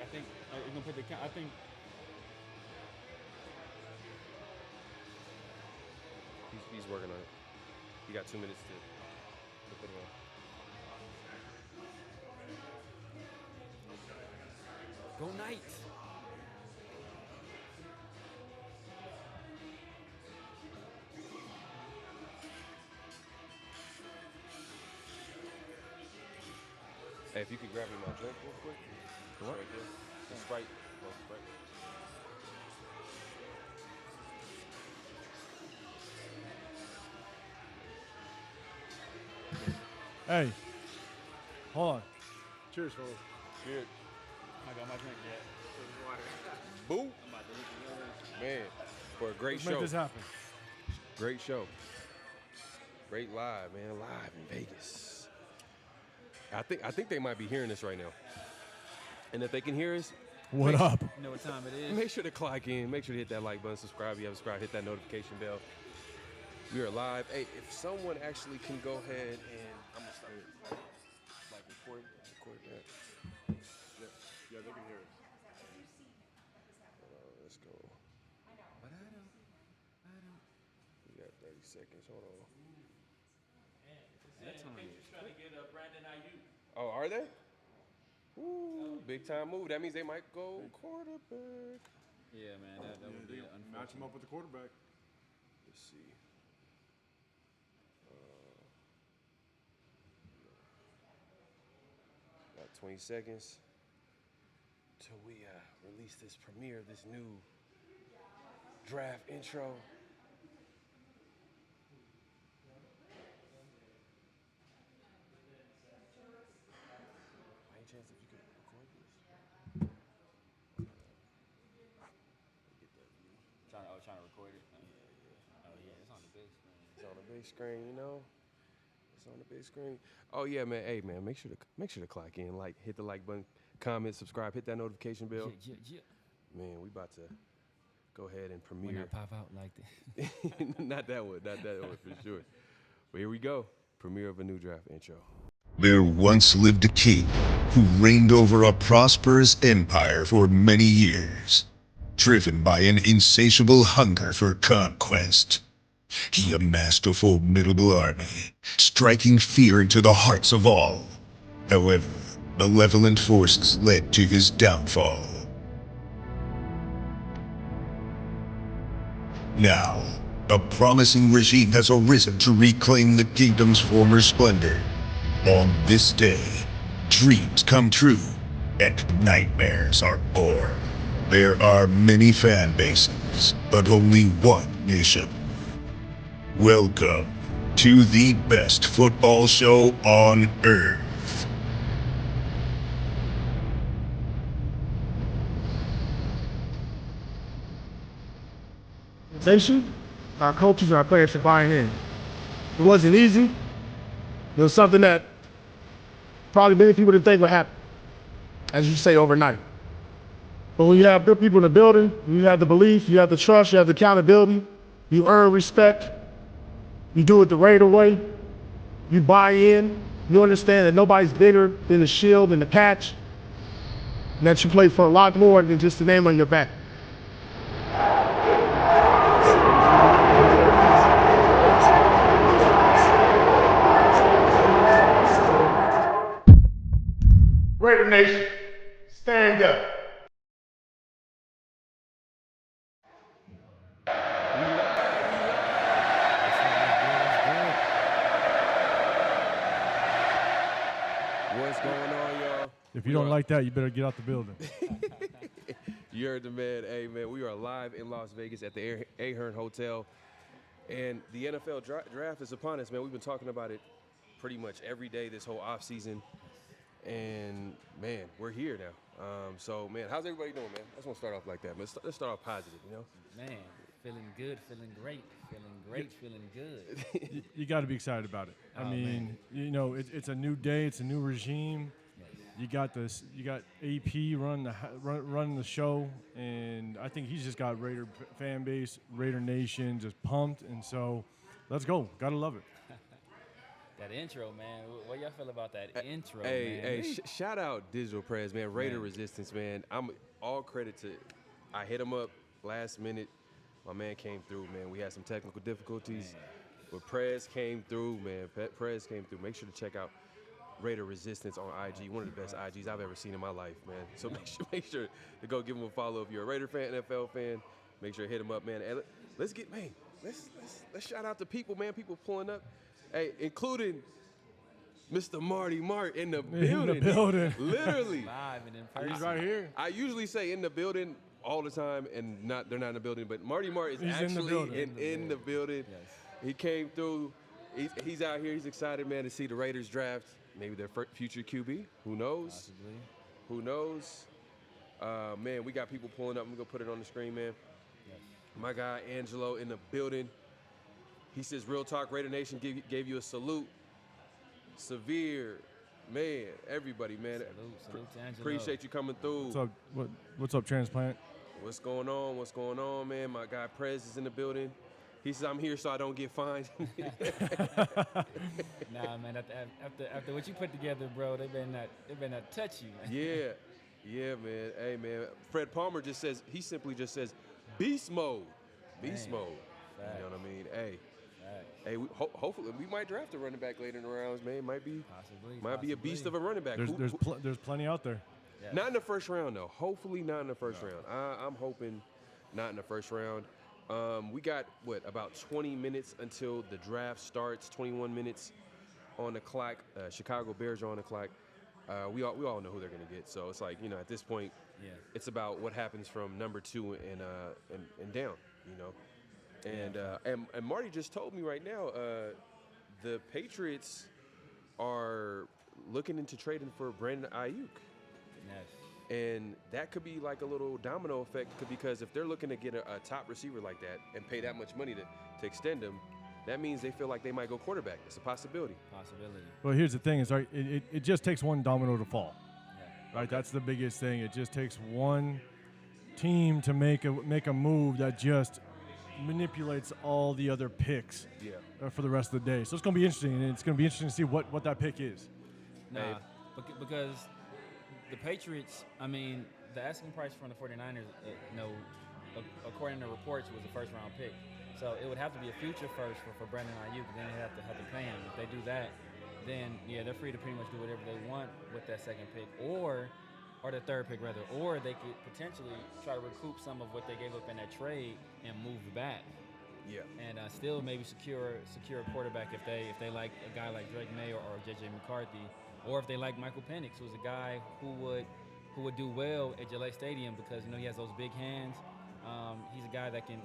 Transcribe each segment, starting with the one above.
I think you're gonna put the count. I think He's working on it. He got 2 minutes to put it on. go Knight. Hey, if you could grab me my drink real quick. What? Right there. The Sprite. Oh, Sprite. Hey, hold on. Cheers, fellas. Cheers. I got my drink yet. Boo. I'm about to hit Man, for a great Let's show. make this happen. Great show. Great live, man. Live in Vegas. I think they might be hearing this right now. And if they can hear us, What up? You know what time it is? make sure to clock in. Make sure to hit that like button, subscribe if you haven't subscribed, hit that notification bell. We are live. Hey, if someone actually can go ahead and I'm gonna start like record that. Yeah, they can hear us. Let's go. We got 30 seconds. Hold on. That time is Trying to get Brandon Ayuk. Oh, are they? Ooh, big time move. That means they might go quarterback. Yeah, man. That would be Match him unfortunate. up with the quarterback. Let's see. About 20 seconds till we release this premiere of this new draft intro. Any chance if you could record this? Trying to record it. Oh yeah, it's on the big screen. It's on the big screen, you know. It's on the big screen. Oh yeah, man. Hey, man. Make sure to clock in. Like, hit the like button, comment, subscribe, hit that notification bell. Yeah. Man, we about to go ahead and When premiere. I pop out like that. Not that one for sure. But here we go. Premiere of a new draft intro. There once lived a king who reigned over a prosperous empire for many years. Driven by an insatiable hunger for conquest, he amassed a formidable army, striking fear into the hearts of all. However, malevolent forces led to his downfall. Now, a promising regime has arisen to reclaim the kingdom's former splendor. On this day, dreams come true and nightmares are born. There are many fan bases, but only one nation. Welcome to the best football show on earth. Organization, our coaches, and our players are buying in. It wasn't easy. It was something that probably many people didn't think would happen, as you say, overnight. But when you have good people in the building, you have the belief, you have the trust, you have the accountability, you earn respect, you do it the Raider way, you buy in, you understand that nobody's bigger than the shield and the patch, and that you play for a lot more than just the name on your back. Raider Nation, stand up. What's going on, y'all? If you don't like that, you better get out the building. You heard the man. Hey, man, we are live in Las Vegas at the Ahern Hotel. And the NFL draft is upon us, man. We've been talking about it pretty much every day this whole offseason. And, man, we're here now. So, man, how's everybody doing, man? I just want to start off like that. Let's start off positive, you know? Man, feeling good, feeling great, feeling good. You got to be excited about it. I mean, man. you know, it's a new day. It's a new regime. You got this. You got AP running the show, and I think he's just got Raider fan base, Raider Nation just pumped, and so let's go. Gotta love it. That intro, man. What y'all feel about that intro, Hey, man? hey, shout out Digital Press, man. Raider Resistance, man. I'm all credit to. I hit him up last minute. My man came through, man. We had some technical difficulties, but Prez came through, man. Prez came through. Make sure to check out Raider Resistance on IG. One of the best IGs I've ever seen in my life, man. So make sure to go give him a follow if you're a Raider fan, NFL fan. Make sure to hit him up, man. And let's shout out to people, man. People pulling up. Hey, including Mr. Marty Mart in the building. In the building. Literally. Live and in person. He's right here. I usually say in the building all the time, and they're not in the building, but Marty Mart is actually in the building. Yes. He came through. He's out here. He's excited, man, to see the Raiders draft. Maybe their future QB. Who knows? Possibly. Who knows? Man, we got people pulling up. I'm going to put it on the screen, man. Yes. My guy, Angelo, in the building. He says, Real Talk, Raider Nation gave you a salute. Severe, man, everybody, man. Salute to Angelo. Appreciate you coming through. What's up, Transplant? What's going on? What's going on, man? My guy Prez is in the building. He says, I'm here so I don't get fined. Nah, man. After what you put together, bro, they better not touch you, man. Yeah, man. Hey, man. Fred Palmer he simply just says, beast mode. Beast mode. Fact. You know what I mean? Hey. Fact. Hey, hopefully we might draft a running back later in the rounds, man. Might be Possibly. a beast of a running back. There's plenty out there. Yes. Not in the first round, though. Hopefully not in the first round. I'm hoping not in the first round. We got, about 20 minutes until the draft starts, 21 minutes on the clock. Chicago Bears are on the clock. We all know who they're going to get. So it's like, at this point, it's about what happens from number 2 and down, And Marty just told me right now, the Patriots are looking into trading for Brandon Ayuk. Yes. And that could be like a little domino effect because if they're looking to get a top receiver like that and pay that much money to extend him, that means they feel like they might go quarterback. It's a possibility. Well, here's the thing: it just takes one domino to fall. Yeah. Right, that's the biggest thing. It just takes one team to make a move that just manipulates all the other picks for the rest of the day. So it's going to be interesting, and it's going to be interesting to see what that pick is. Nah, because the Patriots, the asking price from the 49ers, according to reports, was a first-round pick. So it would have to be a future first for Brandon Ayuk, and then they have to pay him. If they do that, then, they're free to pretty much do whatever they want with that second pick, or the third pick, rather. Or they could potentially try to recoup some of what they gave up in that trade and move back. Yeah. And still maybe secure a quarterback if they like a guy like Drake May or J.J. McCarthy, or if they like Michael Penix, who's a guy who would do well at Gillette Stadium because he has those big hands. He's a guy that can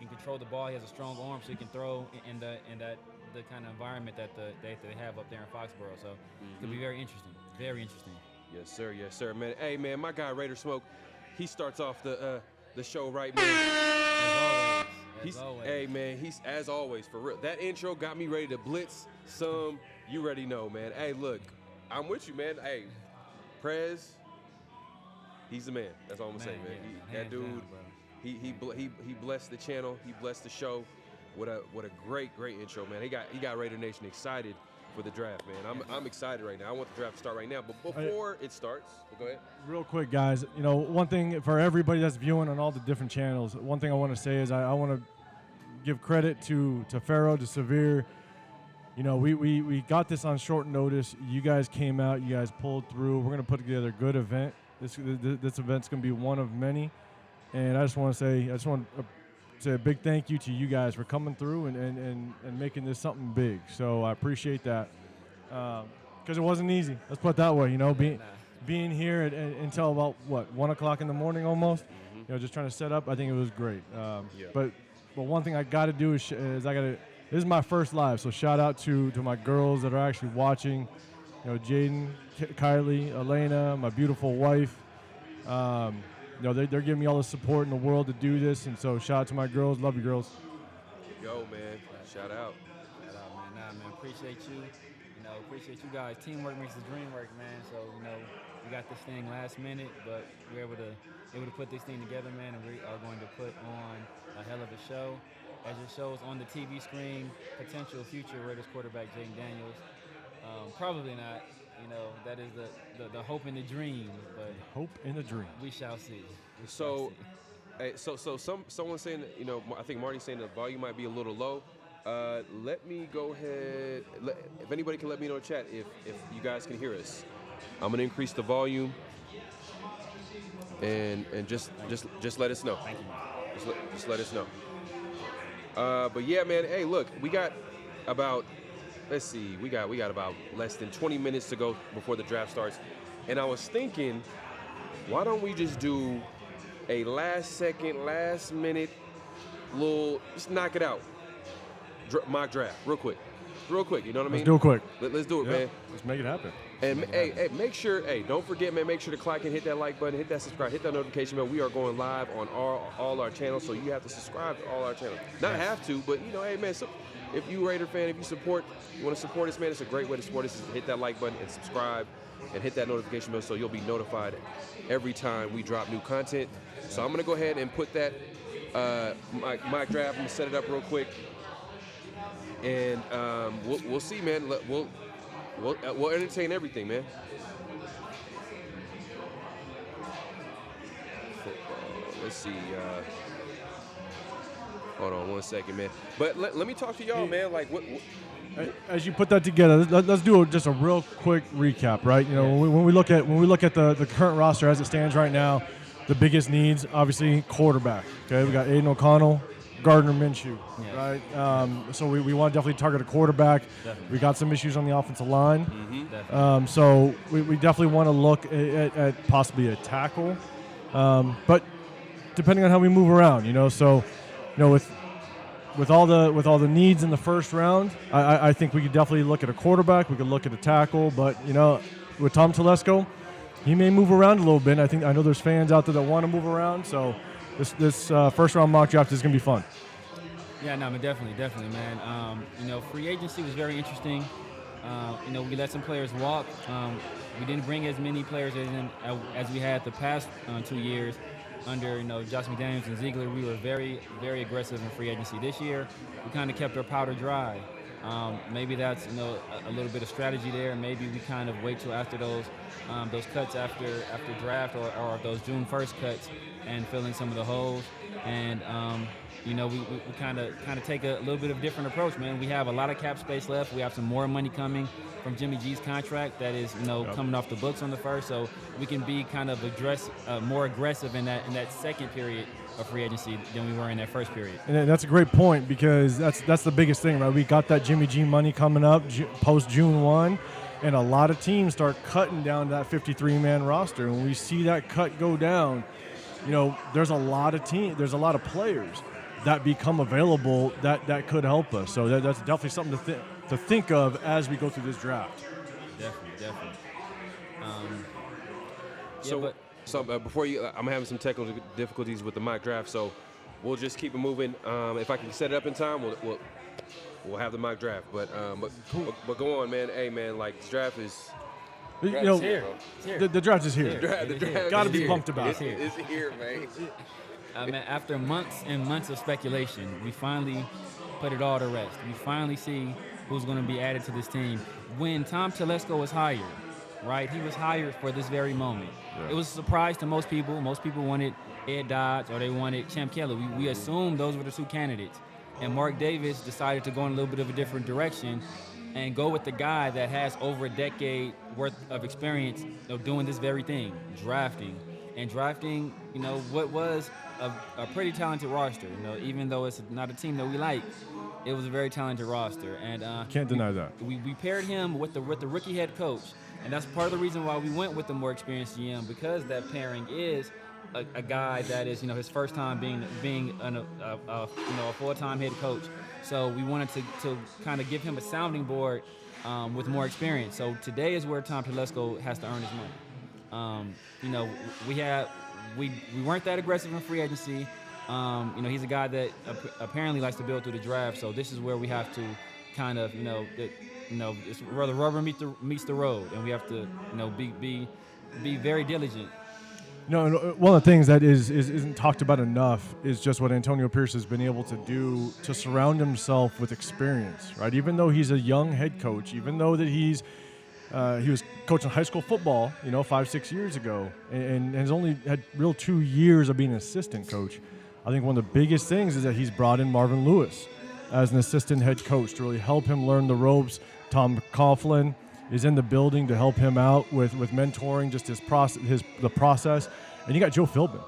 control the ball. He has a strong arm, so he can throw in the kind of environment that they have up there in Foxborough. So it could be very interesting. Very interesting. Yes, sir, man. Hey, man, my guy Raider Smoke, he starts off the show right, man. As always. Hey, man, he's as always for real. That intro got me ready to blitz some. You already know, man. Hey, look, I'm with you, man. Hey, Prez, he's the man. That's all I'm gonna say, man. That dude, he blessed the channel. He blessed the show. What a great intro, man. He got Raider Nation excited for the draft, man. I'm excited right now. I want the draft to start right now, but before it starts, go ahead. Real quick, guys. One thing for everybody that's viewing on all the different channels. One thing I want to say is I want to give credit to Pharaoh, to Severe. We got this on short notice. You guys came out. You guys pulled through. We're gonna put together a good event. This event's gonna be one of many, and I just want to say a big thank you to you guys for coming through and making this something big. So I appreciate that because it wasn't easy. Let's put it that way. Being here until about 1 o'clock in the morning almost. Just trying to set up. I think it was great. But one thing I got to do is this is my first live, so shout out to my girls that are actually watching. Jaden, Kylie, Elena, my beautiful wife. They're giving me all the support in the world to do this, and so shout out to my girls. Love you, girls. Yo, man. Shout out. Man. Nah, man. Appreciate you. Appreciate you guys. Teamwork makes the dream work, man. So we got this thing last minute, but we're able to put this thing together, man, and we are going to put on a hell of a show. as it shows on the TV screen, potential future Raiders quarterback Jaden Daniels. Probably not. That is the hope and the dream, but Hope and a dream. we shall see. So, hey, someone saying that, I think Marty's saying the volume might be a little low. Let me go ahead. If anybody can let me know in the chat if you guys can hear us. I'm gonna increase the volume and just let us know. Thank you. Just let us know. But yeah, man. Hey, look, we got about. Let's see. We got about less than 20 minutes to go before the draft starts, and I was thinking, why don't we just do a last minute little, just knock it out, mock draft, real quick. You know what I mean? Let's do it quick. Let's do it, man. Let's make it happen. And hey, make sure, don't forget, man, make sure to click and hit that like button, hit that subscribe, hit that notification bell. We are going live on all our channels, so you have to subscribe to all our channels. Not have to, but hey, man, so if you Raider fan, if you want to support us, man, it's a great way to support us. Is hit that like button and subscribe, and hit that notification bell so you'll be notified every time we drop new content. So I'm gonna go ahead and put that mock draft. I'm gonna set it up real quick, and we'll see, man. We'll entertain everything, man. Football. Let's see. Hold on 1 second, man. But let me talk to y'all, man. Like, what As you put that together, let's do just a real quick recap, right? When we look at the current roster as it stands right now, the biggest needs, obviously, quarterback. Okay, we got Aiden O'Connell, Gardner Minshew, right? So we want to definitely target a quarterback. Definitely. We got some issues on the offensive line. Definitely. So we definitely want to look at possibly a tackle. But depending on how we move around, with all the needs in the first round, I think we could definitely look at a quarterback. We could look at a tackle. But, with Tom Telesco, he may move around a little bit. I know there's fans out there that want to move around. So this first round mock draft is going to be fun. Yeah, no, definitely, man. Free agency was very interesting. We let some players walk. We didn't bring as many players as we had the past 2 years under Josh McDaniels and Ziegler. We were very, very aggressive in free agency. This year, we kind of kept our powder dry. Maybe that's a little bit of strategy there. Maybe we kind of wait till after those cuts after draft or those June 1st cuts and fill in some of the holes. And we kind of take a little bit of different approach, man. We have a lot of cap space left. We have some more money coming from Jimmy G's contract that is coming off the books on the first, so we can be kind of more aggressive in that second period of free agency than we were in that first period. And that's a great point because that's the biggest thing, right? We got that Jimmy G money coming up post June 1, and a lot of teams start cutting down that 53-man roster. And when we see that cut go down, there's a lot of players that become available that could help us. So that's definitely something to think of as we go through this draft. Definitely. So before I'm having some technical difficulties with the mock draft, so we'll just keep it moving. If I can set it up in time, we'll have the mock draft. But go on, man. Hey, man, like this draft is. It's here. The draft is here. The draft Got to is be here. pumped about it. It's here, man. After months and months of speculation, we finally put it all to rest. We finally see who's going to be added to this team. When Tom Telesco was hired, right, he was hired for this very moment. Yeah. It was a surprise to most people. Most people wanted Ed Dodge or they wanted Champ Kelly. We assumed those were the two candidates. And Mark Davis decided to go in a little bit of a different direction and go with the guy that has over a decade worth of experience doing this very thing, drafting. And drafting, what was a pretty talented roster. Even though it's not a team that we like, it was a very talented roster. And can't deny that. We paired him with the rookie head coach, and that's part of the reason why we went with the more experienced GM, because that pairing is a guy that is his first time being a full-time head coach. So we wanted to kind of give him a sounding board with more experience. So today is where Tom Telesco has to earn his money. We weren't that aggressive in free agency. He's a guy that apparently likes to build through the draft. So this is where we have to kind of, it's where the rubber meets the road, and we have to, be very diligent. No, one of the things that isn't talked about enough is just what Antonio Pierce has been able to do to surround himself with experience, right? Even though he's a young head coach, even though that he was coaching high school football, 5-6 years ago, and has only had real 2 years of being an assistant coach. I think one of the biggest things is that he's brought in Marvin Lewis as an assistant head coach to really help him learn the ropes. Tom Coughlin is in the building to help him out with mentoring, just the process. And you got Joe Philbin.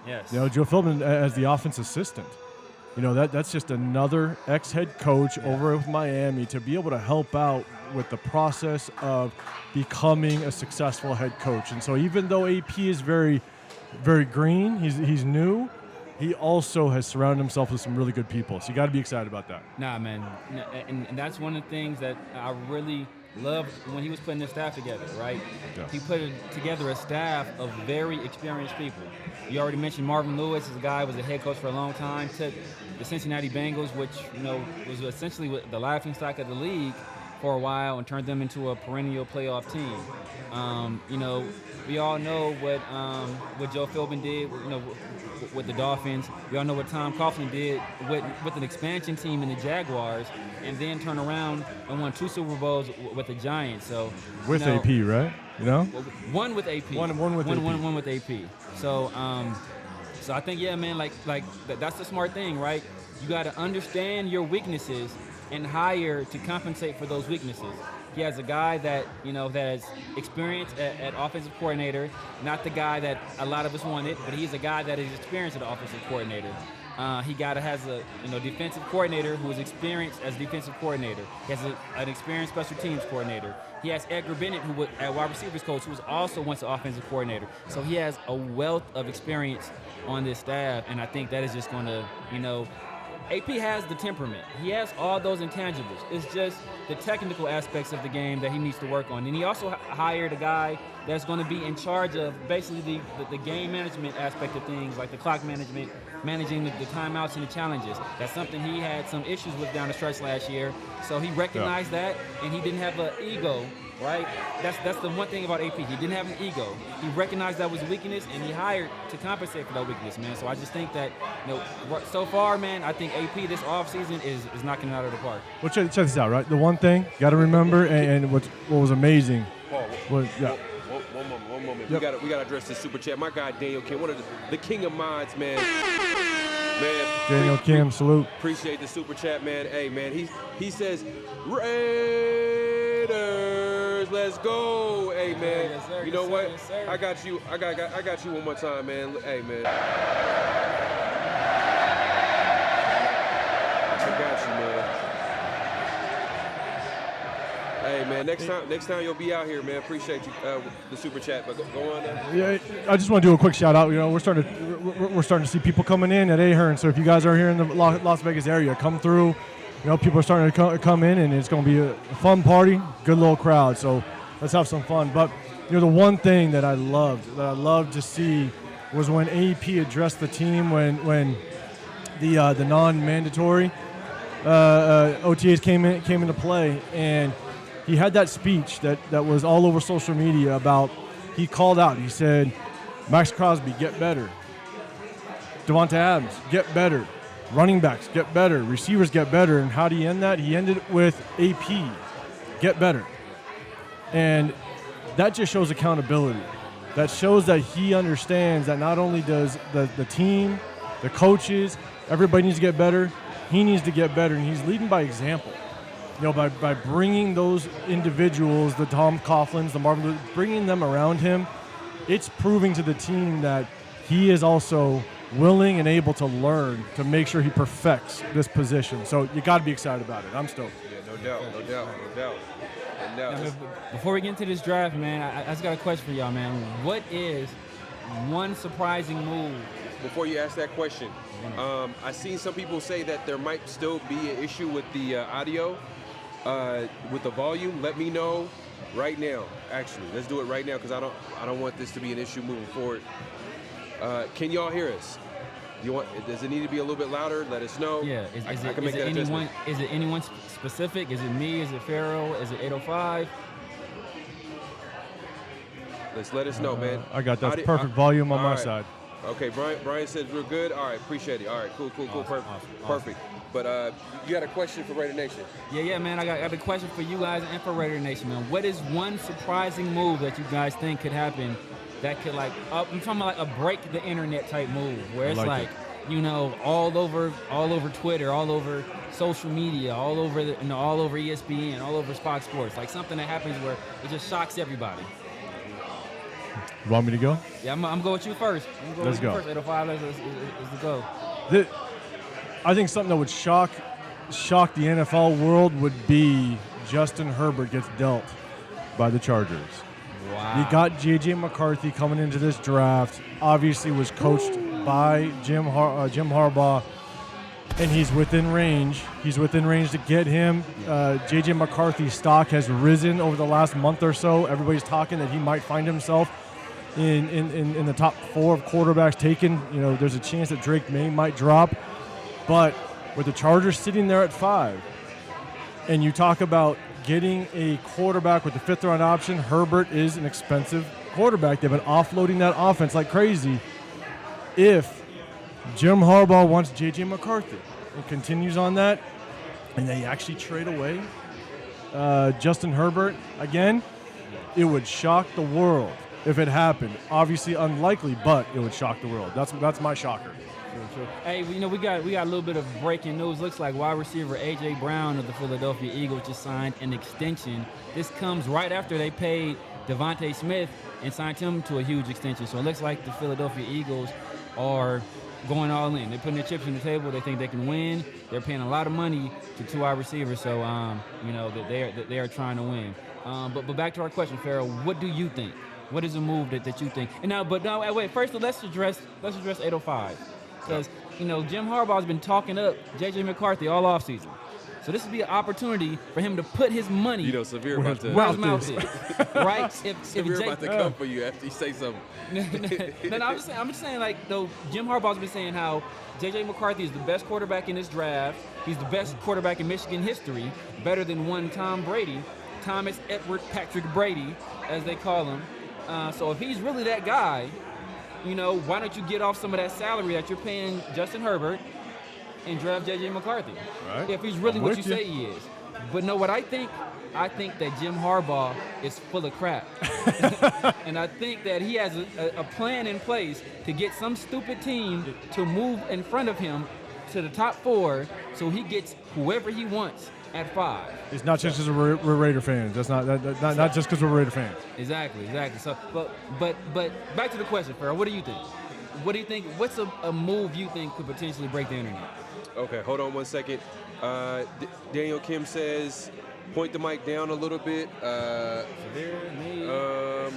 Yes. Joe Philbin as the offense assistant. That's just another ex-head coach over with Miami to be able to help out with the process of becoming a successful head coach. And so even though AP is very, very green, he's new, he also has surrounded himself with some really good people. So you got to be excited about that. Nah, man. And that's one of the things that I really loved when he was putting the staff together, right? Yeah. He put together a staff of very experienced people. You already mentioned Marvin Lewis. This guy was a head coach for a long time. Took the Cincinnati Bengals, which was essentially the laughingstock of the league for a while, and turned them into a perennial playoff team. We all know what Joe Philbin did, with the Dolphins. We all know what Tom Coughlin did with an expansion team in the Jaguars, and then turn around and won 2 Super Bowls with the Giants. So with AP, right? One with AP. One with AP. So I think, yeah, man, like that's the smart thing, right? You got to understand your weaknesses and hire to compensate for those weaknesses. He has a guy that that has experience at offensive coordinator, not the guy that a lot of us wanted, but he's a guy that is experienced at offensive coordinator. He has a defensive coordinator who is experienced as defensive coordinator. He has an experienced special teams coordinator. He has Edgar Bennett, who was at wide receivers coach, who was also once an offensive coordinator. So he has a wealth of experience on this staff, and I think that is just going to AP has the temperament. He has all those intangibles. It's just the technical aspects of the game that he needs to work on. And he also hired a guy that's going to be in charge of basically the game management aspect of things, like the clock management, managing the timeouts and the challenges. That's something he had some issues with down the stretch last year. So he recognized that, and he didn't have an ego, right? That's the one thing about AP. He didn't have an ego. He recognized that was a weakness, and he hired to compensate for that weakness, man. So I just think that, so far, man, I think AP this offseason is knocking it out of the park. Well, check this out, right? The one thing you got to remember, and what was amazing was, One moment. Yep. We got to address this super chat. My guy Daniel Kim, one of the king of mods, man. Daniel Kim, salute. Appreciate the super chat, man. Hey, man, he says Raiders, let's go. Hey, man. Yes, sir. You know what? Yes, sir. I got you. I got you one more time, man. Hey, man. I got you, man. Hey, man, next time you'll be out here, man. Appreciate you, the super chat. But go on now. Yeah, I just want to do a quick shout out. We're starting to see people coming in at Ahern. So if you guys are here in the Las Vegas area, come through. People are starting to come in, and it's going to be a fun party, good little crowd. So let's have some fun. But the one thing that I loved to see was when AP addressed the team when the non-mandatory OTAs came into play, and he had that speech that was all over social media about, he called out, he said, Max Crosby, get better. Devonta Adams, get better. Running backs, get better. Receivers, get better. And how do you end that? He ended it with AP, get better. And that just shows accountability. That shows that he understands that not only does the team, the coaches, everybody needs to get better, he needs to get better, and he's leading by example. By bringing those individuals, the Tom Coughlins, the Marvin Lewis, bringing them around him, it's proving to the team that he is also willing and able to learn to make sure he perfects this position. So you got to be excited about it. I'm stoked. Yeah, no doubt. Now, before we get into this draft, man, I just got a question for y'all, man. What is one surprising move? Before you ask that question, I seen some people say that there might still be an issue with the audio, with the volume. Let me know right now. Actually, let's do it right now, because I don't want this to be an issue moving forward. Can y'all hear us? Does it need to be a little bit louder? Let us know. Yeah. Is it anyone specific? Is it me? Is it Pharaoh? Is it 805? Let's let us know, man. I got that How did- perfect volume on all my right. side. Okay, Brian says real good. All right, appreciate it. All right, cool, perfect. But you got a question for Raider Nation? Yeah, man. I got a question for you guys and for Raider Nation, man. What is one surprising move that you guys think could happen that could I'm talking about like a break the internet type move where it's like all over Twitter, all over social media, all over all over ESPN, all over Fox Sports, like something that happens where it just shocks everybody. You want me to go? Yeah, I'm going with you first. Let's go. First. 805 is the go. I think something that would shock the NFL world would be Justin Herbert gets dealt by the Chargers. Wow. You got J.J. McCarthy coming into this draft. Obviously was coached by Jim Harbaugh, and he's within range. He's within range to get him. J.J. McCarthy's stock has risen over the last month or so. Everybody's talking that he might find himself in the top 4 of quarterbacks taken. There's a chance that Drake May might drop. But with the Chargers sitting there at 5, and you talk about getting a quarterback with the 5th-round option, Herbert is an expensive quarterback. They've been offloading that offense like crazy. If Jim Harbaugh wants J.J. McCarthy and continues on that, and they actually trade away Justin Herbert again, it would shock the world if it happened. Obviously unlikely, but it would shock the world. That's my shocker. True. Hey, we got a little bit of breaking news. Looks like wide receiver A.J. Brown of the Philadelphia Eagles just signed an extension. This comes right after they paid Devontae Smith and signed him to a huge extension. So it looks like the Philadelphia Eagles are going all in. They're putting their chips on the table. They think they can win. They're paying a lot of money to 2 wide receivers. So they are trying to win. But back to our question, Pharaoh. What do you think? What is a move that you think? And now, wait. First, let's address 805. Because, Jim Harbaugh's been talking up J.J. McCarthy all offseason. So this would be an opportunity for him to put his money Severe about to where his mouth is. Right? Severe about to come for you after you say something. No, I'm just saying, Jim Harbaugh's been saying how J.J. McCarthy is the best quarterback in this draft. He's the best quarterback in Michigan history, better than one Tom Brady, Thomas Edward Patrick Brady, as they call him. So if he's really that guy, why don't you get off some of that salary that you're paying Justin Herbert and draft J.J. McCarthy? Right. If he's really what you say he is. But what I think? I think that Jim Harbaugh is full of crap. And I think that he has a plan in place to get some stupid team to move in front of him to the top 4 so he gets whoever he wants at 5. It's not just because we're Raider fans. That's not just because we're Raider fans. Exactly. So, but back to the question, Farrell. What do you think? What do you think? What's a move you think could potentially break the internet? Okay, hold on one second. Daniel Kim says, point the mic down a little bit.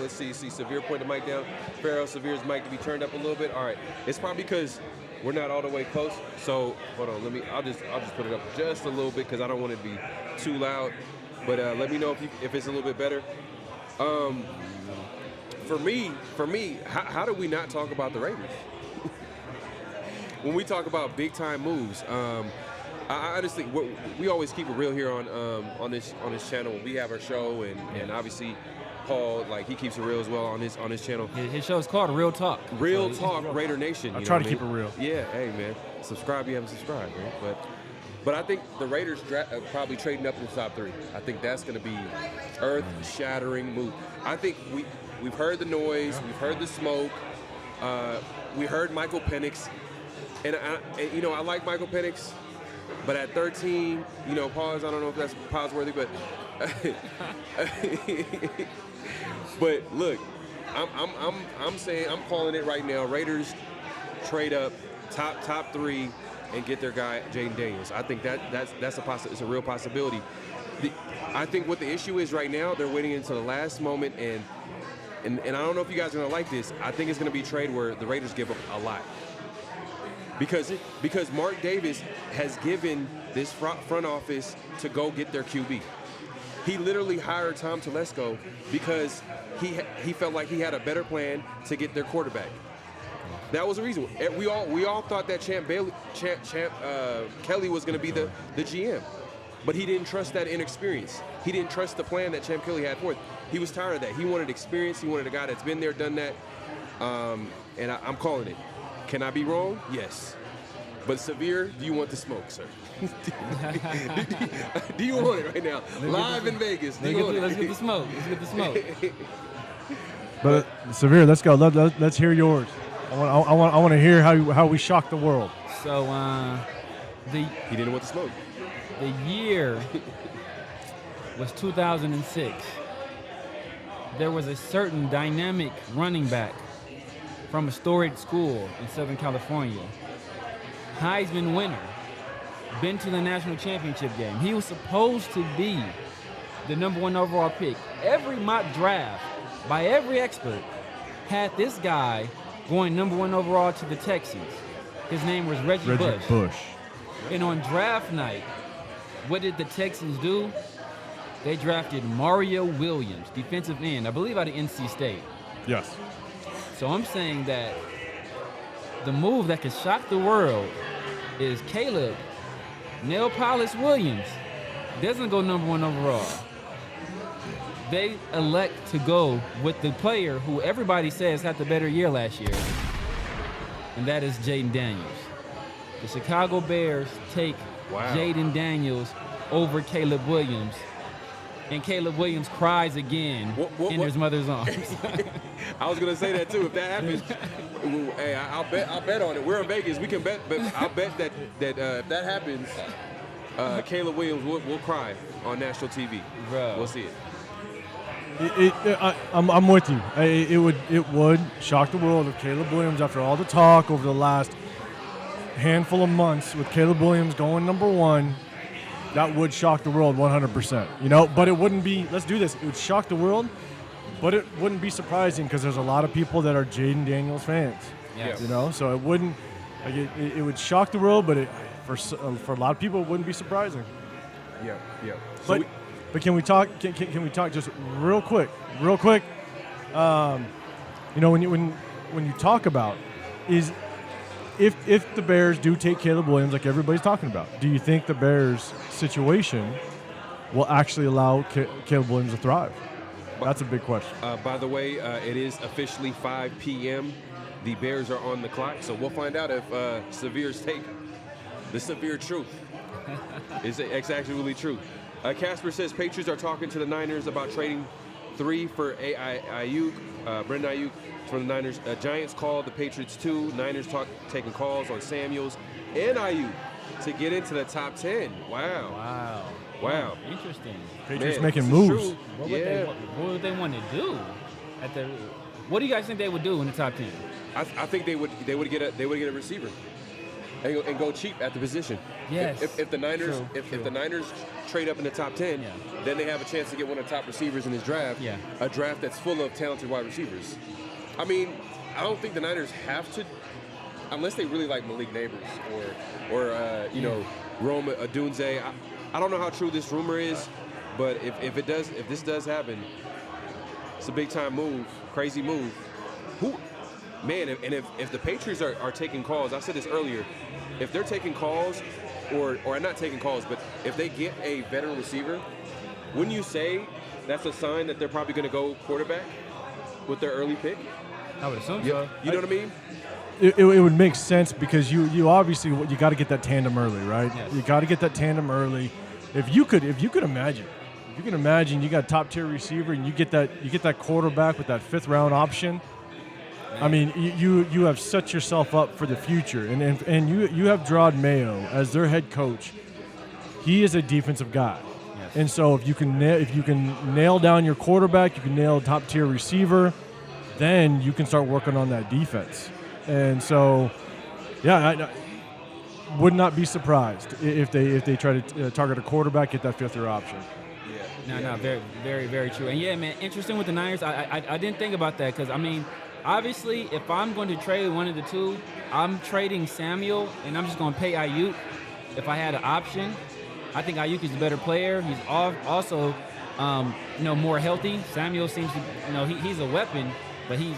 Let's see. Severe, point the mic down. Pharaoh, Severe's mic to be turned up a little bit. All right. It's probably because we're not all the way close. So hold on. I'll just put it up just a little bit because I don't want it to be too loud. But let me know if it's a little bit better. For me, how do we not talk about the Raiders? When we talk about big time moves, I honestly, we always keep it real here on this channel when we have our show, and obviously Paul, he keeps it real as well on his channel. His show is called Real Talk. Real Talk Raider Nation. I try to keep it real. Yeah, hey man, subscribe if you haven't subscribed, man. But I think the Raiders probably trading up in the top 3. I think that's going to be earth-shattering move. I think we've heard the noise, we've heard the smoke, we heard Michael Penix, and I like Michael Penix, but at 13, pause. I don't know if that's pause-worthy, but but look, I'm saying, I'm calling it right now. Raiders trade up top 3. And get their guy Jaden Daniels. I think that's it's a real possibility. I think what the issue is right now, they're waiting until the last moment, and I don't know if you guys are gonna like this. I think it's gonna be a trade where the Raiders give up a lot because Mark Davis has given this front office to go get their QB. He literally hired Tom Telesco because he felt like he had a better plan to get their quarterback. That was the reason. We all thought that Champ Kelly was going to be the GM, but he didn't trust that inexperience. He didn't trust the plan that Champ Kelly had for it. He was tired of that. He wanted experience. He wanted a guy that's been there, done that. And I'm calling it. Can I be wrong? Yes. But Severe, do you want the smoke, sir? Do you want it right now? Live in Vegas. Let's get the smoke. Let's get the smoke. But Severe, let's go. Let's hear yours. I want to hear how we shocked the world. So He didn't want the smoke. the year was 2006. There was a certain dynamic running back from a storied school in Southern California. Heisman winner, been to the national championship game. He was supposed to be the #1 overall pick. Every mock draft by every expert had this guy going #1 overall to the Texans. His name was Reggie Bush. And on draft night, what did the Texans do? They drafted Mario Williams, defensive end, I believe out of NC State. Yes. So I'm saying that the move that could shock the world is Caleb Nail Polish Williams doesn't go #1 overall. They elect to go with the player who everybody says had the better year last year, and that is Jaden Daniels. The Chicago Bears take Jaden Daniels over Caleb Williams, and Caleb Williams cries again in his mother's arms. I was gonna say that too. If that happens, hey, I'll bet on it. We're in Vegas. We can bet, but I'll bet that if that happens, Caleb Williams will cry on national TV. Bro. We'll see it. I'm with you. It would shock the world if Caleb Williams, after all the talk over the last handful of months with Caleb Williams going #1, that would shock the world 100%. You know, but it wouldn't be. Let's do this. It would shock the world, but it wouldn't be surprising because there's a lot of people that are Jaden Daniels fans. Yes. You know, so it wouldn't. Like it would shock the world, but for a lot of people, it wouldn't be surprising. Yeah. So But can we talk? Can we talk just real quick? You know, when you talk about is if the Bears do take Caleb Williams, like everybody's talking about, do you think the Bears' situation will actually allow Caleb Williams to thrive? That's a big question. by the way, it is officially 5 p.m. The Bears are on the clock, so we'll find out if Severe's take the severe truth is actually true. Casper says Patriots are talking to the Niners about trading 3 for Ayuk, Brendan Ayuk from the Niners. Giants called the Patriots 2. Niners taking calls on Samuels and Ayuk to get into the top 10. Wow. Interesting. Patriots Man, making this is moves. true. What would they want to do? What do you guys think they would do in the top 10? I think they would get a receiver and go cheap at the position. Yes. If the Niners True. if the Niners trade up in the top 10, then they have a chance to get one of the top receivers in this draft. Yeah. A draft that's full of talented wide receivers. I mean, I don't think the Niners have to, unless they really like Malik Neighbors or Rome Odunze. I don't know how true this rumor is, but if this does happen, it's a big time move, crazy move. If the Patriots are taking calls, I said this earlier, if they're taking calls or not taking calls, but if they get a veteran receiver, wouldn't you say that's a sign that they're probably going to go quarterback with their early pick? I would assume so. You know what I mean? It would make sense because you obviously you got to get that tandem early, right? Yes. You got to get that tandem early. If you could imagine, you got a top tier receiver and you get that quarterback with that 5th round option. I mean, you have set yourself up for the future, and you have Gerard Mayo as their head coach. He is a defensive guy, Yes. and so if you can nail down your quarterback, you can nail a top tier receiver, then you can start working on that defense. And so, I would not be surprised if they try to target a quarterback, get that 5th year option. No, very, very, very true. And yeah, man, interesting with the Niners. I didn't think about that because, I mean, obviously, if I'm going to trade one of the two, I'm trading Samuel, and I'm just going to pay Ayuk if I had an option. I think Ayuk is a better player. He's also, more healthy. Samuel seems to, he's a weapon, but he's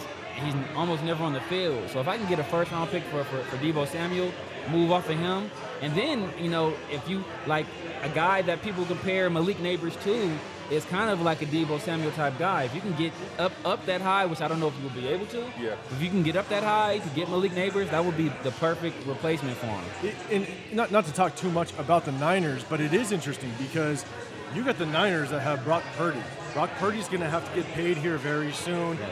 almost never on the field. So if I can get a 1st round pick for Deebo Samuel, move off of him, and then, if you like a guy that people compare Malik Neighbors to, is kind of like a Deebo Samuel type guy. If you can get up that high, which I don't know if you will be able to. Yeah. If you can get up that high to get Malik Neighbors, that would be the perfect replacement for him. And not to talk too much about the Niners, but it is interesting because you got the Niners that have Brock Purdy. Brock Purdy's going to have to get paid here very soon. Yes.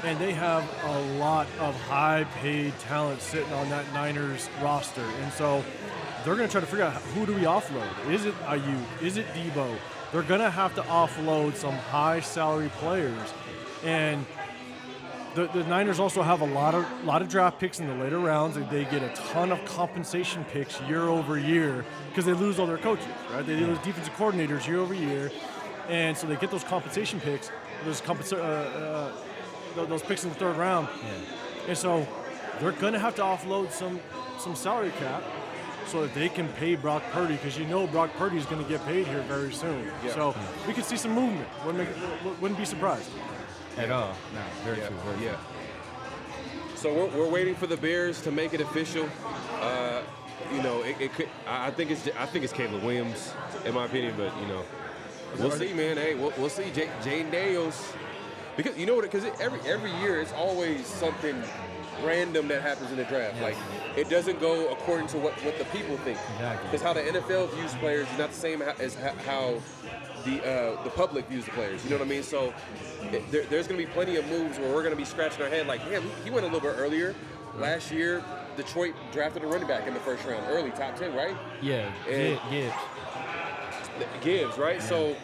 And they have a lot of high-paid talent sitting on that Niners roster. And so they're going to try to figure out who do we offload. Is it Ayuk? Is it Debo? They're going to have to offload some high-salary players. And the Niners also have a lot of draft picks in the later rounds. They get a ton of compensation picks year over year because they lose all their coaches, right? They lose defensive coordinators year over year. And so they get those compensation picks, those picks in the third round. Yeah. And so they're going to have to offload some salary cap so that they can pay Brock Purdy because Brock Purdy is going to get paid here very soon. Yeah. So we could see some movement. Wouldn't be surprised. At all. No, very true. Very Yeah. true. So we're waiting for the Bears to make it official. It could. I think it's Caleb Williams, in my opinion. But we'll see, man. Hey, we'll see. Jaden Daniels, because because every year it's always something random that happens in the draft. Yes. Like it doesn't go according to what the people think. Exactly. Because how the NFL views players is not the same as how the public views the players. You know what I mean? So there's going to be plenty of moves where we're going to be scratching our head like, damn, he went a little bit earlier. Last year, Detroit drafted a running back in the first round, early, top 10, right? Yeah, And Gibbs. Gibbs, right? Yeah. So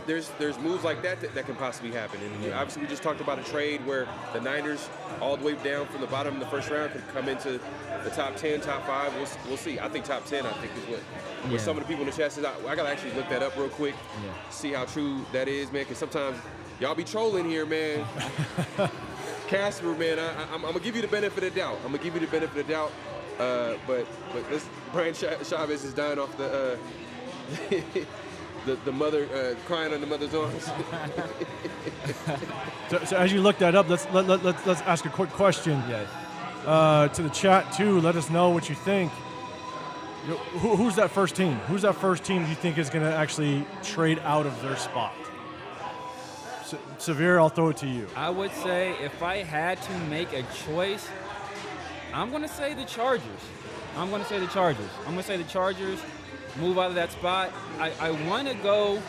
there's moves like that can possibly happen. And obviously, we just talked about a trade where the Niners, all the way down from the bottom of the first round, could come into the top 10, top 5. We'll see. I think top 10, I think, is what some of the people in the chat says. I got to actually look that up real quick, see how true that is, man, because sometimes y'all be trolling here, man. Casper, man, I'm going to give you the benefit of doubt. But this Brian Chavez is dying off the the mother crying on the mother's arms. So as you look that up, let's ask a quick question. Yes. To the chat too. Let us know what you think. Who's that first team? Who's that first team you think is going to actually trade out of their spot? Severe, I'll throw it to you. I would say if I had to make a choice, I'm going to say the Chargers. I'm going to say the Chargers move out of that spot. I want to go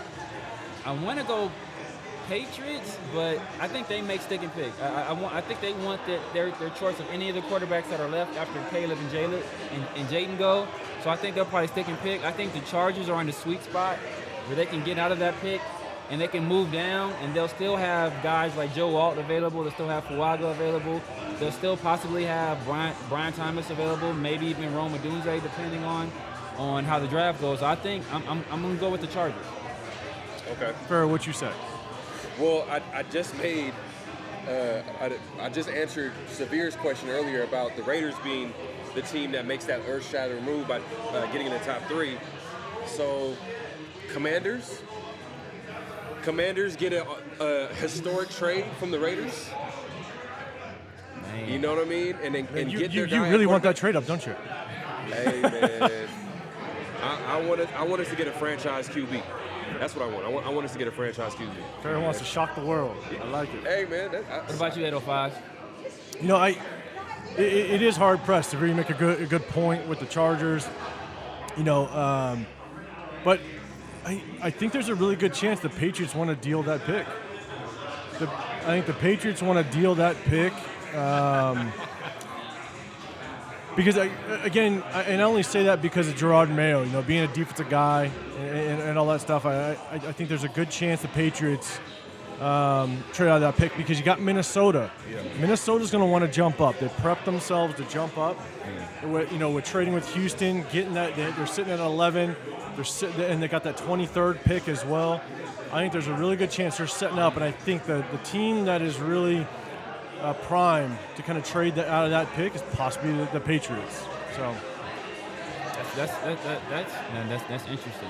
Patriots, but I think they make stick and pick. I think they want their choice of any of the quarterbacks that are left after Caleb and Jaden go. So I think they'll probably stick and pick. I think the Chargers are in the sweet spot where they can get out of that pick and they can move down, and they'll still have guys like Joe Alt available. They'll still have Fuaga available. They'll still possibly have Brian Thomas available, maybe even Rome Odunze, depending on how the draft goes. I think I'm going to go with the Chargers. Okay. Farrah, what you say? Well, I just made, I just answered Severe's question earlier about the Raiders being the team that makes that earth-shattering move by getting in the top 3. So, Commanders get a historic trade from the Raiders. Man. You know what I mean? And then get their guy. You really want that trade up, don't you? Hey man, I want us to get a franchise QB. That's what I want. I want us to get a franchise QB. Farrah wants to shock the world. I like it. Hey man, What about you, 805? It is hard pressed to really make a good point with the Chargers. But I think there's a really good chance the Patriots want to deal that pick. I think the Patriots want to deal that pick because, and I only say that because of Gerard Mayo, being a defensive guy and all that stuff. I think there's a good chance the Patriots trade out of that pick because you got Minnesota. Yeah. Minnesota's going to want to jump up. They prep themselves to jump up. Yeah. With trading with Houston, getting that, they're sitting at 11. And they got that 23rd pick as well. I think there's a really good chance they're setting up, and I think the team that is really primed to kind of trade out of that pick is possibly the Patriots. So that's interesting. That's interesting.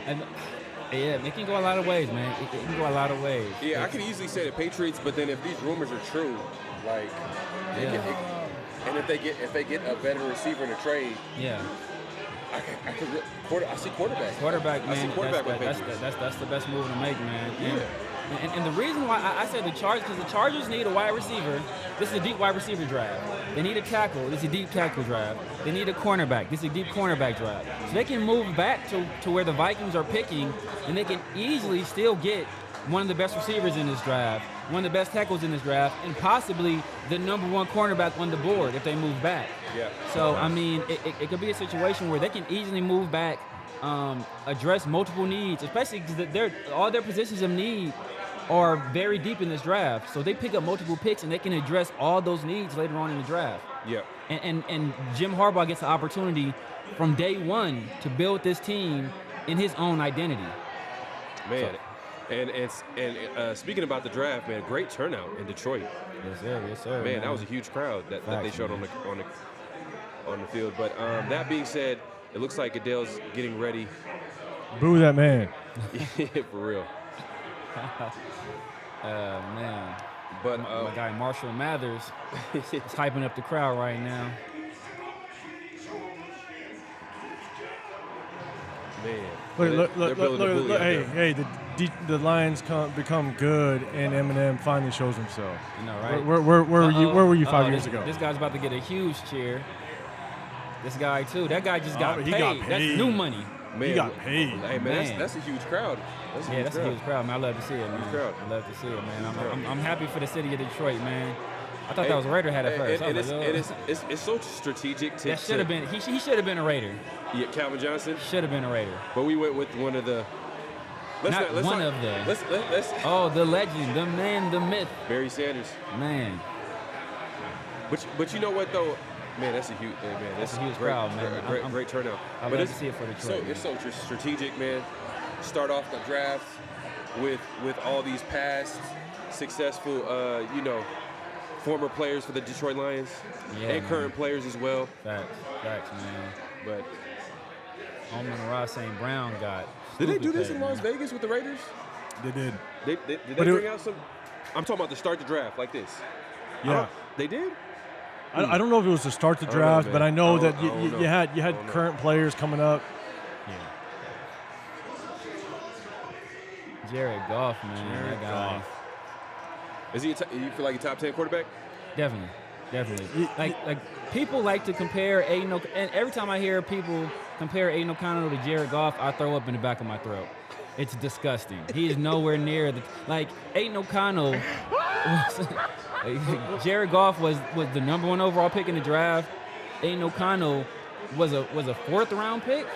And yeah, it can go a lot of ways, man. It can go a lot of ways. Yeah, I could easily say the Patriots, but then if these rumors are true, like, and if they get a better receiver in a trade, yeah, I see quarterback. Quarterback, I see man. quarterback with That's the best move to make, man. Yeah. And the reason why I said the Chargers, because the Chargers need a wide receiver. This is a deep wide receiver draft. They need a tackle. This is a deep tackle draft. They need a cornerback. This is a deep cornerback draft. So they can move back to where the Vikings are picking, and they can easily still get one of the best receivers in this draft, one of the best tackles in this draft, and possibly the number one cornerback on the board if they move back. Yeah. So, I mean, it could be a situation where they can easily move back, address multiple needs, especially because all their positions of need are very deep in this draft. So they pick up multiple picks, and they can address all those needs later on in the draft. Yeah. And Jim Harbaugh gets the opportunity from day one to build this team in his own identity. Man. And speaking about the draft, man, great turnout in Detroit. Yes, sir. Man, that was a huge crowd that they showed on the field. But that being said, it looks like Adele's getting ready. Boo that man. For real. Man. But my guy Marshall Mathers is hyping up the crowd right now. man, Look, they're building a bully out there. hey, the Lions become good, and Eminem finally shows himself. You know, right? Where were you 5 years ago? This guy's about to get a huge cheer. This guy too. That guy just got he paid. got paid. That's new money. Man, He got paid. Hey, man, that's a huge crowd. That's That's a huge crowd, man. I love to see it, man. Huge crowd. I love to see it, man. I'm happy for the city of Detroit, man. I thought that was a Raider hat at first. It's so strategic to. That should have been. He should have been a Raider. Yeah, Calvin Johnson. Should have been a Raider. But we went with one of the. Let's Oh, the legend, the man, the myth. Barry Sanders. Man. But you know what though, man, that's a huge thing, man. That's a huge crowd, man. Great turnout. I love to see it for Detroit. It's so strategic, man. Start off the draft with all these past successful, former players for the Detroit Lions and current players as well. Facts, man. But Amon-Ra St. Brown got. Did they do this paid, in Las man. Vegas with the Raiders? They did. Did they bring out some? I'm talking about to start the draft like this. Yeah. They did? I don't know if it was to start the I don't know, draft, man. but I know I that don't know. you had I don't know. current players coming up. Jared Goff, man. That guy. Is he? You feel like a top 10 quarterback? Definitely. Like people like to compare Aiden O'Connell, and every time I hear people compare Aiden O'Connell to Jared Goff, I throw up in the back of my throat. It's disgusting. He is nowhere near Aiden O'Connell. Jared Goff was the number 1 overall pick in the draft. Aiden O'Connell was a 4th round pick.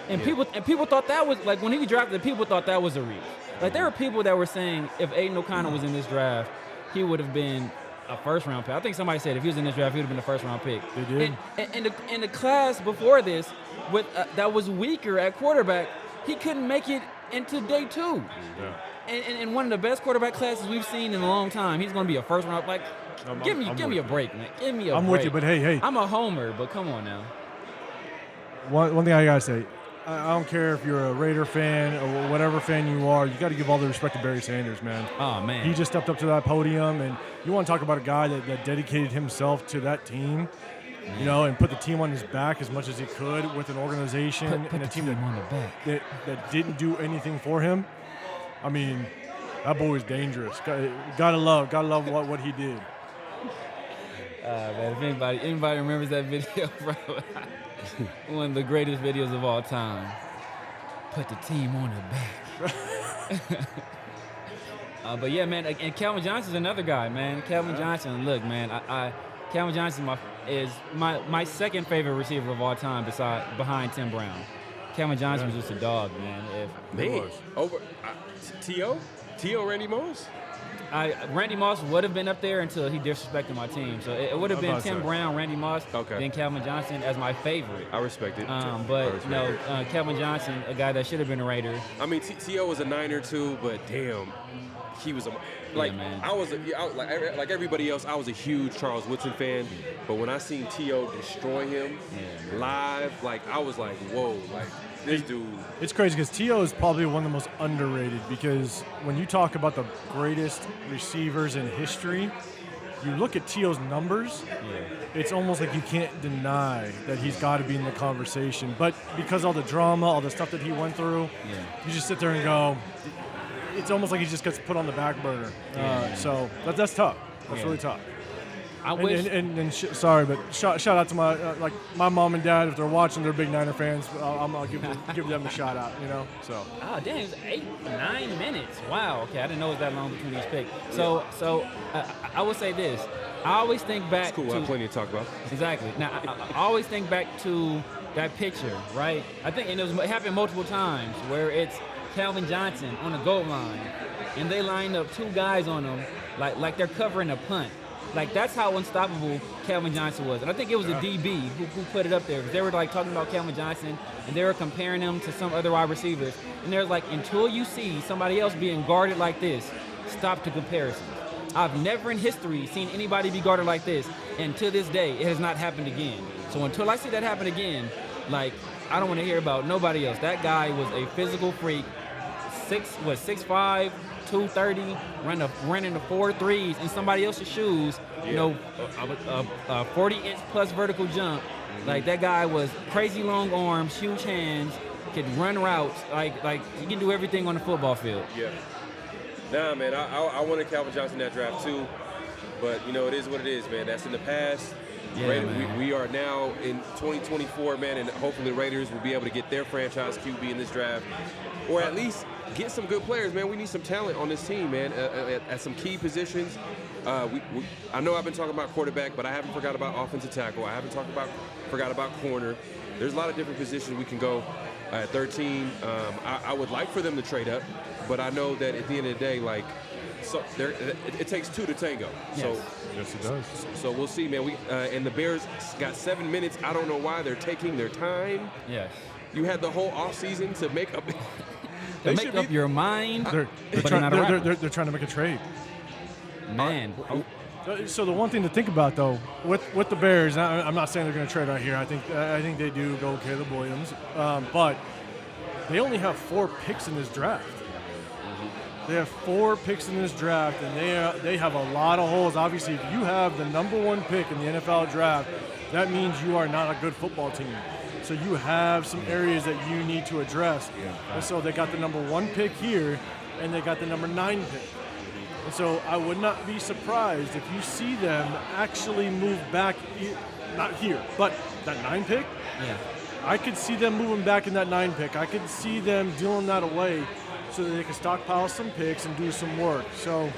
And people thought that was like when he was drafted, people thought that was a reach. Like there were people that were saying if Aiden O'Connell was in this draft, he would have been a 1st round pick. I think somebody said if he was in this draft, he would have been a 1st round pick. They did. And in the class before this, with that was weaker at quarterback, he couldn't make it into day 2. Yeah. And one of the best quarterback classes we've seen in a long time. He's going to be a 1st round. Like, give me a break, man. Give me a break. I'm with you, but hey. I'm a homer, but come on now. One thing I gotta say, I don't care if you're a Raider fan or whatever fan you are, you got to give all the respect to Barry Sanders, man. Oh, man. He just stepped up to that podium, and you want to talk about a guy that dedicated himself to that team, and put the team on his back as much as he could with an organization and a team on the back. that didn't do anything for him. I mean, that boy is dangerous. Gotta love what he did. Man, if anybody remembers that video, bro, one of the greatest videos of all time. Put the team on the back. But yeah, man, and Calvin Johnson's another guy, man. Calvin Johnson, look, man, Calvin Johnson is my 2nd favorite receiver of all time, behind Tim Brown. Calvin Johnson was just a dog, man. Over T.O. Randy Moss? Randy Moss would have been up there until he disrespected my team. So it would have been Tim Brown, Randy Moss, then Calvin Johnson as my favorite. I respect it. Calvin Johnson, a guy that should have been a Raider. I mean, T.O. was a Niner too, but damn, he was man. like everybody else. I was a huge Charles Woodson fan, but when I seen T.O. destroy him live, I was like, whoa, this dude. It's crazy because T.O. is probably one of the most underrated because when you talk about the greatest receivers in history, you look at T.O.'s numbers, it's almost like you can't deny that he's got to be in the conversation. But because all the drama, all the stuff that he went through, you just sit there and go, it's almost like he just gets put on the back burner. So that's tough. That's really tough. I wish. Sorry, but shout out to my mom and dad. If they're watching, they're big Niner fans. I'll give them a shout out. So. Oh, damn, it was 8-9 minutes. Wow. Okay, I didn't know it was that long between each pick. So I would say this. I always think back. It's cool. I have plenty to talk about. Exactly. Now I always think back to that picture, right? I think, and it happened multiple times where it's Calvin Johnson on the goal line, and they lined up two guys on him like they're covering a punt. Like, that's how unstoppable Calvin Johnson was. And I think it was the DB who put it up there. Because they were, talking about Calvin Johnson, and they were comparing him to some other wide receivers. And they're like, until you see somebody else being guarded like this, stop the comparison. I've never in history seen anybody be guarded like this. And to this day, it has not happened again. So until I see that happen again, I don't want to hear about nobody else. That guy was a physical freak. 6'5", 230, running the 4 threes in somebody else's shoes. A 40-inch plus vertical jump. Like, that guy was crazy long arms, huge hands, could run routes. Like he can do everything on the football field. Yeah. Nah, man, I wanted Calvin Johnson in that draft too, but it is what it is, man. That's in the past. Yeah, we are now in 2024, man, and hopefully the Raiders will be able to get their franchise QB in this draft, or at least get some good players, man. We need some talent on this team, man, at some key positions. I know I've been talking about quarterback, but I haven't forgot about offensive tackle. I haven't forgot about corner. There's a lot of different positions we can go at 13. I would like for them to trade up, but I know that at the end of the day, it takes two to tango. Yes. Yes, it does. So we'll see, man. And the Bears got 7 minutes. I don't know why they're taking their time. Yes. You had the whole offseason to make up. To make up your mind. They're trying to make a trade. Man. So the one thing to think about, though, with the Bears, I'm not saying they're going to trade right here. I think they do go Caleb Williams, but they only have 4 picks in this draft. They have 4 picks in this draft, and they have a lot of holes. Obviously, if you have the number 1 pick in the NFL draft, that means you are not a good football team. So you have some areas that you need to address. And so they got the number 1 pick here, and they got the number 9 pick. And so I would not be surprised if you see them actually move back, not here, but that 9 pick. Yeah. I could see them moving back in that 9 pick. I could see them dealing that away so that they can stockpile some picks and do some work. So,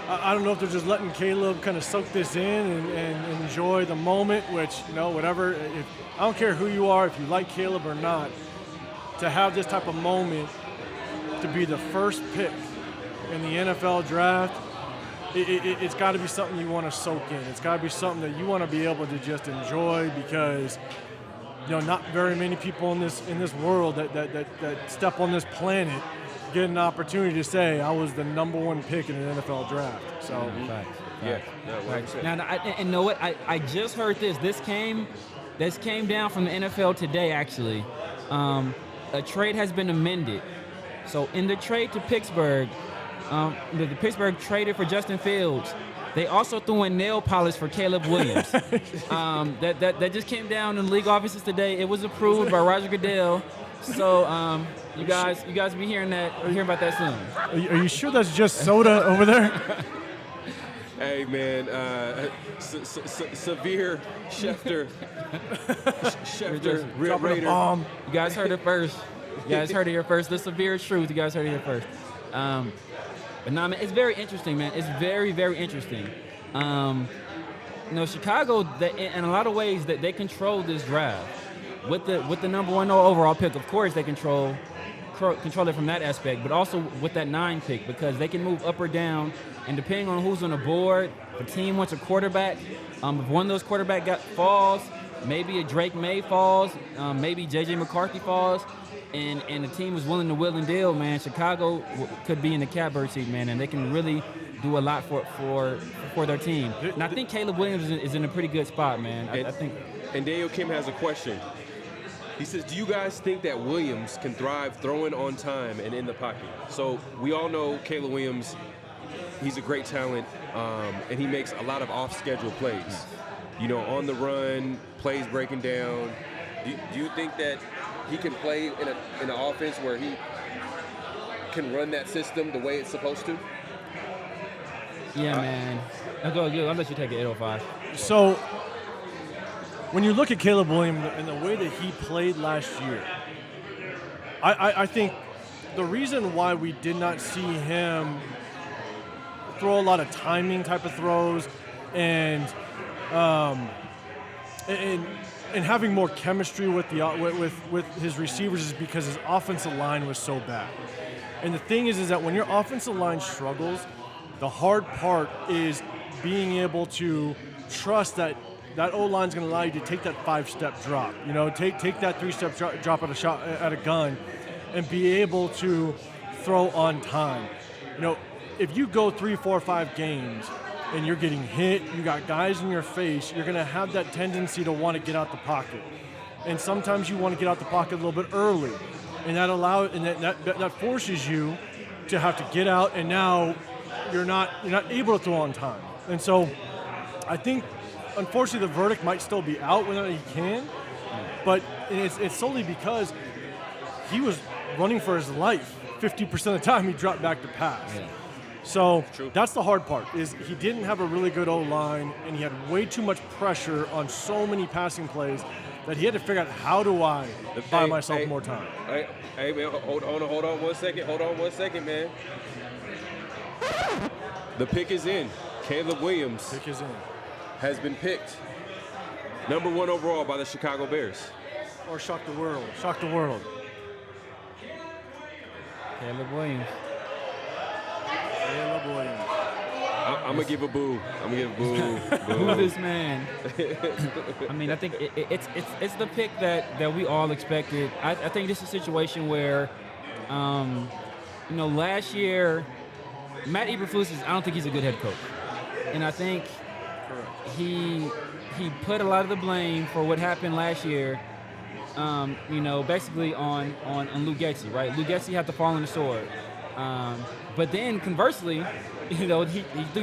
I don't know if they're just letting Caleb kind of soak this in and enjoy the moment, which, whatever. I don't care who you are, if you like Caleb or not, to have this type of moment, to be the first pick in the NFL draft, it's got to be something you want to soak in. It's got to be something that you want to be able to just enjoy, because not very many people in this world that step on this planet get an opportunity to say, I was the number 1 pick in an NFL draft. So, Yeah. No, Now, and know what? I just heard this. This came down from the NFL today, actually. A trade has been amended. So in the trade to Pittsburgh, the Pittsburgh traded for Justin Fields. They also threw in nail polish for Caleb Williams. That just came down in the league offices today. It was approved by Roger Goodell. So you guys be hearing about that soon. Are you sure that's just soda over there? Hey, man, Severe Schefter, Raider. You guys heard it first. You guys heard it here first. The severe truth. You guys heard it here first. But nah, man, it's very interesting, man. It's very, very interesting. Chicago, in a lot of ways, that they control this draft with the number 1 overall pick. Of course, they control it from that aspect, but also with that 9 pick, because they can move up or down, and depending on who's on the board, if a team wants a quarterback, if one of those quarterback falls, maybe a Drake May falls, maybe J.J. McCarthy falls, and the team is willing to will and deal, man, Chicago could be in the catbird seat, man, and they can really do a lot for their team. And I think Caleb Williams is in a pretty good spot, man. I think. And Daniel Kim has a question. He says, do you guys think that Williams can thrive throwing on time and in the pocket? So we all know Caleb Williams he's a great talent, and he makes a lot of off-schedule plays. You know, on the run, plays breaking down. Do you think that he can play in an offense where he can run that system the way it's supposed to? Yeah, man. I'll let you take it, 805. So, when you look at Caleb Williams and the way that he played last year, I think the reason why we did not see him throw a lot of timing type of throws and having more chemistry with his receivers is because his offensive line was so bad. And the thing is that when your offensive line struggles, the hard part is being able to trust that O-line's going to allow you to take that 5-step drop. You know, take that 3-step drop at a gun, and be able to throw on time. You know, if you go 3, 4, 5 games and you're getting hit, you got guys in your face, you're going to have that tendency to want to get out the pocket. And sometimes you want to get out the pocket a little bit early, and that forces you to have to get out, and now you're not able to throw on time. And so I think, unfortunately, the verdict might still be out whether he can, but it's solely because he was running for his life 50% of the time he dropped back to pass. Yeah. So that's the hard part, is he didn't have a really good O-line, and he had way too much pressure on so many passing plays that he had to figure out, how do I buy myself more time? Hey, man, hold on 1 second. Hold on 1 second, man. The pick is in. Caleb Williams has been picked number 1 overall by the Chicago Bears. Or shock the world. Shock the world. Caleb Williams. I'm going to give a boo. Boo this man. I mean, I think it's the pick that we all expected. I think this is a situation where, last year, Matt Eberflus I don't think he's a good head coach. And I think he put a lot of the blame for what happened last year, basically on Luke Getsy, right? Luke Getsy had to fall on the sword. But then conversely, he threw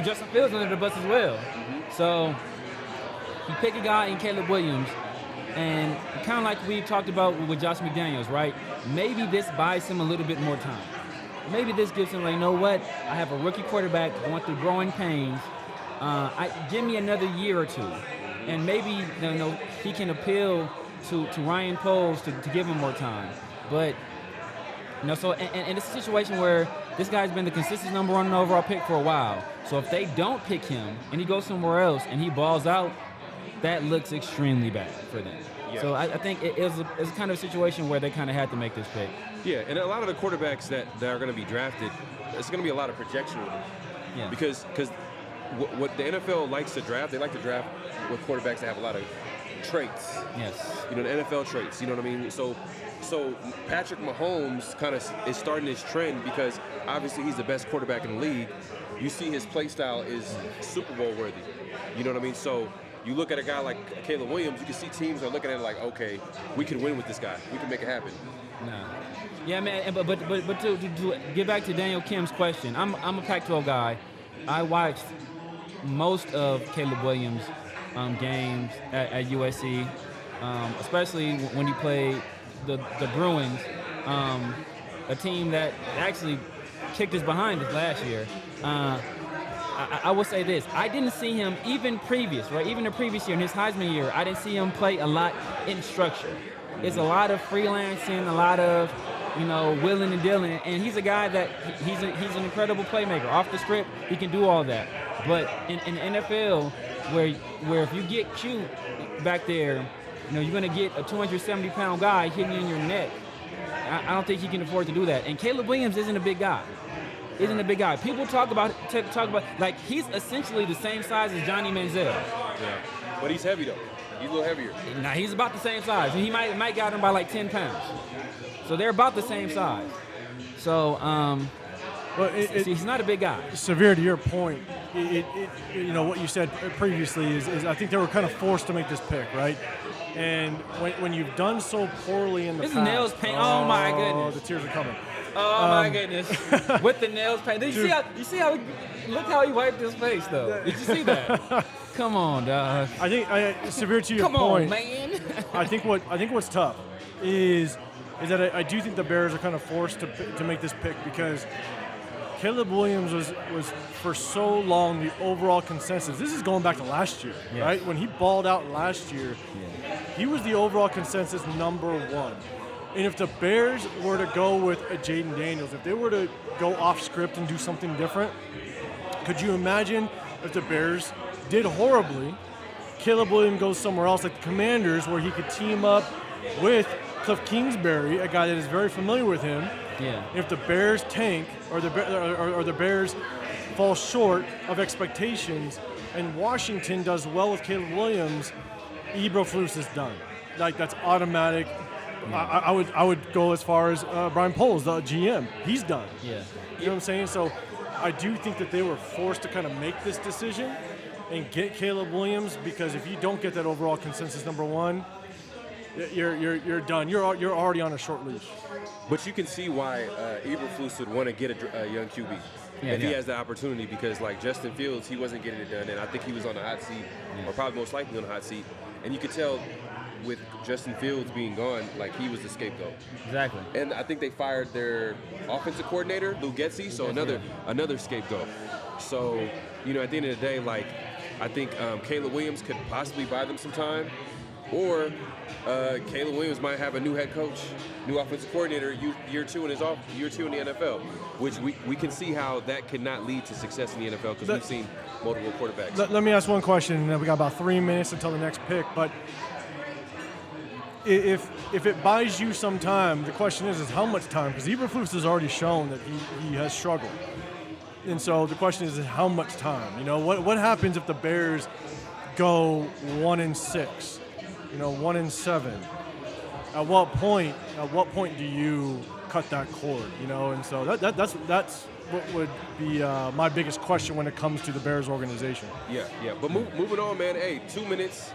Justin Fields under the bus as well. Mm-hmm. So he picked a guy in Caleb Williams, and kind of like we talked about with Josh McDaniels, right? Maybe this buys him a little bit more time. Maybe this gives him, like, you know what? I have a rookie quarterback going through growing pains. Give me another year or two, and maybe he can appeal to Ryan Poles to give him more time. But so and it's a situation where this guy's been the consistent number 1 overall pick for a while. So if they don't pick him and he goes somewhere else and he balls out, that looks extremely bad for them. Yeah. So I think it's kind of a situation where they kind of had to make this pick. Yeah, and a lot of the quarterbacks that are going to be drafted, it's going to be a lot of projection with them. Yeah. Because what the NFL likes to draft, they like to draft with quarterbacks that have a lot of traits. Yes. The NFL traits. You know what I mean? So Patrick Mahomes kind of is starting this trend because obviously he's the best quarterback in the league. You see his play style is Super Bowl worthy. You know what I mean? So you look at a guy like Caleb Williams, you can see teams are looking at it like, okay, we can win with this guy. We can make it happen. No. Yeah, man, but to get back to Daniel Kim's question, I'm a Pac-12 guy. I watched most of Caleb Williams' games at USC, especially when he played the Bruins, a team that actually kicked us behind us last year. I will say this. I didn't see him even the previous year, in his Heisman year, I didn't see him play a lot in structure. It's a lot of freelancing, a lot of, willing and dealing. And he's a guy that he's an incredible playmaker. Off the script, he can do all that. But in the NFL, where if you get cute back there, you're going to get a 270-pound guy hitting you in your neck. I don't think he can afford to do that. And Caleb Williams isn't a big guy. People talk about like he's essentially the same size as Johnny Manziel. Yeah. But he's heavy though. He's a little heavier. Nah, he's about the same size. He might got him by like 10 pounds. So they're about the same size. So he's not a big guy. Severe, to your point, what you said previously is I think they were kind of forced to make this pick, right? And when you've done so poorly in the His past, nails paint. Oh my goodness. the tears are coming. Oh my goodness. With the nails painted. Dude. You see how look how he wiped his face though. Did you see that? Come on, dog. I think severe to your Come point. on, man. I think what's tough is that I do think the Bears are kind of forced to make this pick because Caleb Williams was for so long the overall consensus. This is going back to last year, Yes. right? When he balled out last year, he was the overall consensus number one. And if the Bears were to go with a Jaden Daniels, if they were to go off script and do something different, could you imagine if the Bears did horribly, Caleb Williams goes somewhere else like the Commanders where he could team up with Cliff Kingsbury, a guy that is very familiar with him. Yeah. If the Bears tank or the Bears fall short of expectations and Washington does well with Caleb Williams, Eberflus is done. Like that's automatic. I would go as far as Brian Poles, the GM. He's done. Yeah. You know what I'm saying? So I do think that they were forced to kind of make this decision and get Caleb Williams because if you don't get that overall consensus number one, you're done. You're already on a short leash. But you can see why Eberflus would want to get a young QB. If he has the opportunity, because like Justin Fields, he wasn't getting it done, and I think he was on the hot seat, or probably most likely on the hot seat. And you could tell with Justin Fields being gone, like he was the scapegoat. Exactly. And I think they fired their offensive coordinator, Lou Getsy, so another scapegoat. So, you know, at the end of the day, like I think Caleb Williams could possibly buy them some time, or Caleb Williams might have a new head coach, new offensive coordinator, year two in the NFL, which we can see how that could not lead to success in the NFL because we've seen multiple quarterbacks. Let me ask one question, and then we got about 3 minutes until the next pick. But if it buys you some time, the question is how much time? Because Eberflus has already shown that he has struggled. And so the question is how much time? You know, what happens if the Bears go 1-6? You know, 1-7. At what point do you cut that cord? You know, and so that's what would be my biggest question when it comes to the Bears organization. Yeah. But moving on, man. Hey, 2 minutes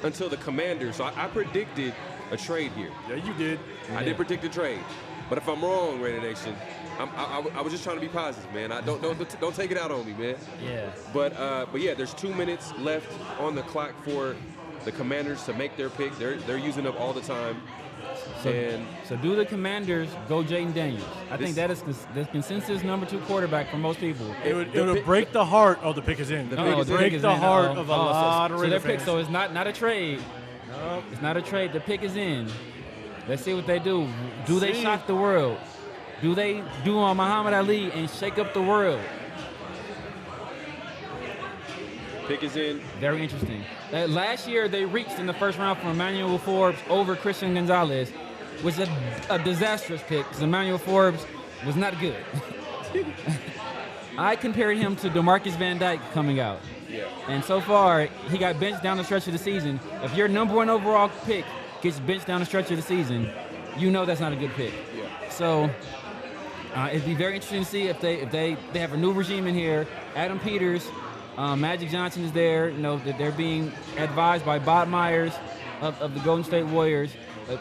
until the Commanders. So I predicted a trade here. Yeah, you did. I did predict a trade. But if I'm wrong, Raider Nation, I was just trying to be positive, man. Don't take it out on me, man. Yeah. But yeah, there's 2 minutes left on the clock for the Commanders to make their pick. They're using up all the time. So do the Commanders go Jaden Daniels? I think that is the consensus number 2 quarterback for most people. It would break the heart. Oh, the pick is in. It would break the heart of a lot of Raider fans. So it's not a trade. No. It's not a trade. The pick is in. Let's see what they do. Do they shock the world? Do they do on Muhammad Ali and shake up the world? Pick is in. Very interesting. Last year, they reached in the first round for Emmanuel Forbes over Christian Gonzalez, which is a disastrous pick because Emmanuel Forbes was not good. I compared him to DeMarcus Van Dyke coming out. Yeah. And so far, he got benched down the stretch of the season. If your number 1 overall pick gets benched down the stretch of the season, you know that's not a good pick. Yeah. So it'd be very interesting to see if they have a new regime in here. Adam Peters, Magic Johnson is there. You know that they're being advised by Bob Myers of the Golden State Warriors,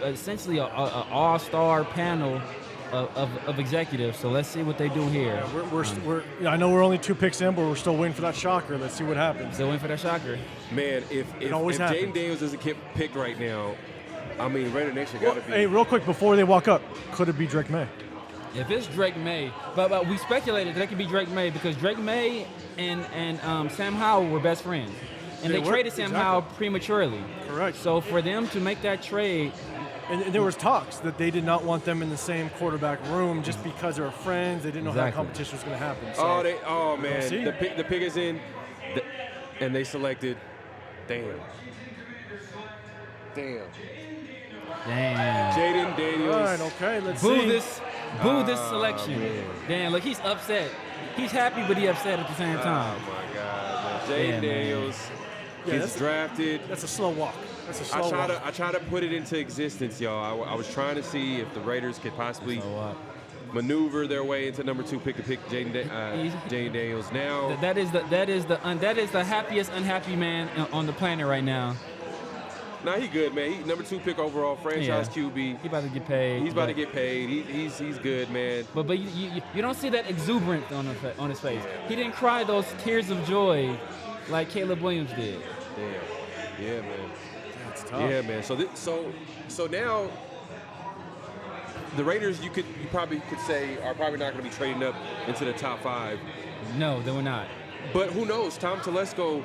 essentially an all-star panel of executives. So let's see what they do here. We're I know we're only 2 picks in, but we're still waiting for that shocker. Let's see what happens. Still waiting for that shocker. Man, if Jaden Daniels isn't picked right now, I mean, Raider Nation got to be. Hey, real quick before they walk up, could it be Drake May? If it's Drake May, but we speculated that it could be Drake May because Drake May and Sam Howell were best friends. And they traded Sam Howell prematurely. Correct. So for them to make that trade. And there was talks that they did not want them in the same quarterback room just because they were friends. They didn't know how that competition was going to happen. So oh man, the pick is in, and they selected. Damn. Jaden Daniels. All right, okay, let's Boo see. this selection. Man. Damn, look, he's upset. He's happy, but he's upset at the same time. Oh my God, man. Jaden Daniels gets drafted. That's a slow walk. That's a slow walk. I try to put it into existence, y'all. I was trying to see if the Raiders could possibly maneuver their way into number 2 pick to pick Jaden Daniels. Now that is the happiest unhappy man on the planet right now. Nah, he good, man. He number 2 pick overall, franchise QB. He about to get paid. He's about to get paid. He's good, man. But you don't see that exuberance on his face. He didn't cry those tears of joy like Caleb Williams did. Damn. Yeah, man. That's tough. Yeah, man. So now the Raiders, you probably could say, are probably not going to be trading up into the top 5. No, they were not. But who knows? Tom Telesco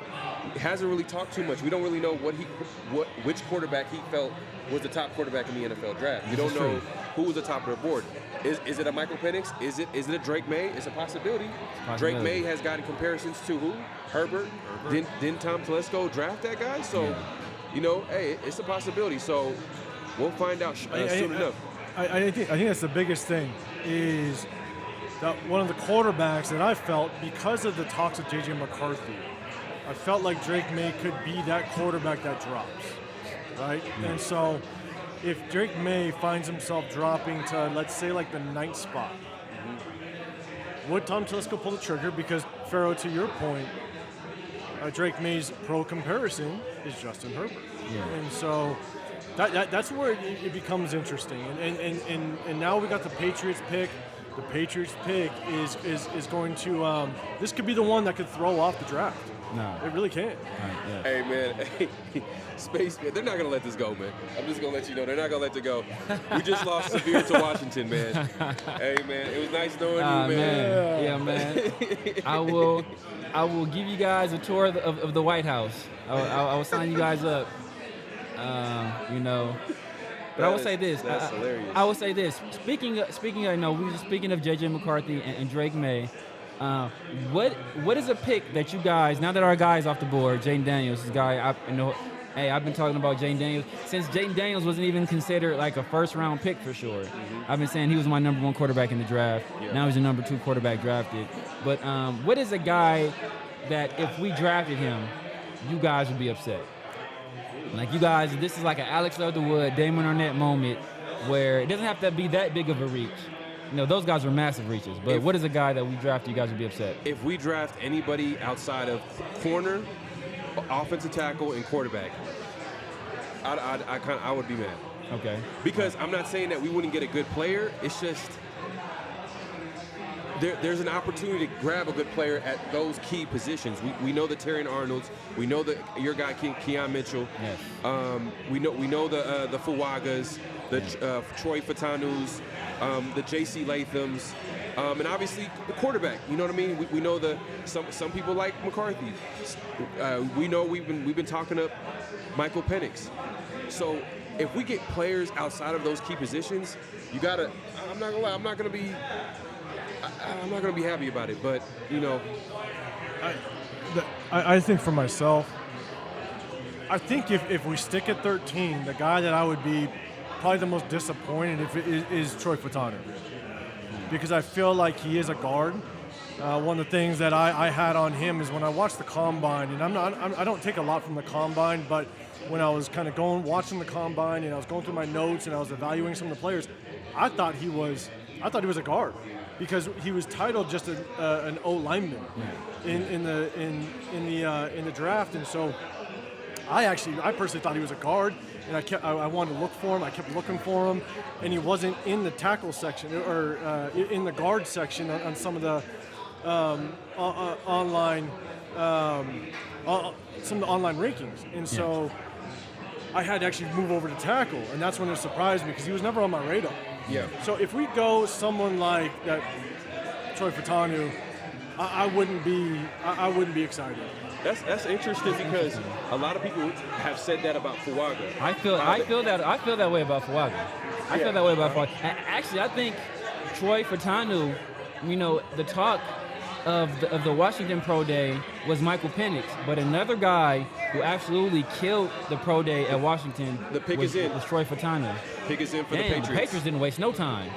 hasn't really talked too much. We don't really know which quarterback he felt was the top quarterback in the NFL draft. We don't know who was the top of the board. Is it a Michael Penix? Is it a Drake May? It's a possibility. Drake May has gotten comparisons to who? Herbert. Didn't Tom Telesco draft that guy? So, hey, it's a possibility. So we'll find out soon enough. I think that's the biggest thing is that one of the quarterbacks that I felt, because of the talks of J.J. McCarthy, I felt like Drake May could be that quarterback that drops, right? And so if Drake May finds himself dropping to, let's say, like the 9th spot, would Tom Telesco pull the trigger? Because, Pharaoh, to your point, Drake May's pro comparison is Justin Herbert. Yeah. And so that's where it becomes interesting. And now we got the Patriots pick. The Patriots pick is going to this could be the one that could throw off the draft. No. It really can. Right, yeah. Hey, man. Space, man. They're not going to let this go, man. I'm just going to let you know. They're not going to let it go. We just lost Severe to Washington, man. Hey, man. It was nice knowing you, man. Yeah, man. I will give you guys a tour of the White House. I will sign you guys up. But I will say this. That's hilarious. I will say this. Speaking of, we were speaking of J.J. McCarthy and Drake May. What is a pick that you guys, now that our guy's off the board, Jaden Daniels, this guy, I've been talking about Jaden Daniels since Jaden Daniels wasn't even considered like a first-round pick for sure. I've been saying he was my number 1 quarterback in the draft. Yeah. Now he's the number 2 quarterback drafted. But what is a guy that if we drafted him, you guys would be upset? Like you guys, this is like an Alex Leatherwood, Damon Arnett moment where it doesn't have to be that big of a reach. Those guys were massive reaches. But what is a guy that we draft you guys would be upset? If we draft anybody outside of corner, offensive tackle, and quarterback, I would be mad. Okay. Because I'm not saying that we wouldn't get a good player. It's just there's an opportunity to grab a good player at those key positions. We know the Terrion Arnolds. We know your guy Keon Mitchell. Yes. We know the Fuagas, the Troy Fatanus, the J.C. Lathams, and obviously the quarterback. You know what I mean? We know some people like McCarthy. We know we've been talking up Michael Penix. So if we get players outside of those key positions, you gotta. I'm not gonna lie. I'm not gonna be happy about it. But I think for myself, I think if we stick at 13, the guy that I would be probably the most disappointed is Troy Fautanu, because I feel like he is a guard. One of the things that I had on him is when I watched the combine, and I don't take a lot from the combine, but when I was kind of watching the combine and I was going through my notes and I was evaluating some of the players, I thought he was a guard, because he was titled just an O lineman in the draft, and so I personally thought he was a guard, and I wanted to look for him. I kept looking for him, and he wasn't in the tackle section or in the guard section on some of the online rankings, and so I had to actually move over to tackle, and that's when it surprised me because he was never on my radar. Yeah. So if we go someone like that, Troy Fautanu, I wouldn't be excited. That's interesting because a lot of people have said that about Fuaga. I feel that way about Fuaga. I feel that way about Fuaga. Actually, I think Troy Fautanu, the talk of the Washington Pro Day was Michael Penix, but another guy who absolutely killed the Pro Day at Washington was Troy Fautanu. Pick is in for the The Patriots. Patriots didn't waste no time.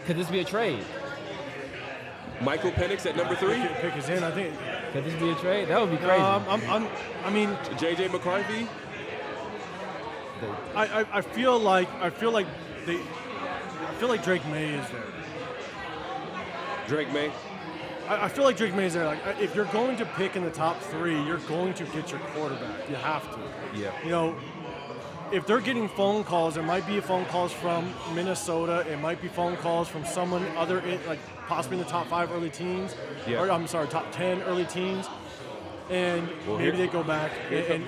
Could this be a trade? Michael Penix at number 3. Pick is in, I think. Could this be a trade? That would be crazy. I mean, J.J. McCarthy. I feel like Drake May is there. Drake May. I feel like Drake May is there. Like, if you're going to pick in the top 3, you're going to get your quarterback. You have to. Yeah. if they're getting phone calls, it might be phone calls from Minnesota. It might be phone calls from someone other, like possibly in the top 5 early teens. Yeah. Or I'm sorry, top 10 early teens. And maybe they go back and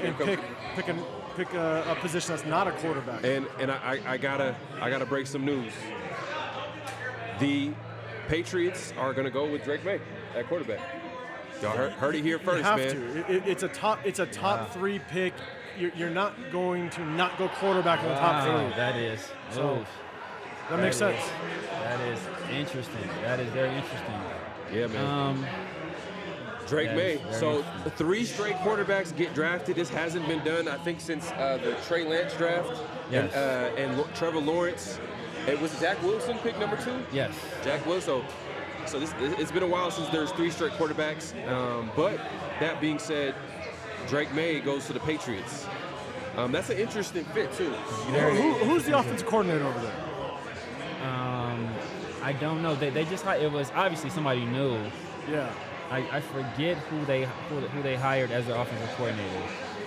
pick a position that's not a quarterback. And I gotta break some news. The Patriots are gonna go with Drake May at quarterback. Y'all heard it here first, you have man. to. It's a top 3 pick. You're not going to not go quarterback in the top 3. That is. So, that makes sense. That is interesting. That is very interesting. Yeah, man. Drake May. So 3 straight quarterbacks get drafted. This hasn't been done, I think, since the Trey Lance draft. Yes. And Trevor Lawrence. It was Zach Wilson pick number 2? Yes. Jack Wilson. So it's been a while since there's 3 straight quarterbacks. But that being said, Drake May goes to the Patriots. That's an interesting fit, too. Who's the offensive coordinator over there? I don't know. They just it was obviously somebody new. Yeah. I forget who they hired as their offensive coordinator.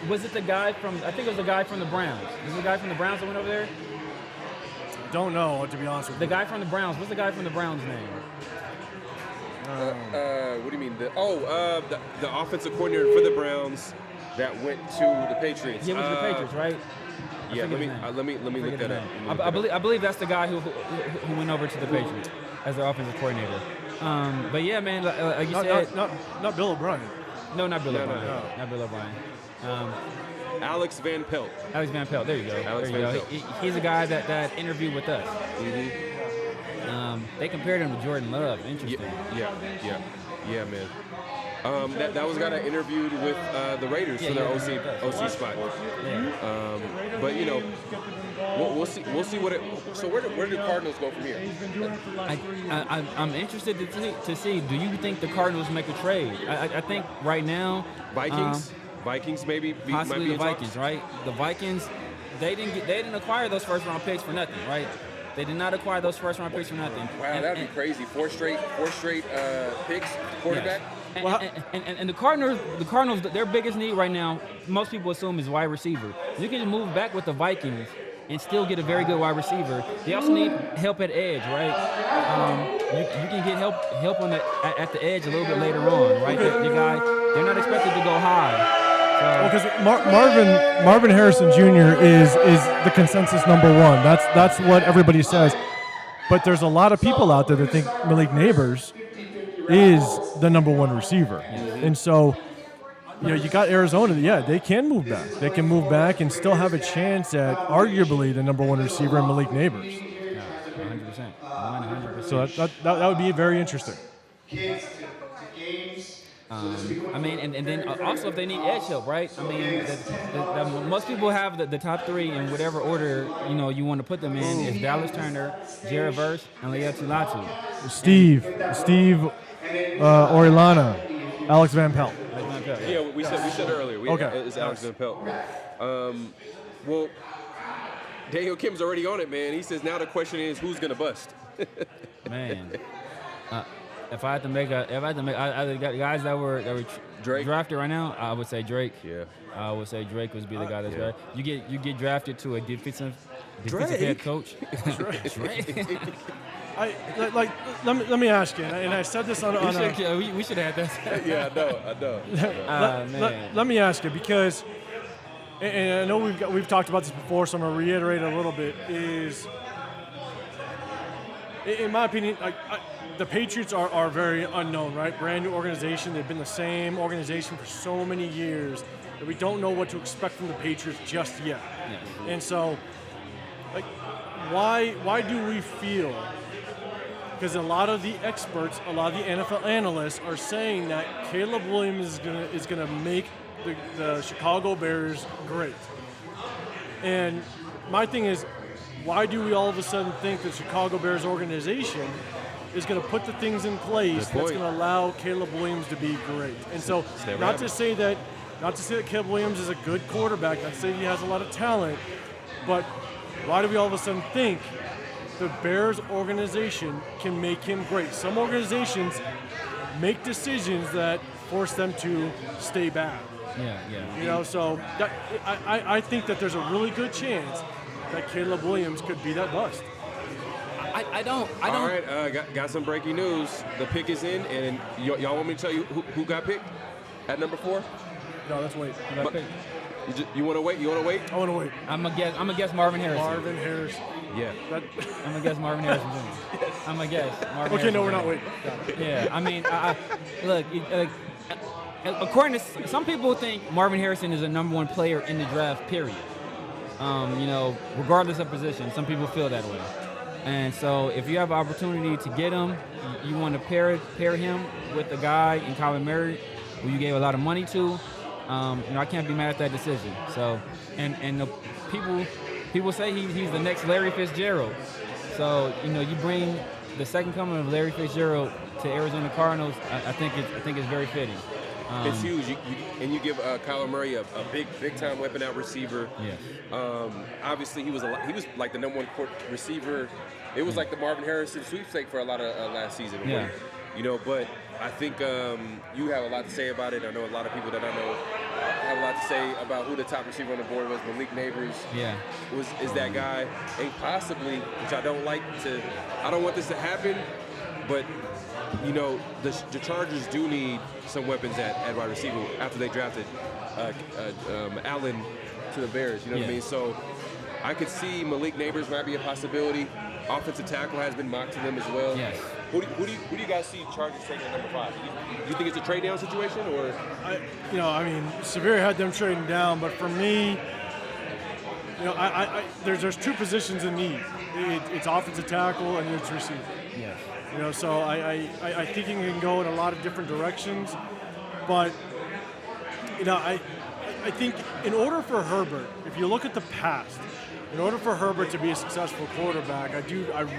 Was it the guy from? I think it was the guy from the Browns. Was it the guy from the Browns that went over there? Don't know, to be honest with you. The guy from the Browns. What's the guy from the Browns' name? What do you mean? The offensive coordinator for the Browns that went to the Patriots. Yeah, it was the Patriots, right? Yeah, let me look that up. I believe that's the guy who went over to the Patriots as their offensive coordinator. But yeah, man, like you said, not Bill O'Brien. No, not Bill O'Brien. no. Not Bill O'Brien. Alex Van Pelt. Alex Van Pelt. There you go. Alex there you Van go. Pelt. He's a guy that interviewed with us. Mm-hmm. They compared him to Jordan Love. Interesting. Yeah, man. That was a guy that interviewed with the Raiders for their OC spot. Yeah. But you know, we'll see what it. So where do the Cardinals go from here? I'm interested to see. Do you think the Cardinals make a trade? I think right now Vikings maybe possibly might be the Vikings, talks. right? The Vikings, they didn't acquire those first round picks for nothing, right? They did not acquire those first round picks for nothing. Wow, that'd be crazy. Four straight picks, quarterback. Yes. And the Cardinals, their biggest need right now, most people assume, is wide receiver. You can move back with the Vikings and still get a very good wide receiver. They also need help at edge, right? You can get help on at the edge a little bit later on, right? They're not expected to go high. Because Marvin Harrison Jr. is the consensus number 1. That's what everybody says. But there's a lot of people out there that think Malik Neighbors is the number 1 receiver. And so, you got Arizona. Yeah, they can move back. They can move back and still have a chance at arguably the number 1 receiver in Malik Neighbors. Yeah, 100%. So that would be very interesting. I mean, and then also if they need edge help, right? I mean, most people have the top 3 in whatever order you want to put them in. It's Dallas Turner, Jared Verse, and Leatu Latu. Steve Orellana, Alex Van Pelt. Yeah, we said earlier. It's Alex Van Pelt. Well, Daniel Kim's already on it, man. He says now the question is who's gonna bust. Man. If I had to make the guys that were drafted right now, I would say Drake. Yeah. I would say Drake would be the guy that's right. You get drafted to a defensive head coach. Drake. Let me ask you, and I said this on we should have had that. Yeah, I know. Let me ask you, because, and I know we've talked about this before, so I'm gonna reiterate a little bit. Is, in my opinion, the Patriots are very unknown, right? Brand new organization. They've been the same organization for so many years that we don't know what to expect from the Patriots just yet. Yes. And so, why do we feel? Because a lot of the experts, a lot of the NFL analysts are saying that Caleb Williams is gonna make the Chicago Bears great. And my thing is, why do we all of a sudden think the Chicago Bears organization is going to put the things in place that's going to allow Caleb Williams to be great? And so, not to say that Caleb Williams is a good quarterback, not to say he has a lot of talent, but why do we all of a sudden think the Bears organization can make him great? Some organizations make decisions that force them to stay bad. You know, so that, I think that there's a really good chance that Caleb Williams could be that bust. I don't. All right, got some breaking news. The pick is in, and y'all want me to tell you who got picked at number 4? No, let's wait. You want to wait? You want to wait? I want to wait. I'm gonna guess Marvin Harrison. Marvin Harrison. Yeah. That, I'm gonna guess Marvin Harrison Jr. I'm gonna guess Marvin okay, Harrison no, we're Jr. not waiting. Got it. Yeah, I mean, look. According to some people, think Marvin Harrison is a number 1 player in the draft. Period. You know, regardless of position, some people feel that way. And so, if you have an opportunity to get him, you want to pair him with a guy in Kyler Murray, who you gave a lot of money to. You know, I can't be mad at that decision. So, and the people say he's the next Larry Fitzgerald. So, you know, you bring the second coming of Larry Fitzgerald to Arizona Cardinals. I think it's very fitting. It's huge, and you give Kyler Murray a big time weapon out receiver. Yes. Obviously, he was like the number 1 receiver. It was like the Marvin Harrison sweepstake for a lot of last season. Yeah. You know, but I think you have a lot to say about it. I know a lot of people that I know have a lot to say about who the top receiver on the board was. Malik Neighbors is that guy, and possibly, which I don't want this to happen, but you know, the Chargers do need some weapons at wide receiver after they drafted Allen to the Bears. You know what I mean? So I could see Malik Neighbors might be a possibility. Offensive tackle has been mocked to them as well. Yes. Who do you guys see Chargers taking at number 5? Do you think it's a trade down situation, or? I mean, Severe had them trading down, but for me, you know, there's 2 positions in need. It's offensive tackle and it's receiver. Yes. You know, so I think he can go in a lot of different directions, but you know, I think in order for Herbert, if you look at the past, in order for Herbert to be a successful quarterback, I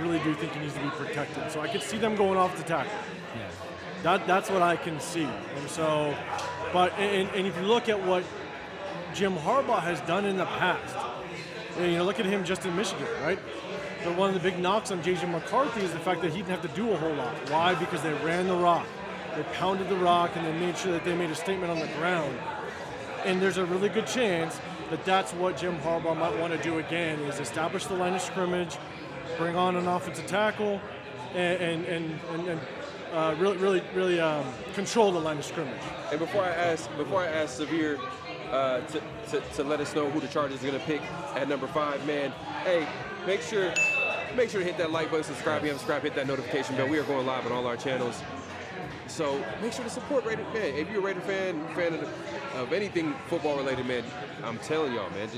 really do think he needs to be protected. So I could see them going off the tackle. Yeah. That's what I can see. And so, but and if you look at what Jim Harbaugh has done in the past, you know, look at him just in Michigan, right? But one of the big knocks on J.J. McCarthy is the fact that he didn't have to do a whole lot. Why? Because they ran the rock. They pounded the rock, and they made sure that they made a statement on the ground. And there's a really good chance that that's what Jim Harbaugh might want to do again, is establish the line of scrimmage, bring on an offensive tackle, and really control the line of scrimmage. And before I ask Severe to let us know who the Chargers are going to pick at number 5, man, hey, make sure to hit that like button, subscribe if you haven't subscribed, hit that notification bell. We are going live on all our channels. So make sure to support Raider, man. If you're a Raider fan of anything football related, man, I'm telling y'all, man,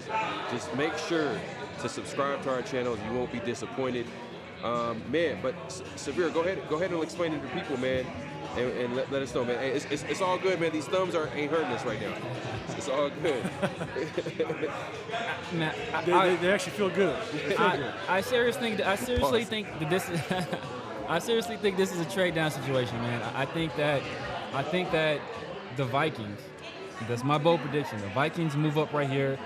just make sure to subscribe to our channel. You won't be disappointed, man. But Severe, go ahead and explain it to people, man, and let us know, man. Hey, it's all good, man. These thumbs ain't hurting us right now. It's all good. Man, They actually feel good. I seriously think that this is I seriously think this is a trade down situation, man. I think that the Vikings, that's my bold prediction. The Vikings move up right here.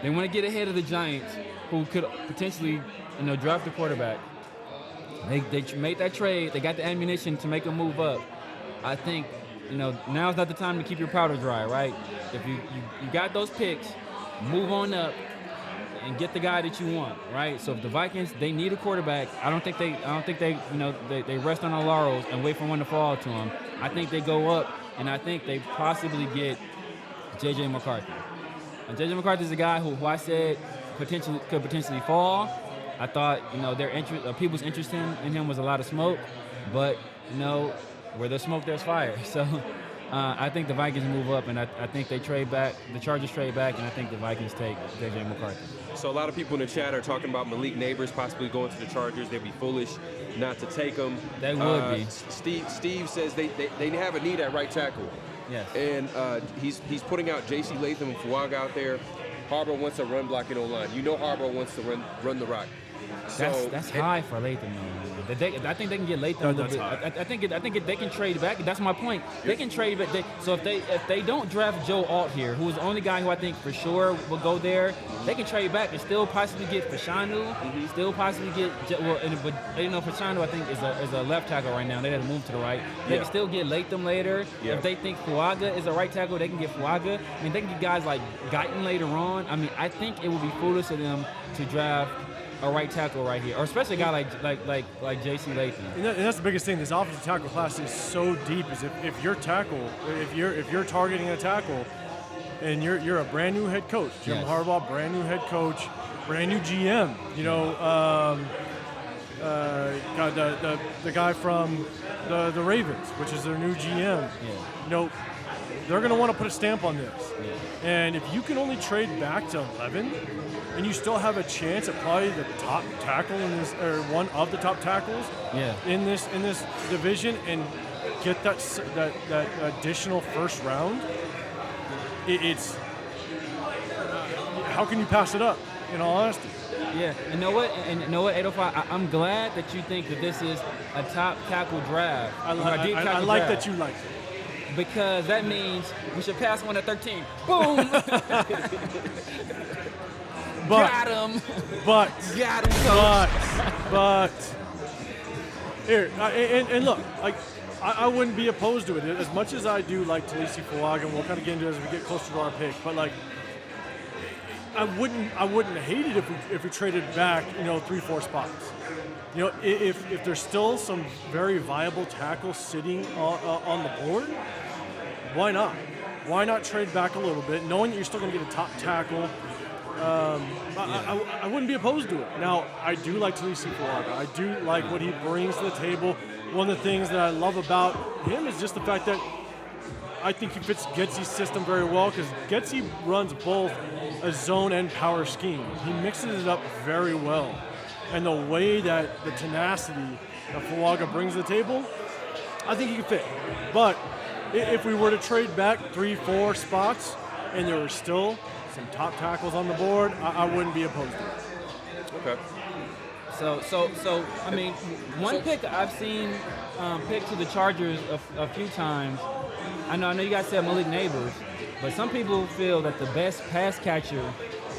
They want to get ahead of the Giants, who could potentially, you know, draft a quarterback. They made that trade. They got the ammunition to make a move up. I think, you know, now's not the time to keep your powder dry, right? If you got those picks, move on up and get the guy that you want, right? So if the Vikings, they need a quarterback, I don't think they you know, they rest on their laurels and wait for one to fall to them. I think they go up, and I think they possibly get J.J. McCarthy. And J.J. McCarthy is a guy who I said could potentially fall. I thought, you know, people's interest in him was a lot of smoke, but, you know, where there's smoke, there's fire. So I think the Vikings move up, and I think they trade back. The Chargers trade back, and I think the Vikings take J.J. McCarthy. So a lot of people in the chat are talking about Malik Neighbors possibly going to the Chargers. They'd be foolish not to take him. They would be. Steve says they have a need at right tackle. Yes. And he's putting out J.C. Latham and Fuaga out there. Harbaugh wants a run blocking O-line. You know Harbaugh wants to run the rock. That's high for Latham, though. I think they can get Latham a little bit. I think they can trade back. That's my point. They can trade back. So if they don't draft Joe Alt here, who is the only guy who I think for sure will go there, they can trade back and still possibly get Fashanu. Still possibly get but Fashanu I think is a left tackle right now. They had to move to the right. They can still get Latham later. Yeah. If they think Fuaga is a right tackle, they can get Fuaga. I mean, they can get guys like Guyton later on. I mean, I think it would be foolish of them to draft a right tackle right here, or especially a guy like J.C. Latham. And that's the biggest thing. This offensive tackle class is so deep. Is if you're targeting a tackle, and you're a brand new head coach, Jim Harbaugh, brand new head coach, brand new GM. You know, got the guy from the Ravens, which is their new GM. Yeah. You know, they're going to want to put a stamp on this. Yeah. And if you can only trade back to 11, and you still have a chance at probably the top tackle in this, or one of the top tackles in this division, and get that additional first round, it's how can you pass it up? In all honesty. Yeah, and you know what? 805. I'm glad that you think that this is a top tackle draft. I like that you like it. Because that means we should pass one at 13. Boom! Got him. But here, and look, like I wouldn't be opposed to it as much as I do like Talisi Fuaga, and we'll kind of get into it as we get closer to our pick. But like, I wouldn't hate it if we traded back, 3-4 spots. You know, if there's still some very viable tackles sitting on the board, why not? Why not trade back a little bit, knowing that you're still going to get a top tackle? I wouldn't be opposed to it. Now, I do like Talisi Fuaga. I do like what he brings to the table. One of the things that I love about him is just the fact that I think he fits Getsy's system very well, because Getsy runs both a zone and power scheme. He mixes it up very well. And the way that the tenacity that Fuaga brings to the table, I think he can fit. But if we were to trade back 3-4 spots and there were still some top tackles on the board, I wouldn't be opposed to it. Okay. So I mean, one pick I've seen picked to the Chargers a few times. I know you guys said Malik Neighbors, but some people feel that the best pass catcher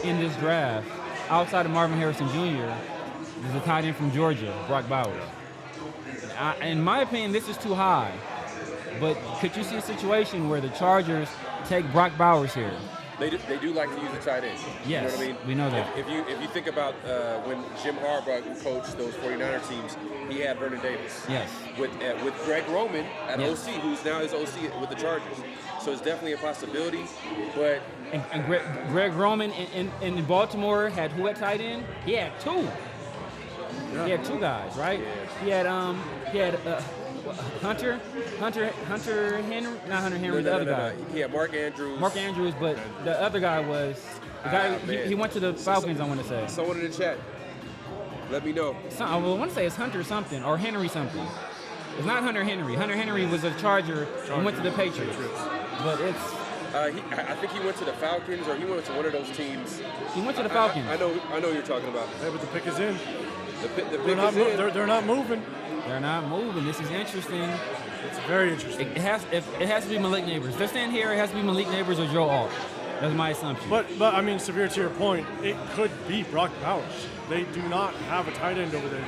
in this draft, outside of Marvin Harrison Jr., is a tight end from Georgia, Brock Bowers. In my opinion, this is too high. But could you see a situation where the Chargers take Brock Bowers here? They do like to use a tight end. Yes, you know what I mean? We know that. If you think about when Jim Harbaugh coached those 49er teams, he had Vernon Davis. Yes. With Greg Roman at OC, who's now his OC with the Chargers. So it's definitely a possibility. But and Greg Roman in Baltimore had who at tight end? He had two. Yeah. He had two guys, right? Yeah. He had Hunter Henry, not Hunter Henry, the other guy. Yeah, Mark Andrews, but the other guy was the guy. He went to the Falcons. I want to say. Someone in the chat, let me know. I want to say it's Hunter something or Henry something. It's not Hunter Henry. Hunter Henry was a Charger and went to the Patriots. But it's. I think he went to the Falcons, or he went to one of those teams. He went to the Falcons. I know who you're talking about. Yeah, but the pick is in. The pick they're not is in. They're not moving. They're not moving. This is interesting. It's very interesting. It has to be Malik Neighbors. If they're standing here, it has to be Malik Neighbors or Joe Alt. That's my assumption. But I mean, severe to your point, it could be Brock Bowers. They do not have a tight end over there.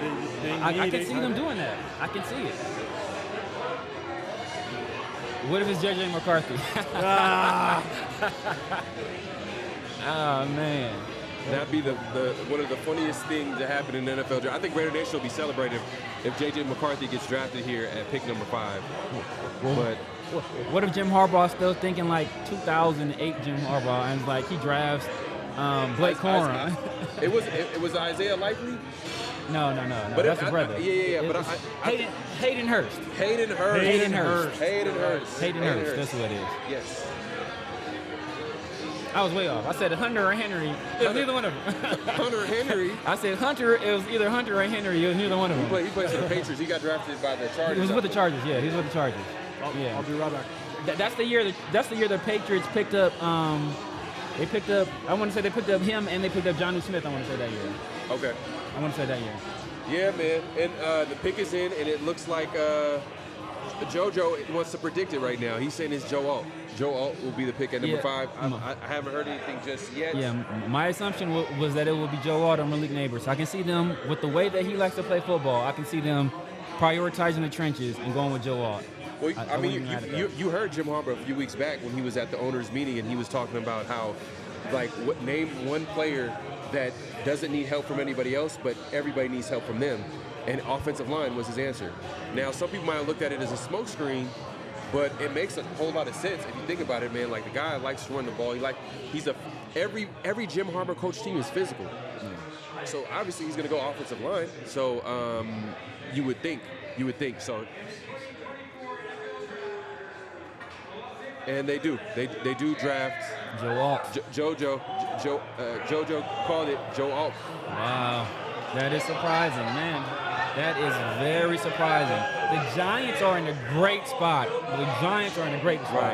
I can see them doing that. I can see it. What if it's J.J. McCarthy? Oh, man. That'd be the one of the funniest things that happened in the NFL draft. I think Raider Nation will be celebrated if J.J. McCarthy gets drafted here at pick number 5. But what if Jim Harbaugh's still thinking like 2008 Jim Harbaugh, and like he drafts Blake Corum? It was Isaiah Likely? No. But that's his brother. Yeah. But Hayden Hurst. Hayden Hurst. That's who it is. Yes. I was way off. I said Hunter or Henry. It was neither one of them. Hunter or Henry? I said Hunter. It was either Hunter or Henry. It was neither one of them. He plays for the Patriots. He got drafted by the Chargers. He was with the Chargers. Yeah, he was with the Chargers. I'll be right back. That's the year the Patriots picked up They picked up. I want to say they picked up him and they picked up Jonnu Smith. I want to say that year. Okay. I want to say that year. Yeah, man. And the pick is in, and it looks like JoJo wants to predict it right now. He's saying it's Joe Alt. Joe Alt will be the pick at number 5. I haven't heard anything just yet. Yeah, my assumption was that it would be Joe Alt or Malik Neighbors. I can see them, with the way that he likes to play football, I can see them prioritizing the trenches and going with Joe Alt. Well, I mean, you heard Jim Harbaugh a few weeks back when he was at the owners' meeting, and he was talking about how, like, name one player that doesn't need help from anybody else, but everybody needs help from them. And offensive line was his answer. Now, some people might have looked at it as a smokescreen, but it makes a whole lot of sense if you think about it, man. Like, the guy likes to run the ball. Every Jim Harbaugh coach team is physical. So obviously he's going to go offensive line. So you would think. So. And they do. They do draft Joe Alt. JoJo called it Joe Alt. Wow. That is surprising, man. That is very surprising. The Giants are in a great spot.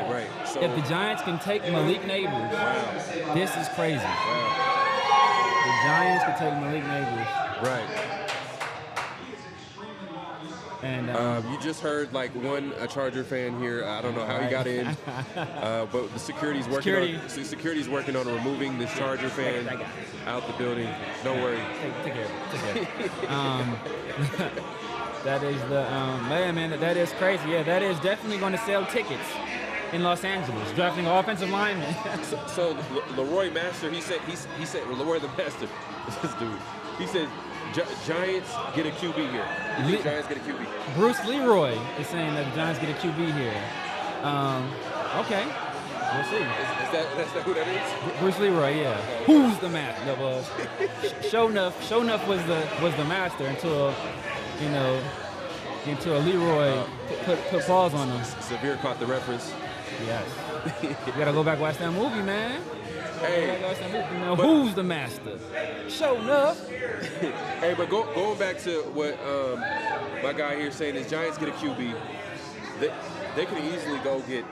Right. So, if the Giants can take Malik Neighbors, this is crazy. Wow. The Giants can take Malik Neighbors. Right. And you just heard like a Charger fan here. I don't know how he got in, but the security's working on removing this Charger fan out the building. Don't worry. Take care of it. That is the man. That is crazy. Yeah, that is definitely going to sell tickets in Los Angeles. Drafting an offensive lineman. so Leroy Master, he said Leroy the Master. This dude. He said. Giants get a QB here. You think Giants get a QB? Bruce Leroy is saying that the Giants get a QB here. Okay, we'll see. Is that who that is? Bruce Leroy, yeah. Okay. Who's the master? Show enough was the master until Leroy put paws on him. Severe caught the reference. Yes. You gotta go back and watch that movie, man. Hey, who's the master? Show enough. Hey, but going back to what my guy here saying is Giants get a QB. They could easily go get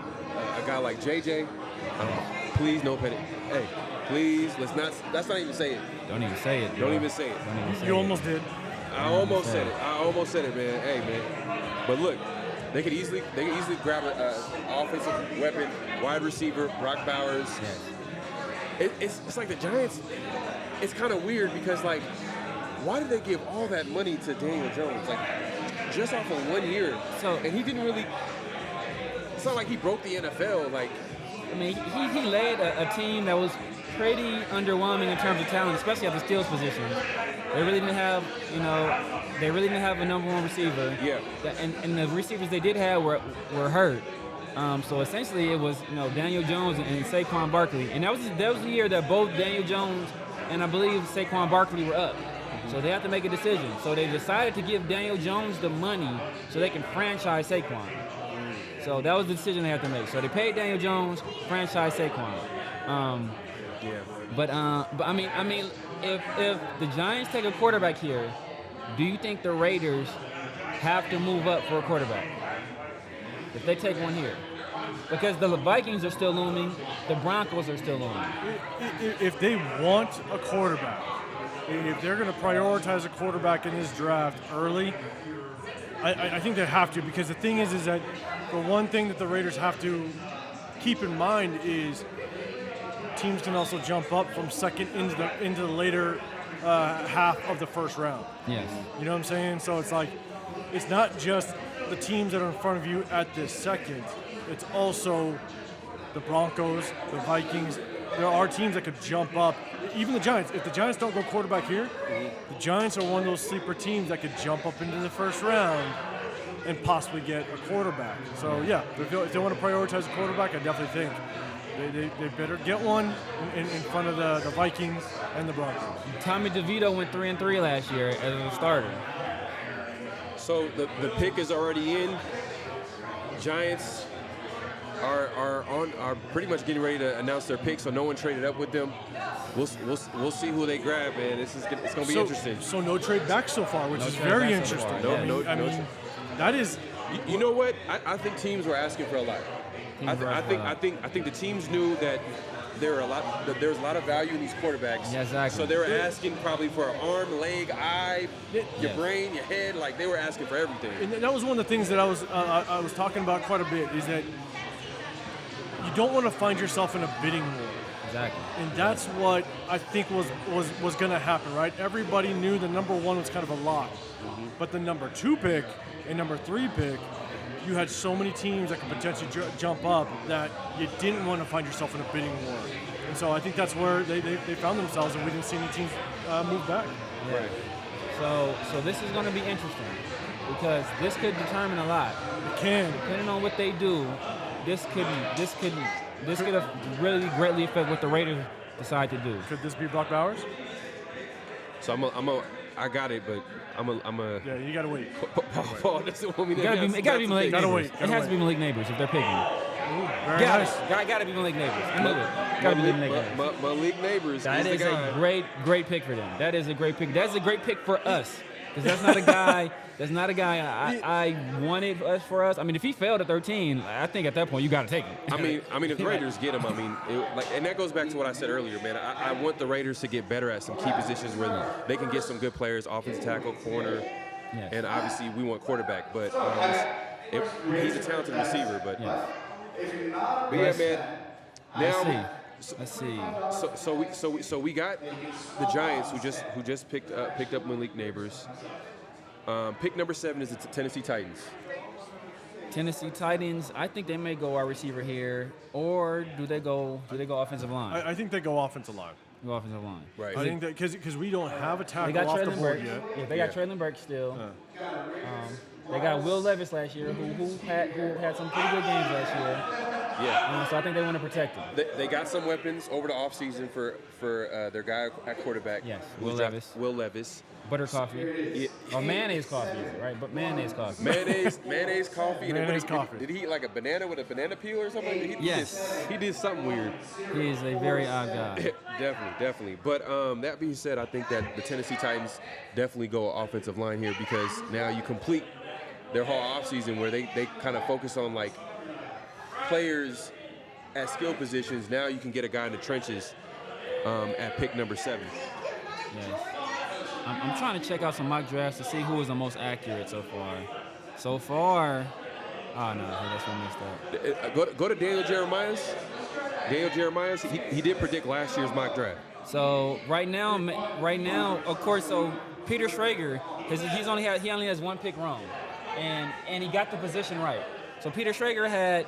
a guy like JJ. Please, no penny. Hey, please, let's not even say it. Don't even say it. Don't even say it. You almost did. I almost said it, man. Hey, man. But look, they could easily grab an offensive weapon, wide receiver, Brock Bowers. Yes. It's like the Giants. It's kind of weird because, like, why did they give all that money to Daniel Jones? Like, just off of 1 year. And he didn't really. It's not like he broke the NFL. Like, I mean, he led a team that was pretty underwhelming in terms of talent, especially at the steals position. They really didn't have, a number one receiver. Yeah. And the receivers they did have were hurt. So essentially, it was Daniel Jones and Saquon Barkley, and that was the year that both Daniel Jones and I believe Saquon Barkley were up. So they have to make a decision. So they decided to give Daniel Jones the money so they can franchise Saquon. So that was the decision they had to make. So they paid Daniel Jones, franchise Saquon. But I mean, if the Giants take a quarterback here, do you think the Raiders have to move up for a quarterback if they take one here? Because the Vikings are still looming, the Broncos are still looming. If they want a quarterback, if they're going to prioritize a quarterback in this draft early, I think they have to, because the thing is that the one thing that the Raiders have to keep in mind is teams can also jump up from second into the later half of the first round. Yes. You know what I'm saying? So it's like, it's not just the teams that are in front of you at this second. It's also the Broncos, the Vikings. There are teams that could jump up. Even the Giants. If the Giants don't go quarterback here, the Giants are one of those sleeper teams that could jump up into the first round and possibly get a quarterback. So, yeah, if they want to prioritize a quarterback, I definitely think they better get one in front of the Vikings and the Broncos. Tommy DeVito went 3-3 last year as a starter. So the pick is already in. Giants are pretty much getting ready to announce their pick, so no one traded up with them. We'll see who they grab, man. It's going to be interesting. So no trade back so far, which is very interesting. I mean, that is. You know what? I think teams were asking for a lot. I think the teams knew that there was a lot of value in these quarterbacks. Yeah, exactly. So they were asking probably for an arm, leg, eye, your Yes. brain, your head. Like, they were asking for everything. And that was one of the things that I was talking about quite a bit, is that you don't want to find yourself in a bidding war. Exactly. And that's what I think was going to happen, right? Everybody knew the number 1 was kind of a lock. But the number 2 pick and number 3 pick, you had so many teams that could potentially jump up that you didn't want to find yourself in a bidding war. And so I think that's where they found themselves, and we didn't see any teams move back. Yeah. So this is going to be interesting because this could determine a lot. It can. Depending on what they do, this could have really greatly affect what the Raiders decide to do. Could this be Brock Bowers? So I got it, but I'm a. Yeah, you got to wait. Paul doesn't want me to. It gotta be Malik Gotta Neighbors. wait, It has to be Malik Neighbors if they're picking. Very nice. Gotta be Malik Neighbors. I knew it. Gotta be Malik Neighbors. Malik Neighbors That is is the guy. a great pick for them. That is a great pick. That's a great pick for us. Because that's not a guy. That's not a guy I wanted for us. I mean, if he failed at 13, I think at that point you got to take him. I mean, if the Raiders get him, and that goes back to what I said earlier, man. I want the Raiders to get better at some key positions where they can get some good players, offensive tackle, corner, Yes. and obviously we want quarterback. But he's a talented receiver. But, Yes. but yeah, man. Now, Let's see. So we got the Giants who just picked up Malik Neighbors. Pick number 7 is the Tennessee Titans. Tennessee Titans. I think they may go wide receiver here, or do they go offensive line? I think they go offensive line. Go offensive line. Right. I think that because we don't have a They tackle got off the Traylon board Burks. yet. Yeah, they got Traylon Burks still. They got Will Levis last year, who had some pretty good games last year. Yeah. So I think they want to protect him. They got some weapons over the offseason for their guy at quarterback. Yes, who's Will Levis. Butter coffee. Yeah. Or mayonnaise coffee, right? But mayonnaise coffee. Mayonnaise coffee. Mayonnaise coffee. Did he eat like a banana with a banana peel or something? Yes. He did something weird. He is a very odd guy. Definitely. But that being said, I think that the Tennessee Titans definitely go offensive line here because now you complete their whole offseason where they kind of focus on like players at skill positions. Now you can get a guy in the trenches at pick number 7. Yes. I'm trying to check out some mock drafts to see who is the most accurate so far. Oh no, that's what messed up. Go to Daniel Jeremiah's. Daniel Jeremiah's. He did predict last year's mock draft. So right now, of course. So Peter Schrager, he only has one pick wrong, and he got the position right. So Peter Schrager had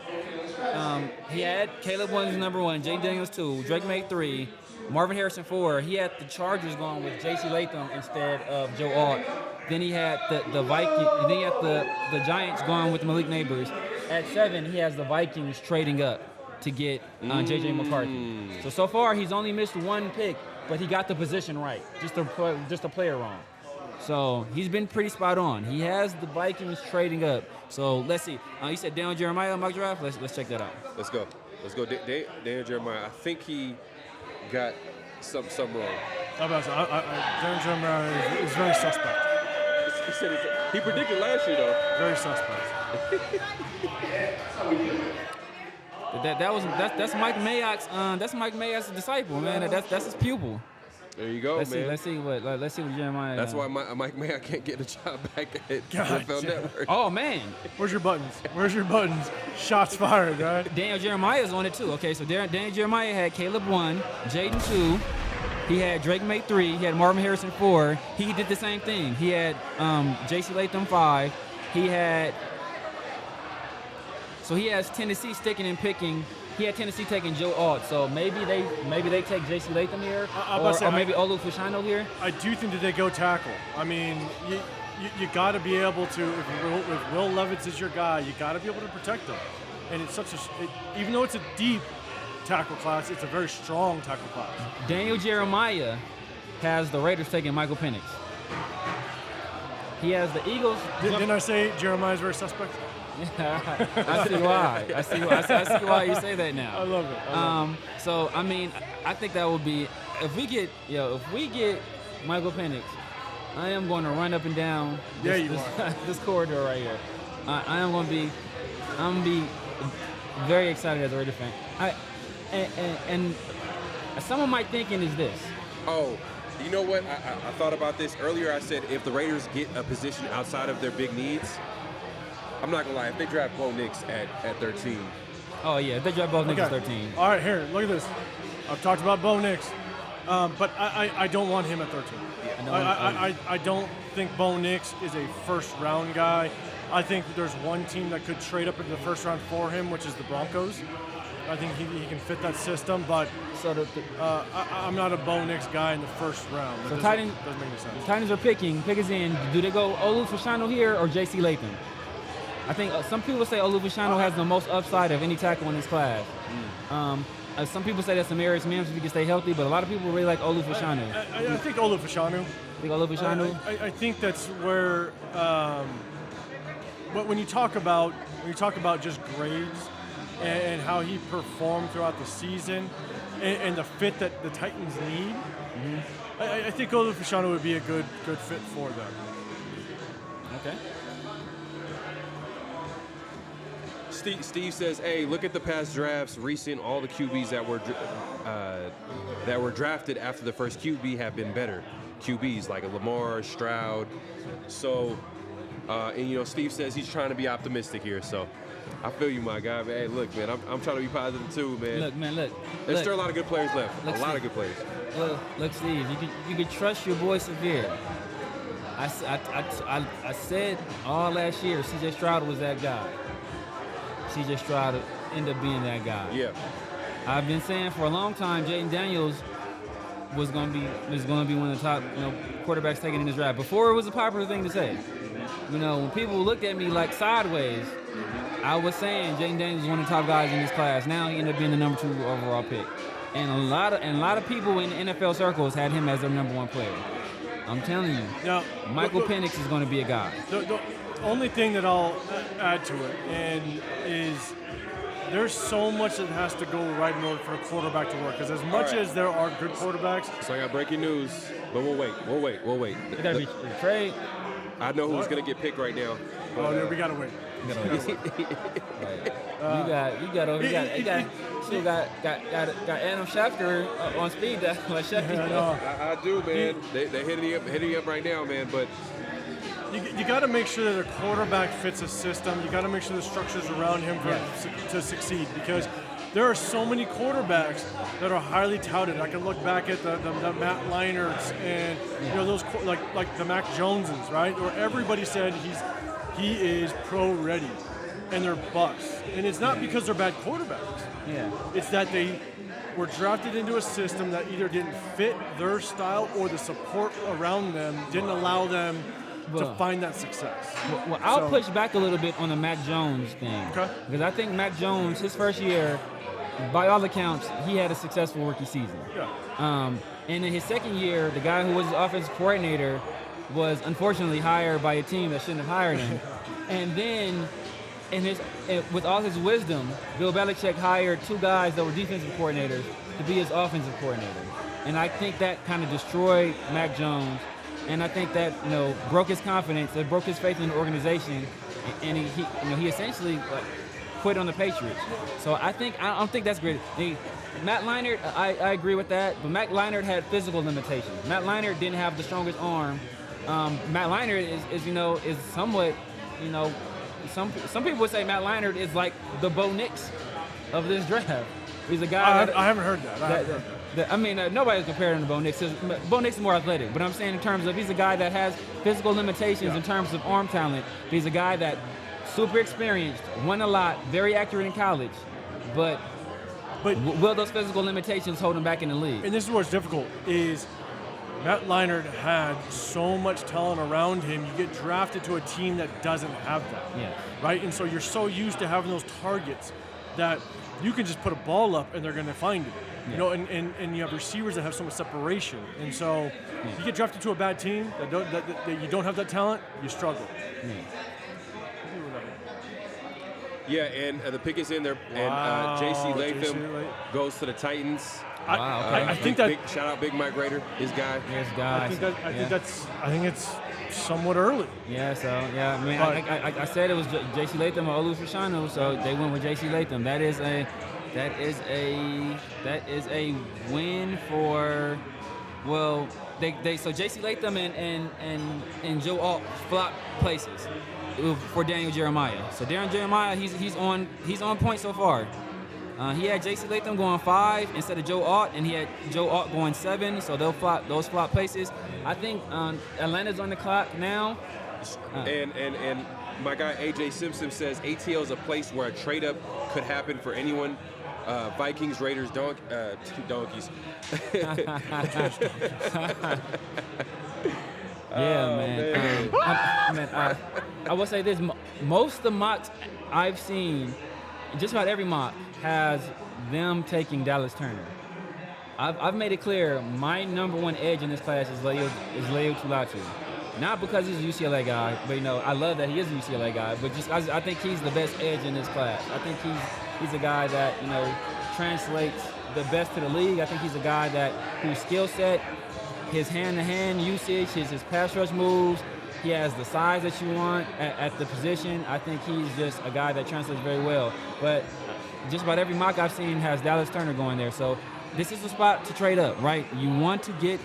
Caleb Williams number 1, Jay Daniels 2, Drake May 3, Marvin Harrison 4. He had the Chargers going with J.C. Latham instead of Joe Alt. Then he had the Vikings. Then he had the Giants going with Malik Neighbors. At 7, he has the Vikings trading up to get J.J. McCarthy. So far he's only missed one pick, but he got the position right, just a player wrong. So he's been pretty spot on. He has the Vikings trading up. So let's see. You said Daniel Jeremiah mock draft. Let's check that out. Let's go. Daniel Jeremiah. I think he got some wrong. Daniel Jeremiah is very suspect. He predicted last year though. Very suspect. That's Mike Mayock's disciple, man. That's his pupil. There you go, man. Let's see what Jeremiah. That's why Mike Mayock can't get a job back at God, NFL Network. Oh man. Where's your buttons? Shots fired, right? Daniel Jeremiah's on it too. Okay, so Daniel Jeremiah had Caleb 1, Jaden 2. He had Drake May 3. He had Marvin Harrison 4. He did the same thing. He had J.C. Latham 5. He has Tennessee sticking and picking. He had Tennessee taking Joe Alt, so maybe they take J.C. Latham here, or maybe Olu Fashano here. I do think that they go tackle. I mean, you got to be able to. If Will Levis is your guy, you got to be able to protect him. And it's even though it's a deep tackle class, it's a very strong tackle class. Daniel Jeremiah has the Raiders taking Michael Penix. He has the Eagles. Didn't I say Jeremiah's very suspect? I see why. I see why you say that now. I love it. So I mean, I think that would be if we get Michael Penix, I am going to run up and down this corridor right here. I'm going to be very excited as a Raider fan. And someone might thinking is this. Oh, you know what? I thought about this earlier. I said if the Raiders get a position outside of their big needs, I'm not gonna lie. If they draft Bo Nix at 13, Oh yeah, if they draft both niggas 13. All right, here, look at this. I've talked about Bo Nix, but I don't want him at 13. I don't think Bo Nix is a first-round guy. I think there's one team that could trade up into the first round for him, which is the Broncos. I think he can fit that system, but I'm not a Bo Nix guy in the first round. So doesn't make any sense. Titans are picking. Pick is in. Do they go Olu Fashanu here or J.C. Latham? I think some people say Olu Fashanu has the most upside of any tackle in this class. Some people say that's Amarius Mims if he can stay healthy, but a lot of people really like Olu Fashanu. I think Olu Fashanu. Think Olu Fashanu? I think that's where when you talk about just grades and how he performed throughout the season and the fit that the Titans need, I think Olu Fashanu would be a good fit for them. Okay. Steve says, "Hey, look at the past drafts. Recent, all the QBs that were drafted after the first QB have been better. QBs like a Lamar, Stroud. So, and Steve says he's trying to be optimistic here. So, I feel you, my guy. Man, hey, look, man, I'm trying to be positive too, man. Look, man, look. There's still a lot of good players left. A lot of good players. Look, Steve, you can trust your boy Severe. I said all last year, C.J. Stroud was that guy. C.J. Stroud ended up being that guy. Yeah. I've been saying for a long time, Jaden Daniels is going to be one of the top quarterbacks taken in this draft. Before it was a popular thing to say. When people looked at me like sideways, I was saying Jaden Daniels is one of the top guys in this class. Now he ended up being the number 2 overall pick, and a lot of people in NFL circles had him as their number 1 player. I'm telling you, Michael Penix is going to be a guy. The only thing that I'll add to it is there's so much that has to go right in order for a quarterback to work. Because as much as there are good quarterbacks, so I got breaking news, but we'll wait. It got to be a trade. I know who's going to get picked right now. Oh, we gotta wait. You got Adam Schefter on speed dial. Like I do, man. They're hitting up right now, man. But you got to make sure that a quarterback fits a system. You got to make sure the structure's around him to succeed, because there are so many quarterbacks that are highly touted. I can look back at the Matt Leinerts and those like the Mac Joneses, right? Where everybody said he is pro ready, and they're busts. And it's not because they're bad quarterbacks. Yeah. It's that they were drafted into a system that either didn't fit their style or the support around them didn't allow them to find that success. Well, I'll push back a little bit on the Mac Jones thing. Okay. Because I think Mac Jones, his first year, by all accounts, he had a successful rookie season. Yeah. And in his second year, the guy who was his offensive coordinator was unfortunately hired by a team that shouldn't have hired him. And then, with all his wisdom, Bill Belichick hired 2 guys that were defensive coordinators to be his offensive coordinator. And I think that kind of destroyed Mac Jones. And I think that broke his confidence, it broke his faith in the organization, and he essentially quit on the Patriots. So I don't think that's great. Matt Leinart, I agree with that, but Matt Leinart had physical limitations. Matt Leinart didn't have the strongest arm. Matt Leinart is somewhat, some people would say Matt Leinart is like the Bo Nix of this draft. He's a guy. I haven't heard that. Nobody's comparing him to Bo Nix. Bo Nix is more athletic, but I'm saying in terms of he's a guy that has physical limitations in terms of arm talent. He's a guy that super experienced, won a lot, very accurate in college, but will those physical limitations hold him back in the league? And this is what's difficult is Matt Leinart had so much talent around him. You get drafted to a team that doesn't have that. Yeah. Right? And so you're so used to having those targets that you can just put a ball up and they're going to find it. Yeah. And you have receivers that have so much separation. And so you get drafted to a bad team that you don't have that talent, you struggle. Yeah, and the pick is in there, and J.C. Latham goes to the Titans. Wow. Okay. I think that shout out Big Mike Rader, his guy. His guy. I think it's somewhat early. Yeah. So yeah, I mean, I said it was J.C. Latham or Olu Fashanu, so they went with J.C. Latham. That is That is a win for, well, they so J.C. Latham and Joe Alt flop places for Daniel Jeremiah. So Daniel Jeremiah, he's on point so far. He had J.C. Latham going 5 instead of Joe Alt, and he had Joe Alt going 7. So those flop places. I think Atlanta's on the clock now. And my guy AJ Simpson says ATL is a place where a trade up could happen for anyone. Vikings, Raiders, donkeys. Yeah, man. I will say this: most of the mocks I've seen, just about every mock has them taking Dallas Turner. I've made it clear my number one edge in this class is Leo Tulatu. Not because he's a UCLA guy, but I love that he is a UCLA guy. But just I think he's the best edge in this class. I think he's a guy that translates the best to the league. I think he's a guy whose skill set, his hand-to-hand usage, his pass rush moves, he has the size that you want at the position. I think he's just a guy that translates very well. But just about every mock I've seen has Dallas Turner going there. So this is the spot to trade up, right? You want to get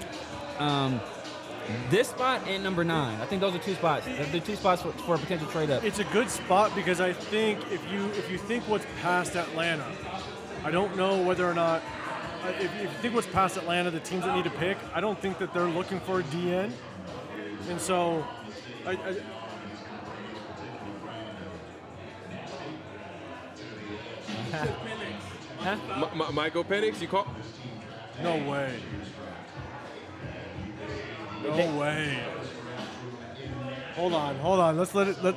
this spot and number 9. I think those are 2 spots. The 2 spots for a potential trade up. It's a good spot because I think if you think what's past Atlanta, I don't know whether or not if you think what's past Atlanta, the teams that need to pick, I don't think that they're looking for a DN, and so Michael Penix, you call? No way. No way. Hold on. Let's let it play.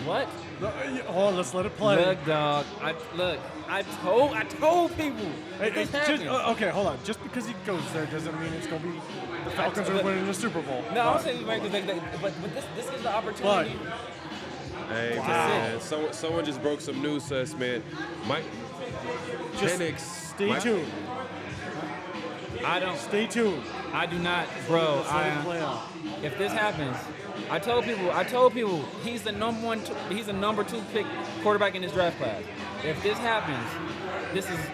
What? Hold on, let's let it play. Look, dog. I told people. Okay, hold on. Just because he goes there doesn't mean it's gonna be the Falcons are winning the Super Bowl. No, I'm saying but this is the opportunity. Hey, man, someone just broke some news to us, man. Mike Penix. Stay tuned. Stay tuned. I do not, bro. If this happens, I told people he's the number 2 pick quarterback in this draft class. If this happens,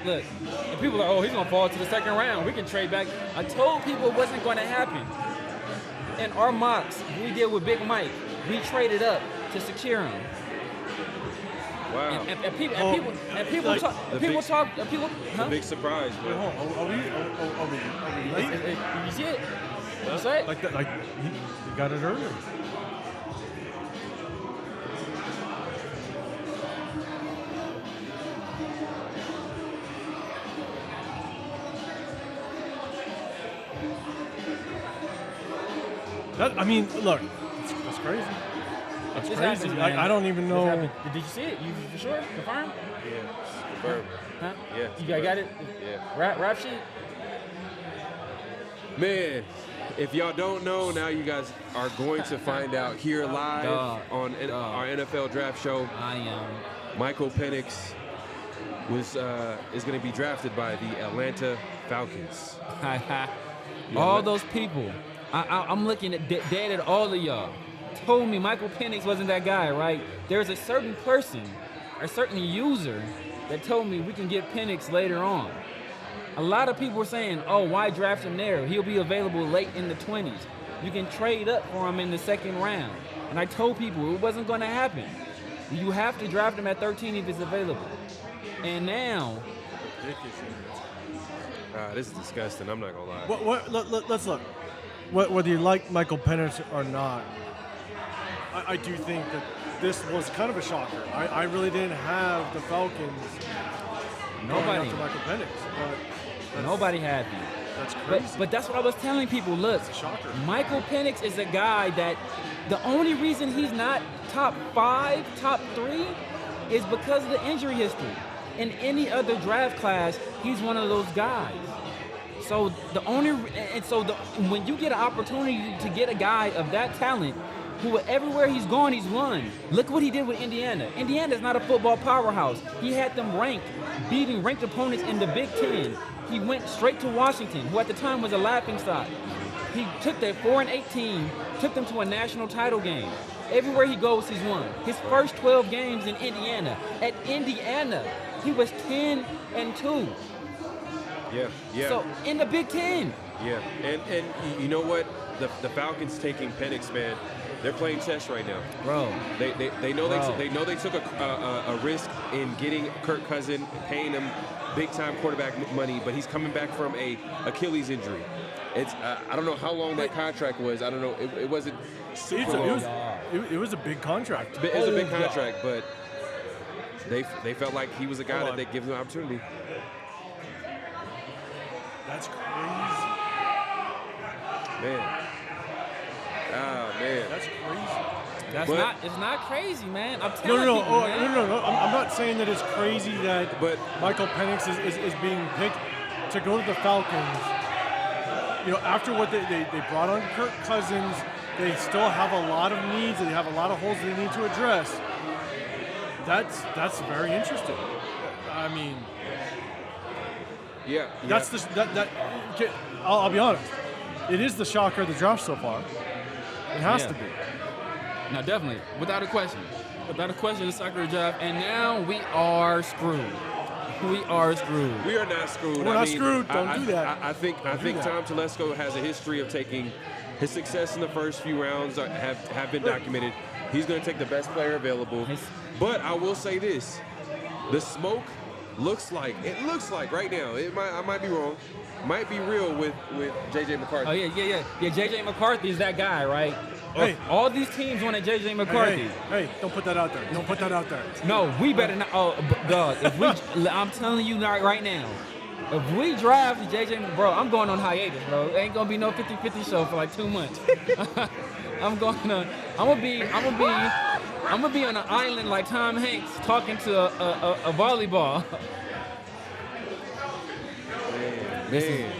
look. And people are he's gonna fall to the 2nd round. We can trade back. I told people it wasn't going to happen. In our mocks we did with Big Mike, we traded up to secure him. Wow. And people talk. The big surprise, bro. Are we late? You see it? You saw it? Like he got it earlier. Look, it's crazy. That's crazy. Happens, I don't even know. Did you see it? You for sure? Confirm? Yeah, confirmed. Huh? Yeah. You got it? Yeah. Rap sheet? Man, if y'all don't know, now you guys are going to find out here live on our NFL draft show. I am. Michael Penix is going to be drafted by the Atlanta Falcons. All those people. I'm looking dead at all of y'all. Told me Michael Penix wasn't that guy, right? There's a certain person, a certain user that told me we can get Penix later on. A lot of people were saying, why draft him there? He'll be available late in the 20s. You can trade up for him in the 2nd round. And I told people it wasn't going to happen. You have to draft him at 13 if it's available. And now... This is disgusting. I'm not going to lie. Let's look. Whether you like Michael Penix or not, I do think that this was kind of a shocker. I really didn't have the Falcons Nobody. after Michael Penix, but Nobody had him. That's crazy. But that's what I was telling people. Look, It's a shocker. Michael Penix is a guy that the only reason he's not top 5, top 3 is because of the injury history. In any other draft class, he's one of those guys. So when you get an opportunity to get a guy of that talent, who everywhere he's gone, he's won. Look what he did with Indiana. Indiana's not a football powerhouse. He had them beating ranked opponents in the Big Ten. He went straight to Washington, who at the time was a laughingstock. He took their 4-8 team, took them to a national title game. Everywhere he goes, he's won. His first 12 games in Indiana. At Indiana, he was 10-2. Yeah, yeah. So in the Big Ten. Yeah, and you know what? The Falcons taking Penix, man. They're playing chess right now, Bro. They know they took a risk in getting Kirk Cousins, paying him big time quarterback money, but he's coming back from a Achilles injury. It's I don't know how long that contract was. I don't know. It wasn't super long. It was a big contract. It was a big contract, but they felt like he was a guy that they give them an opportunity. That's crazy. Man. Oh, man. That's crazy. It's not crazy, man. I'm telling you. No. I'm not saying that it's crazy that Michael Penix is being picked to go to the Falcons. You know, after what they brought on Kirk Cousins, they still have a lot of needs. They have a lot of holes they need to address. That's very interesting. I mean, yeah. That's I'll be honest. It is the shocker of the draft so far. It has to be. No, definitely. Without a question. Without a question, the shocker draft. And now we are screwed. We are screwed. We are not screwed. We're not screwed. Don't do that. I think Tom Telesco has a history of taking his success in the first few rounds have been documented. He's going to take the best player available. But I will say this. The smoke looks like right now, I might be wrong, might be real with J.J. McCarthy. Oh, yeah. J.J. McCarthy is that guy, right? Hey. All these teams wanted J.J. McCarthy. Hey, don't put that out there. Don't put that out there. No, we better not. Oh, dog, I'm telling you right now, if we draft J.J. Bro, I'm going on hiatus, bro. Ain't going to be no 50-50 show for like 2 months. I'm going to be on an island like Tom Hanks talking to a volleyball. Man.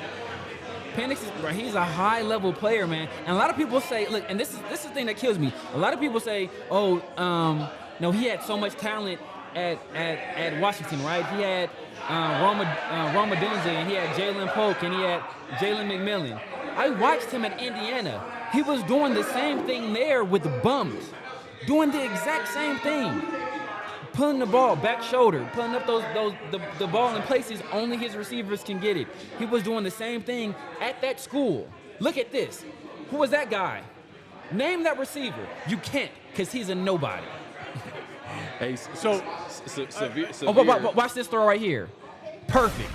Penix is, bro, he's a high-level player, man. And a lot of people say, look, and this is the thing that kills me. A lot of people say, no, he had so much talent at Washington, right? He had Roma Dunze, and he had Jalen Polk, and he had Jalen McMillan. I watched him at Indiana. He was doing the same thing there with the bums, doing the exact same thing. Pulling the ball, back shoulder, pulling up the ball in places only his receivers can get it. He was doing the same thing at that school. Look at this. Who was that guy? Name that receiver. You can't, because he's a nobody. Hey, severe. Watch this throw right here. Perfect.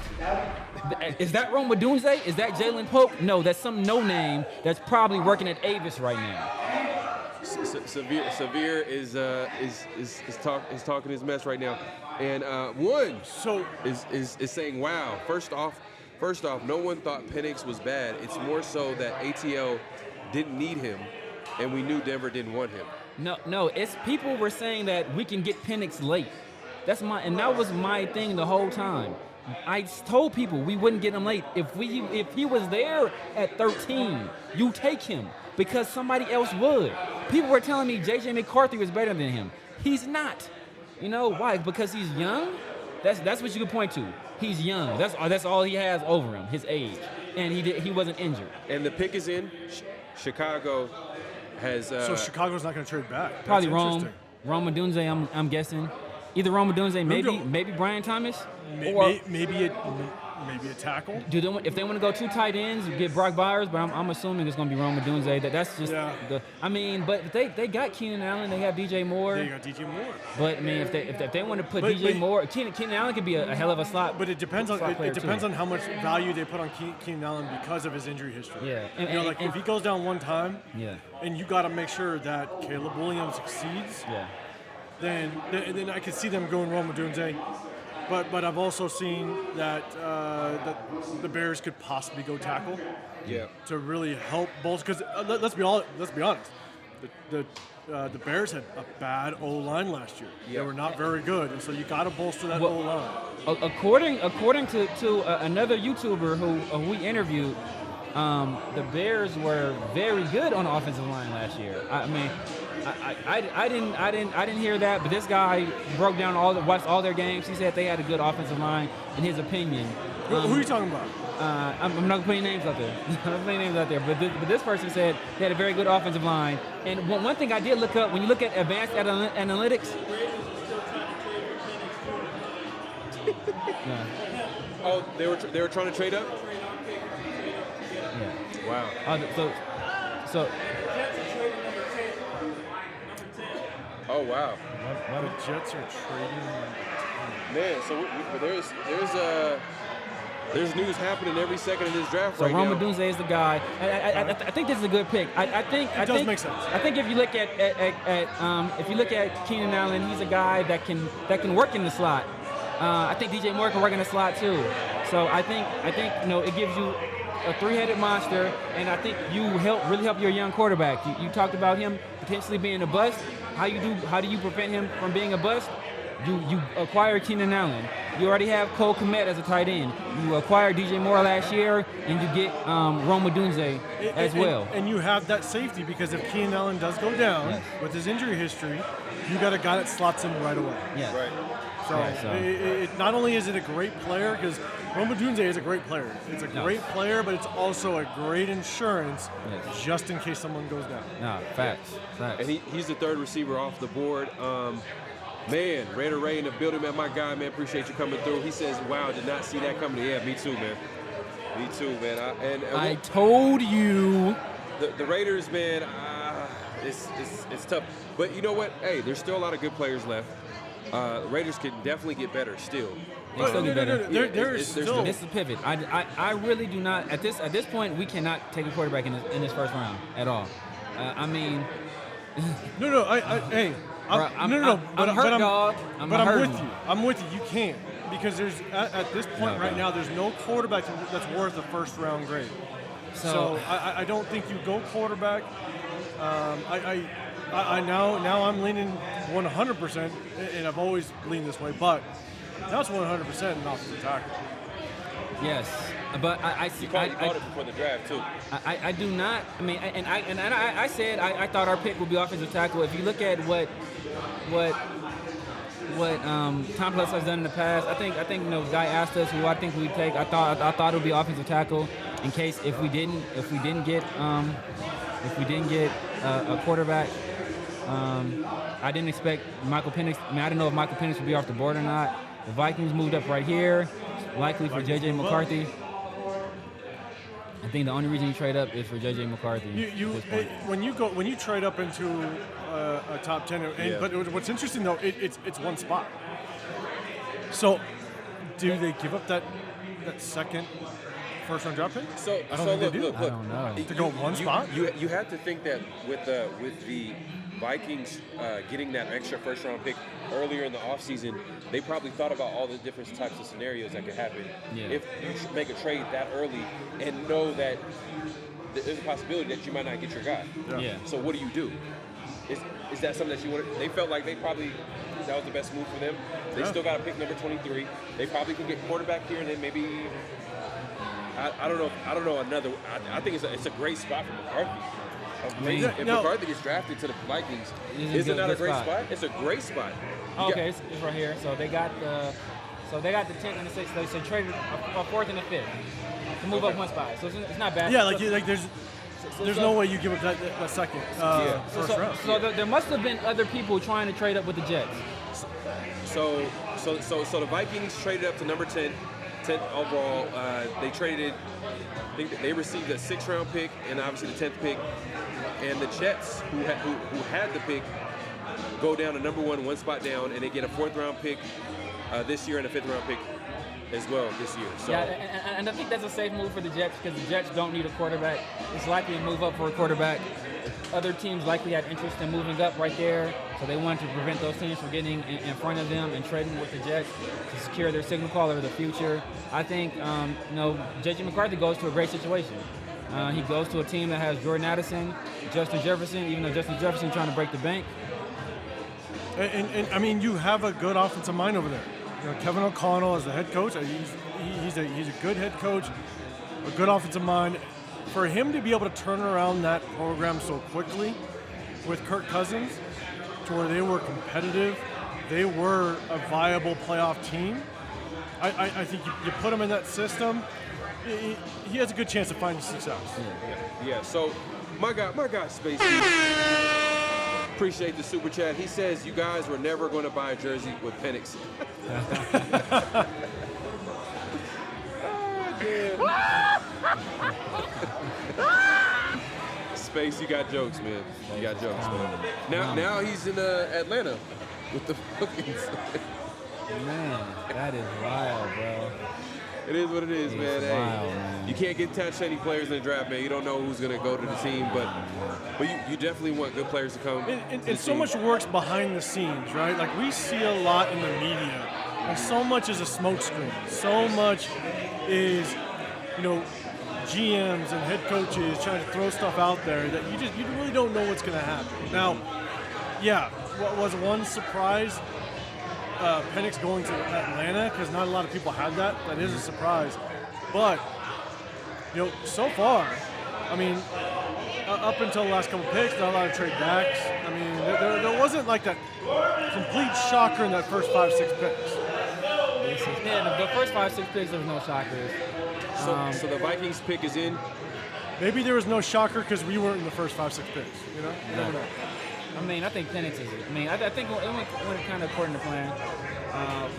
Is that Roma Dunze? Is that Jalen Polk? No, that's some no-name that's probably working at Avis right now. Severe is talking his mess right now, and is saying, wow. First off, no one thought Penix was bad. It's more so that ATL didn't need him, and we knew Denver didn't want him. No, it's people were saying that we can get Penix late. That was my thing the whole time. I told people we wouldn't get him late. If he was there at 13, you take him because somebody else would. People were telling me J.J. McCarthy was better than him. He's not. You know why? Because he's young. That's what you can point to. He's young. That's all he has over him, his age, and he wasn't injured. And the pick is in. Chicago has. So Chicago's not going to trade back. That's probably Roma Dunze. I'm guessing. Either Roma Dunze, maybe Brian Thomas, or maybe a tackle. If they want to go 2 tight ends, get Brock Byers, but I'm assuming it's going to be Roma Dunze. That's just but they got Keenan Allen, they have DJ Moore. They got DJ Moore. But I mean, if they want to put DJ Moore, Keenan Allen could be a hell of a slot. But it depends on how much value they put on Keenan Allen because of his injury history. Yeah, and if he goes down one time, yeah, and you got to make sure that Caleb Williams succeeds. Yeah. Then I could see them going Roma Dunze. But I've also seen that the Bears could possibly go tackle. Yeah. To really help bolster, because let's be honest, the Bears had a bad O-line last year. Yeah. They were not very good, and so you got to bolster that O-line. According to another YouTuber who we interviewed, the Bears were very good on the offensive line last year. I mean, I didn't hear that, but this guy broke down watched all their games. He said they had a good offensive line, in his opinion. Who are you talking about? I'm not putting names out there. I'm not putting names out there. But this person said they had a very good offensive line. And one thing I did look up, when you look at advanced analytics. Yeah. Oh, they were trying to trade up? Yeah. Wow. So. Oh, wow. The Jets are trading. Man, so there's news happening every second of this draft So right Rome now. Odunze is the guy. I think this is a good pick. I think make sense. I think if you look at Keenan Allen, he's a guy that can work in the slot. I think DJ Moore can work in the slot too. So I think it gives you a three-headed monster, and I think you really help your young quarterback. You talked about him potentially being a bust. How do you prevent him from being a bust? You acquire Keenan Allen. You already have Cole Kmet as a tight end. You acquired DJ Moore last year, and you get Rome Odunze as well. And you have that safety, because if Keenan Allen does go down with his injury history, you got a guy that slots in right away. Yeah. Right. So, it not only is it a great player, because Rome Odunze is a great player. It's a great player, but it's also a great insurance just in case someone goes down. No, facts. And he's the third receiver off the board. Man, Raider Ray in the building, man. My guy, man, appreciate you coming through. He says, wow, did not see that coming. Yeah, me too, man. Me too, man. I told you. The Raiders, man, it's tough. But you know what? Hey, there's still a lot of good players left. Raiders can definitely get better still. They still get better. There's still. This is a pivot. I really do not at this point. We cannot take a quarterback in this first round at all. I mean, Hey. I'm hurt, dog. I'm with you. I'm with you. You can't, because there's at this point right now, there's no quarterback that's worth a first round grade. So I don't think you go quarterback. Now I'm leaning 100%, and I've always leaned this way, but now it's 100% an offensive tackle. Yes, but I see. You called it before the draft too. I do not. I mean, I said I thought our pick would be offensive tackle. If you look at what Tom Plus has done in the past, I think the guy asked us who I think we'd take. I thought it would be offensive tackle in case if we didn't get a quarterback. I didn't expect Michael Penix. I mean, I didn't know if Michael Penix would be off the board or not. The Vikings moved up right here, likely for J.J. McCarthy. I think the only reason you trade up is for J.J. McCarthy. When you trade up into a top 10, but what's interesting though, it's one spot. So, do they give up that second first round draft pick? I don't think they do. I don't know. To go one spot? You have to think that with the Vikings getting that extra first round pick earlier in the offseason, they probably thought about all the different types of scenarios that could happen. Yeah. If you make a trade that early and know that there's a possibility that you might not get your guy. Yeah. So what do? Is that something that you wanted? They felt like that was the best move for them. They still got to pick number 23. They probably can get quarterback here, and then maybe I don't know another. I think it's a great spot for McCarthy. If McCarthy gets drafted to the Vikings, is it not a great spot? It's a great spot. Okay, it's right here. So they got the 10th and the 6th. They traded a 4th and a 5th to move up one spot. So it's not bad. Yeah, there's no way you give up that second first round. So there must have been other people trying to trade up with the Jets. So the Vikings traded up to number 10 overall. They traded. I think they received a 6th round pick and obviously the 10th pick. And the Jets, who had the pick, go down to number one spot down, and they get a 4th round pick this year and a 5th round pick as well this year. So. Yeah, and I think that's a safe move for the Jets because the Jets don't need a quarterback. It's likely to move up for a quarterback. Other teams likely had interest in moving up right there, so they wanted to prevent those teams from getting in front of them and trading with the Jets to secure their signal caller of the future. I think J.J. McCarthy goes to a great situation. He goes to a team that has Jordan Addison, Justin Jefferson, even though Justin Jefferson trying to break the bank. And I mean, you have a good offensive mind over there. Kevin O'Connell as the head coach. He's a good head coach, a good offensive mind. for him to be able to turn around that program so quickly with Kirk Cousins to where they were competitive, they were a viable playoff team. I think you put him in that system, he has a good chance of finding success. Yeah. So my guy, Spacey, appreciate the super chat. He says you guys were never going to buy a jersey with Penix. Space, you got jokes, man. You got jokes, man. Now he's in Atlanta with the Falcons. Man, that is wild, bro. It is what it is, man. Wild, man. You can't get touch any players in the draft, man. You don't know who's going to go to the team, but you definitely want good players to come. And so much works behind the scenes, right? Like, we see a lot in the media, and so much is a smokescreen. So much is, GMs and head coaches trying to throw stuff out there that you really don't know what's going to happen. Now, what was one surprise? Penix going to Atlanta, because not a lot of people had that. That is a surprise. But, so far, I mean, up until the last couple picks, not a lot of trade backs. I mean, there wasn't like that complete shocker in that first 5-6 picks. Yeah, the first 5-6 picks, there was no shockers. So the Vikings pick is in? Maybe there was no shocker because we weren't in the first 5-6 picks, You never know. I mean, I think Penix is. I think it went kind of according to plan. I'm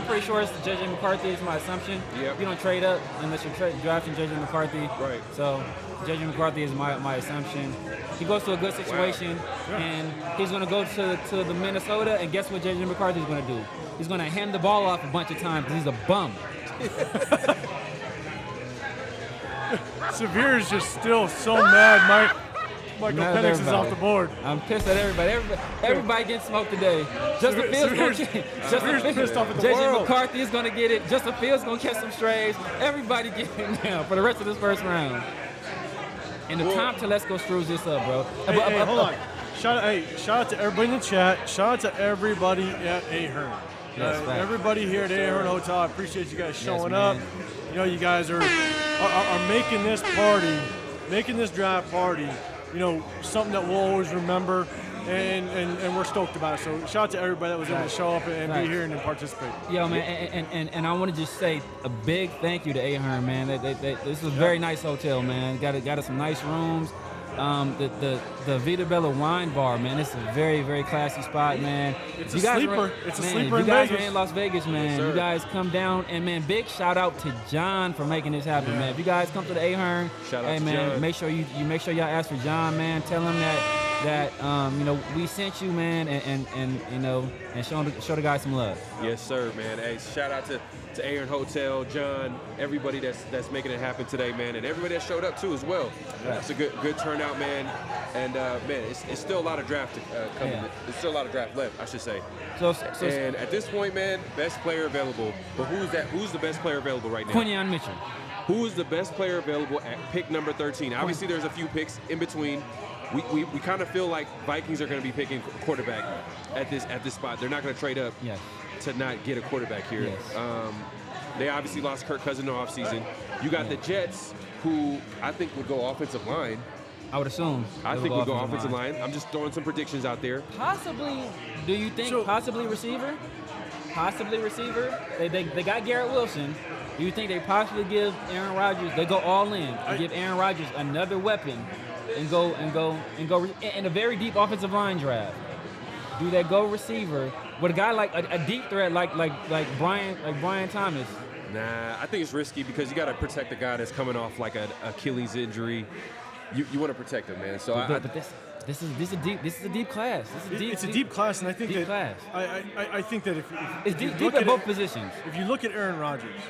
pretty sure it's J.J. McCarthy is my assumption. Yep. You don't trade up unless you're drafting J.J. McCarthy. Right. So J.J. McCarthy is my assumption. He goes to a good situation, and he's going to go to the Minnesota, and guess what J.J. McCarthy is going to do? He's going to hand the ball off a bunch of times because he's a bum. Severe is just still so mad, Michael Penix is off the board. I'm pissed at everybody. Everybody getting smoked today. Justin Fields going to get it. Pissed off at the J.J. world. McCarthy is going to get it. Justin Fields going to catch some strays. Everybody getting it now for the rest of this first round. And the time to let's go screws this up, bro. Hey, hold on. Shout out to everybody in the chat. Shout out to everybody at Ahern. Yes, everybody here at Ahern Hotel. I appreciate you guys showing up. man. You guys are making this party, making this draft party, something that we'll always remember, and we're stoked about it. So shout out to everybody that was able to show up and be here and participate. Yo, man, and I want to just say a big thank you to Ahern, man. This is a very nice hotel, man. Got us some nice rooms. The Vita Bella Wine Bar, man. It's a very, very classy spot, man. It's a sleeper. It's a sleeper in Vegas. You guys Vegas. are in Las Vegas, man. You guys come down, and man, big shout out to John for making this happen, man. If you guys come to the Ahern, Shout out to man, John. make sure y'all ask for John, man. Tell him that we sent you, man, and show the guys some love. Yes, sir, man. Hey, shout out to Ahern Hotel, John, everybody that's making it happen today, man, and everybody that showed up too as well. It's a good turnout, man. And man, it's still a lot of draft coming. Yeah. There's still a lot of draft left, I should say. So And at this point, man, best player available. But who's the best player available right now? Quinyon Mitchell. Who is the best player available at pick number 13? Obviously, there's a few picks in between. We kind of feel like Vikings are going to be picking quarterback at this spot. They're not going to trade up to not get a quarterback here. Yes. They obviously lost Kirk Cousins in the offseason. You got the Jets, who I think would go offensive line. I would assume. I think we'll go offensive line. I'm just throwing some predictions out there. Possibly. Do you think possibly receiver? Possibly receiver. They got Garrett Wilson. Do you think they possibly give Aaron Rodgers? They go all in and give Aaron Rodgers another weapon, and go in a very deep offensive line draft. Do they go receiver with a guy like a deep threat like Brian Thomas? Nah, I think it's risky because you got to protect a guy that's coming off like an Achilles injury. You want to protect him, man. So this is a deep class. It's a deep class, and I think deep that class. I think that if It's you deep look at both positions. If you look at Aaron Rodgers,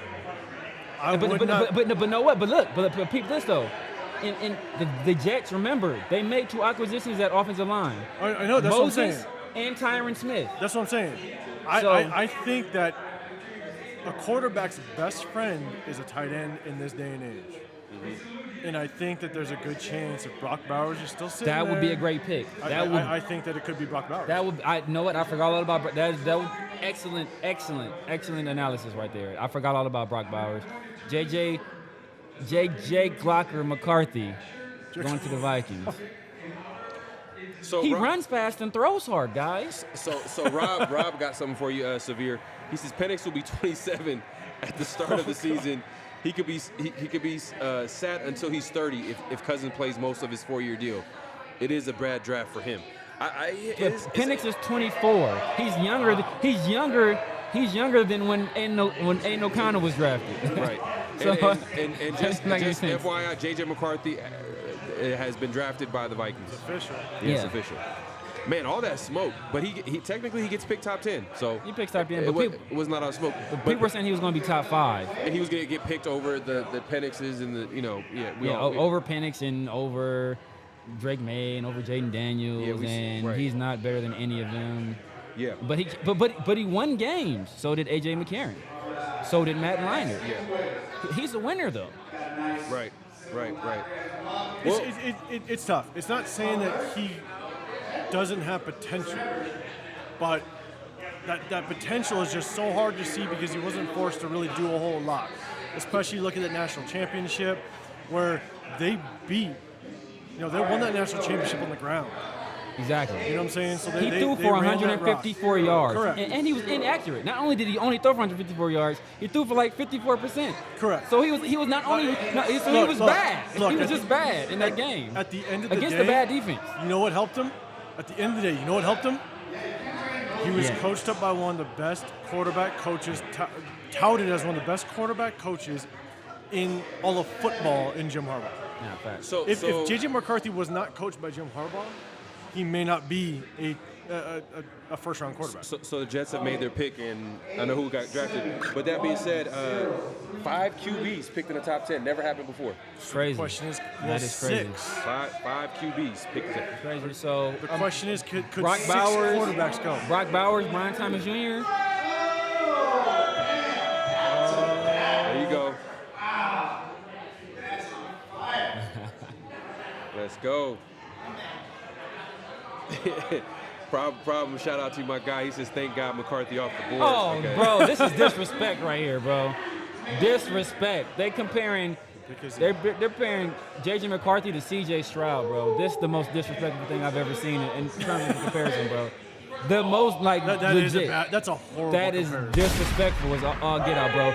But know what? But peep this though. In the Jets, remember, they made 2 acquisitions at offensive line. I know, that's Moses what I'm saying. And Tyron Smith. That's what I'm saying. So- I think that a quarterback's best friend is a tight end in this day and age. Mm-hmm. And I think that there's a good chance if Brock Bowers is still sitting That would be there, a great pick. I think that it could be Brock Bowers. I know what I forgot all about. That would excellent analysis right there. I forgot all about Brock Bowers. JJ J.J. Glocker McCarthy going to the Vikings. So He Rob, runs fast and throws hard, guys. So Rob got something for you, Severe. He says Penix will be 27 at the start of the season. He could be sat until he's 30 if Cousins plays most of his 4-year deal. It is a bad draft for him. Penix is 24. He's younger than when Aiden O'Connell was drafted. Right. So, and just FYI, J.J. McCarthy has been drafted by the Vikings. Official. Yes, official. Man, all that smoke, but he technically gets picked top 10. So he picks top 10, but it was not on smoke. But people were saying he was going to be top 5, and he was going to get picked over the Penixes and over Penix and over Drake May and over Jaden Daniels, he's not better than any of them. Yeah. But he won games. So did AJ McCarron. So did Matt Leinart. Yeah. He's a winner though. Right. Well, it's tough. It's not saying that he doesn't have potential, but that potential is just so hard to see because he wasn't forced to really do a whole lot. Especially look at the national championship where they beat, they won that national championship on the ground. Exactly. You know what I'm saying? So he threw for 154 yards. Correct. And he was inaccurate. Not only did he only throw for 154 yards, he threw for like 54%. Correct. So he was not only he was bad. He was just bad in that game. At the end of the day, against the bad defense. You know what helped him? At the end of the day, you know what helped him? He was coached up by one of the best quarterback coaches, touted as one of the best quarterback coaches in all of football in Jim Harbaugh. Yeah, fact. So if J.J. McCarthy was not coached by Jim Harbaugh, he may not be a first-round quarterback. So the Jets have made their pick, and I know who got drafted. But that being said, 5 QBs picked in the top 10. Never happened before. Crazy. The question is, that is crazy. 6. Five QBs picked in. Crazy. So The question is, could Brock 6 Bowers, quarterbacks go? Brock Bowers, Brian Thomas Jr. There you go. Let's go. Problem. Shout out to my guy. He says, "Thank God McCarthy off the board." Oh, okay. bro, this is disrespect right here, bro. Disrespect. They're comparing J.J. McCarthy to C.J. Stroud, bro. This is the most disrespectful thing I've ever seen in terms of comparison, bro. The most legit. That's a horrible That is comparison. disrespectful as all get out, bro.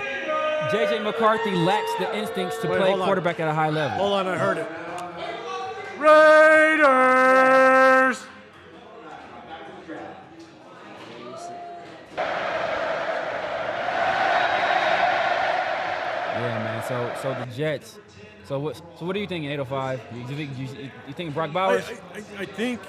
J.J. McCarthy lacks the instincts to play quarterback at a high level. Hold on, I heard it. Raiders! Yeah, man. So the Jets. So what are you thinking? 805? You think Brock Bowers? I think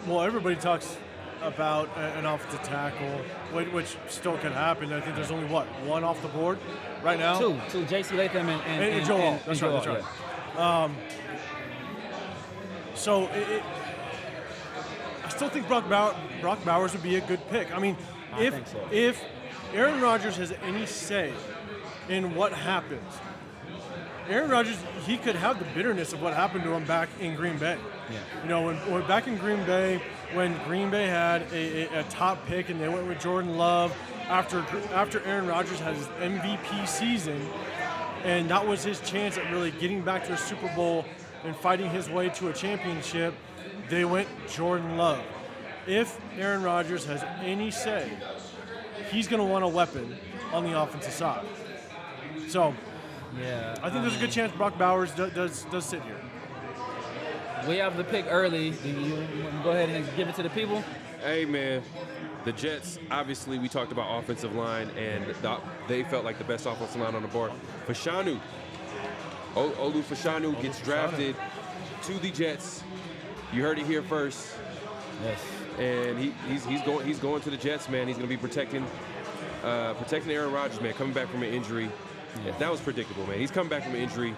everybody talks about an offensive tackle, which still could happen. I think there's only one off the board right now. Two. J.C. Latham and Joel. That's Joel, right. yeah. So I still think Brock Bowers would be a good pick. I mean, I think so. if Aaron Rodgers has any say in what happens, Aaron Rodgers, he could have the bitterness of what happened to him back in Green Bay. Yeah. When back in Green Bay, when Green Bay had a top pick and they went with Jordan Love after Aaron Rodgers had his MVP season, and that was his chance at really getting back to a Super Bowl and fighting his way to a championship, they went Jordan Love. If Aaron Rodgers has any say, he's going to want a weapon on the offensive side. So, Yeah. I think there's a good chance Brock Bowers does sit here. We have the pick early. You want to go ahead and give it to the people? Hey, man. The Jets, obviously, we talked about offensive line, and they felt like the best offensive line on the board. Fashanu. Olu Fashanu gets drafted to the Jets. You heard it here first. Yes. And he's going to the Jets, man. He's going to be protecting Aaron Rodgers, man, coming back from an injury. Yeah. That was predictable, man. He's coming back from an injury.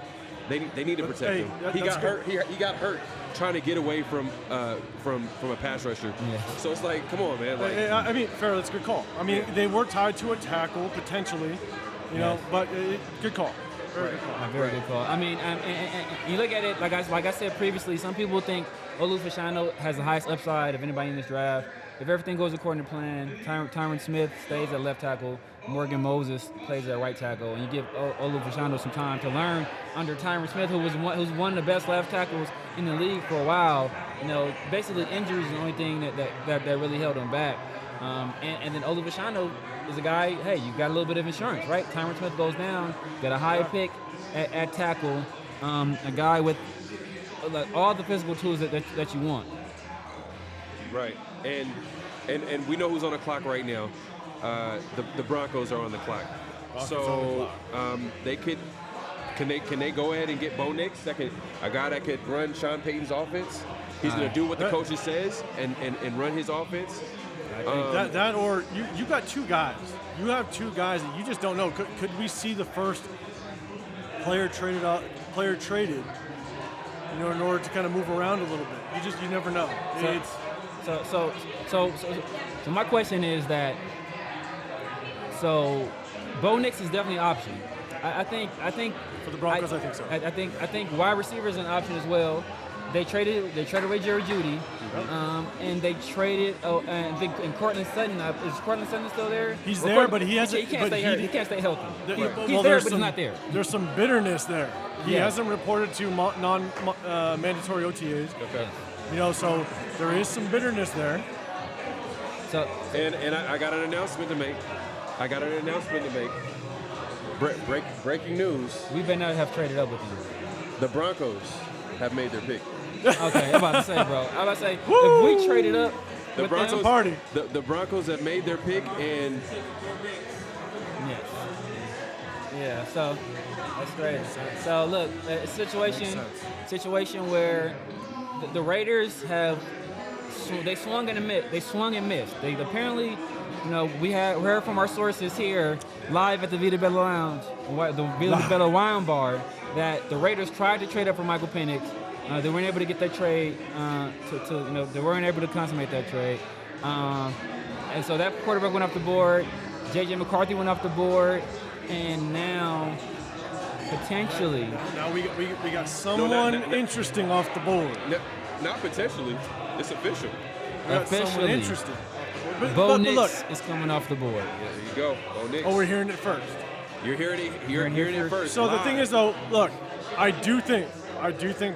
They need to protect him. He got hurt. He got hurt trying to get away from a pass rusher. Yeah. So it's like, come on, man. Like, I mean, fair. That's a good call. I mean, they were tied to a tackle potentially, but good call. Very good call. A very good call. I mean, and you look at it, like I said previously, some people think Olu Fashanu has the highest upside of anybody in this draft. if everything goes according to plan, Tyron Smith stays at left tackle, Morgan Moses plays at right tackle, and you give Olu Fashanu some time to learn under Tyron Smith, who's one of the best left tackles in the league for a while. Basically injuries is the only thing that really held him back. And then Olu Fashanu is a guy, hey, you got a little bit of insurance, right? Tyron Smith goes down, got a high pick at tackle, a guy with all the physical tools that you want. Right, and we know who's on the clock right now. The Broncos are on the clock. They could. Can they go ahead and get Bo Nix? A guy that could run Sean Payton's offense. He's going to do what the coach says and run his offense. That or you got two guys. You have two guys that you just don't know. Could we see the first player traded? In order to kind of move around a little bit. You never know. So my question is that. So, Bo Nix is definitely an option. I think for the Broncos, I think so. I think wide receiver is an option as well. They traded away Jerry Jeudy, and they traded. And Cortland Sutton. Is Cortland Sutton still there? He's there, but he hasn't. He can't stay healthy. He's Well, there, but he's not there. There's some bitterness there. He Yeah. hasn't reported to non-mandatory OTAs. Okay. So there is some bitterness there. So And I got an announcement to make. Breaking news. we better not have traded up with him. The Broncos have made their pick. Okay, I'm about to say, bro. I'm about to say, if we traded up The with Broncos them, party. The Broncos have made their pick, and yeah. So that's great. So look, a situation where the Raiders have they swung and missed. They apparently, we heard from our sources here live at the Vita Bella Lounge, the Vita Bella Wine Bar, that the Raiders tried to trade up for Michael Penix. They weren't able to get that trade. They weren't able to consummate that trade. And so that quarterback went off the board. J.J. McCarthy went off the board, and now potentially. Now we got someone interesting off the board. not potentially, it's official. We got someone Officially. interesting. Bo But Nix look, is coming off the board. Yeah, there you go, Bo Nix. we're hearing it first. You're hearing it first. So the live. thing is, though, look, I do think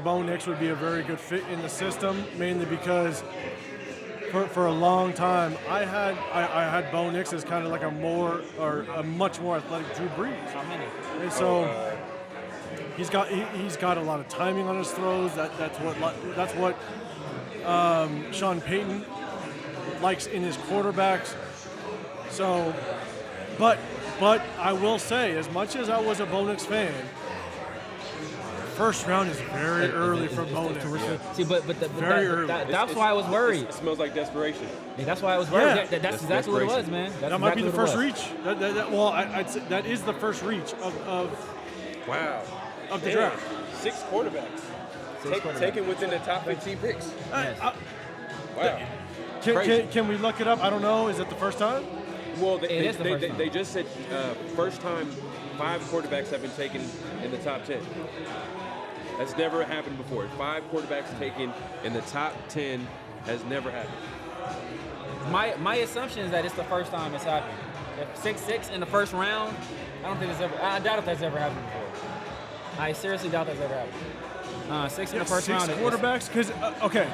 Bo Nix would be a very good fit in the system, mainly because for a long time I had Bo Nix as kind of like a much more athletic Drew Brees, and so he's got a lot of timing on his throws. That's what Sean Payton likes in his quarterbacks. So, but I will say, as much as I was a Bo Nix fan, first round is very early for Bo Nix. See, but Very early. That's why I was worried. It smells like desperation. Yeah, that's why I was worried. Yeah. That's exactly what it was, man. That's That might be exactly the what first it was. reach. I'd say that is the first reach Wow. of the Damn. draft. 6 quarterbacks. Taken within the top 15 picks. Wow. Crazy. Can we look it up? I don't know. Is it the first time? Well, It is the first time. they just said first time 5 quarterbacks have been taken in the top 10. That's never happened before. 5 quarterbacks taken in the top 10 has never happened. My assumption is that it's the first time it's happened. If 6-6 in the first round, I doubt if that's ever happened before. I seriously doubt that's ever happened. 6 in the first 6 round. quarterbacks? Because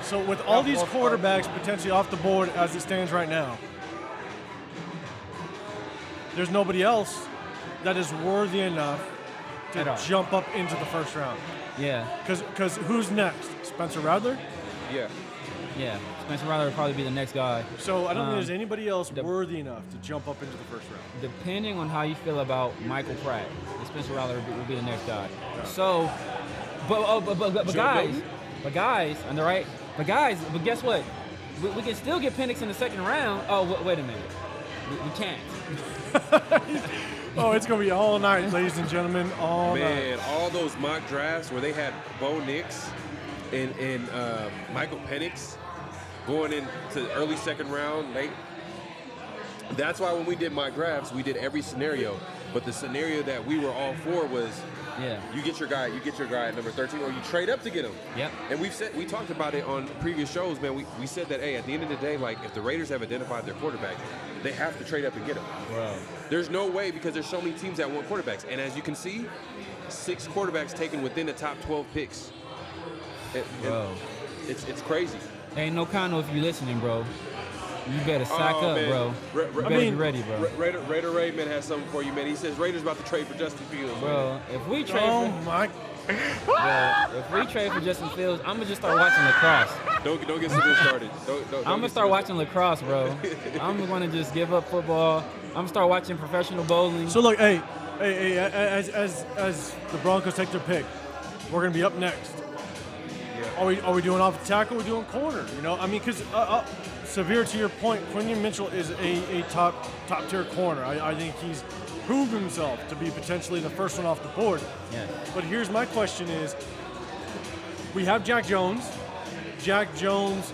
so with all these quarterbacks potentially off the board as it stands right now, there's nobody else that is worthy enough At all. to jump up into the first round. Yeah. Because who's next? Spencer Rattler? Yeah. Yeah. Spencer Rattler would probably be the next guy. So I don't think there's anybody else worthy enough to jump up into the first round. Depending on how you feel about Michael Pratt, Spencer Rattler will be the next guy. So, but guys, on the right. But guess what? We can still get Penix in the second round. Oh, wait a minute. We can't. Oh, it's going to be all night, ladies and gentlemen, all night. Man, all those mock drafts where they had Bo Nix and Michael Penix going into the early second round, that's why when we did mock drafts, we did every scenario. But the scenario that we were all for was Yeah. You get your guy at number 13, or you trade up to get him. Yep. And we talked about it on previous shows, man. We said that, hey, at the end of the day, like, if the Raiders have identified their quarterback, they have to trade up and get him. Bro. There's no way, because there's so many teams that want quarterbacks. And as you can see, 6 quarterbacks taken within the top 12 picks. Bro. It's crazy. Ain't no Kano if you listening, bro. You better sack up, man. bro. You better be ready, bro. Raider Rayman has something for you, man. He says Raiders about to trade for Justin Fields. Bro, if we trade if we trade for Justin Fields, I'm gonna just start watching lacrosse. Don't get Severe started. Don't I'm gonna start watching lacrosse, bro. I'm gonna just give up football. I'm gonna start watching professional bowling. So look, hey, as the Broncos take their pick, we're gonna be up next. Yeah. Are we doing off the tackle? Are we doing corner? You know, I mean, because Severe, to your point, Quinion Mitchell is a top tier corner. I think he's proved himself to be potentially the first one off the board. Yeah. But here's my question: is we have Jack Jones. Jack Jones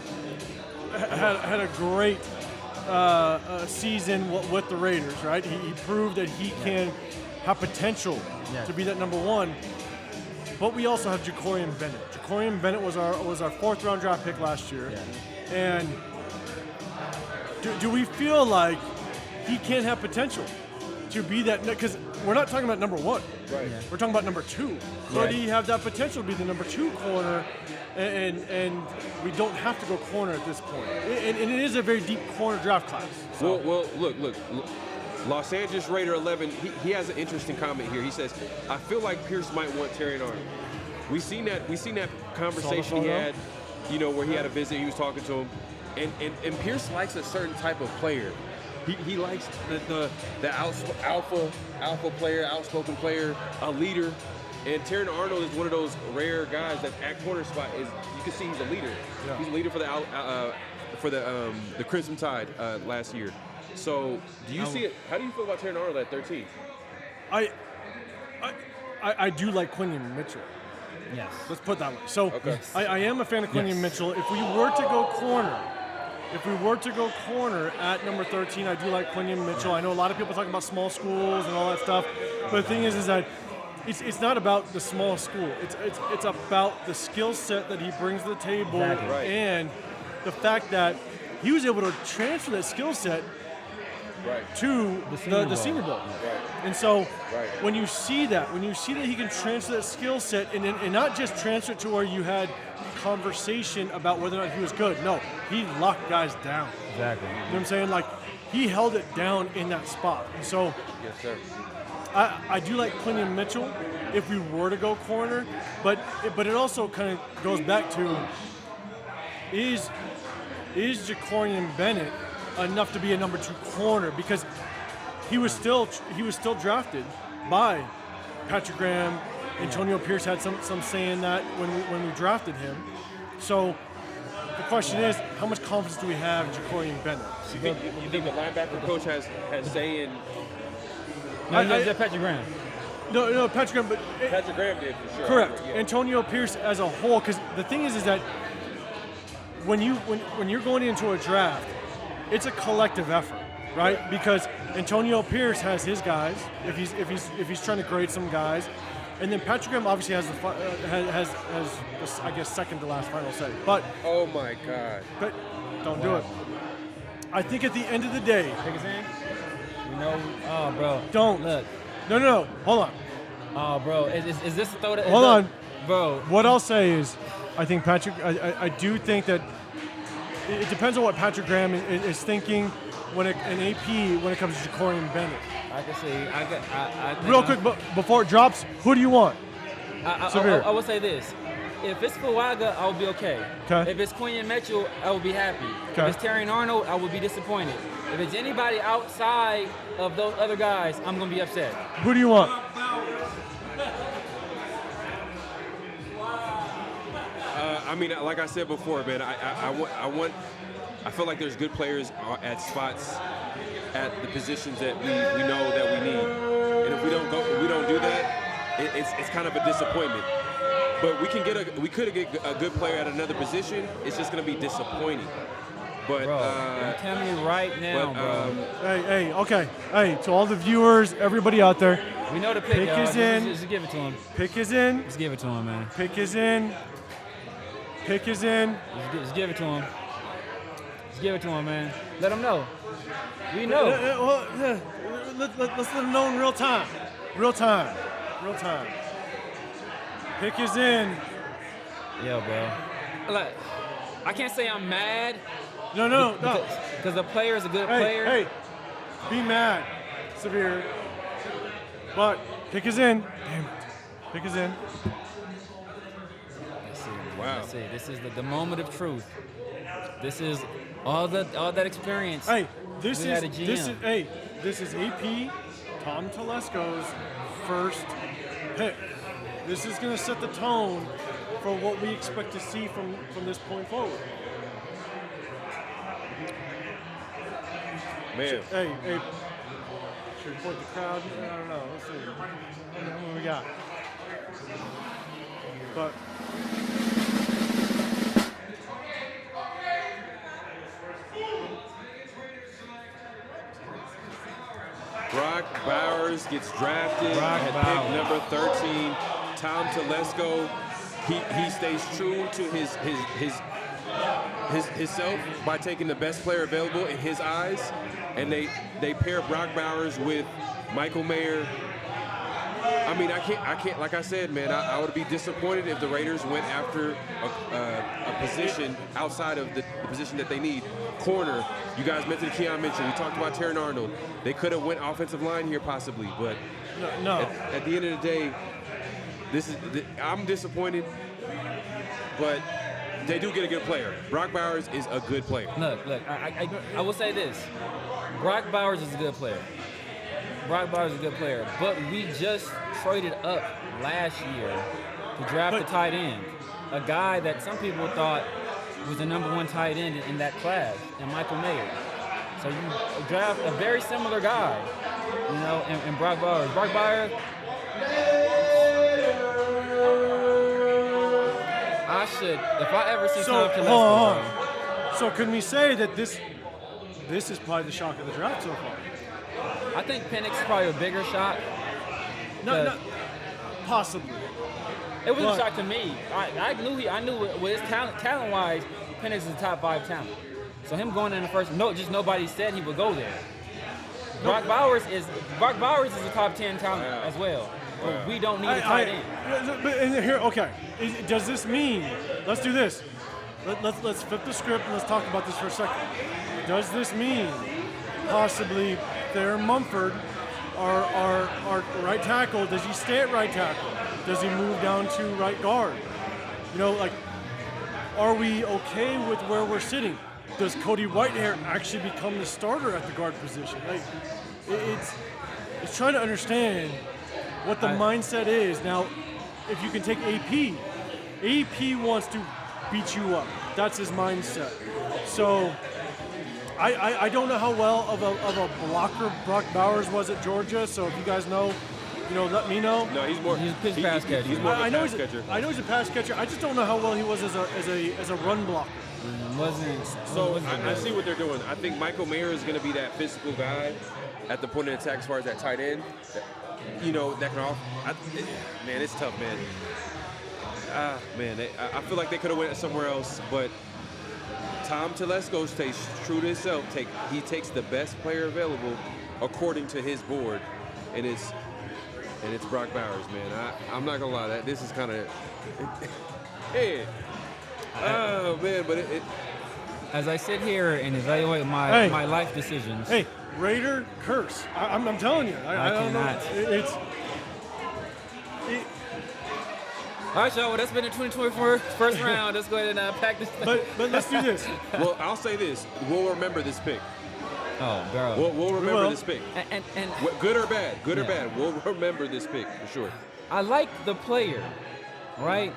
had a great season with the Raiders, right? He proved that he can have potential to be that number one. But we also have Jacorian Bennett. Jacorian Bennett was our 4th round draft pick last year, and do we feel like he can have potential to be that? Because we're not talking about number one, right? Yeah. We're talking about number 2. So do he have that potential to be the number 2 corner? And we don't have to go corner at this point. And it is a very deep corner draft class. So. Well, look. Los Angeles Raider 11, he has an interesting comment here. He says, I feel like Pierce might want Terry Arnold. We seen that conversation he had, you know, where he had a visit, he was talking to him. And Pierce likes a certain type of player. He likes the alpha player, outspoken player, a leader. And Terry Arnold is one of those rare guys that at corner spot is, you can see he's a leader. Yeah. He's a leader for the Crimson Tide last year. So, do you see it? How do you feel about Terry Arnold at 13? I do like Quinion Mitchell. Yes. Let's put it that way. So, okay. I am a fan of Quinion Mitchell. If we were to go corner at number 13, I do like Quinion Mitchell. I know a lot of people talking about small schools and all that stuff, but the thing is that it's not about the small school. It's about the skill set that he brings to the table, and the fact that he was able to transfer that skill set to the Senior Bowl. And so when you see that he can transfer that skill set and not just transfer it to where you had conversation about whether or not he was good. No, he locked guys down. Exactly. You know what I'm saying? Like, he held it down in that spot. And so Yes, sir. I do like Quinion Mitchell if we were to go corner, but it also kind of goes back to is Jacorian Bennett enough to be a number 2 corner, because he was still drafted by Patrick Graham. Antonio Pierce had some say in that when we drafted him. So the question is, how much confidence do we have in Jacorian Bennett? You think the linebacker coach has say in? No, Patrick Graham. No, Patrick Graham, but Patrick Graham did for sure. Correct. Yeah. Antonio Pierce as a whole, because the thing is that when you're going into a draft, it's a collective effort, right? Because Antonio Pierce has his guys, if he's trying to grade some guys, and then Patrick Graham obviously has I guess second to last final say. But oh my God. But don't do it. I think at the end of the day, Take his hand. You know, oh, bro. Don't look. No. Hold on. Oh, bro. Is this a throw? Hold on, bro. What I'll say is, I think Patrick. I do think that it depends on what Patrick Graham is thinking when an AP when it comes to Jacorian Bennett. I can see. I Real quick, but before it drops, who do you want? I will say this. If it's Fuaga, I will be okay. If it's Quinion Mitchell, I will be happy. If it's Terry Arnold, I will be disappointed. If it's anybody outside of those other guys, I'm going to be upset. Who do you want? I mean, like I said before, man, I feel like there's good players at spots at the positions that we know that we need. And if we don't do that, it's kind of a disappointment. But we could get a good player at another position. It's just going to be disappointing. But Bro, you're telling me right now, bro. Okay. Hey, to all the viewers, everybody out there, We know the pick, pick y'all. is in. Just give it to him. pick is in. Just give it to him, man. Pick is in. Pick is in. Just give it to him. Just give it to him, man. Let him know. We know. Let's let them know in real time. Real time. Pick is in. Yo, bro. Like, I can't say I'm mad. No. Because the player is a good player. Hey, be mad, Severe. But pick is in. Damn it. Pick is in. Let's see. Wow. Let's see. This is the moment of truth. This is all that experience. Hey, this We had a GM. is AP Tom Telesco's first pick. This is going to set the tone for what we expect to see from this point forward. Man, Hey. Should we point the crowd? I don't know. Let's see. What we got? But Brock Bowers gets drafted at pick number 13. Tom Telesco, he stays true to himself by taking the best player available in his eyes, and they pair Brock Bowers with Michael Mayer. I mean, I can't. Like I said, man, I would be disappointed if the Raiders went after a position outside of the position that they need. Corner. You guys mentioned Keon Mitchell. We talked about Terran Arnold. They could have went offensive line here possibly, but no. At the end of the day, I'm disappointed, but they do get a good player. Brock Bowers is a good player. Look. I will say this. Brock Bowers is a good player. But we just traded up last year to draft a tight end, a guy that some people thought was the #1 tight end in that class, and Michael Mayer. So you draft a very similar guy, and Brock Bowers. Brock Bowers, if I ever see Tom Telesco, So can we say that this is probably the shock of the draft so far? I think Penix is probably a bigger shot. No, possibly. It was a shock to me. I knew with his talent-wise, Penix is a top 5 talent. So him going in the first, just nobody said he would go there. Brock Bowers is a top 10 talent as well. But we don't need a tight end. Does this mean? Let's do this. Let's flip the script and let's talk about this for a second. Does this mean possibly Thayer Mumford, our right tackle, does he stay at right tackle? Does he move down to right guard? Are we okay with where we're sitting? Does Cody Whitehair actually become the starter at the guard position? It's trying to understand what the mindset is. Now, if you can take AP wants to beat you up. That's his mindset. So I don't know how well of a blocker Brock Bowers was at Georgia. So if you guys know, let me know. No, he's He's pass catcher. He's more of a I know pass catcher. I know he's a pass catcher. I just don't know how well he was as a run blocker. I see what they're doing. I think Michael Mayer is going to be that physical guy at the point of attack as far as that tight end. That can off. Man, it's tough, man. I feel like they could have went somewhere else, but Tom Telesco stays true to himself. He takes the best player available according to his board, and it's Brock Bowers, man. I'm not gonna lie, this is kind of hey. Oh man, but it. As I sit here and evaluate my life decisions. Hey, Raider curse. I'm telling you. I don't know. Cannot. All right, y'all. Well, that's been the 2024 first round. Let's go ahead and pack this. But let's do this. Well, I'll say this: we'll remember this pick. Oh, bro. We'll remember this pick. And Good or bad, we'll remember this pick for sure. I like the player, right?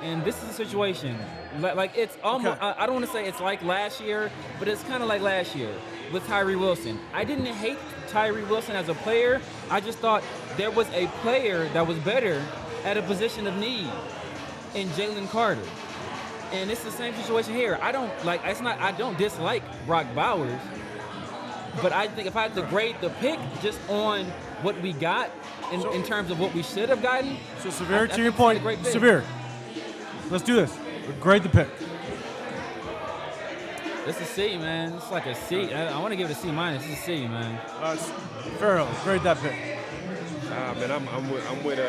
And this is a situation. Like it's almost. Okay. I don't want to say it's like last year, but it's kind of like last year with Tyree Wilson. I didn't hate Tyree Wilson as a player. I just thought there was a player that was better at a position of need in Jalen Carter. And it's the same situation here. I don't dislike Brock Bowers, but I think if I had to grade the pick just on what we got in terms of what we should have gotten. So Severe, to your think point, it's a great pick. Severe. Let's do this. Grade the pick. It's a C, man. It's like a C. I want to give it a C minus. It's a C, man. Pharaoh, grade that pick. Man, I'm with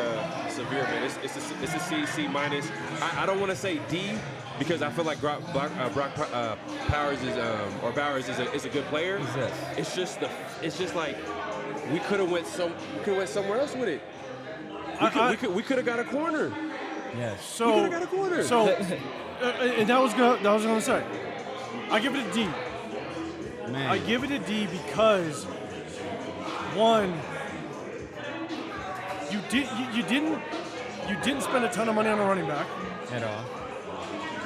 Severe, man. It's a C minus. I don't want to say D because I feel like Brock Bowers is a good player. Yes. It's just like we could have went somewhere else with it. We could have got a corner. Yes. So we could have got a corner. So and that was gonna say. I give it a D. Man. I give it a D because one, you didn't spend a ton of money on a running back At all.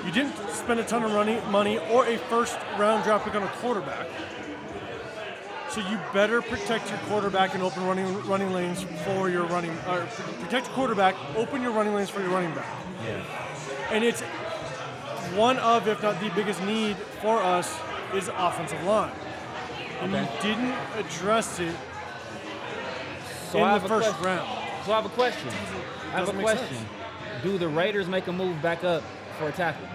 You didn't spend a ton of money or a first round draft pick on a quarterback. So you better protect your quarterback and open running lanes for your protect your quarterback, open your running lanes for your running back. Yeah. And it's one of, if not the biggest need for us, is offensive line. And you didn't address it in the first round. So I have a question. Doesn't make sense. Do the Raiders make a move back up for a tackle?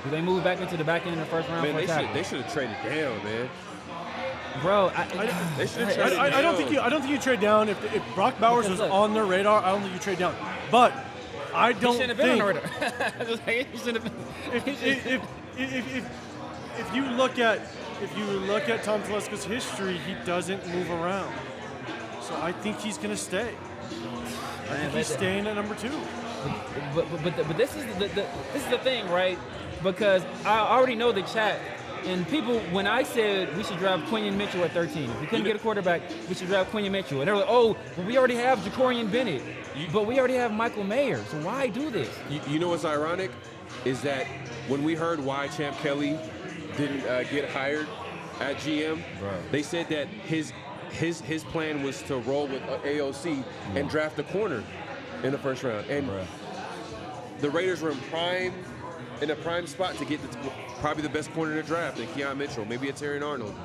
Do they move back into the back end of the first round for a tackle? They should have traded down, man. Bro, They should have traded down. I don't think you trade down if Brock Bowers was on their radar. I don't think you trade down. But I don't he shouldn't have been on the radar. He shouldn't have been. If you look at Tom Telesco's history, he doesn't move around. So I think he's going to stay. I think he's staying at number 2. But this is the thing, right? Because I already know the chat. And people, when I said we should draft Quinion Mitchell at 13, if we couldn't get a quarterback, we should draft Quinion Mitchell. And they were like, oh, but we already have Jacorian Bennett. But we already have Michael Mayer. So why do this? You know what's ironic? Is that when we heard why Champ Kelly didn't get hired at GM, they said that his plan was to roll with AOC and draft a corner in the first round. And the Raiders were in a prime spot to get probably the best corner in the draft, and Keon Mitchell, maybe a Terry Arnold.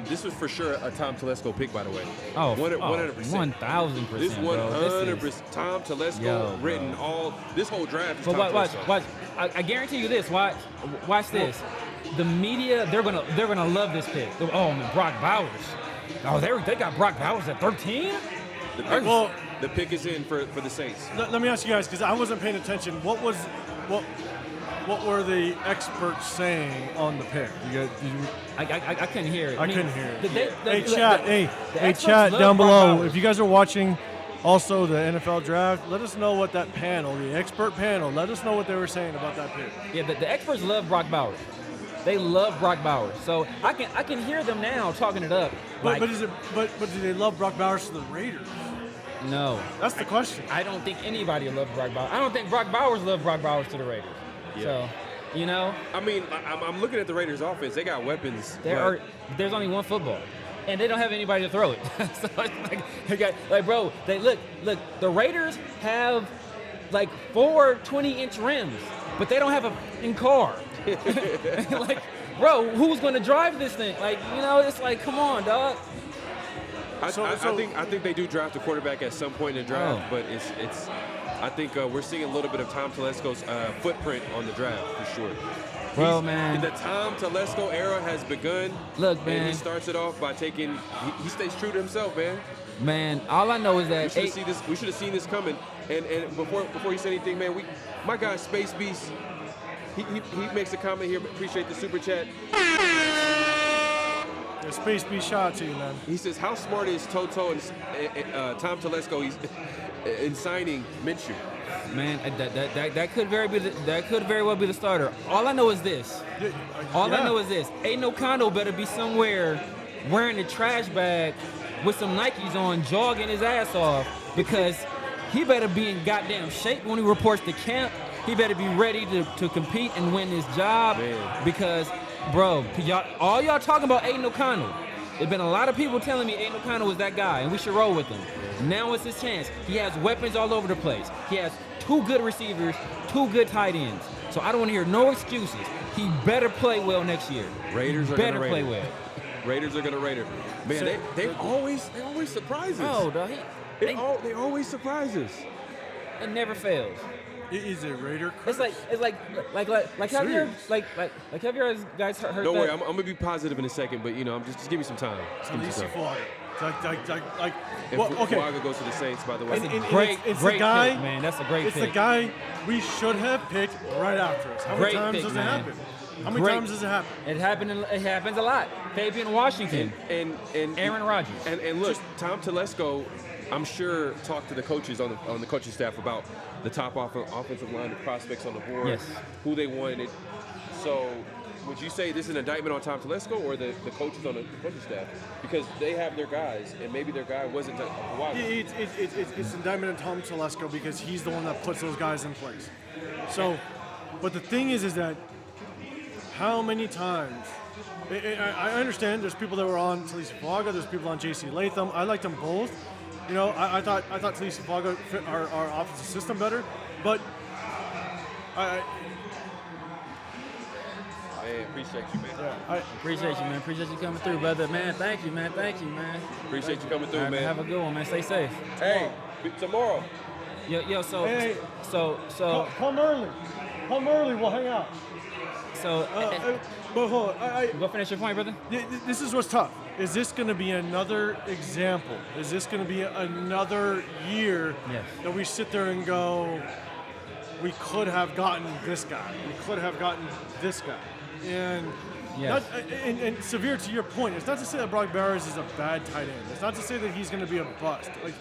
This was for sure a Tom Telesco pick, by the way. 100%. 1,000%. This 100%. Tom Telesco written all this whole draft. Is But Tom watch. I guarantee you this. Watch this. The media, they're gonna love this pick. Oh man, Brock Bowers. Oh, they got Brock Bowers at 13. The pick is in for the Saints. Let me ask you guys, because I wasn't paying attention. What were the experts saying on the pick? I couldn't hear it. I couldn't hear it. Hey, chat down below. If you guys are watching also the NFL draft, let us know what that panel, the expert panel, let us know what they were saying about that pick. Yeah, the experts love Brock Bowers. They love Brock Bowers. So I can hear them now talking it up. But do they love Brock Bowers to the Raiders? No. That's the question. I don't think anybody loves Brock Bowers. I don't think Brock Bowers loved Brock Bowers to the Raiders. Yeah. So, you know. I mean, I'm looking at the Raiders' offense. They got weapons. There's only one football, and they don't have anybody to throw it. So it's bro. They look. The Raiders have like 4 20-inch rims, but they don't have a in car. Like, bro, who's going to drive this thing? Like, you know, it's like, come on, dog. I think they do draft a quarterback at some point in the draft, but it's. I think we're seeing a little bit of Tom Telesco's footprint on the draft for sure. Well, man, the Tom Telesco era has begun. Look, man, and he starts it off by taking. He stays true to himself, man. Man, all I know is that we should have seen this coming. And before you say anything, man, my guy Space Beast. He makes a comment here. Appreciate the super chat. Yeah, Space Beast, shout out to you, man. He says, "How smart is Toto and Tom Telesco? He's in signing Minshew." Man, that could very well be the starter. All I know is this. I know is this. Aiden O'Connell better be somewhere wearing a trash bag with some Nikes on, jogging his ass off, because he better be in goddamn shape when he reports to camp. He better be ready to compete and win this job. Man. Because, bro, all y'all talking about Aiden O'Connell. There's been a lot of people telling me Aiden O'Connell was that guy, and we should roll with him. Now it's his chance. He has weapons all over the place. He has 2 good receivers, 2 good tight ends. So I don't want to hear no excuses. He better play well next year. Raiders he are better gonna play rate well. it. Raiders are gonna rate it. Man, they always surprise us. Oh, dog, They always surprise us. it never fails. Is it Raider? It's like have you have you guys heard Don't that? worry, I'm gonna be positive in a second, but just give me some time. Just give me some time. And Fuaga goes to the Saints, by the way. It's Great the guy, pick, man. That's a great It's pick. the guy we should have picked right after us. How many Great times pick, does it man. happen? How many times does it happen? It happens a lot. Fabian Washington, and Aaron Rodgers. And look, Tom Telesco, I'm sure, talked to the coaches on the coaching staff about the top offensive line, the prospects on the board, Yes. who they wanted. So, would you say this is an indictment on Tom Telesco or the coaches on the coaching staff? Because they have their guys, and maybe their guy wasn't wide. It's indictment on Tom Telesco because he's the one that puts those guys in place. So, but the thing is that how many times? I understand there's people that were on Talisa Fuaga, there's people on J.C. Latham. I liked them both. I thought Talisa Fuaga fit our offensive system better, but Man, appreciate you, man. Appreciate you, man. Appreciate you coming through, brother. Man, thank you, man. Thank you, man. Appreciate you coming through, All right, man. Have a good one, man. Stay safe. Hey, tomorrow. Yo, so Hey. so come early. Come early. We'll hang out. But hold on. go finish your point, brother. This is what's tough. Is this going to be another example? Is this going to be another year Yes. that we sit there and go, we could have gotten this guy. We could have gotten this guy. And Yes. and Severe, to your point, it's not to say that Brock Bowers is a bad tight end. It's not to say that he's going to be a bust. Like,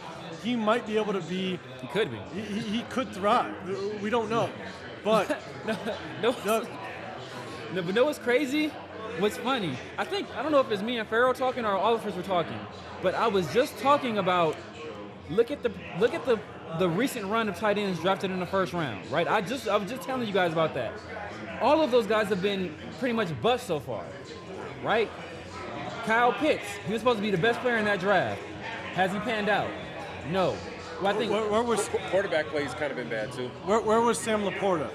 he might be able to be. He could be. He could thrive. We don't know. But No, but know what's crazy? What's funny? I don't know if it's me and Pharaoh talking or all of us were talking, but I was just talking about look at the recent run of tight ends drafted in the first round, right? I was just telling you guys about that. All of those guys have been pretty much bust so far, right? Kyle Pitts, he was supposed to be the best player in that draft. Has he panned out? No. Well, I think where was Quarterback play's kind of been bad too. where was Sam Laporta?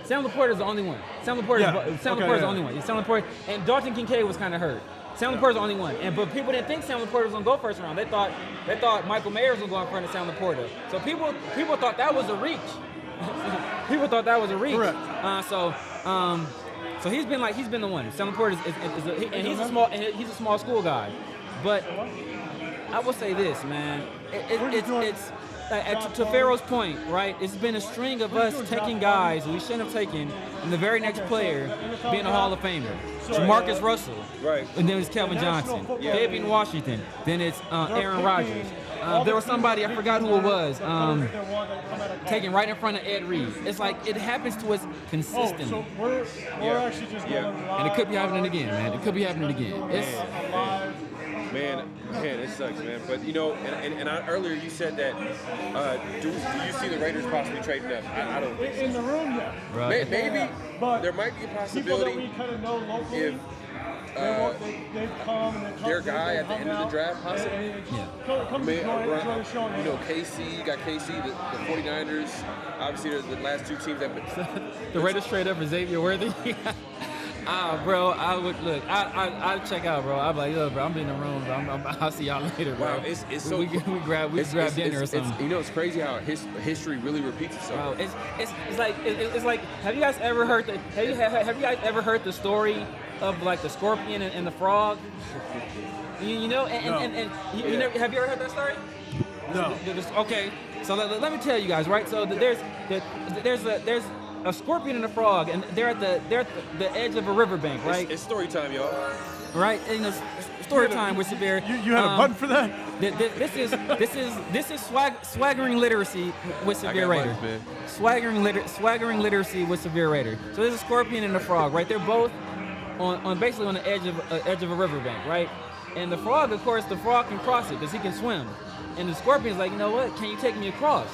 Sam Laporta is the only one. Sam Laporta is the only one. Sam Laporta and Dalton Kincaid was kind of hurt. Sam Laporta's the only one. But people didn't think Sam Laporta was gonna go first round. They thought Michael Mayer was gonna go in front of Sam Laporta. So people thought that was a reach. People thought that was a reach. Correct. So he's been the one. Sam Laporta he's a small school guy. But I will say this, man. It's to Pharaoh's point, right? It's been a string of us taking guys we shouldn't have taken, and the very next player being a Hall of Famer. Jamarcus Russell, Right. and then it's Kelvin Johnson, Fabian Washington, then it's Aaron Rodgers. There was somebody, I forgot who it was, taken right in front of Ed Reed. It's like it happens to us consistently. So we're actually just going live. And it could be happening again, man. It could be happening again. Man, it sucks, man. But earlier you said that. Do you see the Raiders possibly trading up? I don't think so. In the room, yeah. Right. Maybe But there might be a People that possibility we kind of know locally, if they've come and their guy at the end of the draft, possibly. Come Man, enjoy the show. KC, you got KC, the 49ers. Obviously, the last two teams that. The Raiders trade up for Xavier Worthy. Bro, I would look. I'd check out, bro. I'd be like, look, bro, I'm in the room. Bro. I'll see y'all later, bro. Wow, it's so. we grab dinner or something. It's crazy how history really repeats itself. Bro, it's like. Have you guys ever heard have you guys ever heard the story of like the scorpion and the frog? You know, you know, have you ever heard that story? No. Okay, so let me tell you guys, right? So there's a scorpion and a frog, and they're at the edge of a riverbank, right? It's story time, y'all. Right, and it's story time with Severe. You had a button for that? This is swaggering literacy with Severe Raider. Swaggering literacy with Severe Raider. So there's a scorpion and a frog, right? They're both on basically on the edge of a riverbank, right? And the frog, of course, can cross it because he can swim. And the scorpion's like, you know what? Can you take me across?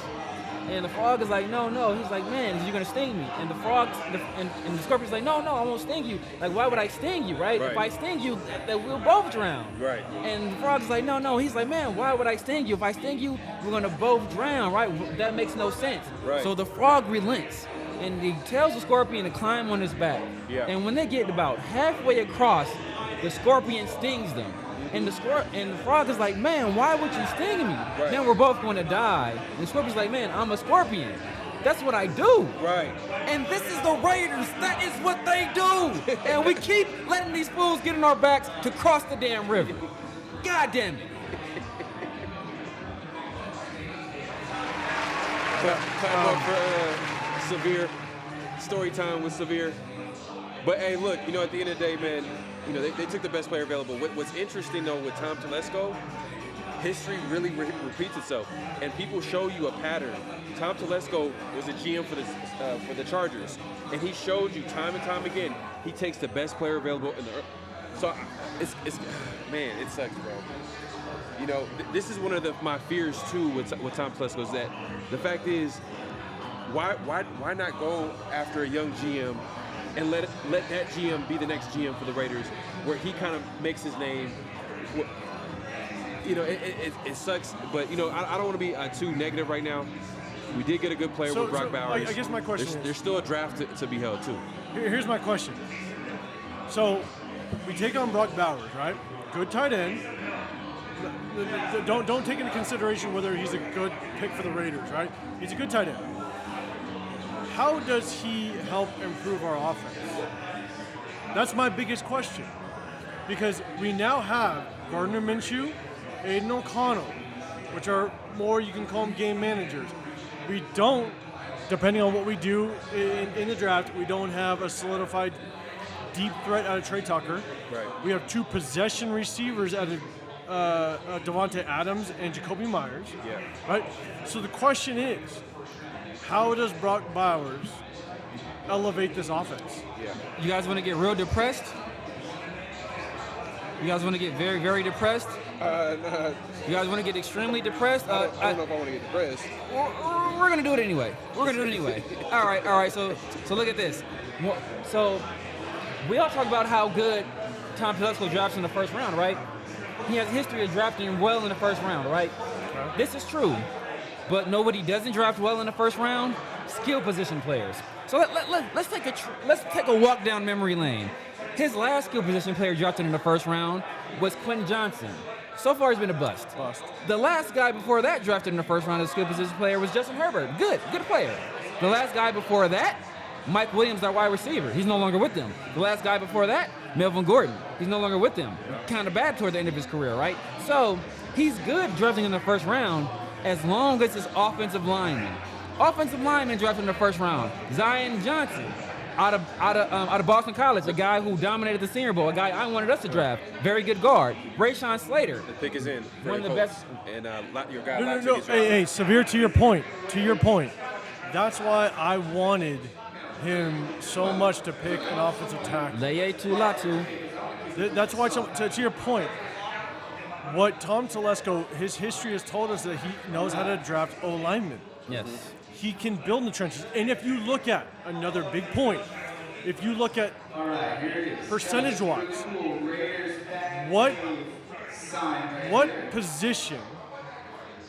And the frog is like, no. He's like, man, you're gonna sting me. And the scorpion's like, no, I won't sting you. Like, why would I sting you, right? If I sting you, then we'll both drown. Right. And the frog's like, no. He's like, man, why would I sting you? If I sting you, we're gonna both drown, right? That makes no sense. Right. So the frog relents. and he tells the scorpion to climb on his back. Yeah. And when they get about halfway across, the scorpion stings them. And the frog is like, man, why would you sting me? Right. Now we're both going to die. And the scorpion's like, man, I'm a scorpion. That's what I do. Right. And this is the Raiders. That is what they do. And we keep letting these fools get in our backs to cross the damn river. God damn it. Clap up for Severe. Story time with Severe. But hey, look, at the end of the day, man, they took the best player available. What's interesting though with Tom Telesco, history really repeats itself, and people show you a pattern. Tom Telesco was a GM for the Chargers, and he showed you time and time again he takes the best player available in the. So it's man, it sucks, bro. This is one of my fears too with Tom Telesco is that the fact is, why not go after a young GM and let that GM be the next GM for the Raiders, where he kind of makes his name. It sucks, but I don't want to be too negative right now. We did get a good player with Brock Bowers. I guess my question there's still a draft to be held too. Here's my question. So we take on Brock Bowers, right? Good tight end. Don't take into consideration whether he's a good pick for the Raiders, right? He's a good tight end. How does he help improve our offense? That's my biggest question. Because we now have Gardner Minshew, Aiden O'Connell, which are more, you can call them game managers. We don't, depending on what we do in the draft, we don't have a solidified deep threat out of Trey Tucker. Right. We have 2 possession receivers out of Devontae Adams and Jacoby Myers. Yeah. Right? So the question is, how does Brock Bowers elevate this offense? Yeah. You guys want to get real depressed? You guys want to get very, very depressed? Nah. You guys want to get extremely depressed? I don't know if I want to get depressed. We're going to do it anyway. We're going to do it anyway. All right. So look at this. So we all talk about how good Tom Telesco drafts in the first round, right? He has a history of drafting well in the first round, right? This is true. But nobody doesn't draft well in the first round. Skill position players. So let's take a walk down memory lane. His last skill position player drafted in the first round was Quentin Johnson. So far, he's been a bust. The last guy before that drafted in the first round as a skill position player was Justin Herbert. Good player. The last guy before that, Mike Williams, our wide receiver. He's no longer with them. The last guy before that, Melvin Gordon. He's no longer with them. Kind of bad toward the end of his career, right? So he's good drafting in the first round as long as his offensive lineman drafted in the first round. Zion Johnson, out of Boston College, a guy who dominated the Senior Bowl, a guy I wanted us to draft. Very good guard. Rayshawn Slater. The pick is in. One of the best. And your guy. No. Hey, Severe, to your point. That's why I wanted him so much to pick an offensive tackle. Latu. That's why, to your point, what Tom Telesco, his history has told us that he knows how to draft O-linemen. Yes. He can build in the trenches. And if you look at another big point, if you look at percentage-wise, what position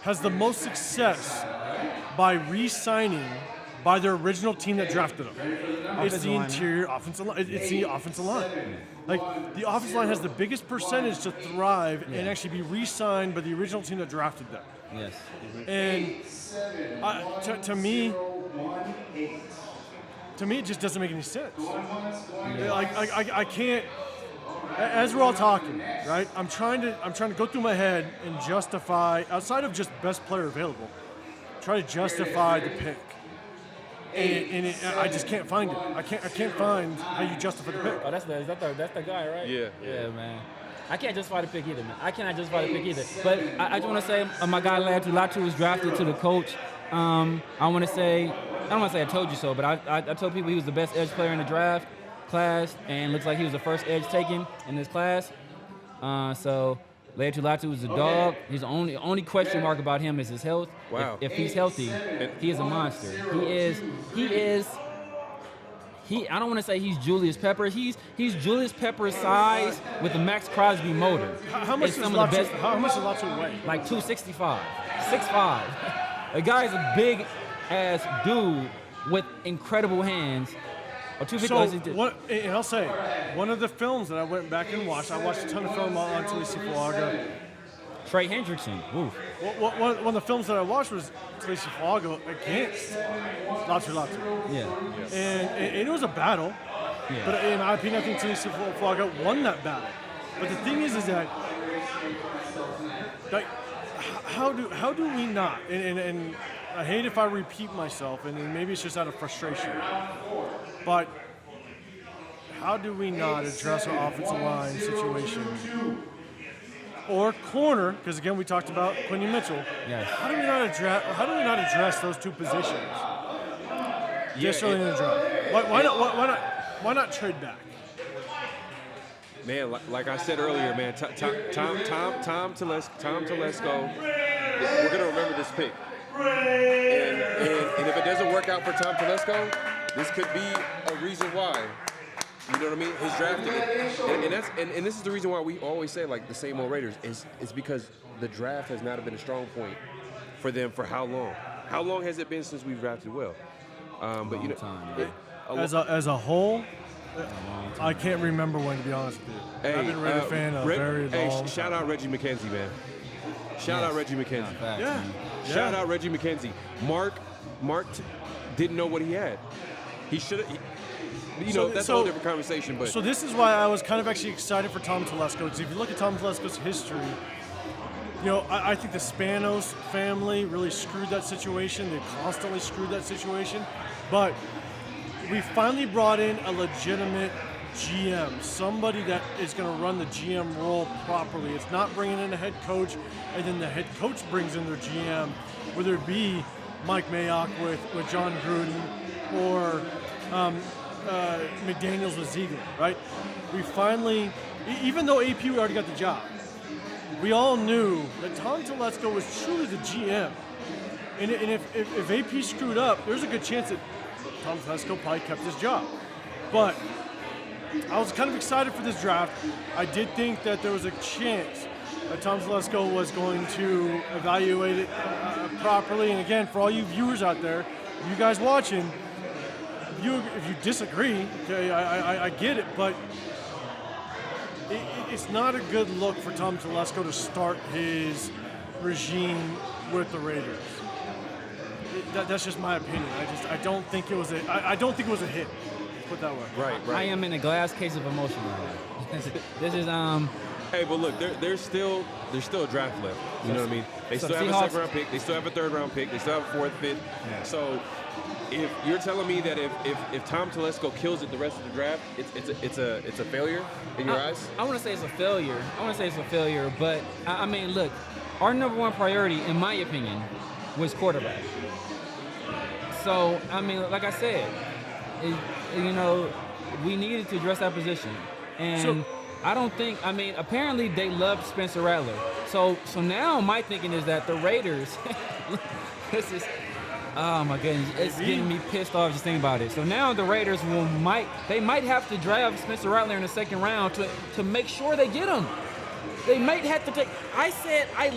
has the most success by re-signing by their original team that drafted them? It's the interior offensive line. It's the offensive line. Like, the offensive line has the biggest percentage to thrive and actually be re-signed by the original team that drafted them. Yes. And to me, it just doesn't make any sense. I can't. As we're all talking, right? I'm trying to go through my head and justify, outside of just best player available, try to justify the pick. And I just can't find it. I can't find how you justify the pick. Oh, that's the guy, right? Yeah, man. I can't justify the pick either, man. I cannot justify the pick either. But I just want to say my guy Latu was drafted to the coach. I don't want to say I told you so, but I told people he was the best edge player in the draft class, and looks like he was the first edge taken in this class. So Latu is a dog. He's the only question mark about him is his health. Wow. If he's healthy, he is a monster. He is. I don't want to say he's Julius Pepper. He's Julius Pepper's size with the Max Crosby motor. How much does Latu weigh? Like 265, 6'5". The guy's a big ass dude with incredible hands. Or 250. And I'll say, one of the films that I went back and watched, I watched a ton of film on Talisi Fuaga. Trey Hendrickson. Oof. One of the films that I watched was Talisi Fuaga against Latu. Yeah. And it was a battle. Yeah. But in my opinion, I think Talisi Fuaga won that battle. But the thing is that like, how do we not? And I hate if I repeat myself, and maybe it's just out of frustration. But how do we not address our offensive line situation or corner? Because again, we talked about Quincy Mitchell. Yes. How do we not address those two positions? This early in the draft. Why not trade back? Man, like I said earlier, man, Tom Telesco, we're gonna remember this pick. And if it doesn't work out for Tom Telesco, this could be a reason why. You know what I mean? His draft, and this is the reason why we always say like the same old Raiders is because the draft has not been a strong point for them for how long? How long has it been since we've drafted well? But you know, time, as a whole, I can't remember when, to be honest with you. Hey, I've been a Raider fan a very long shout out Reggie McKenzie, man. Shout out Reggie McKenzie. Yeah. Shout out Reggie McKenzie. Mark didn't know what he had. He should have. That's a whole different conversation. But so this is why I was kind of actually excited for Tom Telesco. Because if you look at Tom Telesco's history, I think the Spanos family really screwed that situation. They constantly screwed that situation. But we finally brought in a legitimate GM, somebody that is going to run the GM role properly. It's not bringing in a head coach, and then the head coach brings in their GM, whether it be Mike Mayock with John Gruden or McDaniels with Ziegler, right? We finally, even though AP already got the job, we all knew that Tom Telesco was truly the GM. And if AP screwed up, there's a good chance that Tom Telesco probably kept his job. But I was kind of excited for this draft. I did think that there was a chance that Tom Telesco was going to evaluate it properly. And again, for all you viewers out there, you guys watching, if you disagree, okay, I get it, but it's not a good look for Tom Telesco to start his regime with the Raiders. That's just my opinion. I don't think it was I don't think it was a hit. Put it that way. Right. I am in a glass case of emotion right now. This is Hey, but look, there's still a draft left. You know what I mean? They So still have a Seahawks- second round pick. They still have a third round pick. They still have a fourth, fifth. Yeah. So if you're telling me that if Tom Telesco kills it the rest of the draft, it's a failure in your eyes? I want to say it's a failure. But I mean, look, our number one priority, in my opinion, was quarterback. So I mean, like I said, we needed to address that position, and I don't think. I mean, apparently they loved Spencer Rattler. So now my thinking is that the Raiders. This is. Oh my goodness, it's getting me pissed off just thinking about it. So now the Raiders might have to draft Spencer Rattler in the second round to make sure they get him. They might have to take. I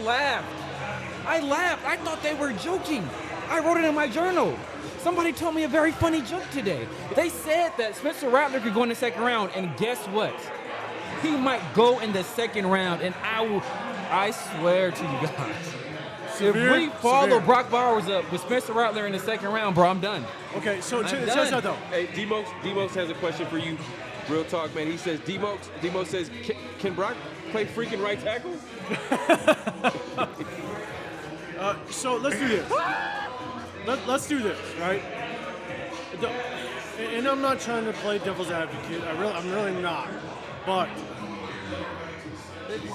laughed. I thought they were joking. I wrote it in my journal. Somebody told me a very funny joke today. They said that Spencer Rattler could go in the second round, and guess what? He might go in the second round, and I swear to you guys, if we follow Brock Bowers up with Spencer Rattler in the second round, bro, I'm done. Okay, so I'm check done. this out though. Hey, D-Mokes has a question for you. Real talk, man. He says, D-Mokes says, can Brock play freaking right tackle? So let's do this. Let's do this, right? And I'm not trying to play devil's advocate. I'm really not. But,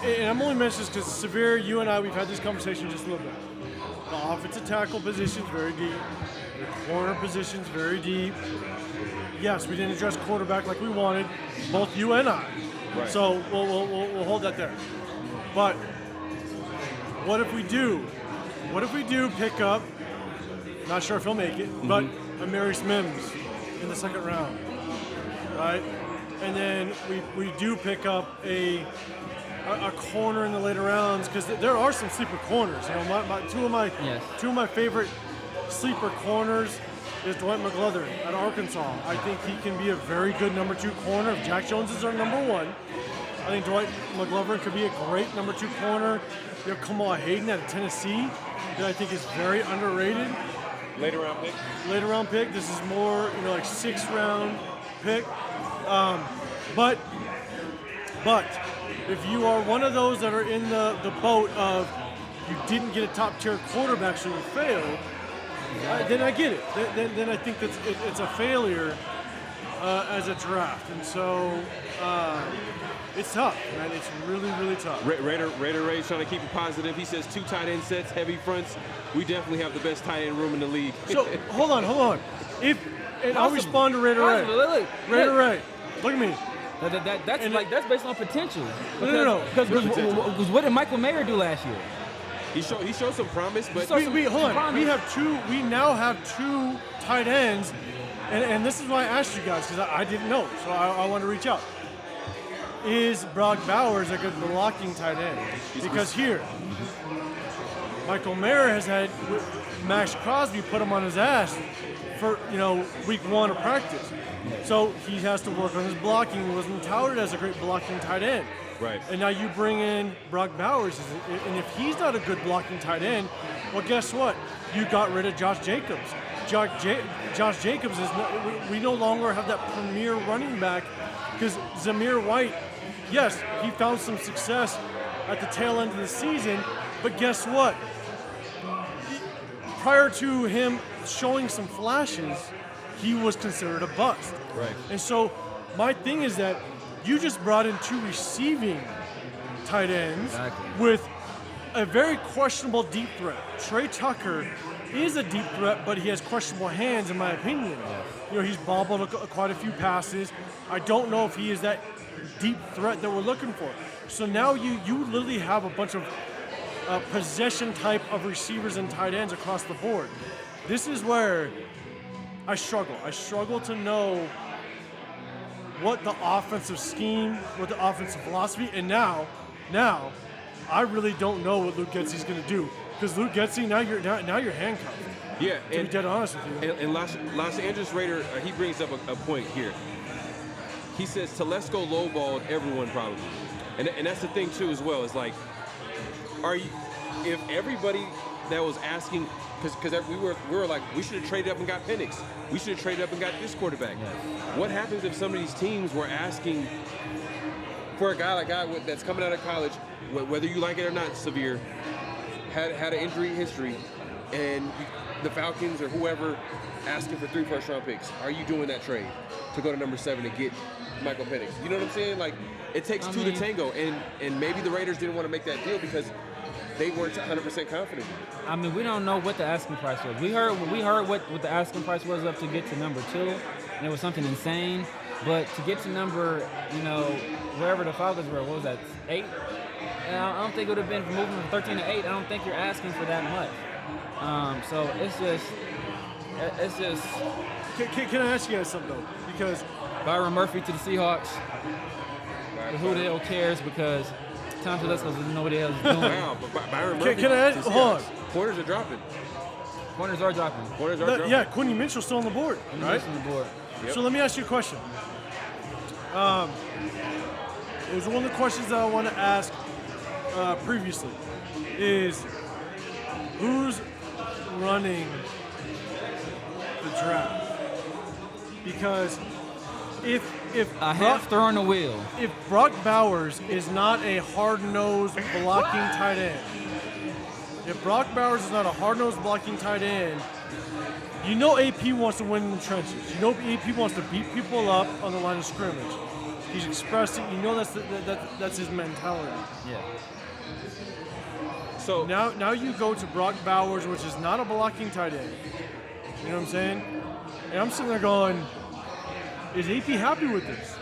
and I'm only mentioning this because Severe, you and I, we've had this conversation just a little bit. The offensive tackle position's very deep. The corner position's very deep. Yes, we didn't address quarterback like we wanted, both you and I. Right. So we'll hold that there. But what if we do? What if we do pick up? Not sure if he'll make it, but Amarius Mims in the second round, right? And then we do pick up a corner in the later rounds because there are some sleeper corners. You know, two of my favorite sleeper corners is Dwight McGlothern at Arkansas. I think he can be a very good number 2 corner. If Jack Jones is our number 1, I think Dwight McGlothern could be a great number 2 corner. You have Kamal Hayden out of Tennessee, that I think is very underrated. Later round pick. Later round pick. This is more, like 6th round pick. But if you are one of those that are in the boat of you didn't get a top tier quarterback, so you failed, then I get it. Then I think that it's a failure as a draft, and so it's tough, man. It's really, really tough. Raider Ray's trying to keep it positive. He says 2 tight end sets, heavy fronts. We definitely have the best tight end room in the league. So hold on. I'll respond to Raider Ray. Raider Ray, look at me. That's based on potential. No. Because what did Michael Mayer do last year? He showed some promise, but hold on. We now have 2 tight ends, and this is why I asked you guys, because I didn't know, so I want to reach out. Is Brock Bowers a good blocking tight end? Because here, Michael Mayer has had Max Crosby put him on his ass for week 1 of practice. So he has to work on his blocking. He wasn't touted as a great blocking tight end. Right. And now you bring in Brock Bowers, and if he's not a good blocking tight end, well, guess what? You got rid of Josh Jacobs. Josh Jacobs is we no longer have that premier running back because Zamir White, yes, he found some success at the tail end of the season, but guess what? Prior to him showing some flashes, he was considered a bust. Right. And so my thing is that you just brought in 2 receiving tight ends with a very questionable deep threat. Trey Tucker is a deep threat, but he has questionable hands, in my opinion. He's bobbled quite a few passes. I don't know if he is that deep threat that we're looking for. So now you literally have a bunch of possession type of receivers and tight ends across the board. This is where I struggle. I struggle to know what the offensive scheme, what the offensive philosophy, and now, I really don't know what Luke Getsy's going to do, because Luke Getsy, now you're handcuffed. Yeah, to be dead honest with you. And Los Angeles Raider, he brings up a point here. He says Telesco lowballed everyone probably, and that's the thing too as well. It's like, if everybody that was asking, because we were like, we should have traded up and got Penix. We should have traded up and got this quarterback. Yeah. What happens if some of these teams were asking for a guy that's coming out of college, whether you like it or not, Severe, had an injury history, and the Falcons or whoever asking for 3 first-round picks? Are you doing that trade to go to number 7 to get Michael Penix? You know what I'm saying? Like, it takes 2 to tango, and maybe the Raiders didn't want to make that deal because they weren't 100% confident. I mean, we don't know what the asking price was. We heard what the asking price was up to get to number 2, and it was something insane. But to get to number, wherever the Falcons were, what was that, 8? And I don't think it would have been moving from 13 to 8. I don't think you're asking for that much. So it's just. Can I ask you guys something though? Because Byron Murphy to the Seahawks. Who the hell cares? Because Tom Telesco doesn't know what the hell he's doing. Wow, but Byron Murphy. Can I ask? Hold on. Corners are dropping. Corners are dropping. Yeah, Quincy Mitchell's still on the board, right? On the board. Yep. So let me ask you a question. It was one of the questions that I want to ask previously. Is who's running the draft? Because if I have thrown the wheel. If Brock Bowers is not a hard-nosed blocking tight end, if Brock Bowers is not a hard-nosed blocking tight end, AP wants to win in the trenches. AP wants to beat people up on the line of scrimmage. He's expressed it. That's his mentality. Yeah. So now you go to Brock Bowers, which is not a blocking tight end. You know what I'm saying? And I'm sitting there going, is AP happy with this?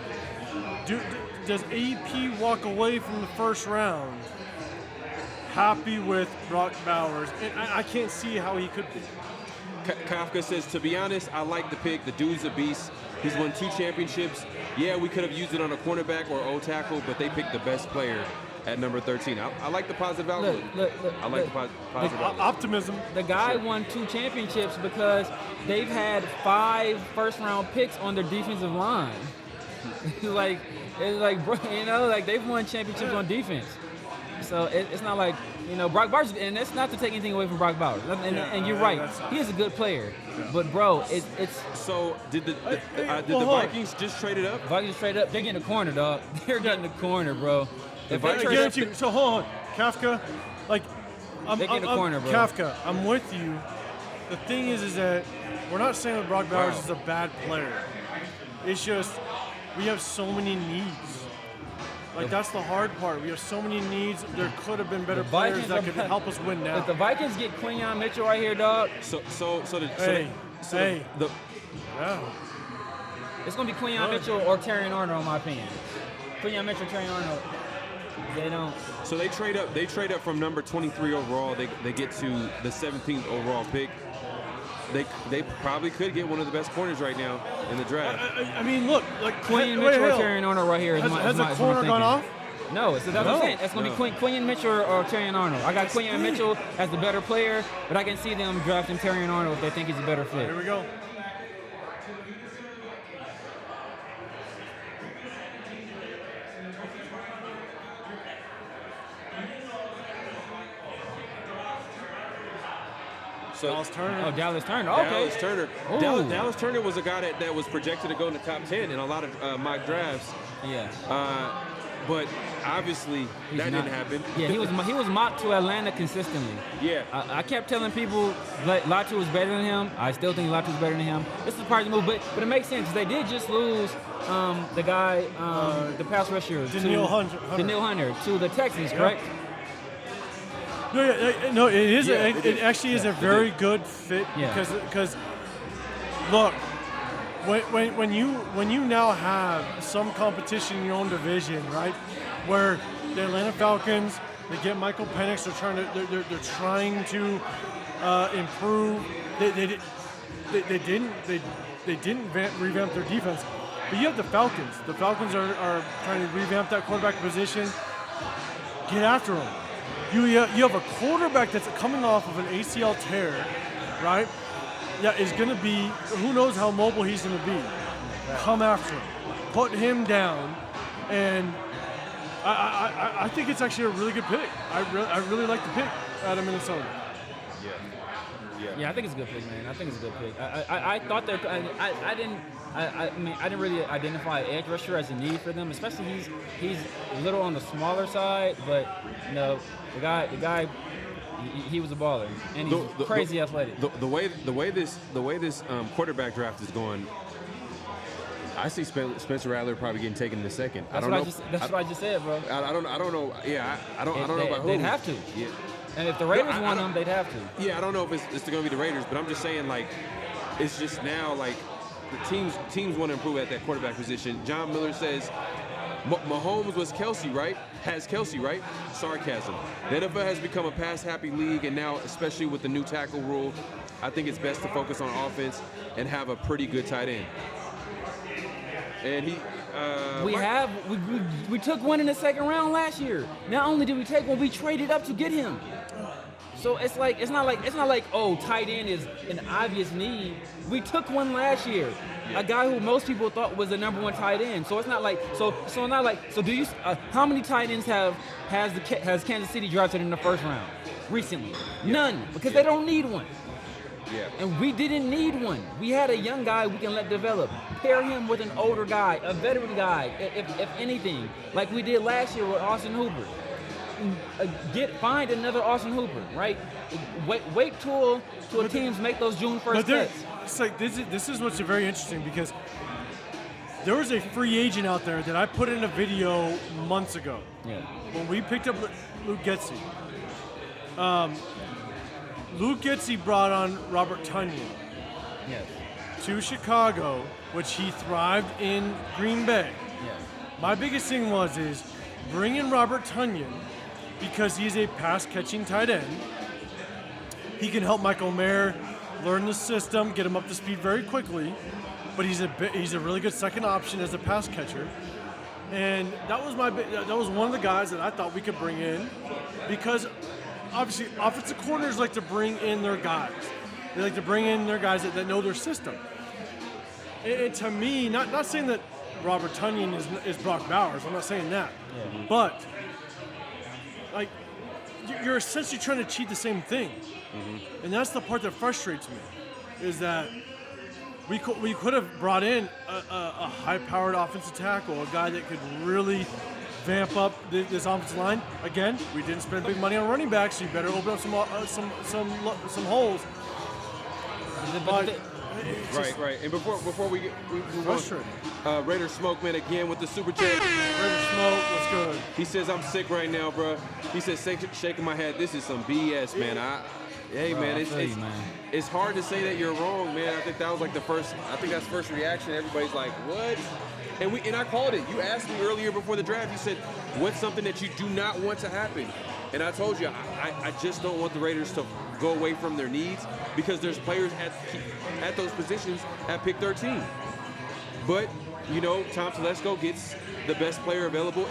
Does AP walk away from the first round happy with Brock Bowers? And I can't see how he could be. Kafka says, to be honest, I like the pick. The dude's a beast. He's won 2 championships. Yeah, we could have used it on a cornerback or O tackle, but they picked the best player. at number 13. I like the positive outlook. Look, I like the positive outlook. Optimism. The guy won 2 championships because they've had 5 first-round picks on their defensive line. It's like, bro, like they've won championships on defense. So it's not like, Brock Bowers, and that's not to take anything away from Brock Bowers. And you're right, he is a good player. But bro, it's. So did the Vikings just trade it up? Vikings trade up. They're getting the corner, dog. They're getting the corner, bro. If they I trade guarantee up, you. So hold on, Kafka, I'm They get the corner, bro. Kafka, I'm with you. The thing is that we're not saying that Brock Bowers is a bad player. It's just we have so many needs. That's the hard part. We have so many needs. There could have been better players that could help us win now. if the Vikings get Quinyon Mitchell right here, dog, Yeah. it's gonna be Quinyon Mitchell or Terrion Arnold, in my opinion. Quinyon Mitchell, Terrion Arnold. They don't. So they trade up. They trade up from number 23 overall. They get to the 17th overall pick. They probably could get one of the best corners right now in the draft. I mean, look, Quinyon Mitchell or Terrion Arnold right here is Has my the corner gone off? No, that's what I'm saying. It's going to be Quinyon Mitchell or Terrion Arnold. I got Quinyon Mitchell as the better player, but I can see them drafting Terrion Arnold if they think he's a better fit. Here we go. So, Dallas Turner. Oh, Dallas Turner. Okay. Dallas Turner. Ooh. Dallas Turner was a guy that was projected to go in the top 10 in a lot of mock drafts. Yeah. But obviously He's that not- didn't happen. Yeah, he was mocked to Atlanta consistently. Yeah. I kept telling people Latu was better than him. I still think Latu was better than him. This is part of the move, but it makes sense. They did just lose the guy, the pass rusher, Danielle Hunter. Danielle Hunter to the Texans, correct? No, it is. Yeah, It actually is a very good fit Yeah. because look, when you now have some competition in your own division, right? Where the Atlanta Falcons, they get Michael Penix, they're trying to improve. They didn't revamp their defense, but you have the Falcons. The Falcons are trying to revamp that quarterback position. Get after them. You have a quarterback that's coming off of an ACL tear, right? Yeah, is going to be, who knows how mobile he's going to be. Come after him. Put him down. And I think it's actually a really good pick. I really like the pick out of Minnesota. Yeah, I think it's a good pick, man. I think it's a good pick. I thought that I didn't really identify edge rusher as a need for them, especially he's a little on the smaller side, but the guy he was a baller and he's crazy athletic. The way this quarterback draft is going, I see Spencer Rattler probably getting taken in the second. That's what I just said, bro. I don't know. Yeah, I don't know about who. They'd have to. Yeah. And if the Raiders won them, they'd have to. Yeah, I don't know if it's going to be the Raiders, but I'm just saying, it's just now, the teams want to improve at that quarterback position. John Miller says Mahomes was Kelsey, right? Has Kelsey, right? Sarcasm. The NFL has become a pass-happy league, and now, especially with the new tackle rule, I think it's best to focus on offense and have a pretty good tight end. And we took one in the second round last year. Not only did we take one, we traded up to get him. So it's not like oh, tight end is an obvious need. We took one last year, a guy who most people thought was the number 1 tight end. So it's not like so do you? How many tight ends has Kansas City drafted in the first round recently? None, because they don't need one. Yeah. And we didn't need one. We had a young guy we can let develop. Pair him with an older guy, a veteran guy, if anything, like we did last year with Austin Hooper. Find another Austin Hooper, right? Wait till teams make those June 1st picks. It's like this is what's very interesting because there was a free agent out there that I put in a video months ago. Yeah. When we picked up Luke Getsy. Luke Getsy brought on Robert Tonyan to Chicago, which he thrived in Green Bay. Yes. My biggest thing is bring in Robert Tonyan because he's a pass-catching tight end. He can help Michael Mayer learn the system, get him up to speed very quickly, but he's a really good second option as a pass catcher. And that was one of the guys that I thought we could bring in because obviously offensive coordinators like to bring in their guys. They like to bring in their guys that know their system. And to me, not saying that Robert Tonyan is Brock Bowers. I'm not saying that. Yeah. But like you're essentially trying to cheat the same thing. Mm-hmm. And that's the part that frustrates me is that we could have brought in a high-powered offensive tackle, a guy that could really vamp up this offensive line. Again, we didn't spend big money on running backs, so you better open up some holes. But right. And before we move on, Raider Smoke Man again with the super chat. Raider Smoke, what's good? He says I'm sick right now, bro. He says shaking my head. This is some BS, man. It's hard to say that you're wrong, man. I think that was like that's the first reaction. Everybody's like, what? And I called it. You asked me earlier before the draft. You said, what's something that you do not want to happen? And I told you, I just don't want the Raiders to go away from their needs because there's players at those positions at pick 13. But, Tom Telesco gets the best player available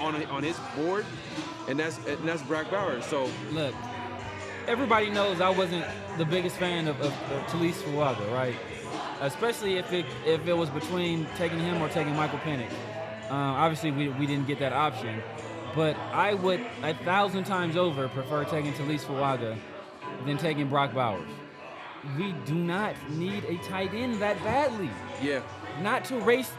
on his board, and that's Brock Bowers. So look, everybody knows I wasn't the biggest fan of Talise Fuaga, right? Especially if it was between taking him or taking Michael Penix. Obviously, we didn't get that option. But I would 1,000 times over prefer taking Talise Fuaga than taking Brock Bowers. We do not need a tight end that badly. Yeah. Not to race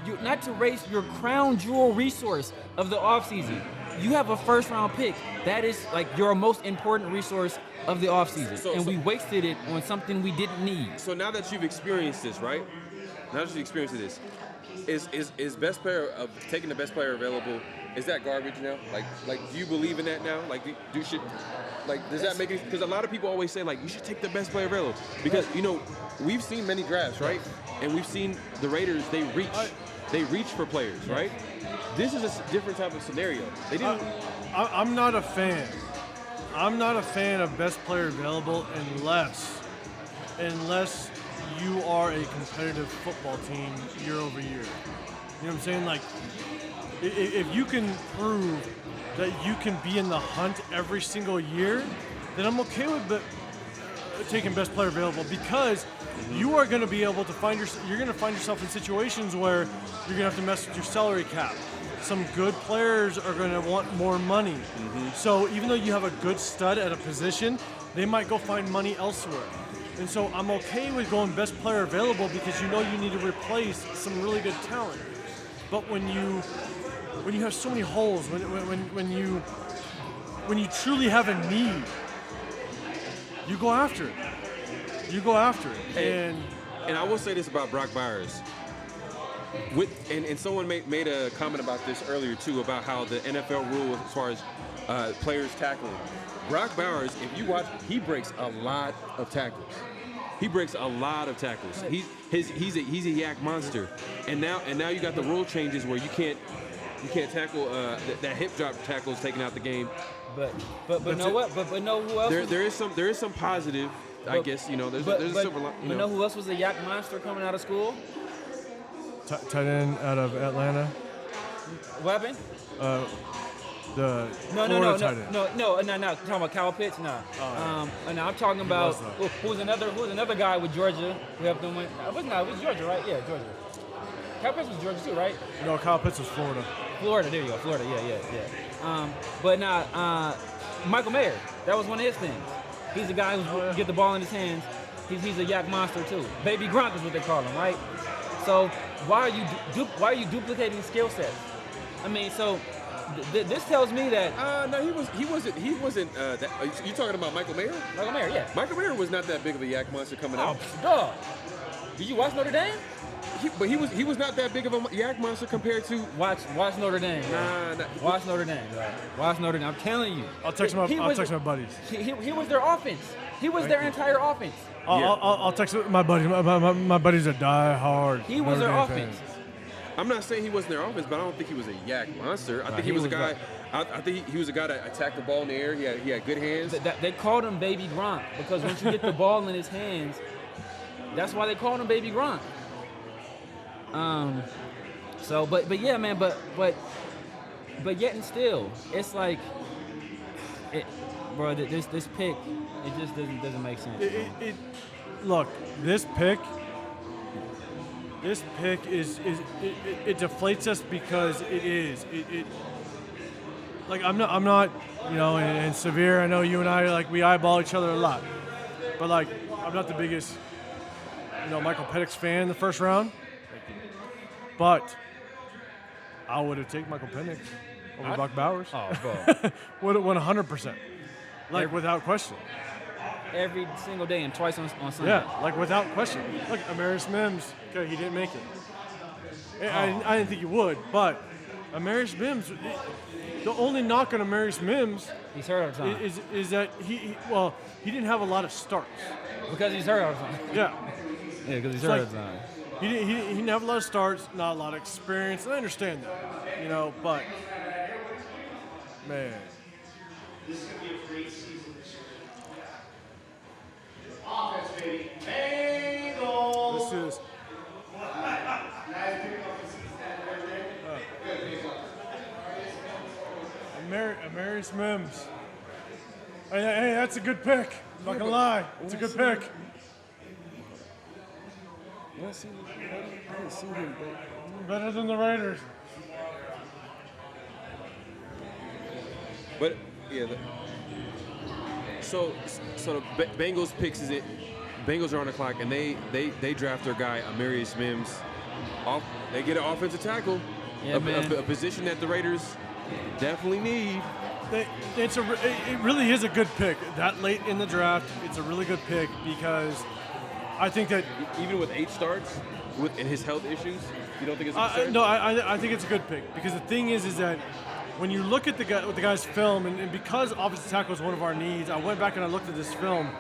your crown jewel resource of the offseason. You have a first-round pick. That is like your most important resource of the offseason. And we wasted it on something we didn't need. So now that you've experienced this, right? Now that you've experienced this, is best player of taking the best player available, is that garbage now? Like do you believe in that now? Does that make it? Because a lot of people always say like you should take the best player available because we've seen many drafts, right? And we've seen the Raiders they reach for players, right? This is a different type of scenario. They didn't. I'm not a fan. I'm not a fan of best player available unless you are a competitive football team year over year. You know what I'm saying? Like, if you can prove that you can be in the hunt every single year, then I'm okay with taking best player available because you are going to be able to find yourself in situations where you're going to have to mess with your salary cap. Some good players are going to want more money. Mm-hmm. So even though you have a good stud at a position, they might go find money elsewhere. And so I'm okay with going best player available because you need to replace some really good talent. But when you have so many holes, when you truly have a need, you go after it. And I will say this about Brock Bowers. And someone made a comment about this earlier too about how the NFL rule as far as players tackling. Brock Bowers, if you watch, he breaks a lot of tackles. He's a yak monster. And now you got the rule changes where you can't tackle that hip drop tackle is taking out the game. But know what? But know who else? There is some positive. I guess there's a silver line. You know who else was a yak monster coming out of school? Tight end out of Atlanta. What happened? The No. Talking about Kyle Pitts, no. No, I'm talking about who's another guy with Georgia who helped them win. It was Georgia, right? Yeah, Georgia. Kyle Pitts was Georgia too, right? No, Kyle Pitts was Florida. Florida, there you go, Florida, yeah. But Michael Mayer, that was one of his things. He's a guy who get the ball in his hands. He's a yak monster too. Baby Gronk is what they call him, right? So why are you duplicating skill sets? I mean, so this tells me that. No, he wasn't. You talking about Michael Mayer? Michael Mayer, yeah. Michael Mayer was not that big of a yak monster coming out. Oh, dog. Did you watch Notre Dame? He was not that big of a yak monster compared to. Watch Notre Dame. Nah. Watch Notre Dame. Right? Watch Notre Dame. I'm telling you. I'll text my buddies. He was their offense. He was their entire offense. I'll text my buddies. My buddies are die-hard. He was their offense. I'm not saying he wasn't their offense, but I don't think he was a yak monster. I think he was a guy. I think he was a guy that attacked the ball in the air. He had good hands. They called him Baby Gronk because once you get the ball in his hands, that's why they called him Baby Gronk. So, but yeah, man, but yet and still, it's like, bro, this pick, it just doesn't make sense. Look, this pick is it deflates us because it is. Like I'm not, and Severe, I know you and I, like, we eyeball each other a lot. But, like, I'm not the biggest, Michael Penix fan in the first round. But I would have taken Michael Penix over Brock Bowers. Oh, bro. Would 100%. Like, without question. Every single day and twice on Sunday. Yeah, like, without question. Look, Amarius Mims, okay, he didn't make it. I didn't think he would, but Amarius Mims, the only knock on Amarius Mims he's hurt all the time. Is that he didn't have a lot of starts. Because he's hurt all the time. Yeah. Yeah, because he's hurt all the time. He didn't have a lot of starts, not a lot of experience. And I understand that, but man. This is going to be a great season this year. Offense, baby. Bengals. Let's do this. Amarius Mims. Hey, that's a good pick. I'm not gonna lie, it's a good pick. Better than the Raiders. But yeah, so the Bengals picks is it. Bengals are on the clock and they draft their guy Amarius Mims. They get an offensive tackle, a position that the Raiders definitely need. It really is a good pick. That late in the draft, it's a really good pick because I think that even with 8 starts, and his health issues, you don't think it's a concern? No, I think it's a good pick because the thing is that when you look at the guy's film, and because offensive tackle is one of our needs, I went back and I looked at this film.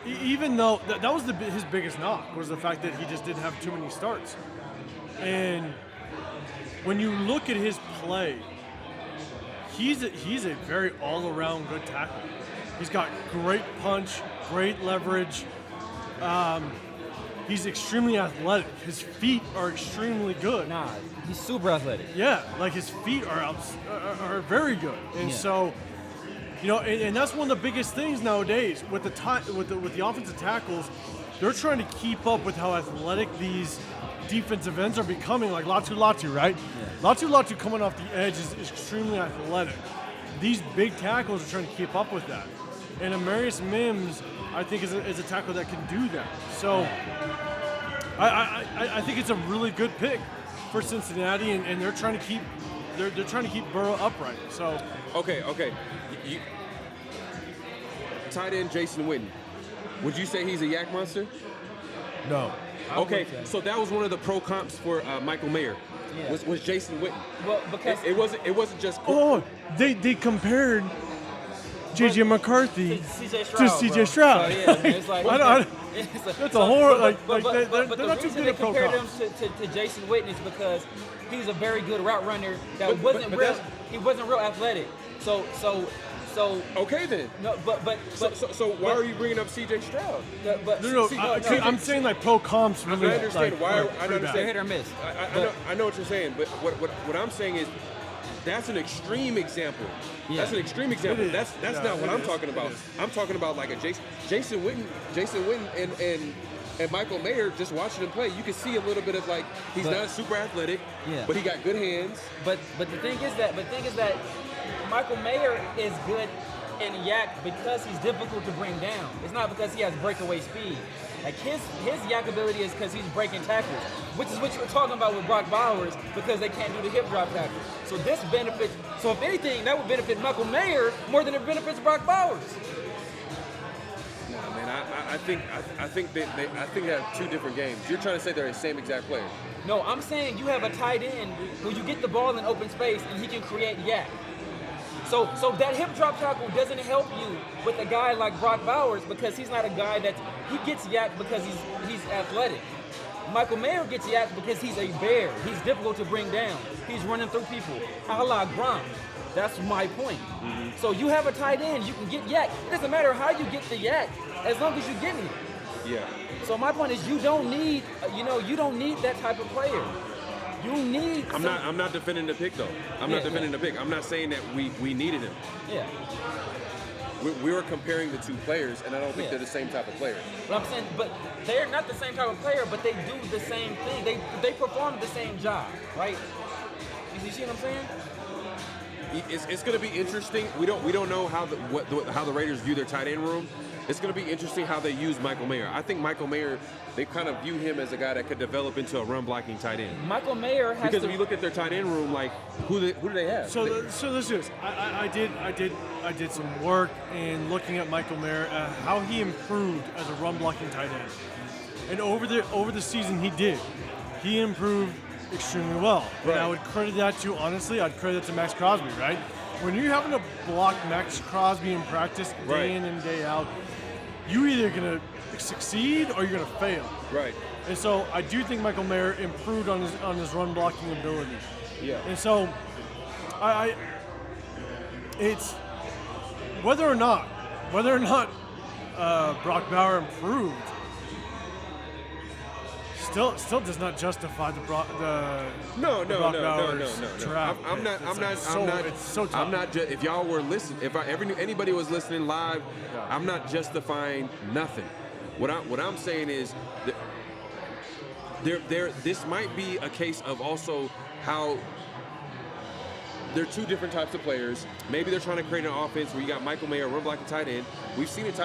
Even though that was his biggest knock was the fact that he just didn't have too many starts, and when you look at his play, he's a very all-around good tackle. He's got great punch, great leverage. He's extremely athletic. His feet are extremely good. Nah, he's super athletic. Yeah, like his feet are very good, and so. And that's one of the biggest things nowadays with the offensive tackles. They're trying to keep up with how athletic these defensive ends are becoming, like Latu, right? Yeah. Latu coming off the edge is extremely athletic. These big tackles are trying to keep up with that. And Amarius Mims, I think, is a tackle that can do that. So I think it's a really good pick for Cincinnati, and they're trying to keep Burrow upright. So okay. Tight end Jason Witten. Would you say he's a yak monster? No. Okay, so that was one of the pro comps for Michael Mayer. Yeah. Was Jason Witten? Well, because it wasn't just. They compared J.J. McCarthy to C.J. Stroud. So, yeah, it's like that's a horror. But they're the not too reason good they at pro compared him comps. to Jason Witten is because he's a very good route runner that wasn't real. He wasn't real athletic. So okay then. No, but so why are you bringing up C.J. Stroud? I'm saying like pro comps really. I understand why. I understand. Hit or miss. I know what you're saying, but what I'm saying is that's an extreme example. Yeah. That's an extreme example. That's not what I'm talking about. I'm talking about like a Jason Witten and Michael Mayer. Just watching him play, you can see a little bit of like he's not super athletic, but he got good hands. But the thing is that Michael Mayer is good in yak because he's difficult to bring down. It's not because he has breakaway speed. Like his yak ability is because he's breaking tackles, which is what you're talking about with Brock Bowers because they can't do the hip drop tackle. So this benefits. So if anything, that would benefit Michael Mayer more than it benefits Brock Bowers. Nah, man, I think they have two different games. You're trying to say they're the same exact player. No, I'm saying you have a tight end who you get the ball in open space and he can create yak. So that hip drop tackle doesn't help you with a guy like Brock Bowers because he's not a guy he gets yak because he's athletic. Michael Mayer gets yak because he's a bear. He's difficult to bring down. He's running through people. A la Gronk. That's my point. Mm-hmm. So you have a tight end, you can get yak. It doesn't matter how you get the yak, as long as you're getting it. Yeah. So my point is you don't need that type of player. You need. I'm not defending the pick though. I'm not defending the pick. I'm not saying that we needed him. Yeah. We were comparing the two players, and I don't think they're the same type of player. But I'm saying, but they're not the same type of player, but they do the same thing. They perform the same job, right? You see what I'm saying? It's going to be interesting. We don't know how the Raiders view their tight end room. It's going to be interesting how they use Michael Mayer. I think Michael Mayer, they kind of view him as a guy that could develop into a run blocking tight end. Michael Mayer has because if you look at their tight end room, like who do they have? So this is I did some work in looking at Michael Mayer, how he improved as a run blocking tight end, and over the season he improved extremely well. Right. And I would credit that to, honestly, I'd credit it to Max Crosby, right? When you're having to block Max Crosby in practice day in and day out, you're either going to succeed or you're going to fail. Right. And so I do think Michael Mayer improved on his run blocking ability. Yeah. And so it's whether or not Brock Bauer improved still does not justify the Brock Bowers draft. It's so tough. I'm not. If y'all were listening, anybody was listening live, I'm not justifying nothing. What I'm saying is that this might be a case of also how they're two different types of players. Maybe they're trying to create an offense where you got Michael Mayer, run blocking tight end. We've seen it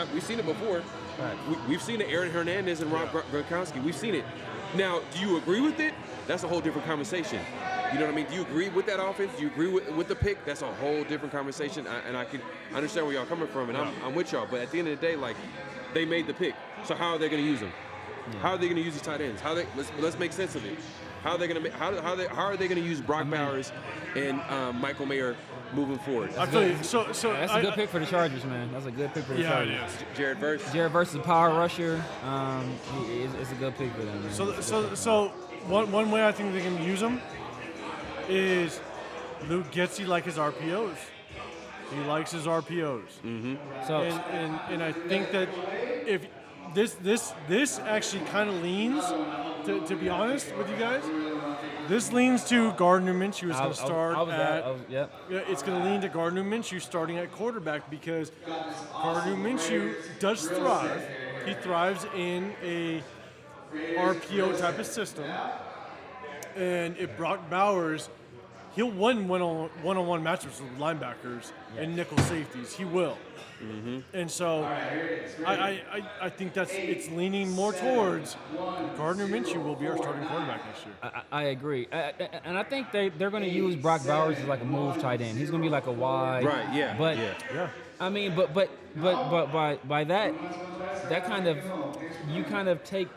before. Right. We've seen it, Aaron Hernandez and Rob Gronkowski. We've seen it. Now, do you agree with it? That's a whole different conversation. You know what I mean? Do you agree with that offense? Do you agree with the pick? That's a whole different conversation. I can understand where y'all coming from, and I'm with y'all. But at the end of the day, like, they made the pick. So how are they going to use them? Yeah. How are they going to use the tight ends? Let's make sense of it. How are they going to how are they going to use Brock Bowers and Michael Mayer moving forward? I feel you. So that's a good pick for the Chargers, man. That's a good pick for the Chargers. Yeah, it is. Jared Verse is a power rusher. It's a good pick for them, man. So one way I think they can use him is Luke Getsy like his RPOs. He likes his RPOs. Mm-hmm. So and I think that if this actually kind of leans, to be honest with you guys, this leans to Gardner Minshew is going to start it's going to lean to Gardner Minshew starting at quarterback because Gardner Minshew does thrive. He thrives in a RPO type of system. And if Brock Bowers, he'll win one-on-one matchups with linebackers and nickel safeties. He will. Mm-hmm. And so I think it's leaning more towards Gardner Minshew will be our starting quarterback this year. I agree. And I think they're going to use Brock Bowers as like a move tight end. He's going to be like a wide. Right, yeah. But, yeah. I mean, but by that kind of, you kind of take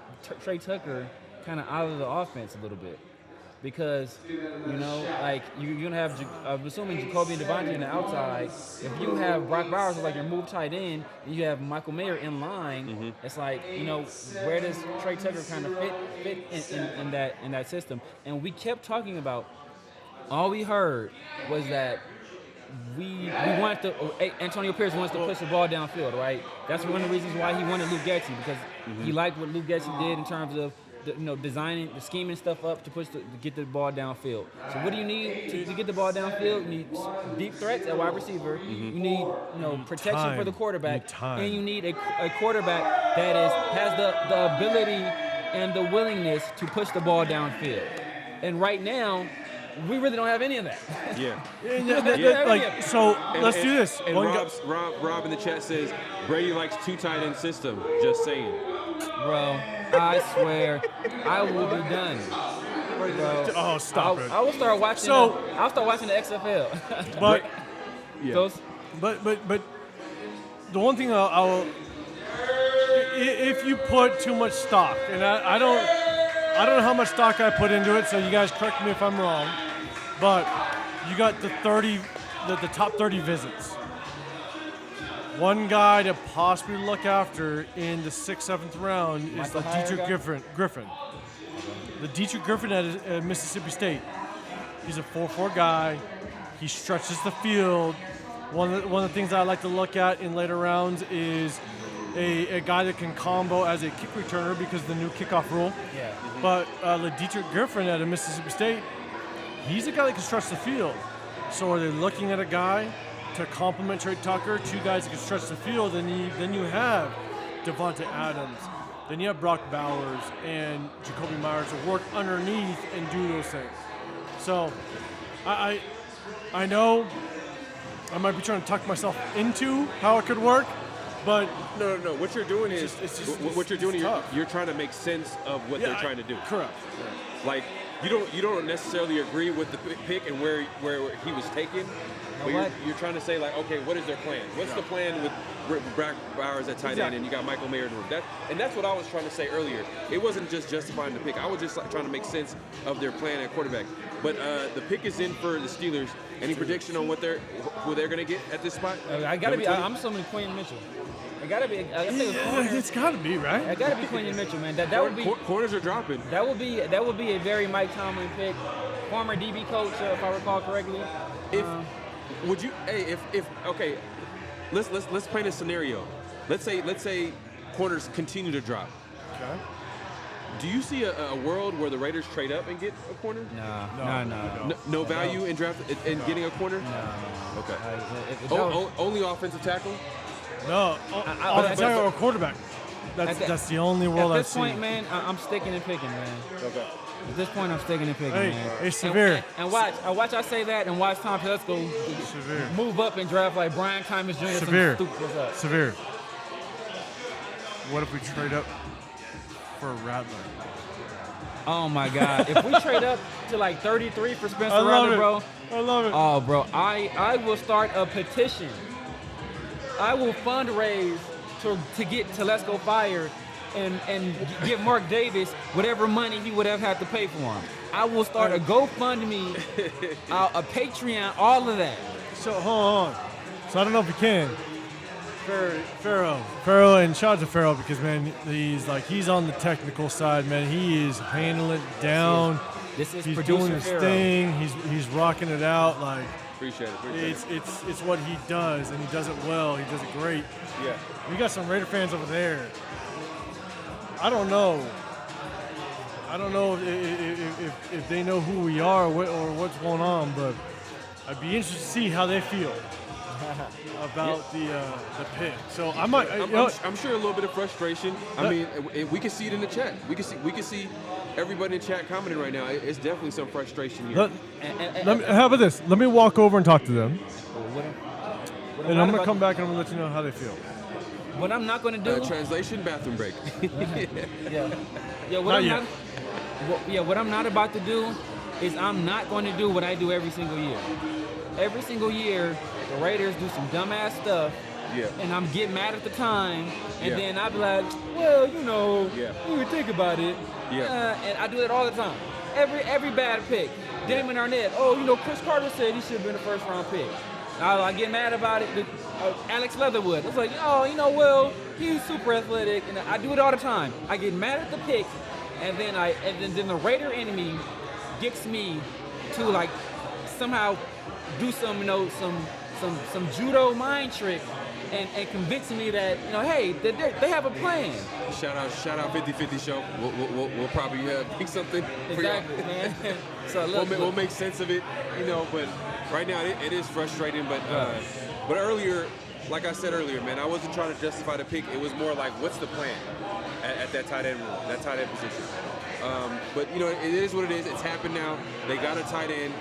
Trey Tucker kind of out of the offense a little bit. Because, like, you're going to have, I'm assuming Jacoby and Devontae on the outside. If you have Brock Bowers as, like, your move tight end, and you have Michael Mayer in line, it's like, where does Trey Tucker kind of fit in that system? And we kept talking about, all we heard was that we wanted to, Antonio Pierce wants to push the ball downfield, right? That's one of the reasons why he wanted Luke Getsy, because he liked what Luke Getsy did in terms of, designing, scheming stuff up to get the ball downfield. So what do you need to get the ball downfield? You need deep threats at wide receiver. You need protection for the quarterback, and you need a quarterback that has the ability and the willingness to push the ball downfield. And right now, we really don't have any of that. Let's do this. And Rob in the chat says Brady likes two tight end system. Just saying. Bro, I swear, I will be done. Bro. Oh, stop it! I will start watching. I'll start watching the XFL. But but the one thing I will, if you put too much stock, and I don't know how much stock I put into it, so you guys correct me if I'm wrong, but you got the top 30 visits. One guy to possibly look after in the 6th, 7th round is the Dietrich Griffin. The Dietrich Griffin at Mississippi State. He's a 4'4" guy. He stretches the field. One of the things I like to look at in later rounds is a guy that can combo as a kick returner because of the new kickoff rule. Yeah. But Dietrich Griffin out of Mississippi State, he's a guy that can stretch the field. So are they looking at a guy to complement Trey Tucker, two guys that can stretch the field, and then you have Devontae Adams, then you have Brock Bowers and Jacoby Myers to work underneath and do those things. So I know I might be trying to tuck myself into how it could work, but No. What you're doing is tough. you're trying to make sense of what they're trying to do. Correct. Like you don't necessarily agree with the pick and where he was taken, but you're trying to say like, okay, what is their plan? What's the plan with Brock Bowers at tight end and you got Michael Mayer in the room? That's what I was trying to say earlier. It wasn't just justifying the pick. I was just like, trying to make sense of their plan at quarterback. But the pick is in for the Steelers. Any prediction on who they're gonna get at this spot? I gotta be. I'm assuming Quinn Mitchell. It gotta be. I think It's got to be, right? it gotta be Quinn Mitchell, man. That would be. Corners are dropping. That would be a very Mike Tomlin pick. Former DB coach, if I recall correctly. Let's paint a scenario. Let's say corners continue to drop. Okay. Do you see a world where the Raiders trade up and get a corner? No value in draft in getting a corner? No. Okay. Only offensive tackle? No, offensive tackle or quarterback. That's the only world I've seen. At this point, man, I'm sticking and picking, man. Okay. At this point, I'm sticking and picking, man. Hey, Severe. And watch I say that, and watch Tom Telesco move up and draft like Brian Thomas Jr. Severe. What's up? Severe. What if we trade up for Rattler? Oh my God! If we trade up to like 33 for Spencer Rattler, bro. I love it. Oh, bro, I will start a petition. I will fundraise to get Telesco fired and give Mark Davis whatever money he would have had to pay for him. I will start a GoFundMe, a Patreon, all of that. So hold on. So I don't know if we can. Pharaoh, and shout out to Pharaoh because man, he's on the technical side, man. He is handling it down. This is he's producer doing his Pharaoh. thing. He's rocking it out. Like Appreciate it. it's what he does, and he does it well. He does it great. Yeah. We got some Raider fans over there. I don't know if they know who we are or what's going on, but I'd be interested to see how they feel about the pick. So I might. I'm sure a little bit of frustration. I mean, we can see it in the chat. We can see everybody in the chat commenting right now. It's definitely some frustration here. How about this? Let me walk over and talk to them, What and I'm gonna come back and I'm gonna let you know how they feel. What I'm not going to do. Translation: bathroom break. What I'm not about to do is I'm not going to do what I do every single year. Every single year, the Raiders do some dumbass stuff. Yeah. And I'm getting mad at the time, and Yeah. then I'll be like, well, Yeah. you would think about it. Yeah. And I do it all the time. Every bad pick. Damon Arnett, Chris Carter said he should have been a first-round pick. I get mad about it. Alex Leatherwood. It's like, he's super athletic, and I do it all the time. I get mad at the pick, and then the Raider enemy gets me to like somehow do some judo mind trick and convince me that hey, they have a plan. Shout out 50/50 show. We'll probably pick something for y'all. Exactly, man. So We'll make sense of it, but right now it is frustrating. But earlier, like I said earlier, man, I wasn't trying to justify the pick. It was more like, what's the plan at that tight end room, that tight end position. But it is what it is. It's happened now. They got a tight end.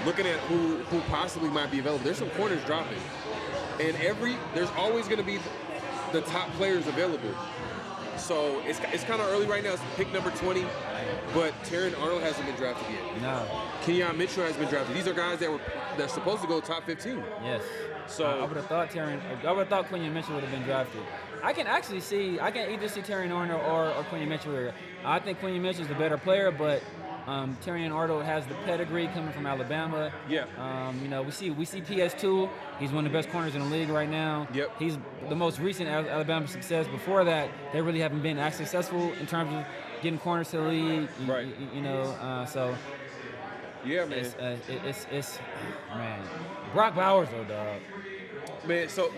Looking at who possibly might be available, there's some corners dropping, and there's always going to be the top players available. So it's kind of early right now. It's pick number 20, but Terrion Arnold hasn't been drafted yet. No. Kenyon Mitchell has been drafted. These are guys they're supposed to go top 15. Yes. So I would have thought Quinion Mitchell would have been drafted. I can either see Terrion Arnold or Quinion Mitchell here. I think Quinion Mitchell is the better player, but Terrion Arnold has the pedigree coming from Alabama. Yeah. We see PS2. He's one of the best corners in the league right now. Yep. He's the most recent Alabama success. Before that, they really haven't been as successful in terms of getting corners to the league. Right. So. Yeah, man. It's man. Brock Bowers though, dog. Man, so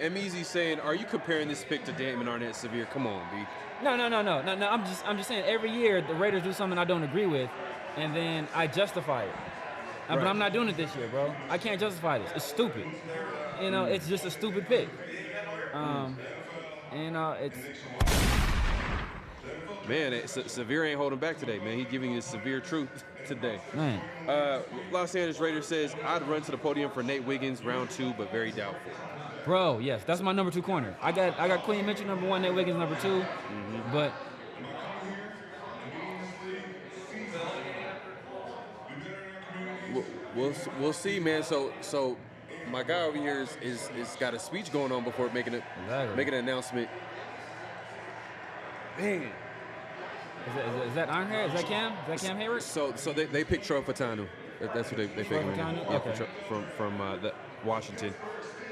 M-Easy saying, are you comparing this pick to Damon Arnett Severe? Come on, B. No. I'm just saying every year the Raiders do something I don't agree with, and then I justify it. But I'm not doing it this year, bro. I can't justify this. It's stupid. You know, it's just a stupid pick. It's. Man, Severe ain't holding back today, man. He's giving you severe truth today. Man. Los Angeles Raiders says, I'd run to the podium for Nate Wiggins, round 2, but very doubtful. Bro, yes, that's my number 2 corner. I got Queen Mitchell number 1, Nate Wiggins number 2, but we'll see, man. So my guy over here is got a speech going on before making an announcement. Man. Is that Ironhead? Is that Cam? Is that Cam Hayward? So they picked Troy Fatanu. That's what they picked him. Okay. From Washington.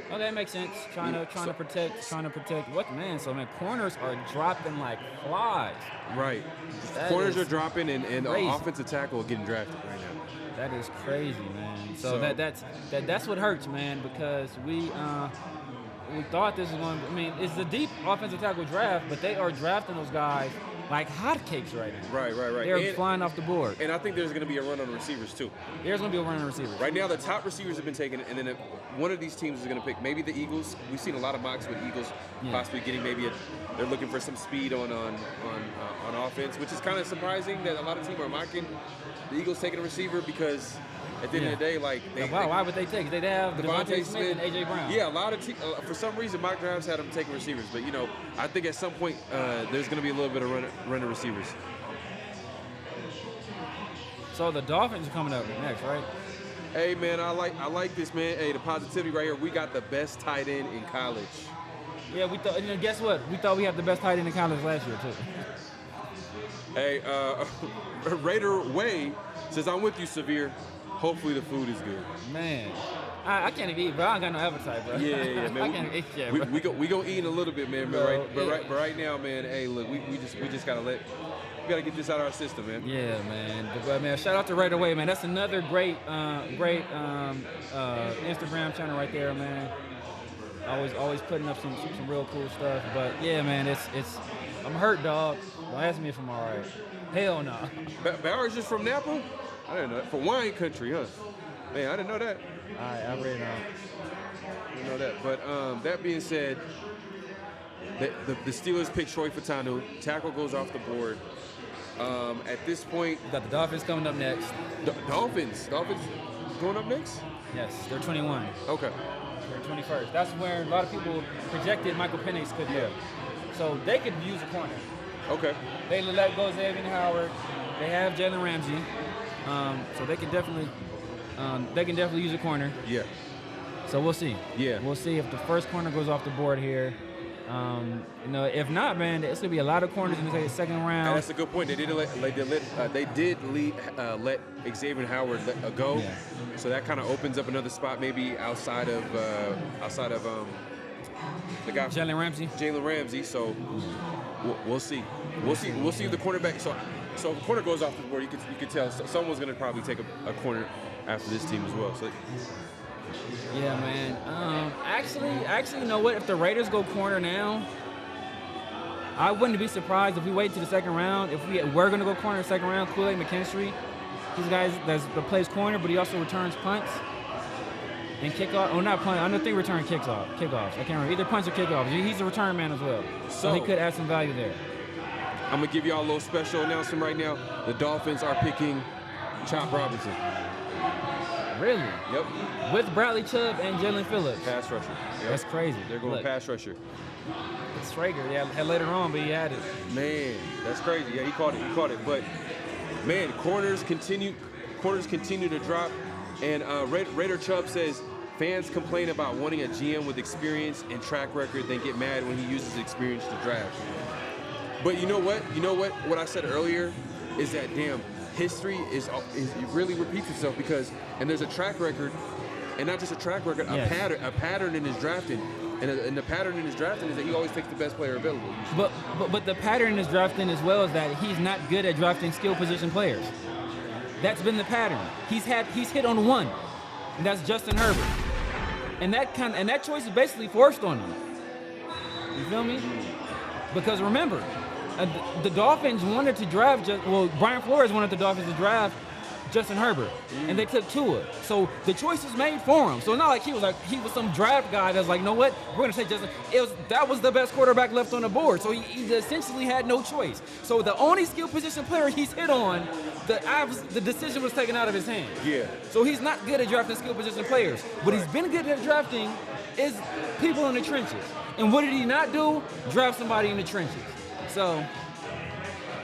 Okay, that makes sense. Trying to protect what, man? So man, corners are dropping like flies. Right. Corners are dropping, and the offensive tackle are getting drafted right now. That is crazy, man. So that's what hurts, man, because we thought this was going. I mean, it's the deep offensive tackle draft, but they are drafting those guys like hotcakes right now. Right. They're flying off the board. And I think there's going to be a run on the receivers too. There's going to be a run on receivers. Right now, the top receivers have been taken, and then one of these teams is going to pick maybe the Eagles. We've seen a lot of mocks with Eagles possibly getting they're looking for some speed on offense, which is kind of surprising that a lot of teams are mocking the Eagles taking a receiver because at the end of the day, like why would they take it? They have Devontae Smith and AJ Brown. Yeah, a lot of for some reason mock drafts had them taking receivers, but I think at some point there's going to be a little bit of run of receivers. So the Dolphins are coming up next, right? Hey man, I like this, man. Hey, the positivity right here. We got the best tight end in college. Yeah, we thought. Guess what? We thought we had the best tight end in college last year too. Hey, Raider Way says, I'm with you, Severe. Hopefully the food is good. Man, I can't even eat, bro. I don't got no appetite, bro. Yeah, man. I can't eat shit, bro. We go eat in a little bit, man. But right now, man. Hey, look, we just gotta we gotta get this out of our system, man. Yeah, man. But man, shout out to Raider Way, man. That's another great Instagram channel right there, man. Always putting up some real cool stuff. But yeah, man, it's I'm hurt, dog. Don't ask me if I'm all right. Hell no. Bauer's just from Napa? I didn't know that. For wine country, huh? Man, I didn't know that. I really don't. I didn't know that. But that being said, the Steelers pick Troy Fatanu. Tackle goes off the board. At this point, we got the Dolphins coming up next. Dolphins going up next? Yes, they're 21. Okay. They're 21st. That's where a lot of people projected Michael Penix could go. So they could use a corner. Okay. They let go Xavier Howard. They have Jalen Ramsey. So they can definitely use a corner. Yeah. So we'll see. Yeah. We'll see if the first corner goes off the board here. If not, man, it's gonna be a lot of corners in the second round. And that's a good point. They did let Xavier Howard go. Yeah. So that kind of opens up another spot, maybe outside of the guy Jalen Ramsey. So we'll see. We'll see if the cornerback. So if the corner goes off the board, you could tell someone's gonna probably take a corner after this team as well. So. Yeah, man. Actually, you know what? If the Raiders go corner now, I wouldn't be surprised if we wait to the second round. If we're gonna go corner in the second round, Kool-Aid McKinstry, he's a guy that plays corner, but he also returns punts and kickoff. Oh, not punt. I don't think he returns kickoffs. I can't remember. Either punts or kickoffs. He's a return man as well, so he could add some value there. I'm gonna give y'all a little special announcement right now. The Dolphins are picking Chop Robinson. Really? Yep. With Bradley Chubb and Jalen Phillips. Pass rusher. Yep. That's crazy. They're going pass rusher. It's Strager. Yeah, had later on, but he had it. Man, that's crazy. Yeah, he caught it. But man, corners continue to drop. And Raider Chubb says fans complain about wanting a GM with experience and track record, then get mad when he uses experience to draft. But you know what? What I said earlier is that history is it really repeats itself and there's a track record, and not just a track record, yes. a pattern in his drafting, and the pattern in his drafting is that he always takes the best player available. But the pattern in his drafting as well is that he's not good at drafting skill position players. That's been the pattern. He's hit on one, and that's Justin Herbert. and that choice is basically forced on him. You feel me? Because remember, the Dolphins wanted to draft Brian Flores wanted the Dolphins to draft Justin Herbert, and they took Tua. So the choice was made for him. So it's not like he was some draft guy that's like, you know what, we're gonna take Justin. That was the best quarterback left on the board. So he essentially had no choice. So the only skill position player he's hit on, the decision was taken out of his hands. Yeah. So he's not good at drafting skill position players. What he's been good at drafting is people in the trenches. And what did he not do? Draft somebody in the trenches. So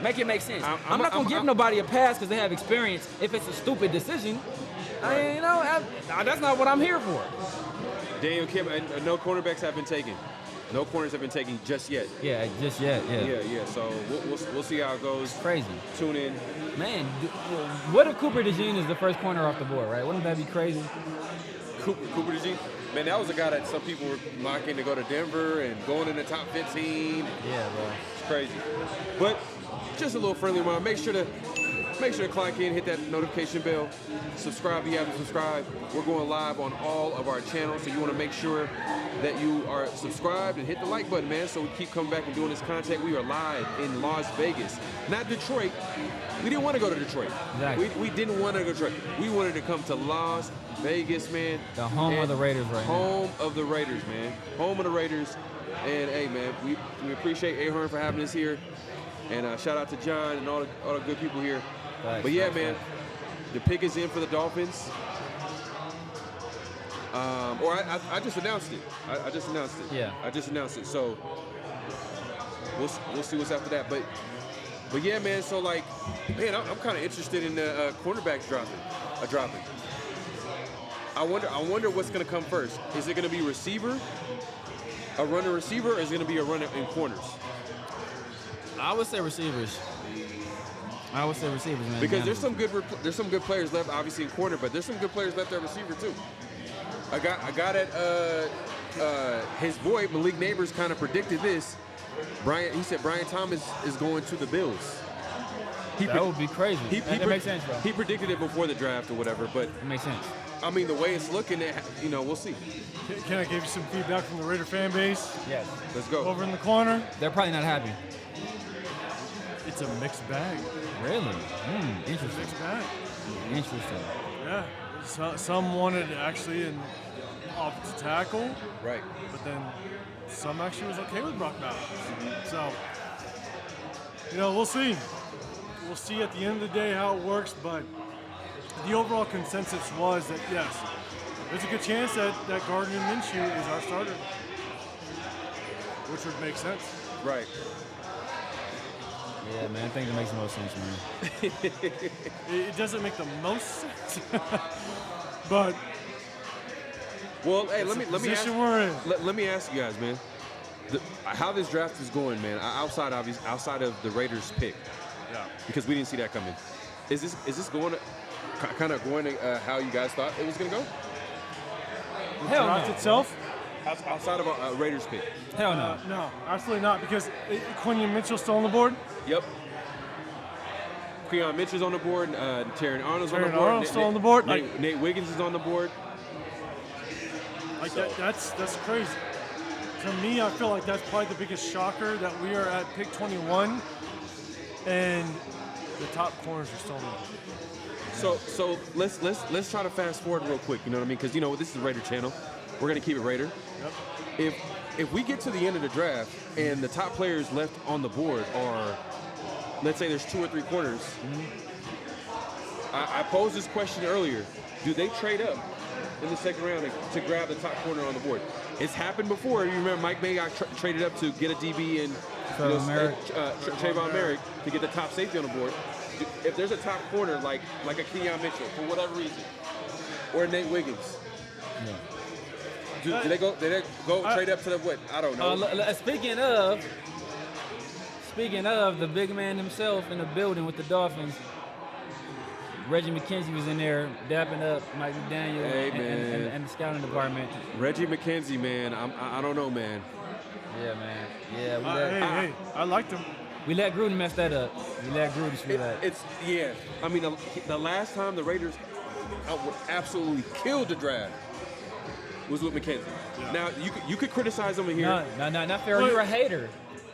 make it make sense. I'm not going to give nobody a pass because they have experience if it's a stupid decision. I mean, that's not what I'm here for. Daniel Kim, no cornerbacks have been taken. No corners have been taken just yet. Yeah, just yet, yeah. Yeah. So we'll see how it goes. Crazy. Tune in. Man, what if Cooper DeJean is the first corner off the board, right? Wouldn't that be crazy? Cooper DeJean? Man, that was a guy that some people were mocking to go to Denver and going in the top 15. Yeah, bro. It's crazy. But just a little friendly reminder. Make sure to clock in, hit that notification bell, subscribe if you haven't subscribed. We're going live on all of our channels, so you want to make sure that you are subscribed and hit the like button, man, so we keep coming back and doing this content. We are live in Las Vegas, not Detroit. We didn't want to go to Detroit. Exactly. We didn't want to go to Detroit. We wanted to come to Las Vegas, man. The home of the Raiders right now. Home of the Raiders, man. Home of the Raiders. And, hey, man, we appreciate Ahern for having us here. And shout out to John and all the good people here. Thanks, but, yeah, man, the pick is in for the Dolphins. I just announced it. I just announced it. Yeah. I just announced it. So we'll see what's after that. But yeah, man. So like, man, I'm kind of interested in the cornerbacks dropping. I wonder what's gonna come first. Is it gonna be receiver, a runner receiver, or is it gonna be a runner in corners? I would say receivers. Man. Because there's some good players left, obviously in corner, but there's some good players left at receiver too. I got at his boy Malik Neighbors kind of predicted this. He said Brian Thomas is going to the Bills. That would be crazy. That makes sense, bro. He predicted it before the draft or whatever, but it makes sense. I mean, the way it's looking, we'll see. Can I give you some feedback from the Raider fan base? Yes. Let's go. Over in the corner, They're probably not happy. it's a mixed bag. Really? Interesting. Mixed bag. Interesting. Yeah. Some wanted actually an offensive tackle, Right. but then some actually was okay with Brock Bowers. So, we'll see. We'll see at the end of the day how it works, but the overall consensus was that, yes, there's a good chance that Gardner Minshew is our starter, which would make sense. Right. Yeah, man, I think it makes the most sense, man. It doesn't make the most sense, but Well, hey, let me ask you guys, man. How this draft is going, man. Outside of the Raiders pick, yeah, because we didn't see that coming. Is this going to kind of going to how you guys thought it was going to go? the Hell draft no. itself. Outside of a Raiders pick. Hell no. No, absolutely not, because Quinion Mitchell's still on the board. Yep. Keon Mitchell's on the board. Terran Arnold's on the Terran board. Arnold's still on the board. Nate Wiggins is on the board. That's crazy. To me, I feel like that's probably the biggest shocker that we are at pick 21, and the top corners are still on the board. So let's try to fast forward real quick. You know what I mean? Because this is the Raider channel. We're gonna keep it Raider. Yep. If we get to the end of the draft and the top players left on the board are, let's say there's 2 or 3 corners. I posed this question earlier. Do they trade up in the second round to grab the top corner on the board? It's happened before. You remember Mike May got traded up to get a DB and Trayvon Merrick to get the top safety on the board. If there's a top corner like a Keon Mitchell for whatever reason, or Nate Wiggins, do they go trade up to the what? I don't know. Speaking of the big man himself in the building with the Dolphins, Reggie McKenzie was in there dapping up Mike McDaniel and the scouting department. Reggie McKenzie, man, I don't know, man. Yeah, man. Yeah, I liked him. we let Gruden mess that up. We let Gruden screw that. I mean, the last time the Raiders absolutely killed the draft, was with McKenzie. Now you could criticize him in here. Not fair. You're a hater.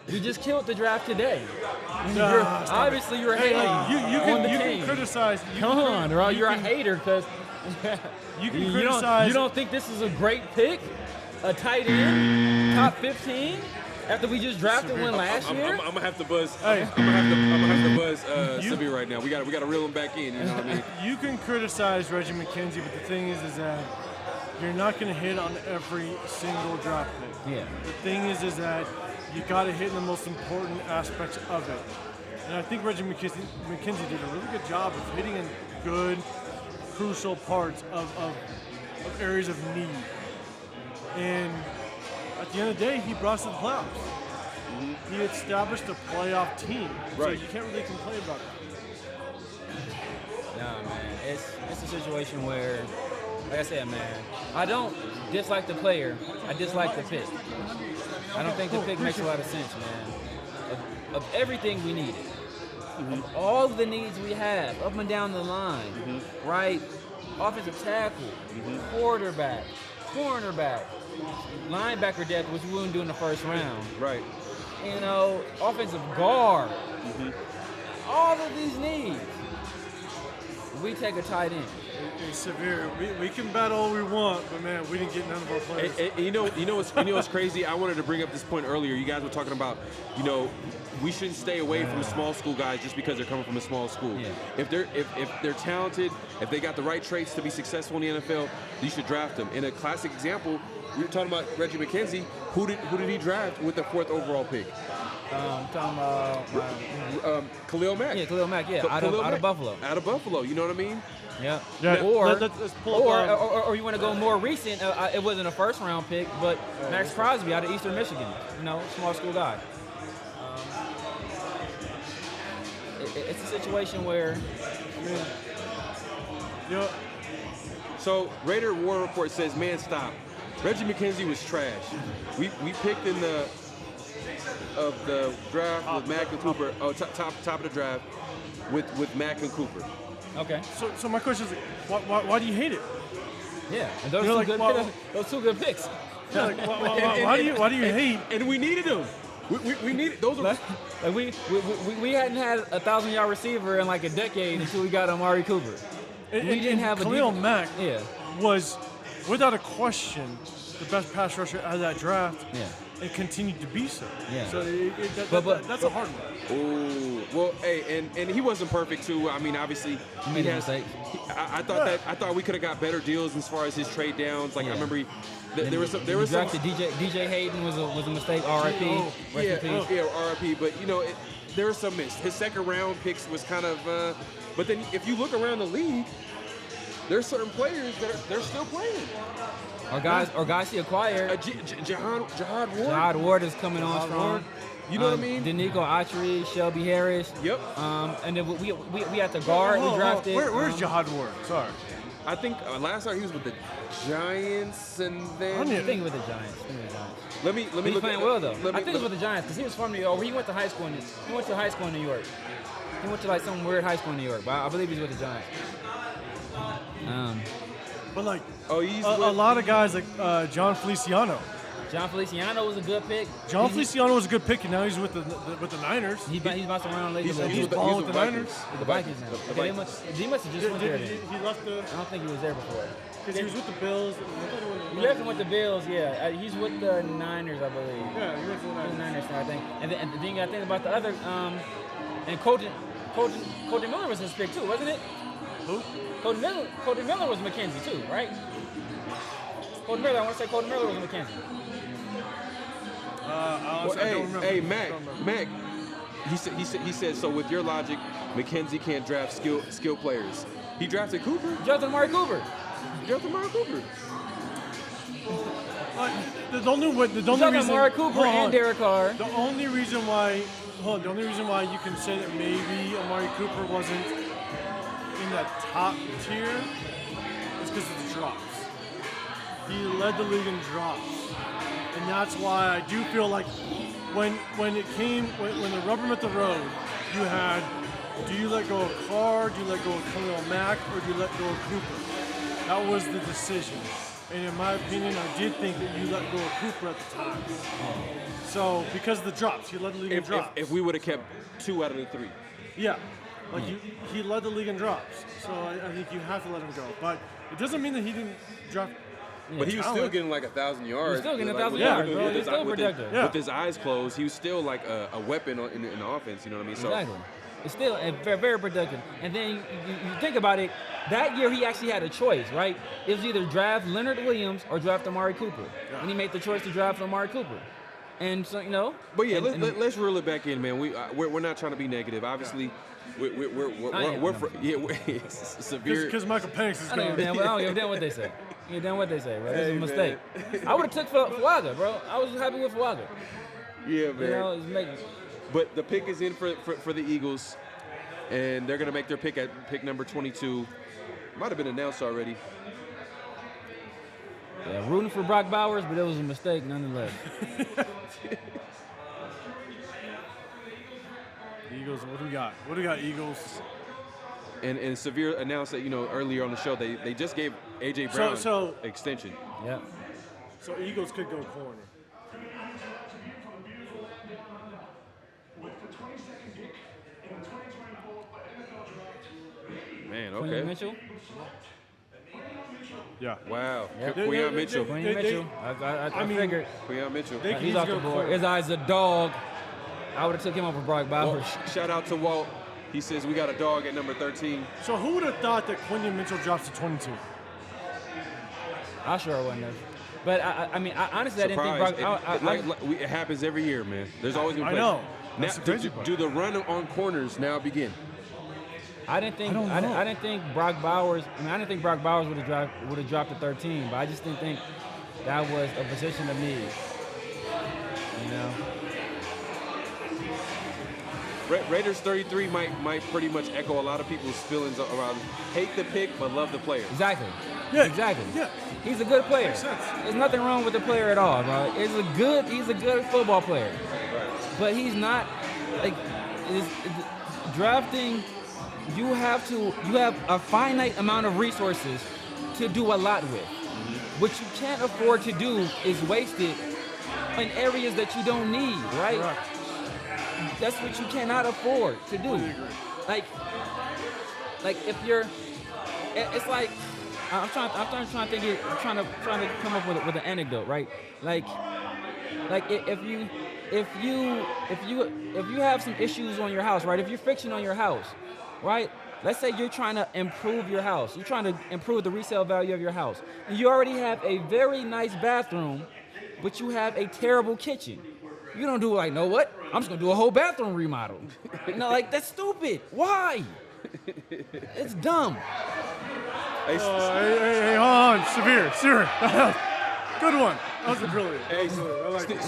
You just killed the draft today. Obviously, you're a hater. You can criticize. Come on, bro. You're a hater because you can criticize. You don't think this is a great pick? A tight end, top 15? After we just drafted one last year? I'm gonna have to buzz. I'm gonna have to buzz Sabir right now. We got to reel him back in. You know what I mean? You can criticize Reggie McKenzie, but the thing is that you're not gonna hit on every single draft pick. Yeah. The thing is that you got to hit in the most important aspects of it. And I think Reggie McKenzie did a really good job of hitting in good, crucial parts of areas of need. And at the end of the day, he brought us to the playoffs. Mm-hmm. He established a playoff team. Right. So you can't really complain about that. Nah, man. It's a situation where, like I said, man, I don't dislike the player. I dislike the pick. I don't think the pick makes a lot of sense, man. Of everything we needed, of all the needs we have, up and down the line, right? Offensive tackle, quarterback, cornerback, linebacker depth, which we wouldn't do in the first round. Right. You know, offensive guard. All of these needs. We take a tight end. It's severe. We can battle all we want, but man, we didn't get none of our players. And you know what's crazy? I wanted to bring up this point earlier. You guys were talking about, we shouldn't stay away from small school guys just because they're coming from a small school. Yeah. If they're talented, if they got the right traits to be successful in the NFL, you should draft them. In a classic example, we were talking about Reggie McKenzie. Who did he draft with the 4th overall pick? Talking about Khalil Mack. Yeah, Khalil Mack. Yeah, out of Buffalo. Out of Buffalo. You know what I mean? Yeah. Let's pull up Or you want to go more recent? It wasn't a first round pick, but Max Crosby out of Eastern Michigan. Small school guy. It's a situation where. So Raider War Report says, man, stop. Reggie McKenzie was trash. We picked in the draft with Mack and Cooper. Oh, top of the draft with Mack and Cooper. Okay. So my question is, why do you hate it? Yeah, and those two good picks. Yeah, why do you hate? And we needed them. We needed those. Like we hadn't had a 1,000-yard receiver in like a decade until we got Amari Cooper. We didn't have Khalil Mack. Yeah. Was without a question the best pass rusher out of that draft. Yeah. And continued to be so. Yeah. So that's a hard one. Ooh, well, hey, and he wasn't perfect too. I mean, obviously, he made a mistake. I thought we could have got better deals as far as his trade downs. Like I remember, there was some. DJ Hayden was a mistake. RIP. RIP. But there was some missed. His second round picks was kind of. But then if you look around the league, there's certain players that they're still playing. Or guys he acquired. Jihad Ward. Jihad Ward is coming on strong. You know what I mean? Danico Autry, Shelby Harris. Yep. And then we had the guard. We drafted. Where's Jihad Ward? Sorry. I think last year he was with the Giants, and then I think with the Giants. Let me He's look playing well though. I think it was with the Giants because he was from New York. He went to high school in New York. He went to like some weird high school in New York, but I believe he's with the Giants. But like, he's a lot of guys like John Feliciano. John Feliciano was a good pick. Feliciano was a good pick, and now he's with the Niners. He's bouncing around lately. He's balling with the Niners. With the Vikings now. Okay, he must have just went there. He left the. I don't think he was there before. Because he was with the Bills. He left with the Bills, yeah. He's with the Niners, I believe. Yeah, he went to the Niners now, I think. And the thing you got to think about the other, and Colton Miller was his pick too, wasn't it? Who? Colton Miller was McKenzie too, right? Colton Miller, I want to say Colton Miller was McKenzie. Hey, Mac. He said. So with your logic, McKenzie can't draft skill players. He drafted Cooper. Amari Cooper. The only reason Amari Cooper and Derek Carr. The only reason why you can say that maybe Amari Cooper wasn't in that top tier is because of the drops. He led the league in drops. And that's why I do feel like when the rubber met the road, you had, do you let go of Carr, do you let go of Khalil Mack, or do you let go of Cooper? That was the decision. And in my opinion, I did think that you let go of Cooper at the time. So because of the drops, he led the league in drops. If we would have kept 2 out of the 3. Yeah, like he led the league in drops. So I think you have to let him go. But it doesn't mean that he didn't drop. But he was still getting like 1,000 yards. He was still getting 1,000 with- yards, with- bro. with He's his- still with productive. his- With his eyes closed, he was still like a weapon in the offense. You know what I mean? So Exactly. It's still very, very productive. And then you think about it, that year he actually had a choice, right? It was either draft Leonard Williams or draft Amari Cooper. And he made the choice to draft Amari Cooper. And so, you know. But yeah, and, let's reel it back in, man. We're not trying to be negative. Obviously, we're severe. Because Michael Penix is I don't going. give a damn what they say. I don't give a damn what they say, bro. This is a mistake. I would have took Fuaga, bro. I was happy with Fuaga. Yeah, man. You know, it's making. But the pick is in for the Eagles, and they're gonna make their pick at pick number 22. Might have been announced already. Yeah, rooting for Brock Bowers, but it was a mistake nonetheless. Eagles, what do we got? What do we got, Eagles? And Severe announced that, earlier on the show they just gave A.J. Brown So- extension. Yeah. So Eagles could go corner. Man, Quinn okay. Mitchell. Yeah. Wow. Yep. Quinyon Mitchell. Quinn They- Mitchell. I figured Quinyon Mitchell. They- he's off the go board. corner. His eye's a dog. I would have took him over Brock Well, Bowers. shout out to Walt. He says we got a dog at number 13. So who would have thought that Quinyon Mitchell drops to 22? I sure wouldn't have. But I mean, honestly, I didn't think Surprise. Brock. It happens every year, man. There's always been I plays. know. Now, That's the crazy part. do the run on corners now begin? I didn't think. I don't know. I didn't think Brock Bowers. I didn't think Brock Bowers would have dropped to 13. But I just didn't think that was a position of need. You know. Raiders 33 might pretty much echo a lot of people's feelings around hate the pick but love the player. Exactly. Yeah. Exactly. Yeah. He's a good player. Makes sense. There's nothing wrong with the player at all, bro. He's a good football player. But he's not like drafting. You have a finite amount of resources to do a lot with. What you can't afford to do is waste it in areas that you don't need, right? Correct. That's what you cannot afford to do. Like if you're, it's like I'm trying to come up with an anecdote, right? Like if you have some issues on your house, right? If you're fixing on your house, right? Let's say you're trying to improve your house. You're trying to improve the resale value of your house. And you already have a very nice bathroom, but you have a terrible kitchen. You don't do like, know what? I'm just gonna do a whole bathroom remodel. Like that's stupid. Why? It's dumb. Hey, hold on. Severe. Good one. That was brilliant. Hey, I like it.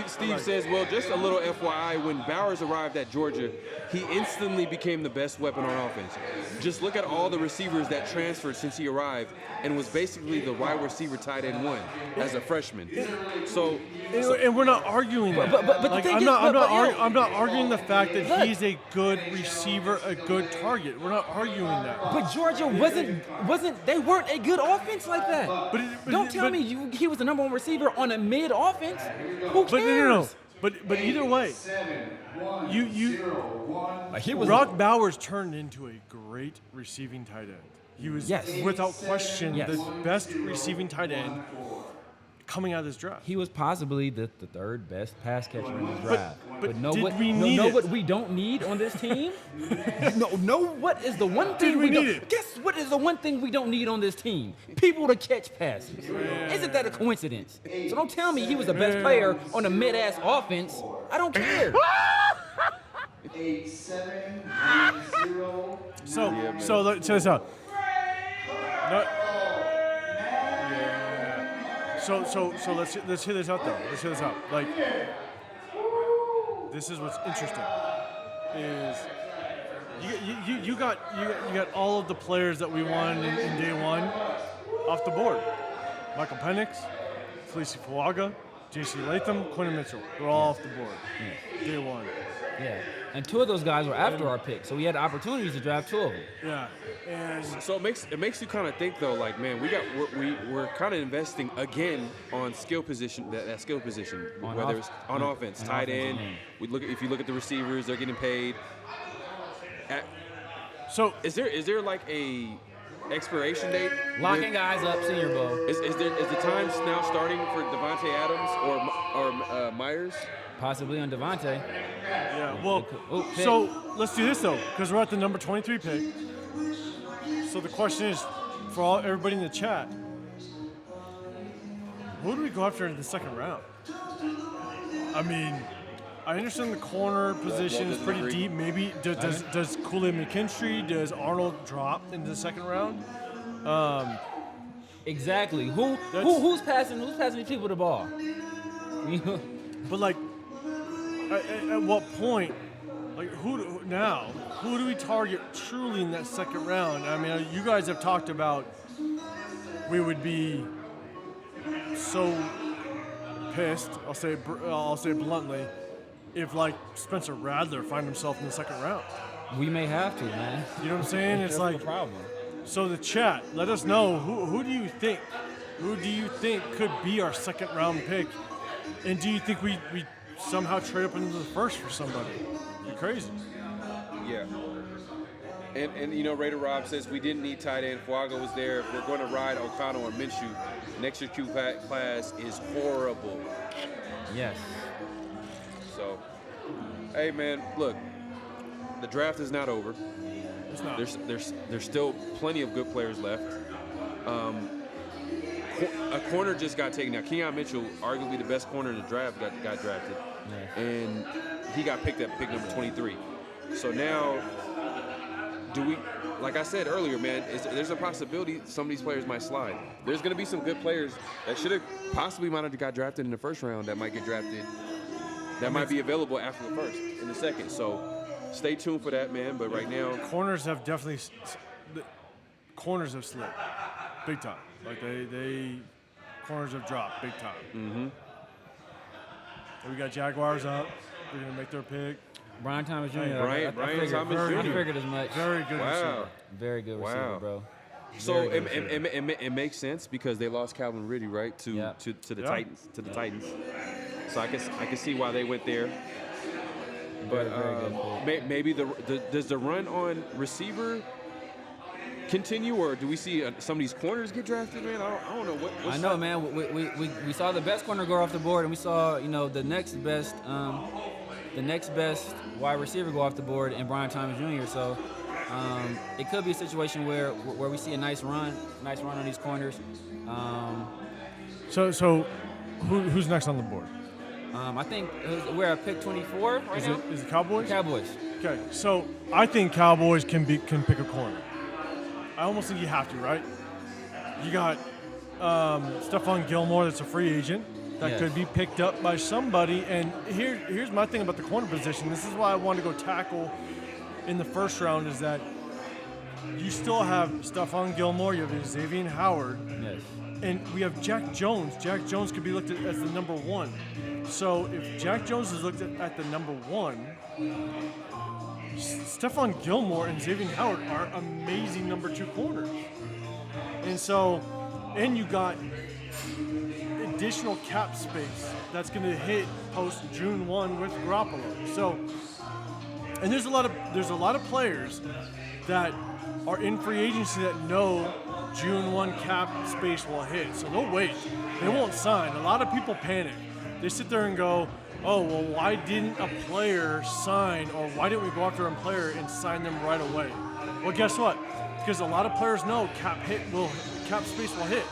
Steve says, well, just a little FYI, when Bowers arrived at Georgia, he instantly became the best weapon on offense. Just look at all the receivers that transferred since he arrived and was basically the wide receiver tight end 1 as a freshman. So And we're not arguing that. But the like, thing I'm is, not arguing the fact that Look. he's a good receiver, a good target. We're not arguing that. But Georgia wasn't. They weren't a good offense like that. Don't tell me he was the number 1 receiver on a mid offense. Who cares? But no. But either way, Brock Bowers turned into a great receiving tight end. He was, without question, Yes. the best receiving tight end coming out of this draft. He was possibly the third best pass catcher in this draft. but know did what? we need it? What we don't need on this team? know what is the one thing Did we don't? need it? Guess what is the one thing we don't need on this team? People to catch passes. Isn't that a coincidence? So don't tell me he was the best player on a mid-ass offense. I don't care. 8710. So check this out. So let's hear this out though. Let's hear this out. Like, this is what's interesting. Is you got all of the players that we wanted in day one off the board. Michael Penix, Felicie Fuaga, J.C. Latham, Quinn Mitchell. They're all off the board. Day one. Yeah, and 2 of those guys were after our pick, so we had opportunities to draft 2 of them. Yeah, and So it makes you kind of think though, like, man, we're kind of investing again on skill position, that skill position, On whether off- it's on offense, on tight offensive end. end. If you look at the receivers, they're getting paid. so Is there like a expiration date? Locking guys up, Senior Bowl. Is the time now starting for Devontae Adams or Myers? Possibly on Devontae. yeah, well, Oh, pick. so let's do this though, because we're at the number 23 pick. So the question is, for everybody in the chat, who do we go after in the second round? I mean, I understand the corner position is pretty agree. deep. Maybe does Kool-Aid McKinstry, does Arnold drop into the second round? Exactly. Who's passing these people the ball? But like, at what point, like who do we target truly in that second round? I mean, you guys have talked about we would be so pissed. I'll say it bluntly, if like Spencer Radler find himself in the second round. We may have to, man. You know what I'm saying? It's That's like, the problem. so the chat, let us know who do you think could be our second round pick, and do you think we somehow trade up into the first for somebody? You're crazy. Yeah. And you know, Raider Rob says we didn't need tight end. Fuaga was there. If we're going to ride O'Connell or Minshew, next year Q class is horrible. Yes. So, hey man, look, the draft is not over. It's not. There's still plenty of good players left. A corner just got taken. Now, Keon Mitchell, arguably the best corner in the draft, got drafted, and he got picked up pick number 23. So now, do we? Like I said earlier, man, there's a possibility some of these players might slide. There's going to be some good players that might have got drafted in the first round that might get drafted. That might be available after the first, in the second. So stay tuned for that, man. But right now, Corners have definitely corners have slipped big time. Like they corners have dropped big time. Mm-hmm. We got Jaguars up. They're gonna make their pick. Brian Thomas Jr. Brian Thomas I Jr. figured as much. Very good receiver. Very good receiver, Wow. bro. So Very good receiver. it makes sense because they lost Calvin Ridley, right, to Yeah. the Yeah. Titans. So I can see why they went there. But Very good pick. maybe does the run on receiver continue, or do we see some of these corners get drafted, man? I don't know what's I know, man. We saw the best corner go off the board, and we saw the next best wide receiver go off the board in Brian Thomas Jr. So it could be a situation where we see a nice run on these corners. So who's next on the board? I think we're at pick 24 right now. Is it Cowboys? Cowboys. Okay, so I think Cowboys can pick a corner. I almost think you have to, right? You got Stephon Gilmore, that's a free agent that Yes. could be picked up by somebody. And here's my thing about the corner position. This is why I wanted to go tackle in the first round, is that you still have Stephon Gilmore, you have Xavier Howard, Yes. and we have Jack Jones. Jack Jones could be looked at as the number one. So if Jack Jones is looked at the number one, Stephon Gilmore and Xavier Howard are amazing number 2 corners. And you got additional cap space that's going to hit post June 1 with Garoppolo. So, and there's a lot of players that are in free agency that know June 1 cap space will hit. So they'll wait. They won't sign. A lot of people panic. They sit there and go, oh, well, why didn't a player sign, or why didn't we go after a player and sign them right away? Well, guess what? Because a lot of players know cap space will hit.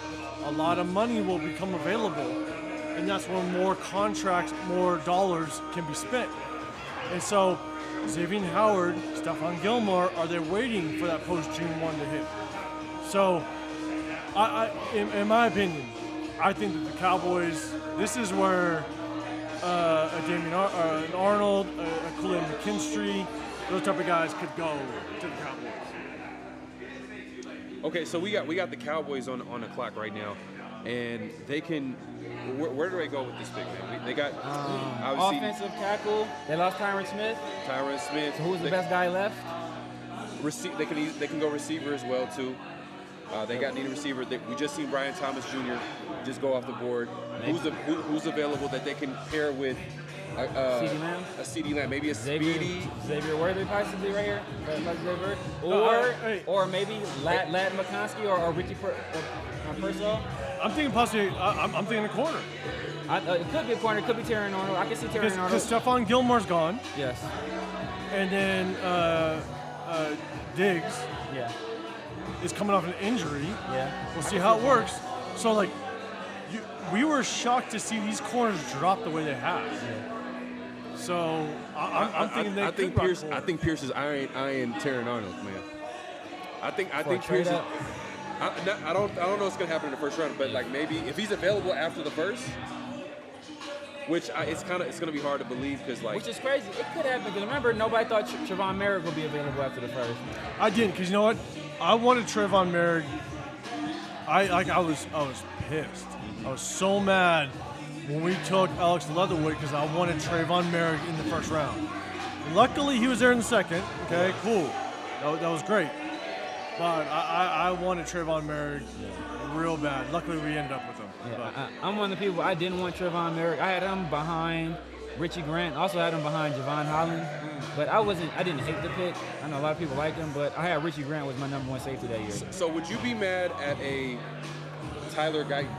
A lot of money will become available, and that's when more contracts, more dollars can be spent. And so Xavier Howard, Stephon Gilmore, are they waiting for that post-June 1 to hit? So, in my opinion, I think that the Cowboys, this is where an Arnold, a Kool-Aid McKinstry, those type of guys could go to the Cowboys. Okay, so we got the Cowboys on the clock right now. and they can. Where do they go with this pick, man? They got obviously offensive tackle. They lost Tyron Smith. So who's the best guy left? They can go receiver as well too. They need a receiver. We just seen Brian Thomas Jr. just go off the board. Who's available that they can pair with? CeeDee Lamb. A CeeDee Lamb, maybe a speedy Xavier Worthy possibly right here. Or maybe Ladd McConkey or Ricky Purcell. I'm thinking possibly. I'm thinking a corner. It could be a corner. It could be Terry Arnold. I can see Terry Arnold. Because Stephon Gilmore's gone. Yes. And then Diggs. Yeah. Is coming off an injury. Yeah. We'll see how it works. So like, we were shocked to see these corners drop the way they have. Yeah. So I'm thinking they I think Pierce is eyeing Terry Arnold, man. I think Pierce is. I don't know what's gonna happen in the first round, but like maybe if he's available after the first, which it's gonna be hard to believe because like. Which is crazy. It could happen because remember nobody thought Trevon Merrick would be available after the first. I didn't because you know what? I wanted Trevon Merrick. I was pissed. I was so mad when we took Alex Leatherwood because I wanted Trevon Merrick in the first round. Luckily, he was there in the second. Okay, cool. That was great. But I wanted Trevon Merrick real bad. Luckily, we ended up with him. Yeah, I'm one of the people, I didn't want Trevon Merrick. I had him behind Richie Grant. Also had him behind Javon Holland. But I didn't hate the pick. I know a lot of people like him, but I had Richie Grant was my number one safety that year. So would you be mad at a Tyler Guyton?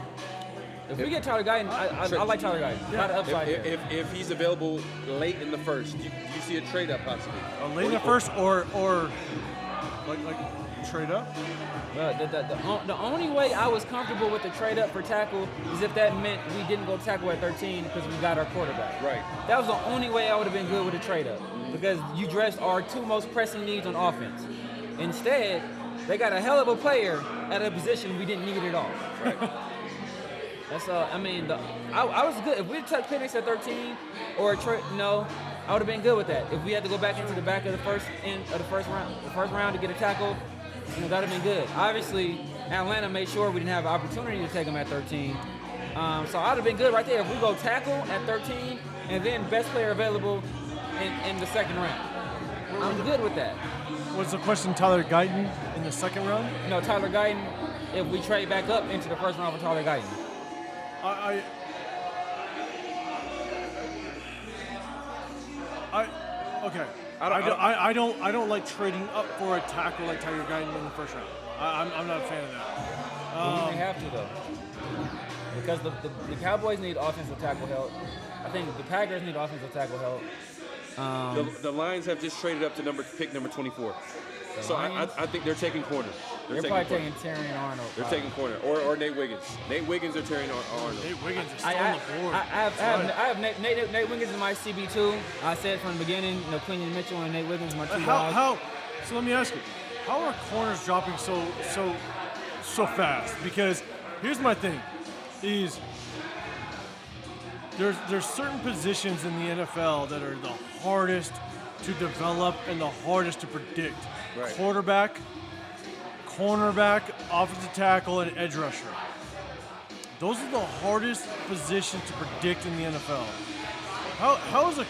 If we get Tyler Guyton, I like Tyler Guyton. Yeah. Not the upside there. If he's available late in the first, do you see a trade up possibly? Late in the first or like trade up? The only way I was comfortable with the trade up for tackle is if that meant we didn't go tackle at 13 because we got our quarterback. Right. That was the only way I would have been good with a trade up because you dressed our two most pressing needs on offense. Instead, they got a hell of a player at a position we didn't need at all. Right. That's I was good. If we took Penix at 13 or a trade, no, I would have been good with that. If we had to go back into the back of the first round to get a tackle, that would have been good. Obviously, Atlanta made sure we didn't have an opportunity to take him at 13. So I would have been good right there. If we go tackle at 13 and then best player available in the second round, I'm good with that. What's the question? Tyler Guyton in the second round? No, Tyler Guyton. If we trade back up into the first round for Tyler Guyton. Okay. I don't like trading up for a tackle like Tyler Guyton in the first round. I'm not a fan of that. They have to though, because the Cowboys need offensive tackle help. I think the Packers need offensive tackle help. The Lions have just traded up to pick number 24. So I think they're taking corner. They're probably taking Terry Arnold. They're taking corner or Nate Wiggins. Nate Wiggins or Terry Arnold. Nate Wiggins is still on the board. I have Nate Wiggins in my CB2. I said from the beginning, Quinton Mitchell and Nate Wiggins are my two guys. So let me ask you, how are corners dropping so fast? Because here's my thing, is there's certain positions in the NFL that are the hardest to develop and the hardest to predict. Right. Quarterback, cornerback, offensive tackle, and edge rusher. Those are the hardest positions to predict in the NFL. How is a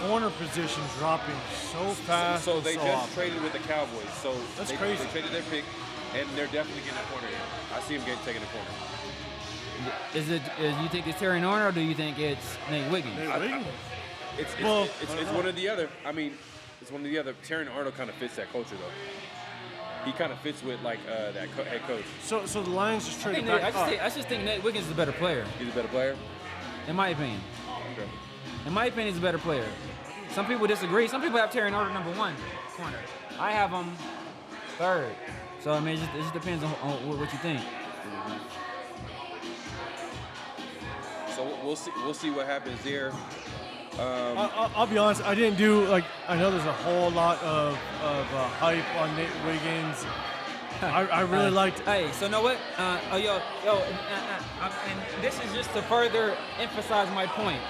corner position dropping so fast? So they so just often? traded with the Cowboys. So That's they crazy. traded their pick, and they're definitely getting a corner here. I see them taking a corner. You think it's Terry Arnold or do you think it's Nate Wiggins? Nate Wiggins? It's one or the other. I mean, it's one or the other. Terry Arnold kind of fits that culture, though. He kind of fits with that head coach. So the Lions just traded back up. I just think Nate Wiggins is a better player. He's a better player? In my opinion. Okay. In my opinion, he's a better player. Some people disagree. Some people have Terry Arnold number one corner. I have him third. So, I mean, it just depends on what you think. So we'll see what happens there. I'll be honest. I didn't do I know there's a whole lot of hype on Nate Wiggins. I really liked. Hey, so know what? And this is just to further emphasize my point.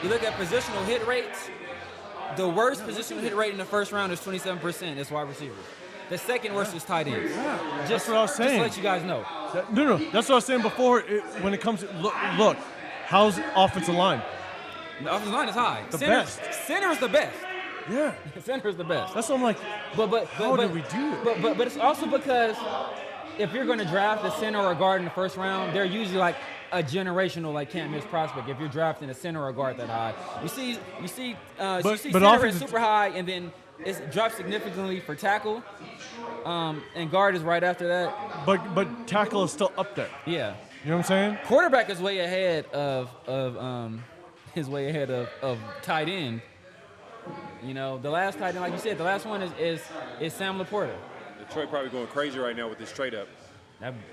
You look at positional hit rates. The worst positional hit rate in the first round is 27%. That's wide receivers. the second worst is tight ends. Yeah, Just, that's what I was saying. Just to let you guys know. No, that's what I was saying before. When it comes to look, how's offensive line? The offensive line is high. The best. Center is the best. Yeah, Center is the best. that's what I'm like. How did we do it? But it's also because if you're going to draft a center or a guard in the first round, they're usually like a generational like can't miss prospect. If you're drafting a center or a guard that high, you see center is super high, and then it's dropped significantly for tackle, and guard is right after that. But tackle is still up there. Yeah, You know what I'm saying? quarterback is way ahead of tight end. You know, the last tight end, like you said, the last one is Sam Laporta. Detroit probably going crazy right now with this trade up.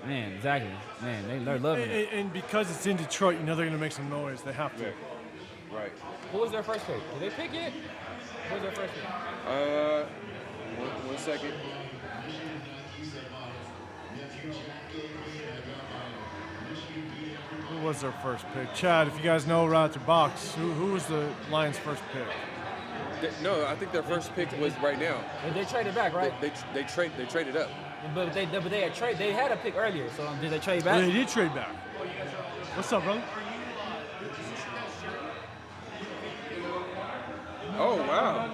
Man, exactly. Man, they're loving it. And because it's in Detroit, you know they're gonna make some noise. They have to. Right. Who was their first pick? Did they pick yet? Who was their first pick? One second. Who was their first pick? Chad, if you guys know right out your box, who was the Lions' first pick? No, I think their first pick was right now. They traded back, right? They traded up. But they had a pick earlier. So did they trade Oh, back? they did trade back. What's up, brother? Oh wow.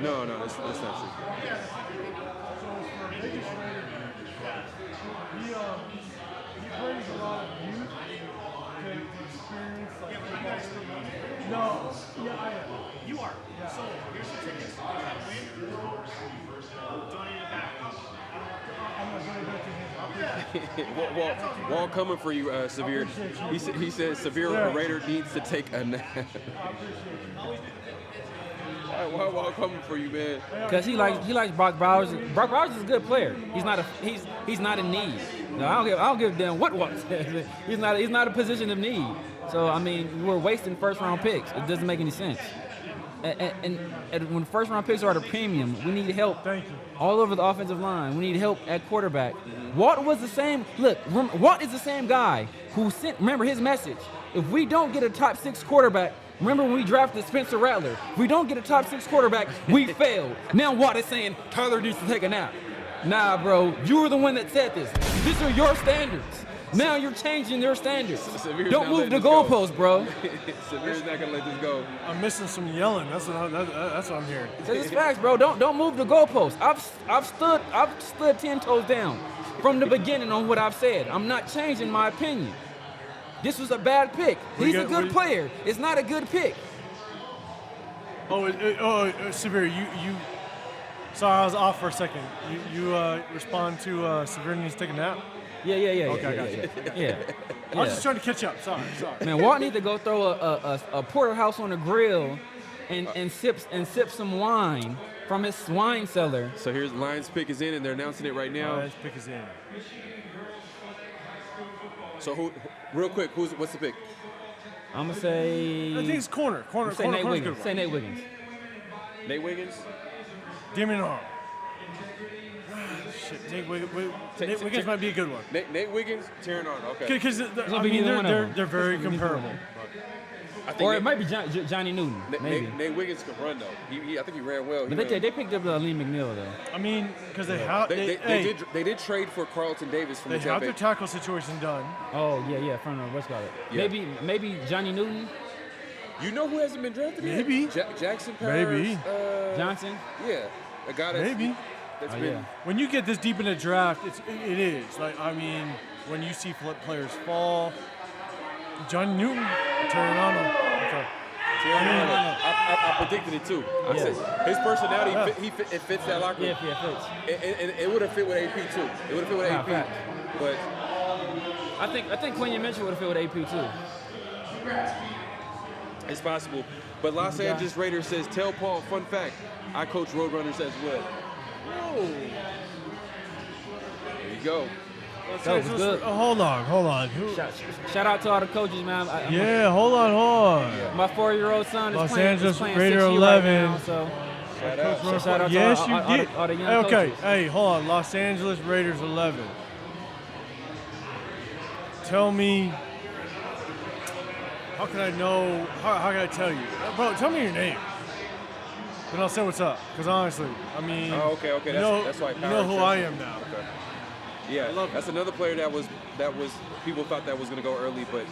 No, that's not true. You are. So here's the tickets. Donate it back. Wall coming for you, Severe. He says Severe Raider needs to take a nap. Wall coming for you, man. Because he likes Brock Bowers. Brock Bowers is a good player. He's not in need. No, I don't give a damn what Walt says. He's not a position of need. So I mean, we're wasting first round picks. It doesn't make any sense. And when first round picks are at a premium, we need help all over the offensive line. We need help at quarterback. Walt was the same. Look, Walt is the same guy who sent. Remember his message. If we don't get a top 6 quarterback, remember when we drafted Spencer Rattler? If we don't get a top 6 quarterback, we failed. Now Walt is saying Tyler needs to take a nap. Nah, bro, you were the one that said this. These are your standards. Now you're changing their standards. Don't move the goalpost, bro. Severe's not gonna let this go. I'm missing some yelling. That's what I'm hearing. It's facts, bro. Don't move the goalpost. I've stood 10 toes down from the beginning on what I've said. I'm not changing my opinion. This was a bad pick. He's a good player. It's not a good pick. Severe, you. Sorry, I was off for a second. You respond to Severe needs to take a nap? Yeah. Okay, I got you. Yeah. I was just trying to catch up. Sorry. Man, Walt need to go throw a porterhouse on the grill and sip some wine from his wine cellar. So here's Lions pick is in, and they're announcing it right now. Lions pick is in. So real quick, what's the pick? I'm gonna say. I think it's corner. Say Nate corner's Wiggins. good. Say Nate Wiggins. Nate Wiggins. Damian Harm. Shit, Nate Wiggins might be a good one. Nate Wiggins, Taron Arnold. Okay. Because they're very comparable. Or it might be Johnny Newton. Maybe. Nate Wiggins can run though. I think he ran well. But they picked up Lee McNeil though. I mean, because they did trade for Carlton Davis from they the have Tampa. their tackle situation done. Oh yeah, from what's called it. Yeah. Maybe Johnny Newton. You know who hasn't been drafted yet? Maybe. Jackson Powers. Maybe. Johnson. Yeah, a guy that's Maybe. that's Oh, been. yeah. When you get this deep in the draft, it is. Like, I mean, when you see players fall, John Newton, Taron Arnold. I predicted it too. I said his personality, it fits that locker room. Yeah, it fits. And it would have fit with AP too. It would have fit with AP. fact. But I think Quinion Mitchell would have fit with AP too. it's possible. But Los Angeles Raiders says, tell Paul, fun fact, I coach Roadrunners as well. Whoa. There you go. That was good. Hold on. Shout out to all the coaches, man. Hold on. My 4-year-old son is Los playing Angeles 6 Raider right 11. now, so Shout out. shout out Yes, to you did. all the young Okay, coaches. hey, hold on. Los Angeles Raiders 11. Tell me, how can I know? How can I tell you, bro? Tell me your name. then I'll say what's up. Because honestly, I mean, Oh, okay. you know, That's why. you know who I am now. Okay. Yeah, that's another player that was people thought that was going to go early, but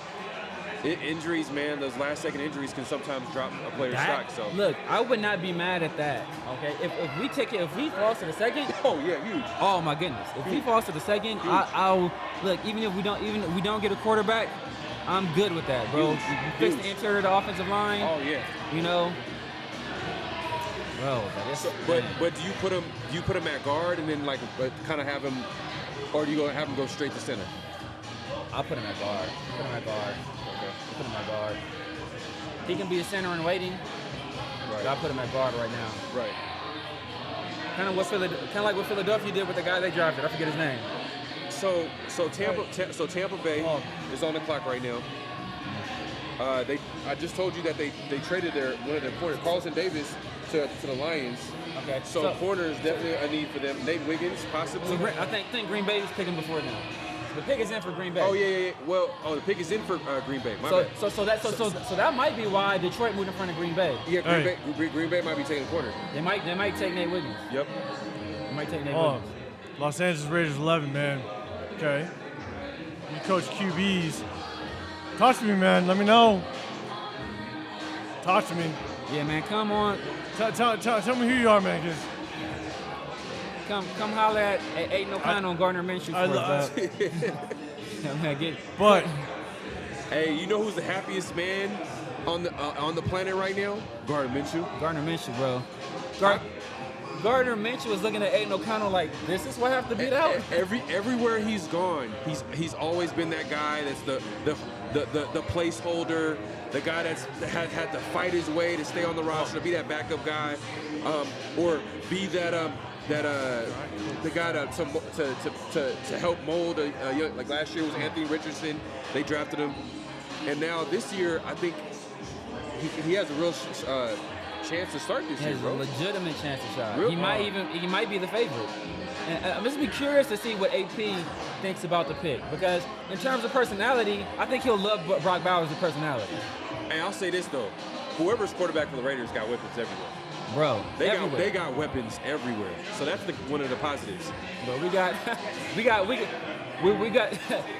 injuries, man, those last-second injuries can sometimes drop a player's stock. So Look, I would not be mad at that. Okay, if he falls to the second, oh yeah, huge. oh my goodness, if he falls to the second, I'll look. Even if we don't get a quarterback, I'm good with that, bro. Huge. You fix the Huge. interior of the offensive line. Oh yeah. You know, bro. But do you put him at guard and then like kind of have him, or do you have him go straight to center? I'll put him at guard. Put him at guard. Put him at guard. He can be a center in waiting. But I'll put him at guard right now. Right. Kind of like what Philadelphia did with the guy they drafted. I forget his name. So Tampa Bay is on the clock right now. I just told you that they traded one of their corners, Carlton Davis, to the Lions. Okay. So corner is definitely a need for them. Nate Wiggins, possibly. So I think Green Bay was picking before now. The pick is in for Green Bay. Oh yeah. Well, the pick is in for Green Bay. My bad. So that might be why Detroit moved in front of Green Bay. Yeah, Green Bay might be taking the corner. They might take Nate Wiggins. Yep. They might take Nate Wiggins. Los Angeles Raiders 11, man. Okay. You coach QBs. Talk to me, man. Let me know. Talk to me. Yeah, man. Come on. Tell me who you are, man. 'Cause Come holler at Aiden O'Connell and Gardner Minshew for us. But hey, you know who's the happiest man on the planet right now? Gardner Minshew. Gardner Minshew, bro. Gardner Minshew is looking at Aiden O'Connell like, this is what I have to beat out. Everywhere he's gone, he's always been that guy that's the placeholder, the guy that had to fight his way to stay on the roster, to be that backup guy, or be that the guy to help mold like last year was Anthony Richardson. They drafted him, and now this year I think he has a real chance to start this year, bro. He has a legitimate chance to shot. Real- He might be the favorite. And I'm just be curious to see what AP thinks about the pick, because in terms of personality, I think he'll love Brock Bowers' personality. And I'll say this though, whoever's quarterback for the Raiders got weapons everywhere. Bro, They got weapons everywhere. So that's one of the positives. But we got,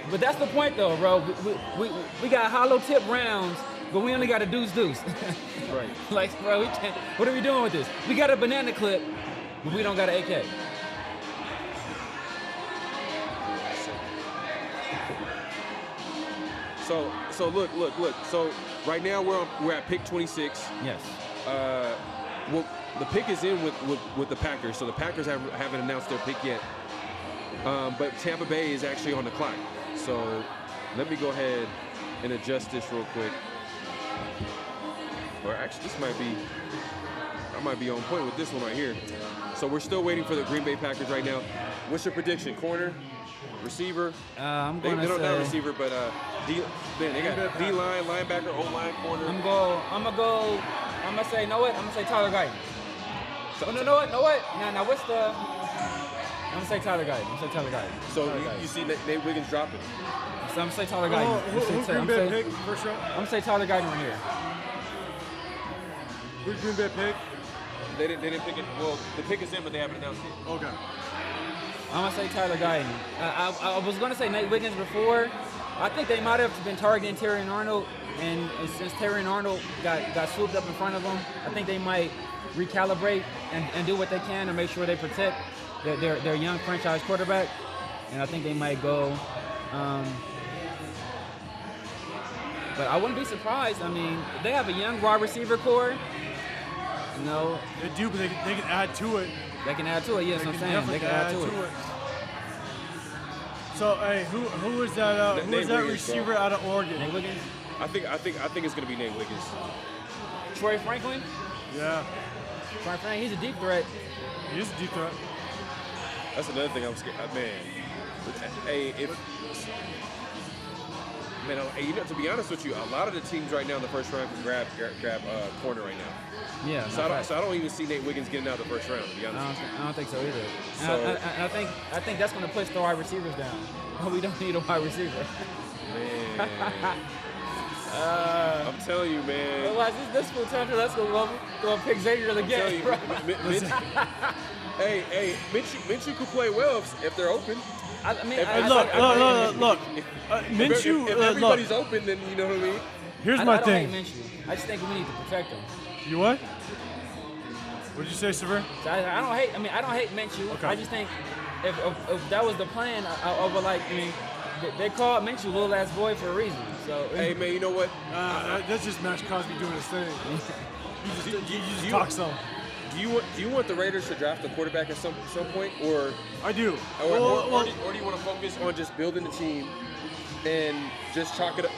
but that's the point though, bro. We got hollow tip rounds, but we only got a deuce. Right. Like, bro, we can't. What are we doing with this? We got a banana clip, but we don't got an AK. So look. So right now we're at pick 26. Yes. Well, the pick is in with the Packers, so the Packers haven't announced their pick yet. But Tampa Bay is actually on the clock. So let me go ahead and adjust this real quick. Or actually, I might be on point with this one right here. So we're still waiting for the Green Bay Packers right now. What's your prediction? Corner, receiver? I'm They gonna don't say have receiver, but they got D-line, linebacker, O-line, corner. I'm gonna say, you know what? I'm gonna say Tyler Guyton. Oh, no, what? Now, what's the? I'm gonna say Tyler Guyton. So you see Nate Wiggins dropping. So I'm gonna say Tyler Guyton. who's Green Bay pick first round? I'm gonna say Tyler Guyton right here. Who's Green Bay pick? They didn't pick it. Well, the pick is in, but they haven't announced it. Okay. I'm gonna say Tyler Guyton. I was gonna say Nate Wiggins before. I think they might have been targeting Terry Arnold, and since Terry Arnold got swooped up in front of them, I think they might recalibrate and do what they can to make sure they protect their young franchise quarterback. And I think they might go. But I wouldn't be surprised. I mean, they have a young wide receiver core. You know, They do, but they can add to it. they can add to it. Yes, I'm saying they can add to it. So, hey, who is that? Who Nate is that Wiggins, bro. receiver out of Oregon? Nate Wiggins, I think it's gonna be Nate Wiggins. Troy Franklin. Yeah, Troy Franklin, he's a deep threat. he is a deep threat. That's another thing I'm scared. Man, hey, to be honest with you, a lot of the teams right now in the first round can grab corner right now. Yeah. So I don't even see Nate Wiggins getting out of the first round. To be honest. I don't think so either. So- And I think that's going to push the wide receivers down. We don't need a wide receiver. Man. I'm telling you, man. Otherwise, this full time, let's go pick Xavier I'm telling again. you, hey, Minshew could play well if they're open. I mean, Look. Minshew. If everybody's open, then you know what I mean. Here's I my don't thing. hate Minshew. I just think we need to protect him. You what? What'd you say, Sever? So I don't hate Minshew. Okay. I just think if that was the plan, I would like. I mean, they called Minshew little ass boy for a reason. So Hey, man, you know what? That's just Max Crosby doing his thing. You just you- talk some. Do you want the Raiders to draft a quarterback at some point, or I do. or do you want to focus on just building the team and just chalk it up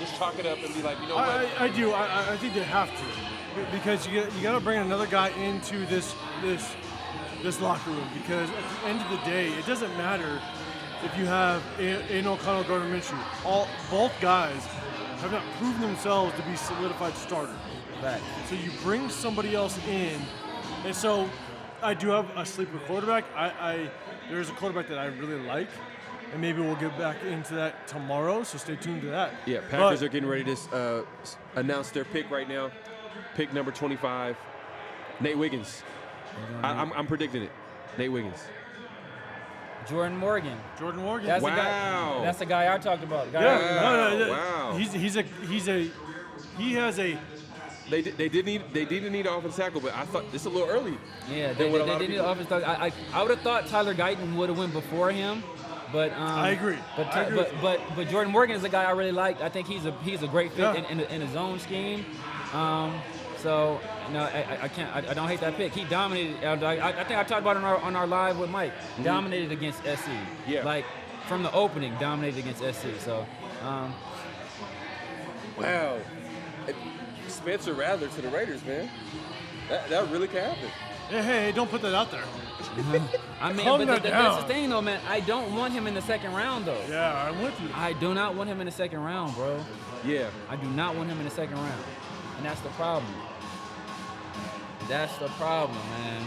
and be like, you know what? I do. I think they have to, because you got to bring another guy into this locker room, because at the end of the day, it doesn't matter if you have Aiden O'Connell, Gardner Minshew. Both guys have not proven themselves to be solidified starters. Right. So you bring somebody else in, and so I do have a sleeper quarterback. There's a quarterback that I really like, and maybe we'll get back into that tomorrow. So stay tuned to that. Yeah, Packers are getting ready to announce their pick right now. Pick number 25, Nate Wiggins. I'm predicting it. Nate Wiggins. Jordan Morgan. That's Wow. That's the guy I talked about. The guy Yeah, Wow. He has a. They did need an offensive tackle, but I thought it's a little early. Yeah, than they what a lot of did need people- offense. I would have thought Tyler Guyton would have went before him, but I agree. But Jordan Morgan is a guy I really like. I think he's a great fit Yeah. in his own scheme. So no, I can't. I don't hate that pick. He dominated. I think I talked about it on our live with Mike. Dominated against SC. Yeah. Like from the opening, dominated against SC. So. Wow. Spencer Rattler to the Raiders, man. That really could happen. Hey, don't put that out there. I mean, Calm but that that's down. the thing, though, man. I don't want him in the second round, though. Yeah, I'm with you. I do not want him in the second round, bro. Yeah. I do not want him in the second round, and that's the problem. That's the problem, man.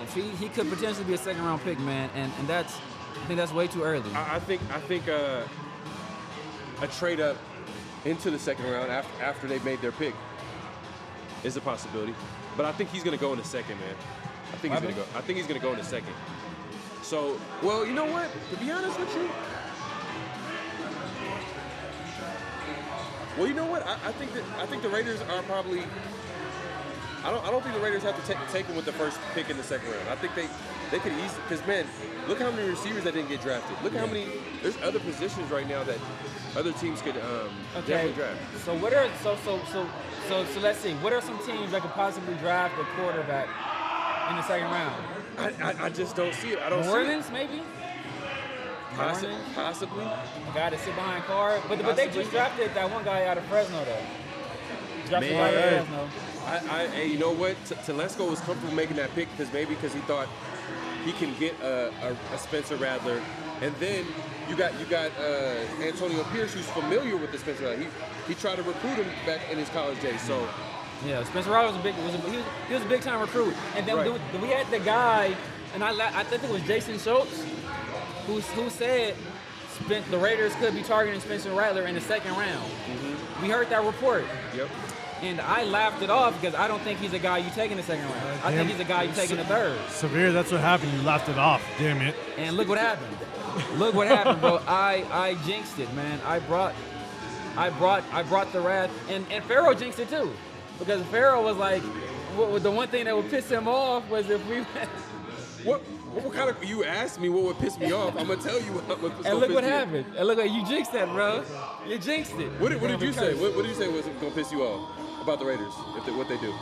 If he could potentially be a second round pick, man, and I think that's way too early. I think a trade up into the second round after they made their pick is a possibility. But I think he's going to go in the second, man. I think he's going to go in the second. So, well, you know what? To be honest with you, well, you know what? I think the Raiders are probably. I don't think the Raiders have to take him with the first pick in the second round. I think they could easily, because man, look how many receivers that didn't get drafted. Look how many. There's other positions right now that other teams could definitely draft. So what are so let's see. What are some teams that could possibly draft a quarterback in the second round? I just don't see it. I don't New see it. Orleans, maybe. Possibly. A guy to sit behind Carr, but they just drafted that one guy out of Fresno though. Drafted a guy out of Fresno. Hey, you know what? Telesco was comfortable making that pick because he thought he can get a Spencer Rattler, and then you got Antonio Pierce, who's familiar with the Spencer Rattler. He tried to recruit him back in his college days. So yeah, Spencer Rattler was a big time recruit, and then Right. we had the guy, and I think it was Jason Schultz, who said the Raiders could be targeting Spencer Rattler in the second round. Mm-hmm. We heard that report. Yep. And I laughed it off because I don't think he's a guy you take in the second round. I think he's a guy you take in the third. Severe, that's what happened. You laughed it off. Damn it. And look what happened. Look what happened, bro. I jinxed it, man. I brought the wrath, and Pharaoh jinxed it too, because Pharaoh was like, the one thing that would piss him off was if we. What kind of? You asked me what would piss me off. I'm gonna tell you what would piss me off. And look what happened. And look, you jinxed that, bro. You jinxed it. What did you say? What did you say was gonna piss you off about the Raiders? What they do?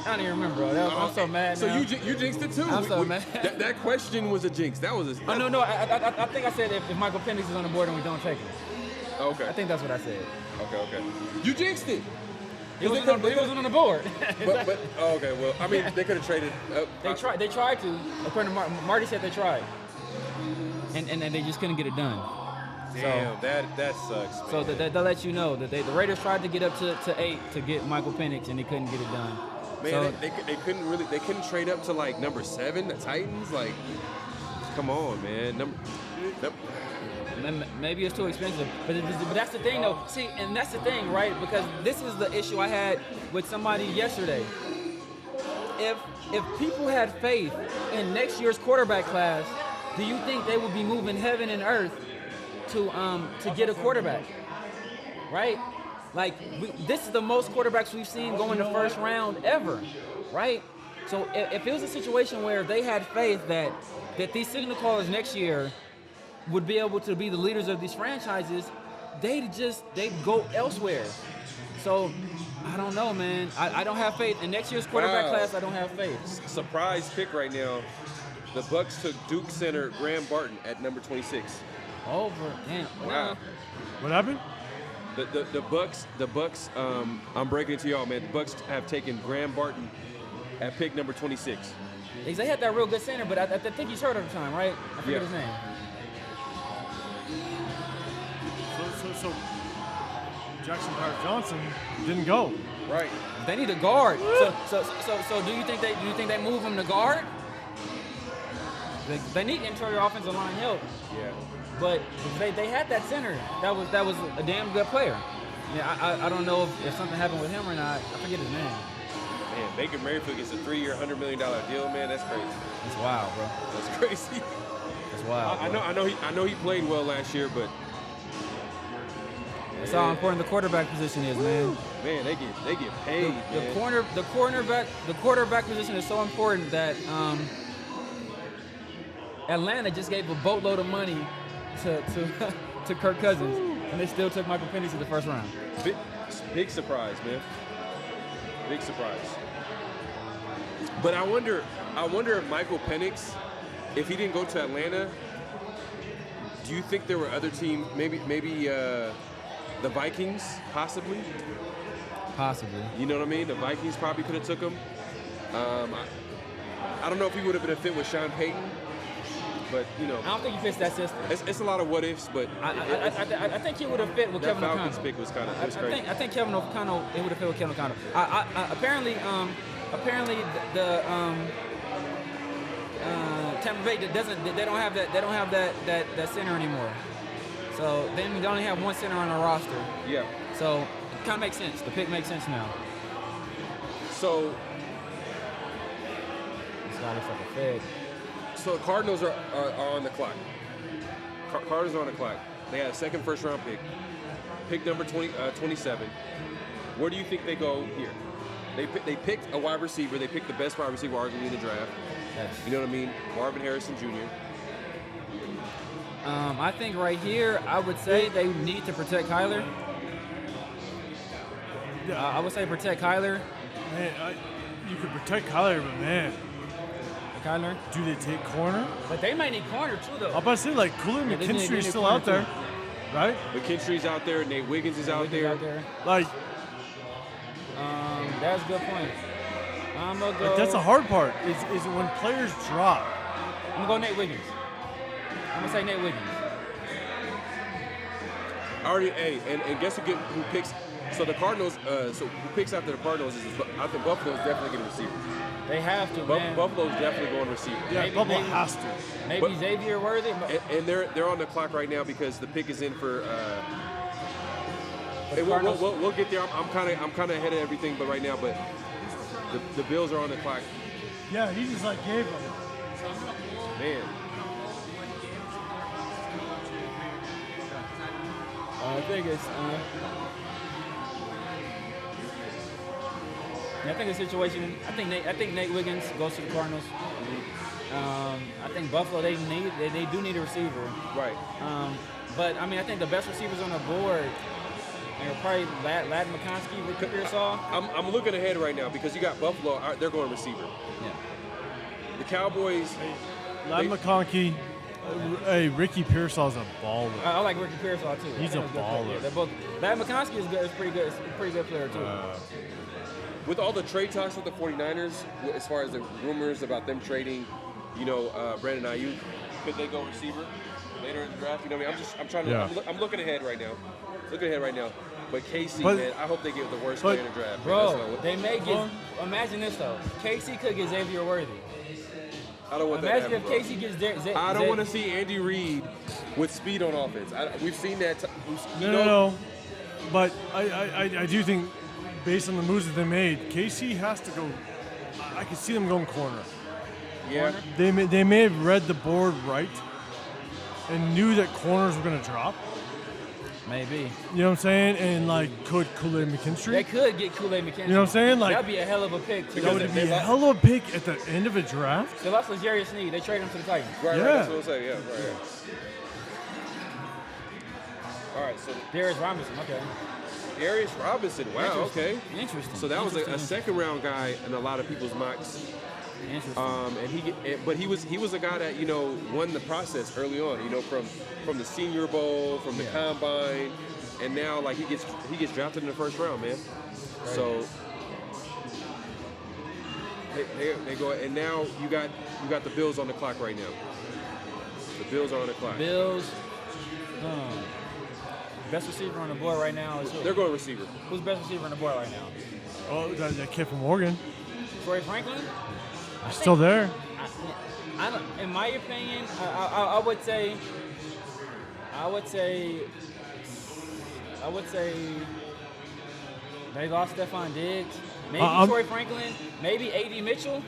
I don't even remember, bro. I'm so mad So now. you jinxed it too. I'm so mad. That question was a jinx. That was a. Oh, no. I think I said if Michael Penix is on the board and we don't take him. Okay. I think that's what I said. Okay. You jinxed it. He wasn't on the board. But okay. Well, I mean, they could have traded. They tried to. According to Marty said they tried, and they just couldn't get it done. Damn, that sucks. Man. So that lets you know that the Raiders tried to get up to 8 to get Michael Penix, and they couldn't get it done. Man, So, they couldn't trade up to like number 7, the Titans. Like, come on, man. Maybe it's too expensive, but that's the thing though. See, and that's the thing, right? Because this is the issue I had with somebody yesterday. If people had faith in next year's quarterback class, do you think they would be moving heaven and earth to get a quarterback? Right? Like this is the most quarterbacks we've seen go in the first round ever, right? So if it was a situation where they had faith that these signal callers next year would be able to be the leaders of these franchises, they'd go elsewhere. So I don't know, man. I don't have faith in next year's quarterback class. I don't have faith. Surprise pick right now. The Bucs took Duke center Graham Barton at number 26. Over. Damn. Wow. What happened? The Bucs. I'm breaking it to y'all, man. The Bucs have taken Graham Barton at pick number 26. They had that real good center, but I think he's hurt at the time, right? I forget his name. So Jackson Johnson didn't go. Right. They need a guard. So do you think they move him to guard? They need interior offensive line help. Yeah. But they had that center. That was a damn good player. Yeah, I don't know if something happened with him or not. I forget his name. Man, Baker Mayfield gets a 3-year, $100 million deal, man. That's crazy. That's wild, bro. That's crazy. That's wild. I know he played well last year, but that's how important the quarterback position is, man. Man, they get paid. The quarterback position is so important that Atlanta just gave a boatload of money to Kirk Cousins, and they still took Michael Penix in the first round. Big surprise, man. Big surprise. But I wonder if Michael Penix, if he didn't go to Atlanta, do you think there were other teams, maybe the Vikings, possibly? Possibly. You know what I mean? The Vikings probably could have took him. I don't know if he would have been a fit with Sean Payton, but you know. I don't think he fits that system. It's a lot of what ifs, but I think he would have fit with Kevin Falcons O'Connell. pick was kind of crazy. I think Kevin O'Connell, it would have fit with Kevin O'Connell. Apparently the Tampa Bay they don't have that center anymore. So then we only have one center on our roster. Yeah. So it kind of makes sense. The pick makes sense now. So This guy looks like a fed. So the Cardinals are on the clock. Cardinals are on the clock. They had a second first-round pick. Pick number 27. Where do you think they go here? They picked a wide receiver. They picked the best wide receiver arguably in the draft. Yes. You know what I mean? Marvin Harrison Jr. I think right here, I would say they need to protect Kyler. I would say protect Kyler. Man, you could protect Kyler, but man, Kyler. do they take corner? But they might need corner too, though. I'm about to say, like, Kool-Aid Yeah, they McKinstry need is still corner out there, too. right? McKinstry's out there. Nate Wiggins is out there. Like, That's a good point. I'm gonna go. that's the hard part, is when players drop. I'm gonna go Nate Wiggins. I'm gonna say Nate Wiggins. And guess who picks? So the Cardinals. So who picks after the Cardinals is I think Buffalo's definitely getting receiver. They have to, man. Buffalo's definitely going receiver. Yeah, Buffalo has to. Maybe Xavier Worthy. And they're on the clock right now because the pick is in for. the Cardinals. We'll get there. I'm kind of ahead of everything, but right now, but the Bills are on the clock. Yeah, he just like gave them. Man. I think it's. I think the situation. I think Nate Wiggins goes to the Cardinals. I think Buffalo they do need a receiver. Right. But I mean I think the best receivers on the board are probably Ladd McConkey with Pearsall. I'm looking ahead right now because you got Buffalo. They're going receiver. Yeah. The Cowboys. Ladd McConkey. Hey, Ricky Pearsall's a baller. I like Ricky Pearsall too. He's a baller. Yeah, they're both. Ladd McConkey is good. Is pretty good. He's a pretty good player too. With all the trade talks with the 49ers, as far as the rumors about them trading, Brandon Ayuk, could they go receiver later in the draft? You know what I mean? I'm trying to. I'm looking ahead right now. But Casey, man, I hope they get the worst player in the draft. Bro, they may get. Imagine this though. Casey could get Xavier Worthy. I don't want that to Imagine happen, if bro. Casey gets there. I don't want to see Andy Reid with speed on offense. We've seen that. No. But I do think, based on the moves that they made, KC has to go. I can see them going corner. Yeah. They may have read the board right and knew that corners were going to drop. Maybe. You know what I'm saying? And like, could Kool-Aid McKinstry? They could get Kool-Aid McKinstry. You know what I'm saying? Like, that'd be a hell of a pick. That would be a hell of a pick at the end of a draft. They lost L'Jarius Sneed. They traded him to the Titans. Right, Yeah. that's what I'm saying. Yeah, right. All right, so Darius Robinson. Okay. Darius Robinson. Wow. Interesting. Okay. Interesting. So that was a Interesting. second round guy in a lot of people's mocks. Interesting. But he was a guy that won the process early on. From the Senior Bowl, from the combine, and now like he gets drafted in the first round, man. Right. So they go, and now you got the Bills on the clock right now. The Bills are on the clock. Bills. Best receiver on the board right now is who? They're going receiver. Who's best receiver on the board right now? Oh, that kid from Oregon. Troy Franklin. He's still there. I don't, in my opinion, I would say they lost Stephon Diggs. Maybe Troy Franklin. Maybe A.D. Mitchell.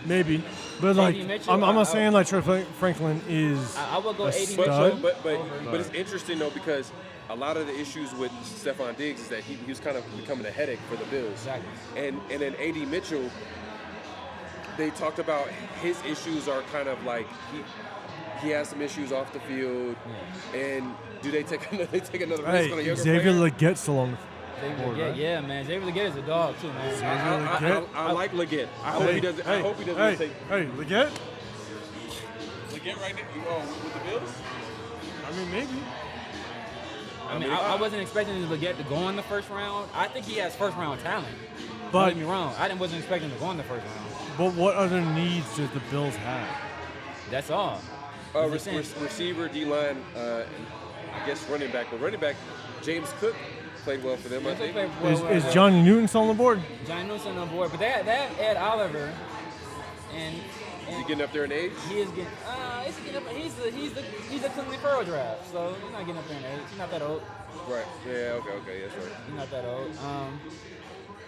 Maybe, but like Mitchell, I'm not saying like Troy Franklin is. I will go a A.D. stud. Mitchell. But it's interesting though because a lot of the issues with Stephon Diggs is that he was kind of becoming a headache for the Bills. Exactly. And then A.D. Mitchell, they talked about his issues are kind of like he has some issues off the field. Yeah. And do they take another risk on a younger Xavier player? Leggett's still on the Xavier board, Legette, right? yeah, man. Xavier Legette is a dog too, man. I like Leggett. I hope he doesn't. I hope he doesn't take. Hey, Leggett? Leggett right now. With the Bills? I mean, maybe. I wasn't expecting Legette to go in the first round. I think he has first round talent. But Don't get me wrong. I wasn't expecting him to go in the first round. But what other needs does the Bills have? That's all. Receiver, D-line, I guess running back. But running back, James Cook played well for them, I think. Is Johnny Newton still on the board? Johnny Newton on board. But they have Ed Oliver. And is he getting up there in age? He is getting. He's a Clinton Farrell draft, so he's not getting up there in age. He's not that old. Right. Yeah. Okay. That's right. He's not that old.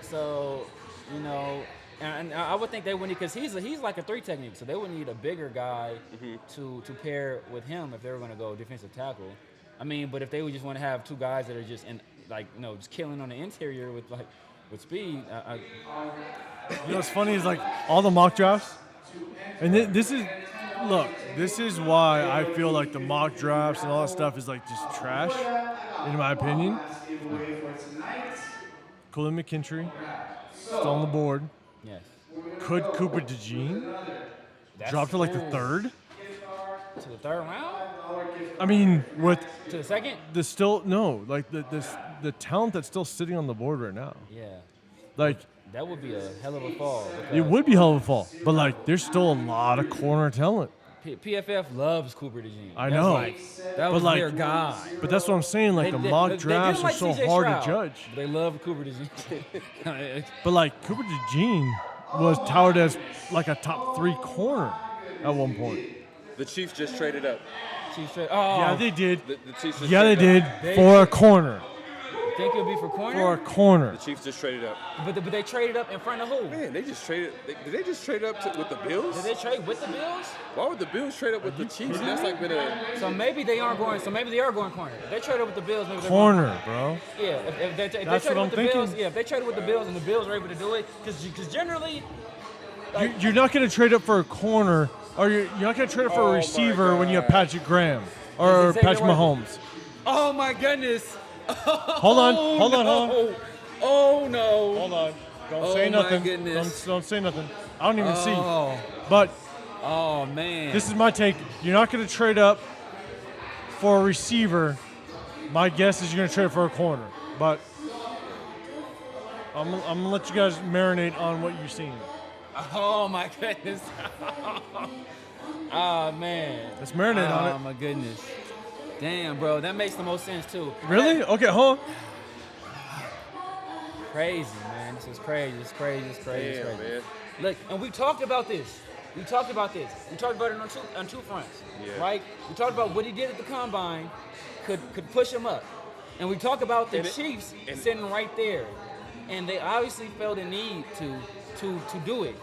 So and I would think they would need, because he's like a 3 technique, so they would need a bigger guy to pair with him if they were going to go defensive tackle. I mean, but if they would just want to have 2 guys that are just just killing on the interior with speed. You know what's funny is like all the mock drafts, and this is why I feel like the mock drafts and all that stuff is like just trash, in my opinion. Kool-Aid McKinstry still on the board. Yes. Could Cooper DeJean drop to like the 3rd? To the 3rd round? I mean, with to the 2nd? The talent that's still sitting on the board right now. Yeah. Like that would be a hell of a fall. It would be hell of a fall, but like there's still a lot of corner talent. PFF loves Cooper DeJean. I know. That was their guy. But that's what I'm saying. Like the mock drafts are so hard to judge. They love Cooper DeJean. But like Cooper DeJean was touted as like a top 3 corner at one point. The Chiefs just traded up. Yeah, they did. The Chiefs just they traded did for a corner. Think it'll be for corner? For a corner. The Chiefs just traded up. But they traded up in front of who? Man, they just traded. Did they just trade up with the Bills? Did they trade with the Bills? Why would the Bills trade up with the Chiefs? That's like been a. So maybe they aren't going. So maybe they are going corner. If they traded with the Bills, maybe they're corner, going bro. Yeah, if they traded what I'm with the thinking. Bills, if they traded with the Bills and the Bills are able to do it, because generally, You're not going to trade up for a corner, or you're not going to trade up for a receiver when you have Patrick Graham or Patrick Mahomes. Oh my goodness. Hold on. Oh no. Hold on. Don't say nothing. My goodness. Don't say nothing. I don't even see. But oh man. This is my take. You're not going to trade up for a receiver. My guess is you're going to trade for a corner. But I'm going to let you guys marinate on what you're seeing. Oh my goodness. Oh man. Let's marinate on it. Oh my goodness. Damn, bro, that makes the most sense too. Really? Okay, hold on. Crazy, man. This is crazy. It's crazy. Damn, man. Look, and we talked about this. We talked about this. We talked about it on two fronts, right? We talked about what he did at the combine could push him up, and we talked about the Chiefs sitting right there, and they obviously felt a need to do it,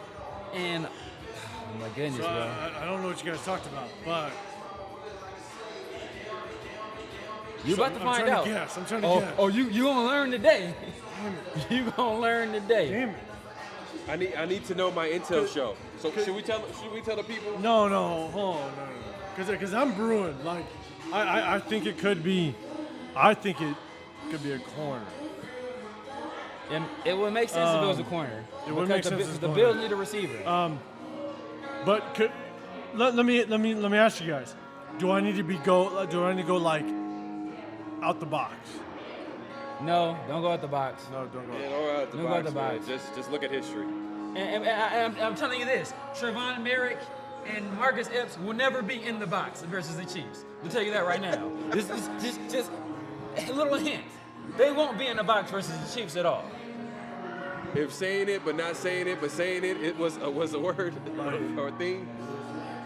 and oh my goodness, So bro. I don't know what you guys talked about, but You about to I'm find trying out. to guess. I'm trying to guess. Oh, you gonna learn today. You gonna learn today. Damn it. I need to know my intel show. So should we tell the people? No, hold on, no. Because I'm brewing. Like, I think it could be. I think it could be a corner. And it would make sense if it was a corner. It would make Because sense as a the corner. Bills need a receiver. But let me ask you guys. Do I need to go like out the box? No, don't go out the box. No, don't go. Yeah, don't go out the Don't go box, out the man. box. Just look at history. And I'm telling you this: Trevon Merrick and Marcus Epps will never be in the box versus the Chiefs. I'll tell you that right now. This is just a little hint. They won't be in the box versus the Chiefs at all. If saying it but not saying it, but saying it was a word or a thing.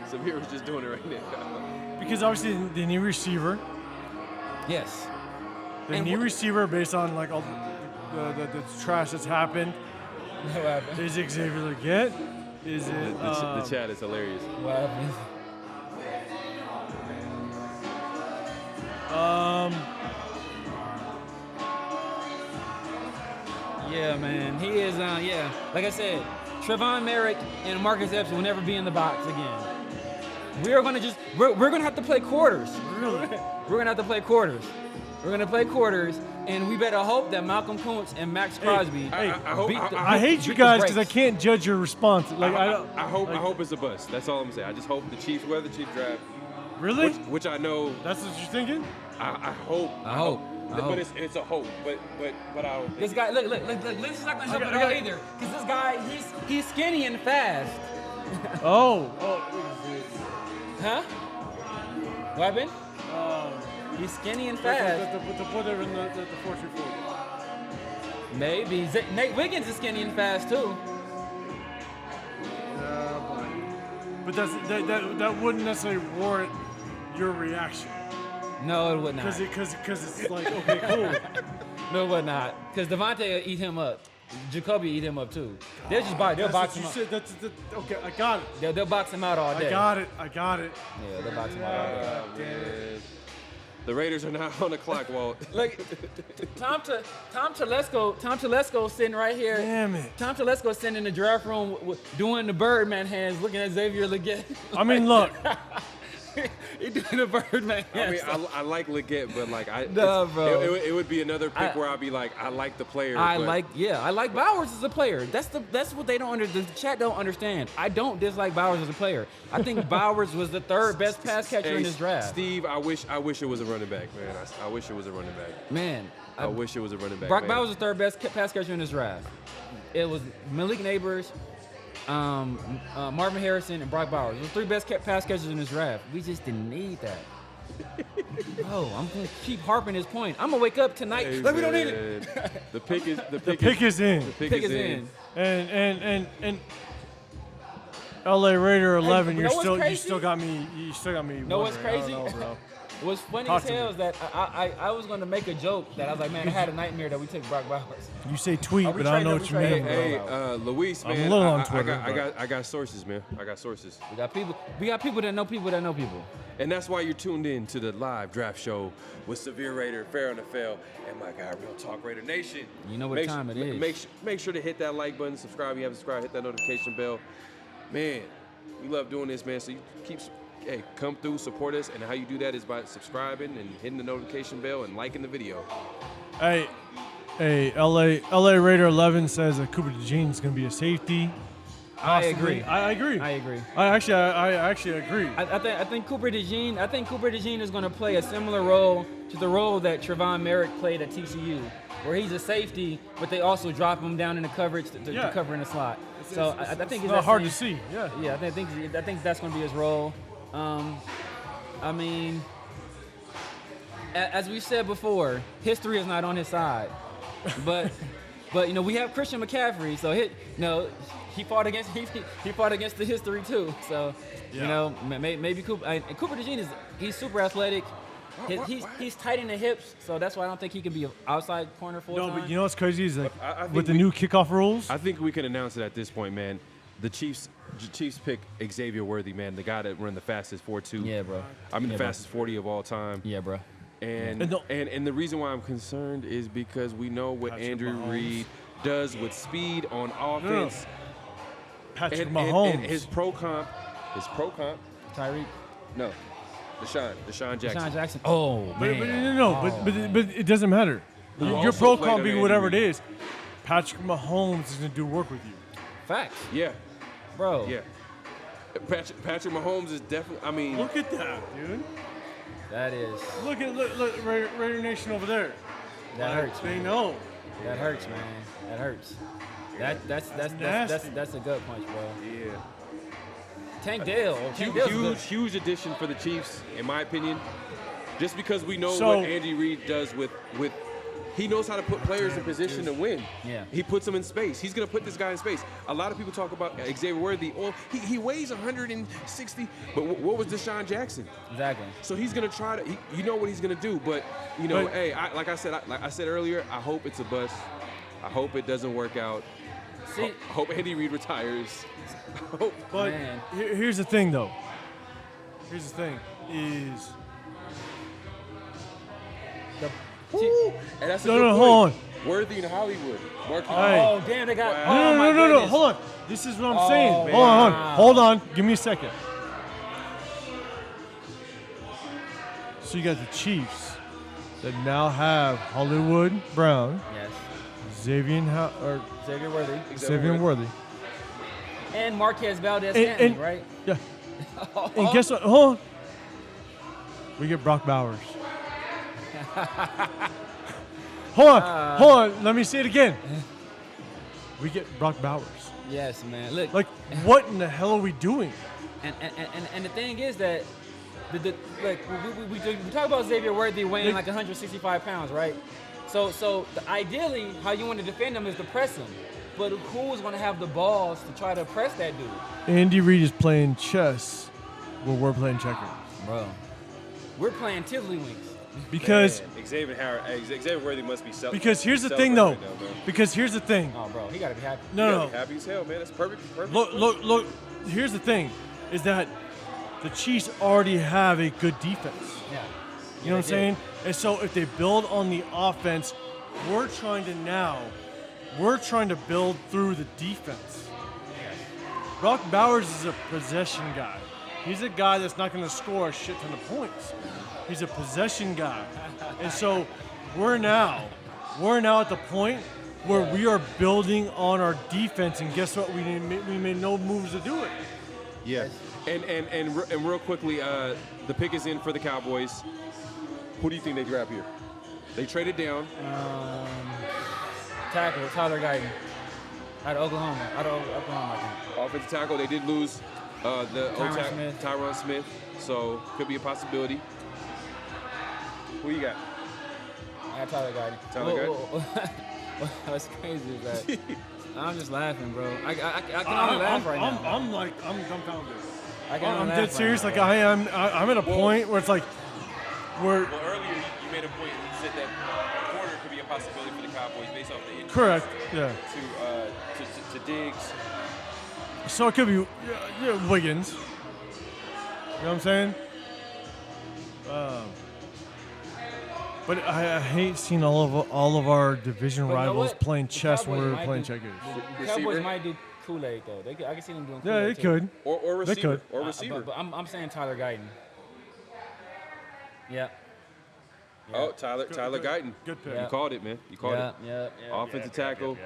Samir was just doing it right now. Because obviously they need receiver. Yes. They And need wh- receiver based on like all the trash that's happened. What happened? Is it Xavier Leggett? Is it The chat is hilarious. What happened? Yeah, man. He is, yeah. Like I said, Trevon Merrick and Marcus Epps will never be in the box again. We're gonna have to play quarters. Really? We're gonna have to play quarters. We're gonna play quarters, and we better hope that Malcolm Kuntz and Max Crosby I hope- beat the I hate you beat the guys because I brakes. can't judge your response. Like I don't. I hope it's a bust. That's all I'm saying. I just hope the Chiefs, whether the Chiefs draft, Really? which I know. That's what you're thinking? I hope. I hope. But it's a hope. But I don't. Think This guy, look, this is not gonna help at all either. Because this guy, he's skinny and fast. Oh. Huh? What happened? He's skinny and fast. The put in the 4-3-4. Maybe. Nate Wiggins is skinny and fast too. But that wouldn't necessarily warrant your reaction. No, it would not. Because it's like, okay, cool. No, it would not. Because Devontae will eat him up. Jacoby eat him up too. They'll just they'll box him up. Okay, I got it. They'll box him out all day. I got it. Yeah, they'll box him out all day. man. The Raiders are not on the clock, Walt. Look, Tom Telesco sitting right here. Damn it. Tom Telesco sitting in the draft room doing the Birdman hands, looking at Xavier Leggett. I mean, look. He doing the Birdman I mean, hands. I like Leggett, but like No, bro. it would be another pick where I'd be like, I like the player. I but like Bowers as a player. That's what they don't the chat don't understand. I don't dislike Bowers as a player. I think Bowers was the third best pass catcher Hey, in this draft. Steve, I wish it was a running back, man. I wish it was a running back. Man, I wish it was a running back. Brock man. Bowers was the third best pass catcher in this draft. It was Malik Neighbors, Marvin Harrison, and Brock Bowers. Those three best pass catchers in this draft. We just didn't need that. Bro, I'm gonna keep harping this point. I'm gonna wake up tonight. Hey, Like we don't need it. man. The pick is The pick is in. The pick Pick is is in. in. And LA Raider 11, you you know what's still crazy? got me. Know what's wondering. I crazy? don't know, bro. What's funny Talk as to hell me. is that I was gonna make a joke that I was like, man, I had a nightmare that we took Brock Bowers. You say tweet, Are we but I don't know trading- what you are we mean. trading? Hey, Luis, I'm man. a little on I Twitter, I got sources, man. I got sources. We got people that know people that know people. And that's why you're tuned in to the live draft show with Severe Raider, PharoahNFL, and my guy, Real Talk Raider Nation. You know what time it is. Make sure to hit that like button, subscribe if you haven't subscribed, hit that notification bell. Man, we love doing this, man. So you come through, support us, and how you do that is by subscribing and hitting the notification bell and liking the video. Hey, LA Raider 11 says that Cooper DeJean is going to be a safety. I agree. I agree. I agree. I actually agree. I think Cooper DeJean is going to play a similar role to the role that Trevon Merrick played at TCU, where he's a safety, but they also drop him down in the coverage to cover in the slot. So I think it's that not hard to same- see. Yeah. Yeah, I think that's going to be his role. I mean, as we said before, history is not on his side, but we have Christian McCaffrey, so he fought against the history too. So you know, maybe Cooper DeJean he's super athletic. He's tight in the hips, so that's why I don't think he can be an outside corner full time. No, but you know what's crazy is like I think with the new kickoff rules. I think we can announce it at this point, man. The Chiefs pick Xavier Worthy, man, the guy that run the fastest 4.2. Yeah, bro. I mean, the fastest 40 of all time. Yeah, bro. And the reason why I'm concerned is because we know what Patrick Andrew Mahomes. Reed does with speed on offense. Patrick And Mahomes. his pro comp. Tyreek. No, Deshaun Jackson. Deshaun Jackson. Oh, man. But it doesn't matter. Who Your also pro played comp under being Andy whatever it Reid. is, Patrick Mahomes is gonna do work with you. Facts, Yeah, bro. yeah. Patrick Mahomes is definitely. I mean, Look at that, dude. That is. Look Raider Nation over there. That hurts. They Man. know. That hurts, man. That hurts. That's a gut punch, bro. yeah. Tank Dale's good. Huge addition for the Chiefs, in my opinion. Just because we know So- what Andy Reid does with he knows how to put players in position to win. Yeah. He puts them in space. He's going to put this guy in space. A lot of people talk about Xavier Worthy. Oh, he weighs 160, but what was Deshaun Jackson? Exactly. So he's going to try to. You know what he's going to do, but you know, But- hey, like I said earlier, I hope it's a bust. I hope it doesn't work out. See, I hope Andy Reid retires. I hope. But Man. here's the thing, though. Here's the thing: is Woo! And that's a No, good no, point. hold on. Worthy in Hollywood. Marquis. Hey. oh damn, they got. Wow. Oh, my no. goodness. Hold on. This is what I'm Oh, saying. man. Hold on. Give me a second. So you got the Chiefs that now have Hollywood Brown, Yes. Xavier Worthy. Worthy. And Marquez Valdez And- Scantling, and- right? Yeah. And guess what? Hold on. We get Brock Bowers. Hold on. Let me say it again. We get Brock Bowers. Yes, man. Look, Like, what in the hell are we doing? and the thing is that like we talk about Xavier Worthy weighing like 165 pounds, right? So ideally, how you want to defend him is to press him. But who's going to have the balls to try to press that dude? Andy Reid is playing chess where we're playing checkers. Bro, we're playing tiddlywinks. Because Man, Xavier Worthy must be because here's the thing, though. Because here's the thing. Oh, bro, he got to be happy. No. Happy as hell, man. That's perfect. Look. Here's the thing, is that the Chiefs already have a good defense. Yeah. You know what I'm saying? And so if they build on the offense, we're trying to build through the defense. Brock Bowers is a possession guy. He's a guy that's not going to score a shit ton of points. He's a possession guy. And so we're now at the point where we are building on our defense, and guess what? We made no moves to do it. Yeah. And real quickly, the pick is in for the Cowboys. Who do you think they grab here? They traded down. Tackle, Tyler Guyton. Out of Oklahoma, I think. Offensive tackle. They did lose Smith. Tyron Smith. So could be a possibility. Who you got? I got Tyler Guyton. Tyler What's crazy is that I'm just laughing, bro. I can only laugh right now. I'm dumbfounded. I can only I'm laugh dead right serious. now, Like bro. I'm at a point where it's like, we're Well, earlier you made a point and said that corner could be a possibility for the Cowboys based off the injury correct. Yeah. to Diggs. So it could be Wiggins. You know what I'm saying? But I hate seeing all of our division But you know rivals what? playing The chess when Cowboys we're might playing do- checkers. The Receiver? Cowboys might do Kool-Aid though. I can see them doing Yeah, Kool-Aid they too. could. Or They receiver. could. Or receiver. But I'm saying Tyler Guyton. Yeah. Oh, Tyler Guyton. Good pick. You called it, man. You called it. Yeah. Offensive tackle.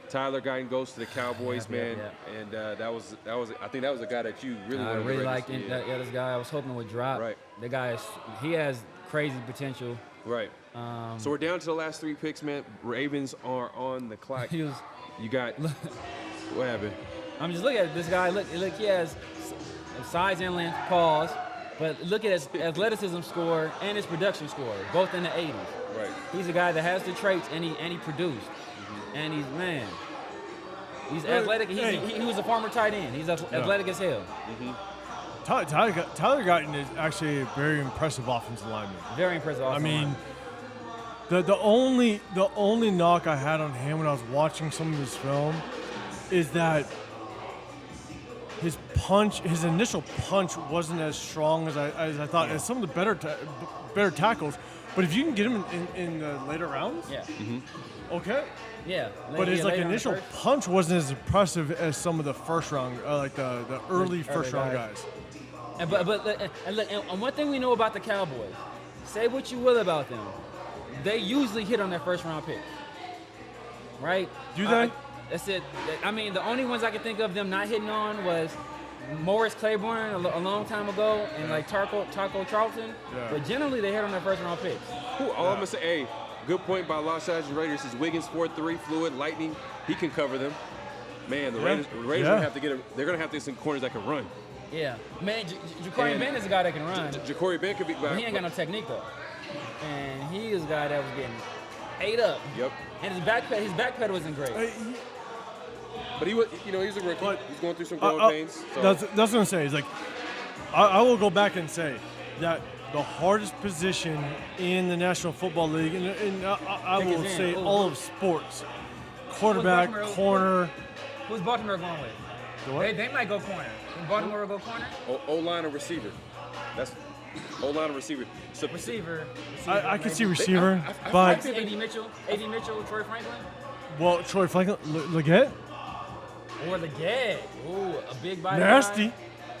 Tyler Guyton goes to the Cowboys, Yeah, man. And that was I think that was a guy that you really I wanted really to liked register. this guy. I was hoping would drop. Right. The guy he has crazy potential. Right. So we're down to the last 3 picks, man. Ravens are on the clock. He was. You got what happened? I'm just looking at this guy. Look, he has size and length. Pause. But look at his athleticism score and his production score, both in the 80s. Right. He's a guy that has the traits and he produced. And he's man. He's athletic. Hey. He was a former tight end. He's athletic as hell. Tyler Guyton is actually a very impressive offensive lineman. Very impressive. I mean, the only knock I had on him when I was watching some of his film is that his initial punch wasn't as strong as I thought. As some of the better tackles, but if you can get him in the later rounds, okay. Yeah, but his initial punch wasn't as impressive as some of the first round, like the early first round guys. And and one thing we know about the Cowboys, say what you will about them, they usually hit on their first round pick, right? Do they? That's it. I mean, the only ones I can think of them not hitting on was Morris Claiborne a long time ago, and like Taco Charlton. Yeah. But generally, they hit on their first round picks. All I'm gonna say, hey, good point by Los Angeles Raiders is Wiggins 4-3, fluid, lightning. He can cover them. Man, the Raiders gonna have to they're gonna have to get some corners that can run. Yeah, man, Ja'Cory Ben is a guy that can run. Ja'Cory Ben could be back. He ain't got no technique though, and he is a guy that was getting ate up. Yep. And his back pedal wasn't great. But he was, he's a rookie. He's going through some growing pains. So. That's what I'm gonna say. Is like, I will go back and say that the hardest position in the National Football League, and I will say all of sports, quarterback, corner. Who's Baltimore going with? They might go corner. Can Baltimore go corner? O-line or receiver. That's O-line or receiver. So Receiver. I can see receiver, but A.D. Mitchell, Troy Franklin, well, Troy Franklin, Leggett, or Leggett. Ooh, a big body. nasty. Line.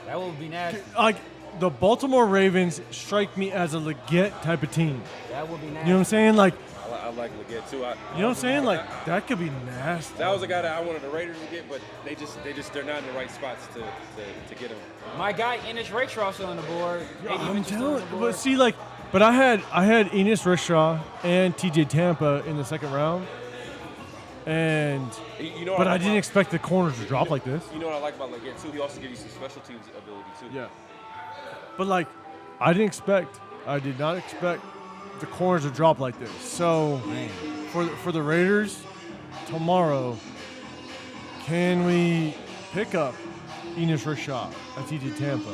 That would be nasty. Like the Baltimore Ravens strike me as a Leggett type of team. That would be nasty. You know what I'm saying? Like, I like Leggett too. you know what I'm saying? Like that could be nasty. That was a guy that I wanted the Raiders to get, but they're not in the right spots to get him. My guy Enes Rakestraw still on the board. I'm telling you, but see, like, but I had Enes Rakestraw and T.J. Tampa in the second round, and but I didn't expect the corners to drop like this. You know what I like about Leggett too? He also gives you some special teams ability too. Yeah, but like, I did not expect the corners to drop like this. So for the Raiders tomorrow, can we pick up Enes Rakestraw at T.J. Tampa?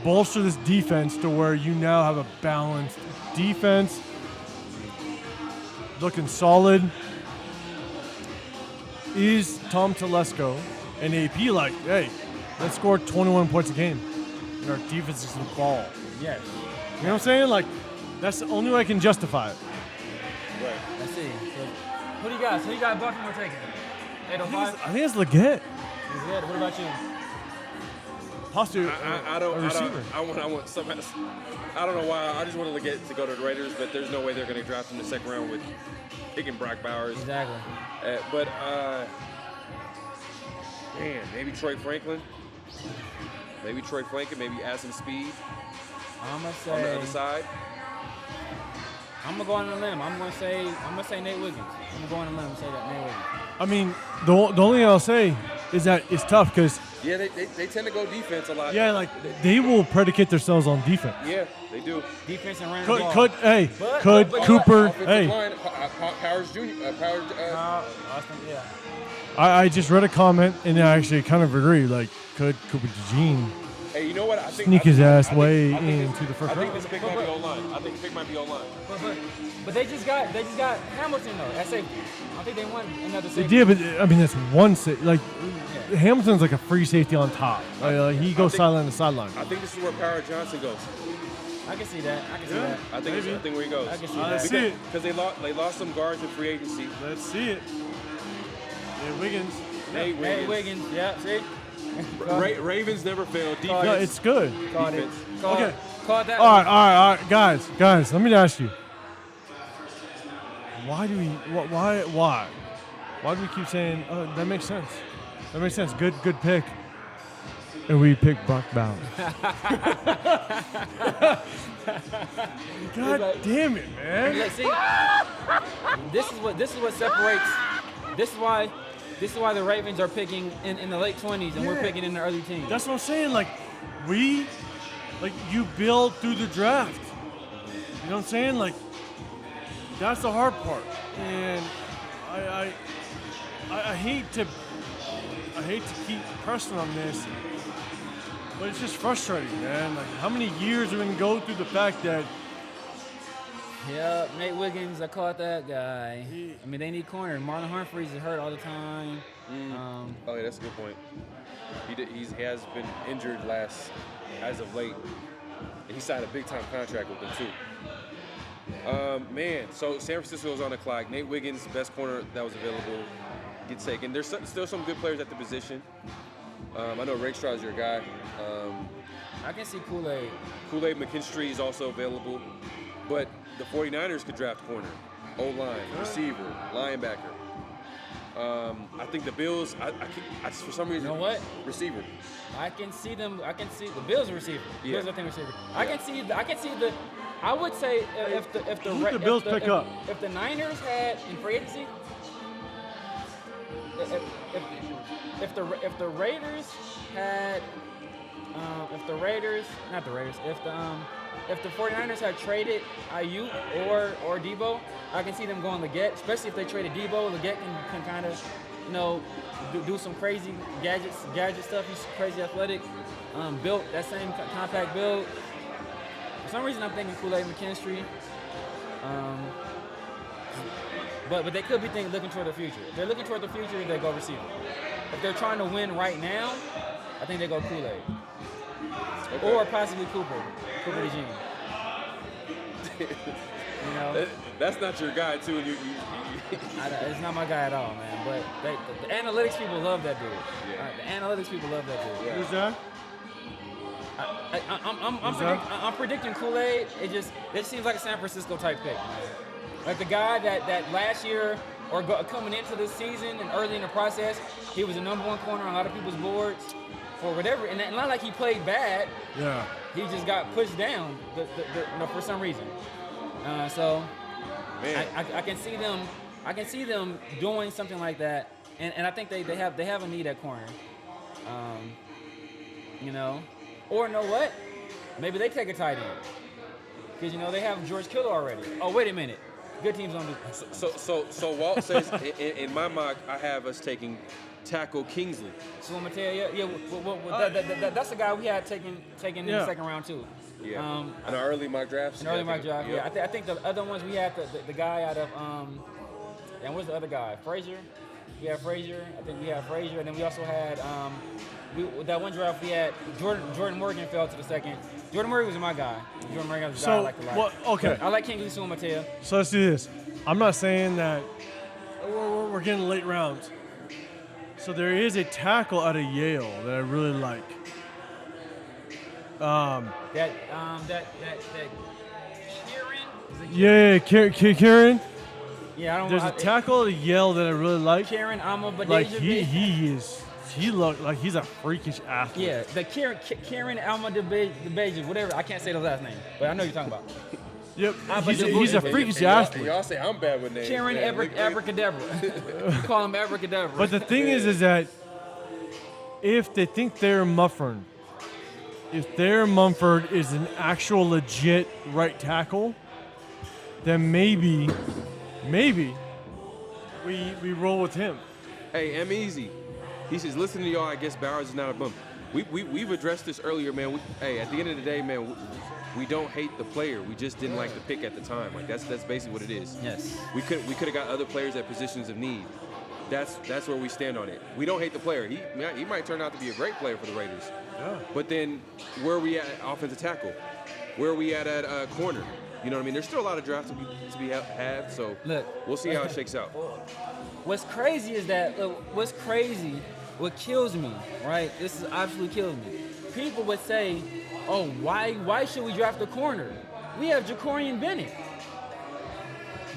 Bolster this defense to where you now have a balanced defense, looking solid. Is Tom Telesco and AP like, hey, let's score 21 points a game, and our defense is going to ball? Yes. You know what I'm saying? Like, that's the only way I can justify it. Right. Let's see. So, who do you got? So you got Baltimore taking? 805? I think it's Leggett. What about you? Possibly a receiver. I want some. I don't know why. I just want to get to go to the Raiders, but there's no way they're going to draft him in the second round with picking Brock Bowers. Exactly. But man, maybe Troy Franklin. Maybe add some speed. I'm gonna say on the other side. I'm gonna go on a limb. I'm gonna say Nate Wiggins. I'm gonna go on a limb and say that Nate Wiggins. I mean, the only thing I'll say is that it's tough because they tend to go defense a lot. Yeah, like they will predicate themselves on defense. Yeah, they do. Defense and running the ball. Could Cooper? Offensive line, Powers Jr. Austin, yeah. I just read a comment and I actually kind of agree. Like, could Cooper DeJean Hey, you know what? sneak his ass way into the first round? I think this pick might be online. But they just got Hamilton though at safety. I think they won another safety. They did, but I mean that's one safety. Like Hamilton's like a free safety on top. He goes sideline to sideline. I think this is where Power Johnson goes. I can see that. I think where he goes. I can see Let's that. see it. Because they lost some guards in free agency. Let's see it. Wiggins. Hey, Wiggins. Yeah, see? Ravens never fail. Defense. No, it's good. Caught it. Okay. Caught that. All right, guys. Let me ask you. Why do we keep saying? Oh, that makes sense. That makes sense. Good pick. And we pick Brock Bowers. God damn it, man. Like, see, this is what separates. This is why the Ravens are picking in the late 20s and we're picking in the early teens. That's what I'm saying. Like you build through the draft. You know what I'm saying? Like that's the hard part. And I hate to keep pressing on this, but it's just frustrating, man. Like, how many years are we gonna go through the fact that Yeah, Nate Wiggins, I caught that guy. I mean, they need corner. Marlon Humphreys is hurt all the time. Oh, yeah, that's a good point. He has been injured as of late. And he signed a big-time contract with them, too. Man, so San Francisco's on the clock. Nate Wiggins, best corner that was available, gets taken. There's still some good players at the position. I know Rakestraw is your guy. I can see Kool-Aid. Kool-Aid McKinstry is also available. But the 49ers could draft corner, O-line, receiver, linebacker. I think the Bills, I for some reason, You know what? receiver. I can see them. I can see the Bills receiver. Yeah. Bills, I think receiver. I can see the. I would say if the Who did the Bills pick up? If the Niners had in free agency, if the Raiders had, if the 49ers had traded Ayuk or Debo, I can see them going Leggett, especially if they traded Debo. Leggett can kind of, do some crazy gadget stuff. He's crazy athletic, built that same compact build. For some reason, I'm thinking Kool-Aid McKinstry. But they could be looking toward the future. If they're looking toward the future, they go receiver. If they're trying to win right now, I think they go Kool-Aid. Okay. Or possibly Cooper DeJean. That's not your guy, too. And It's not my guy at all, man. But the analytics people love that dude. Yeah. The analytics people love that dude. who's that? I'm predicting Kool-Aid. It seems like a San Francisco type pick, man. Like the guy that last year or coming into this season and early in the process, he was the #1 corner on a lot of people's boards for whatever. And not like he played bad. Yeah. He just got pushed down for some reason. So Man. I can see them. I can see them doing something like that, and I think they have a need at corner. Or know what? Maybe they take a tight end because they have George Kittle already. Oh, wait a minute. Good teams don't do that. So Walt says in my mock, I have us taking tackle Kingsley. Mateo, yeah. That's the guy we had taken in the second round too. Yeah. In our early mock drafts. An early mock draft. Yeah. I think the other ones we had the guy out of and what's the other guy? Frazier. We had Frazier. I think we had Frazier, and then we also had that one draft we had Jordan Morgan fell to the second. Jordan Morgan was my guy. Jordan Morgan was the guy I liked a lot. Okay. I like Kingsley Mateo. So let's do this. I'm not saying that we're getting late rounds. So there is a tackle out of Yale that I really like. That Kieran. Yeah, Kieran. Yeah, I don't. There's a tackle out of Yale that I really like. Kieran Alma-Badeja. Like he looked like he's a freakish athlete. Yeah, the Kieran Alma-Badeja, whatever. I can't say the last name, but I know you're talking about. Yep, he's a freakish athlete. Y'all say I'm bad with names. Kieran Abracadabra. You call him Abracadabra. But the thing is that if they think they're Mumford, if their Mumford is an actual legit right tackle, then maybe we roll with him. Hey, M Easy. He says, listen to y'all, I guess Bowers is not a bum. We've addressed this earlier, man. At the end of the day, man, we don't hate the player. We just didn't like the pick at the time. Like that's basically what it is. Yes. We could have got other players at positions of need. That's where we stand on it. We don't hate the player. He might turn out to be a great player for the Raiders. Yeah. But then where are we at offensive tackle? Where are we at corner? You know what I mean? There's still a lot of drafts to be had. So Look, we'll see how it shakes out. What's crazy is that what kills me, right? This is absolutely kills me. People would say, "Oh, why should we draft a corner? We have Jacorian Bennett."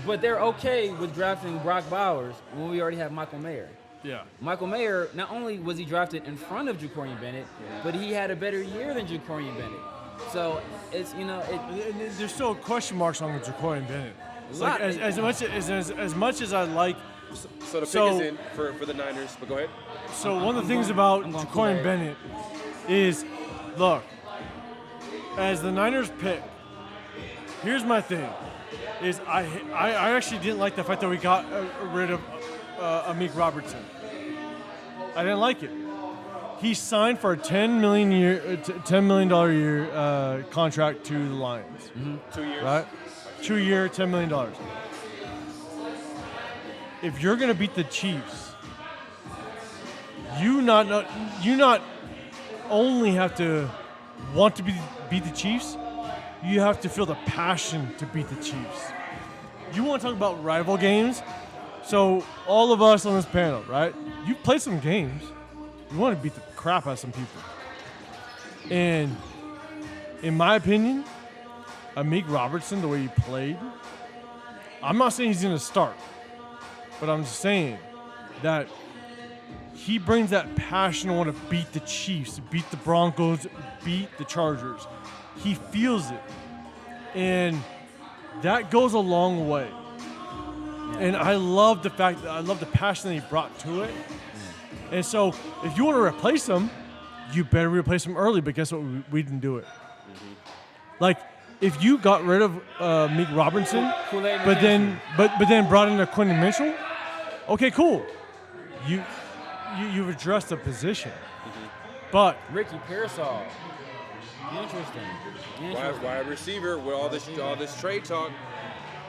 But they're okay with drafting Brock Bowers when we already have Michael Mayer. Yeah. Michael Mayer, not only was he drafted in front of Jacorian Bennett, but he had a better year than Jacorian Bennett. So it's there's still question marks on the Jacorian Bennett. Like as much as I like. So the pick is in for the Niners, but go ahead. So one of the things about Jacorian Bennett is, look, as the Niners pick, here's my thing, is I actually didn't like the fact that we got rid of Amik Robertson. I didn't like it. He signed for a $10 million a year contract to the Lions. 2 years. Right? 2 year, $10 million. If you're gonna beat the Chiefs, you not only have to want to beat the Chiefs, you have to feel the passion to beat the Chiefs. You want to talk about rival games? So all of us on this panel, right? You've played some games. You want to beat the crap out of some people. And in my opinion, Amik Robertson, the way he played, I'm not saying he's going to start, but I'm just saying that he brings that passion to want to beat the Chiefs, beat the Broncos, beat the Chargers. He feels it. And that goes a long way. And I love the fact that I love the passion that he brought to it. And so if you want to replace him, you better replace him early, but guess what? We didn't do it. Like, if you got rid of Meek Robinson, but then brought in a Quentin Mitchell, okay, cool. You've addressed the position. But Ricky Pearsall. Interesting. Wide receiver with all this trade talk.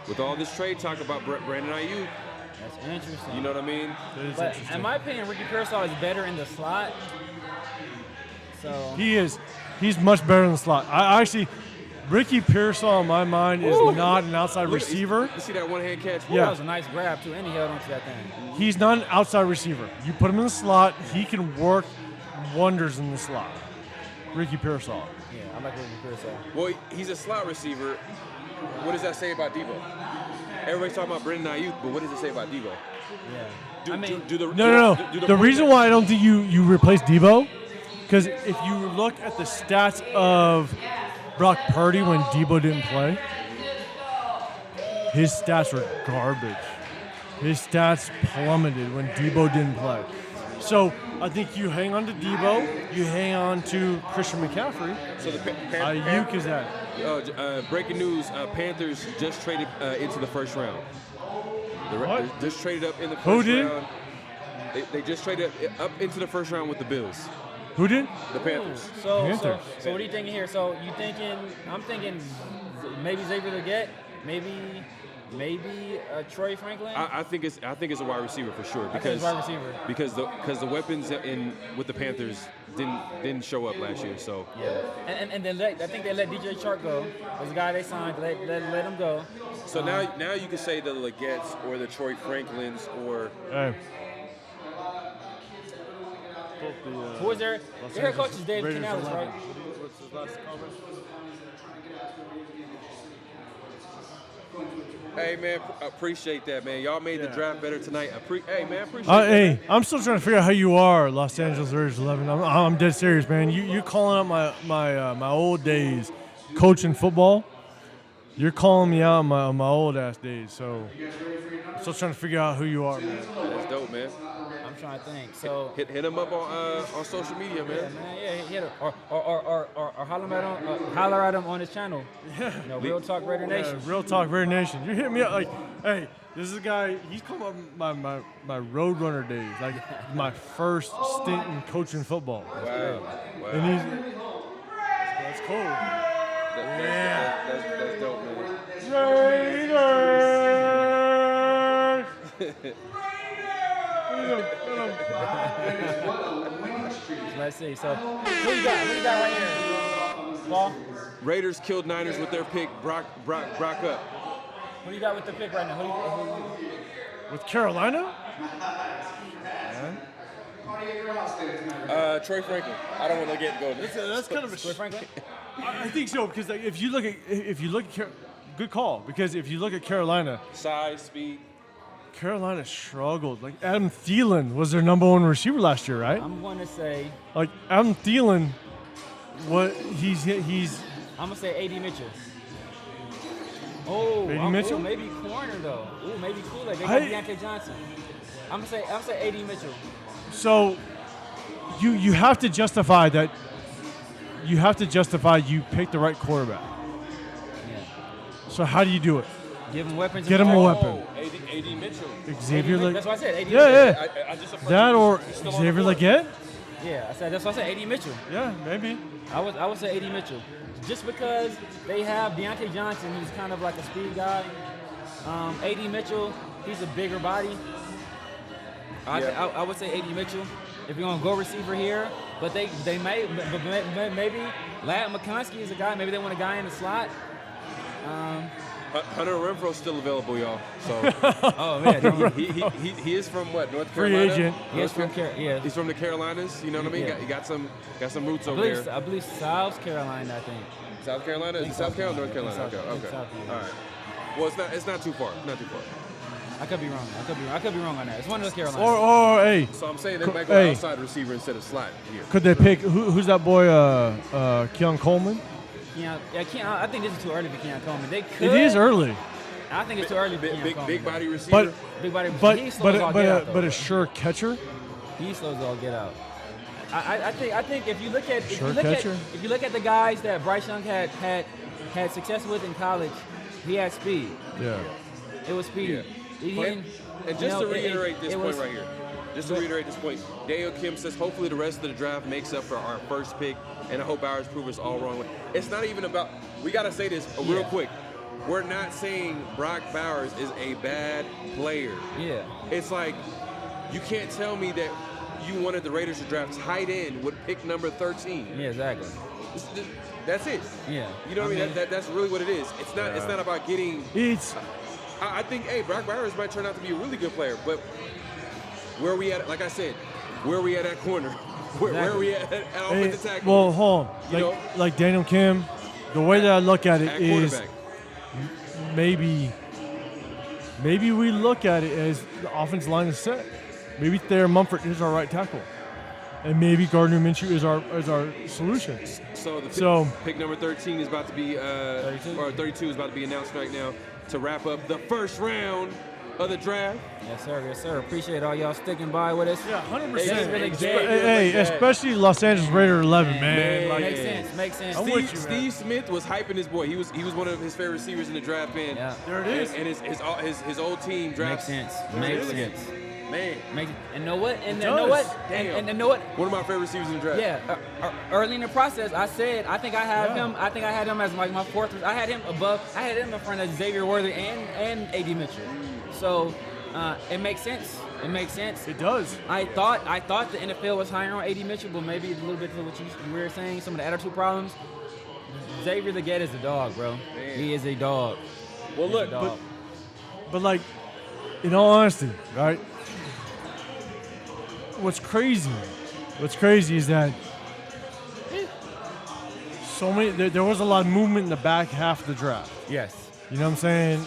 With all this trade talk about Brandon Ayuk. That's interesting. You know what I mean? But in my opinion, Ricky Pearsall is better in the slot. So he is. He's much better in the slot. I actually, Ricky Pearsall in my mind is not an outside receiver. You see that one-hand catch? Yeah. That was a nice grab too, and he held onto that thing. He's not an outside receiver. You put him in the slot, he can work wonders in the slot. Ricky Pearsall. Yeah, I like Ricky Pearsall. Well, he's a slot receiver. What does that say about Debo? Everybody's talking about Brandon Ayuk, but what does it say about Debo? Yeah. No. The reason why I don't think you replace Debo, because if you look at the stats of Brock Purdy when Debo didn't play, his stats were garbage. His stats plummeted when Debo didn't play. So I think you hang on to Debo, you hang on to Christian McCaffrey. So the Ayuk is that. Breaking news: Panthers just traded into the first round. What? Just traded up in the first Who did? round. They just traded up into the first round with the Bills. Who did? The Panthers. So what are you thinking here? So you thinking? I'm thinking maybe Xavier Legette, maybe Troy Franklin. I think it's a wide receiver for sure because the weapons with the Panthers didn't show up last year. So yeah, and then I think they let DJ Chark go. Was the guy they signed. Let him go. So now you can say the Legettes or the Troy Franklins or. Who was there? Their head coach is Dave Canales, right? What's his last comment? Hey man, appreciate that, man. Y'all made the draft better tonight. Hey man, appreciate that. Hey, I'm still trying to figure out how you are, Los Angeles Raiders 11. I'm dead serious, man. You're calling out my old days, coaching football. You're calling me out on my old ass days. So I'm still trying to figure out who you are, man. That's dope, man. I'm trying to think. So hit him up on social media, man. Hit him. Or holler at him on his channel. Yeah. You know, Real Talk Raider Nation. Real Talk Raider Nation. You hit me up like, hey, this is a guy. He's come up my Roadrunner days, like my first stint in coaching football. Wow. And that's cool. That's dope, man. Raiders. Let's see. So who you got? Who you got right here? Paul? Raiders killed Niners with their pick. Brock up. Who you got with the pick right now? Who With Carolina? Troy Franklin. I don't want to get going. That's kind of a Troy Franklin? I think so because like, if you look at good call because if you look at Carolina, Size, speed. Carolina struggled. Like Adam Thielen was their number one receiver last year, right? I'm going to say. Like Adam Thielen, what he's. I'm gonna say A.D. Mitchell. Oh, Mitchell? Ooh, maybe corner though. Ooh, maybe Kool-Aid. They got Deontay Johnson. I'm gonna say A.D. Mitchell. So, you have to justify that. You have to justify you picked the right quarterback. Yeah. So how do you do it? Give him weapons. Get him a weapon. A.D. Mitchell. Xavier That's what I said. AD Yeah, Mitchell. yeah. I just That or he's still on the Xavier board. Leggett? Yeah, that's what I said. AD Mitchell. Yeah, maybe. I would say AD Mitchell, just because they have Deontay Johnson, who's kind of like a speed guy. AD Mitchell, he's a bigger body. I would say AD Mitchell. If you're gonna go receiver here, but maybe Lad McConkey is a guy. Maybe they want a guy in the slot. Hunter Renfro's still available, y'all. So Oh man, he is from what, North Free Carolina? agent. he's from He's from the Carolinas. You know what I mean? Yeah. He got some roots I over there. believe South Carolina. I think. South Carolina? Is it South Carolina or North Carolina? South- Okay. South Carolina. All right. Well, it's not too far. Not too far. I could be wrong. I could be wrong on that. It's one of those Carolina. Or hey, So I'm saying they might go Hey. outside receiver instead of slot here. could they pick who's that boy? Keon Coleman. I think this is too early for Keon Coleman. They could. It is early, I think it's too early for Keon Big Coleman. body receiver. but Big body. but he slows all but get out, but though. a sure catcher. He slows all get out. I think if you look at catcher? if you look at the guys that Bryce Young had success with in college, he had speed. Yeah. It was speed. Yeah. He But- didn't- and you just know, to reiterate it this point was- right here. Just to reiterate this point, Daniel Kim says hopefully the rest of the draft makes up for our first pick, and I hope Bowers proves us all wrong. It's not even about. We got to say this real Yeah. quick. We're not saying Brock Bowers is a bad player. Yeah. It's like you can't tell me that you wanted the Raiders to draft tight end with pick number 13. Yeah, exactly. That's it. Yeah. You know what I mean? That's really what it is. It's not. It's not about getting. It's I think, hey, Brock Bowers might turn out to be a really good player, but where we at? Like I said, where we at corner? Where we at offensive tackle? well, hold on. You know? Like Daniel Kim, the way that I look at it At is quarterback. maybe we look at it as the offensive line is set. Maybe Thayer Mumford is our right tackle, and maybe Gardner Minshew is our solution. So the pick number 13 is about to be 32 is about to be announced right now to wrap up the first round of the draft. Yes, sir. Yes, sir. Appreciate all y'all sticking by with us. Yeah, 100%. Really Hey, especially Los Angeles Raider 11, man. Like, Makes sense. Makes sense. I'm with you, man. Steve Smith was hyping his boy. He was one of his favorite receivers in the draft, man. Yeah. there it is. And his old team Makes drafts. sense. There it Makes is. sense. Man, And know what? And It know what? does. And know what? one of my favorite receivers in the draft. Yeah, early in the process, I said I think I had Yeah. him. I think I had him as like my fourth. I had him above. I had him in front of Xavier Worthy and AD Mitchell. So it makes sense. It makes sense. It does. I thought the NFL was higher on AD Mitchell, but maybe a little bit to what you were saying, some of the attitude problems. Xavier Leggett is a dog, bro. Man. He is a dog. Well, He's a look, dog. But like, in all honesty, right? What's crazy is that so many. There was a lot of movement in the back half of the draft. Yes. You know what I'm saying?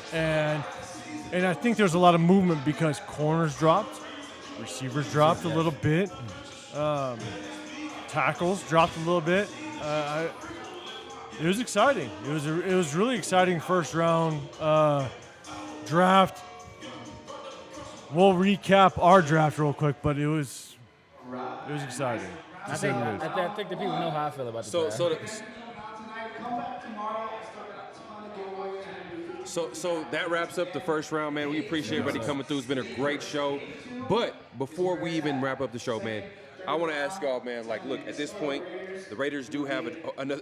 And I think there's a lot of movement because corners dropped, receivers dropped a little bit, tackles dropped a little bit. It was exciting. It was really exciting first round draft. We'll recap our draft real quick, but it was exciting. I think the people know how I feel about the draft. So that wraps up the first round, man. We appreciate everybody coming through. It's been a great show. But before we even wrap up the show, man, I want to ask y'all, man. Like, look, at this point, the Raiders do have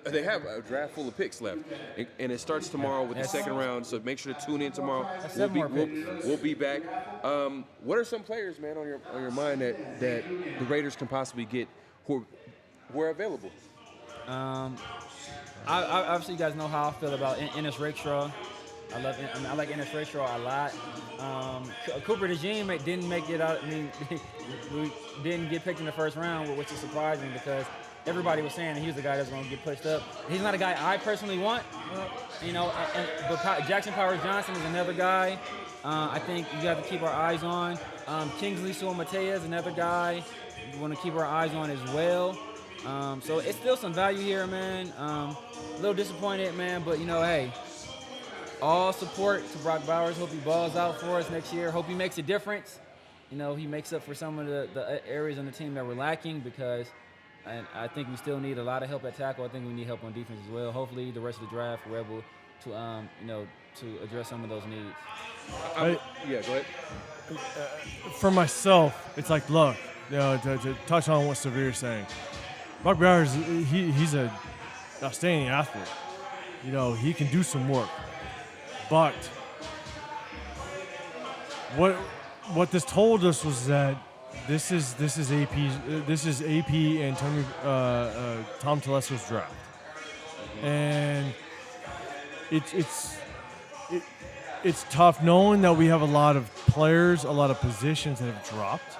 they have a draft full of picks left, and it starts tomorrow with the second round. So make sure to tune in tomorrow. We'll be back. What are some players, man, on your mind that the Raiders can possibly get who are available? Obviously, you guys know how I feel about Ennis Rakestraw. I like Ennis Rakestraw a lot. Cooper DeJean didn't make it out. I mean, we didn't get picked in the first round, which is surprising because everybody was saying he was the guy that's going to get pushed up. He's not a guy I personally want, but Jackson Powers Johnson is another guy I think you have to keep our eyes on. Kingsley Suamatea is another guy we want to keep our eyes on as well. So it's still some value here, man. A little disappointed, man, but hey, all support to Brock Bowers. Hope he balls out for us next year. Hope he makes a difference. He makes up for some of the areas on the team that we're lacking because I think we still need a lot of help at tackle. I think we need help on defense as well. Hopefully the rest of the draft we're able to address some of those needs. Yeah, go ahead. For myself, it's like, look, to touch on what Severe's saying, Brock Bowers, he's an outstanding athlete. He can do some work, but what this told us was that this is AP and Tom Telesco's draft, and it's tough knowing that we have a lot of players, a lot of positions that have dropped.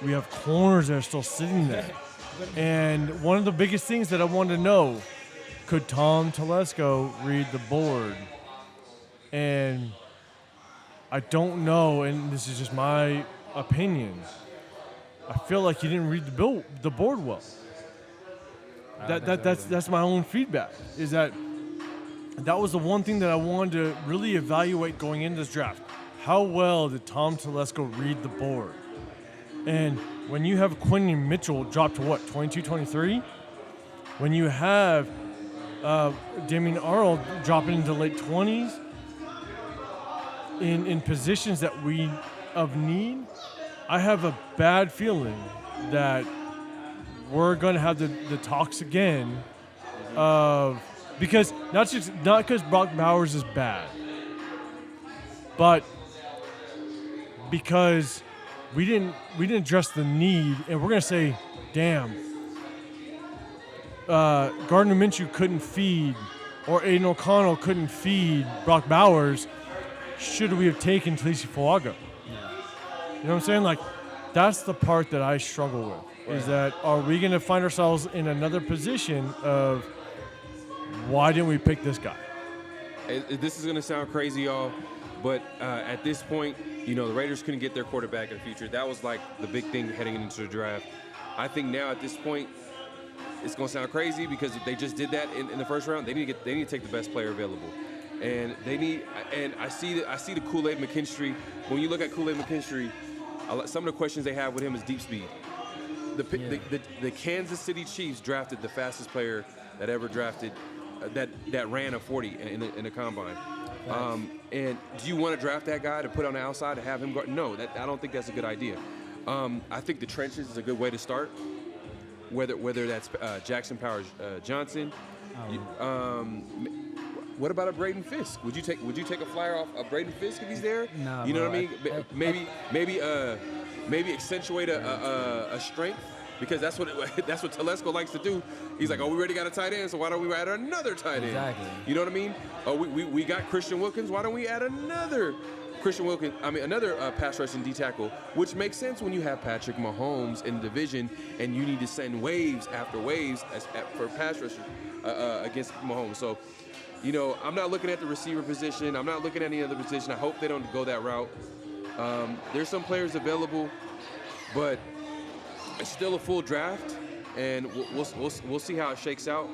We have corners that are still sitting there. And one of the biggest things that I wanted to know, could Tom Telesco read the board? And I don't know, and this is just my opinion. I feel like he didn't read the board well. That's my own feedback, is that was the one thing that I wanted to really evaluate going into this draft. How well did Tom Telesco read the board? And when you have Quentin Mitchell drop to 22, 23? When you have Damien Arnold dropping into late 20s in positions that we of need, I have a bad feeling that we're going to have the talks again of, because not because Brock Bowers is bad, but because we didn't address the need, and we're going to say, damn, Gardner Minshew couldn't feed, or Aiden O'Connell couldn't feed Brock Bowers. Should we have taken Talisi Fuaga? You know what I'm saying? Like, that's the part that I struggle with, is that are we going to find ourselves in another position of, why didn't we pick this guy? This is going to sound crazy, y'all, but at this point, the Raiders couldn't get their quarterback in the future. That was like the big thing heading into the draft. I think now at this point, it's going to sound crazy because if they just did that in the first round, they need to take the best player available. And I see the Kool-Aid McKinstry. When you look at Kool-Aid McKinstry, some of the questions they have with him is deep speed. The Kansas City Chiefs drafted the fastest player that ever drafted that ran a 40 in the combine. And do you want to draft that guy to put on the outside to have him guard? No, I don't think that's a good idea. I think the trenches is a good way to start. Whether that's Jackson Powers Johnson. What about a Braden Fisk? Would you take a flyer off a Braden Fisk if he's there? No, you know what I mean? Maybe accentuate a strength, because that's what Telesco likes to do. He's like, we already got a tight end, so why don't we add another tight end? Exactly. You know what I mean? We got Christian Wilkins. Why don't we add another Christian Wilkins? another pass rushing D tackle, which makes sense when you have Patrick Mahomes in the division and you need to send waves after waves for pass rushers against Mahomes. So, I'm not looking at the receiver position. I'm not looking at any other position. I hope they don't go that route. There's some players available, but it's still a full draft, and we'll see how it shakes out.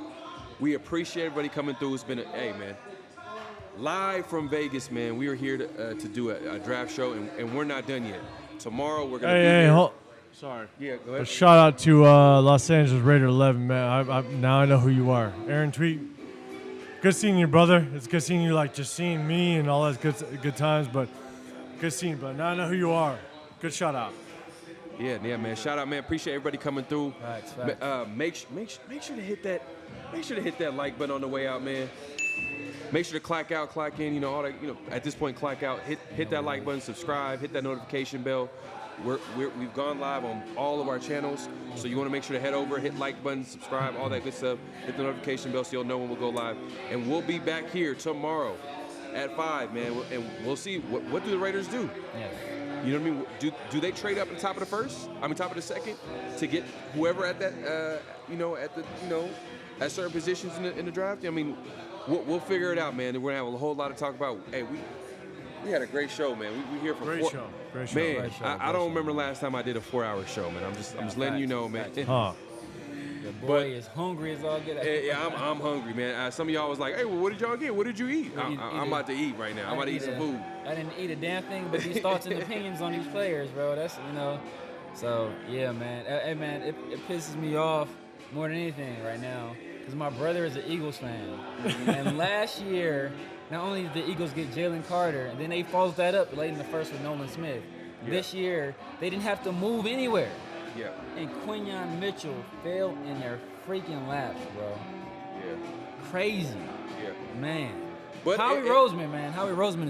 We appreciate everybody coming through. It's been live from Vegas, man. We are here to do a draft show, and we're not done yet. Tomorrow we're gonna be here. Sorry. Yeah, go ahead. A shout out to Los Angeles Raider 11, man. Now I know who you are, Aaron Tweet. Good seeing you, brother. It's good seeing you, like just seeing me and all that good times, but good seeing you, brother. Now I know who you are. Good shout out. Yeah, man. Shout out, man. Appreciate everybody coming through. Facts. Make sure to hit that. Make sure to hit that like button on the way out, man. Make sure to clack out, clack in. All that. At this point, clack out. Hit that like button. Subscribe. Hit that notification bell. We've gone live on all of our channels, so you want to make sure to head over, hit like button, subscribe, all that good stuff. Hit the notification bell so you'll know when we'll go live. And we'll be back here tomorrow at 5, man. And we'll see what do the Raiders do. Yeah. You know what I mean? Do they trade up in the top of the first? Top of the second, to get whoever at that, at certain positions in the draft? We'll figure it out, man. We're gonna have a whole lot to talk about. Hey, we had a great show, man. We here for Great show. Man, Great show. I don't remember last time I did a 4-hour show, man. I'm just letting you know, man. Huh. The boy is hungry as all get out. Yeah, I'm hungry, man. Some of y'all was like, hey, well, what did y'all get? What did you eat? I'm about to eat right now. I'm about to eat some food. I didn't eat a damn thing but these thoughts and opinions on these players, bro. That's, So, yeah, man. Hey, man, it pisses me off more than anything right now because my brother is an Eagles fan. And last year, not only did the Eagles get Jalen Carter, and then they followed that up late in the first with Nolan Smith. Yeah. This year, they didn't have to move anywhere. Yeah. And Quinyon Mitchell fell in their freaking laps, bro. Yeah. Crazy. Yeah. Man. But Howie Roseman, man. Howie Roseman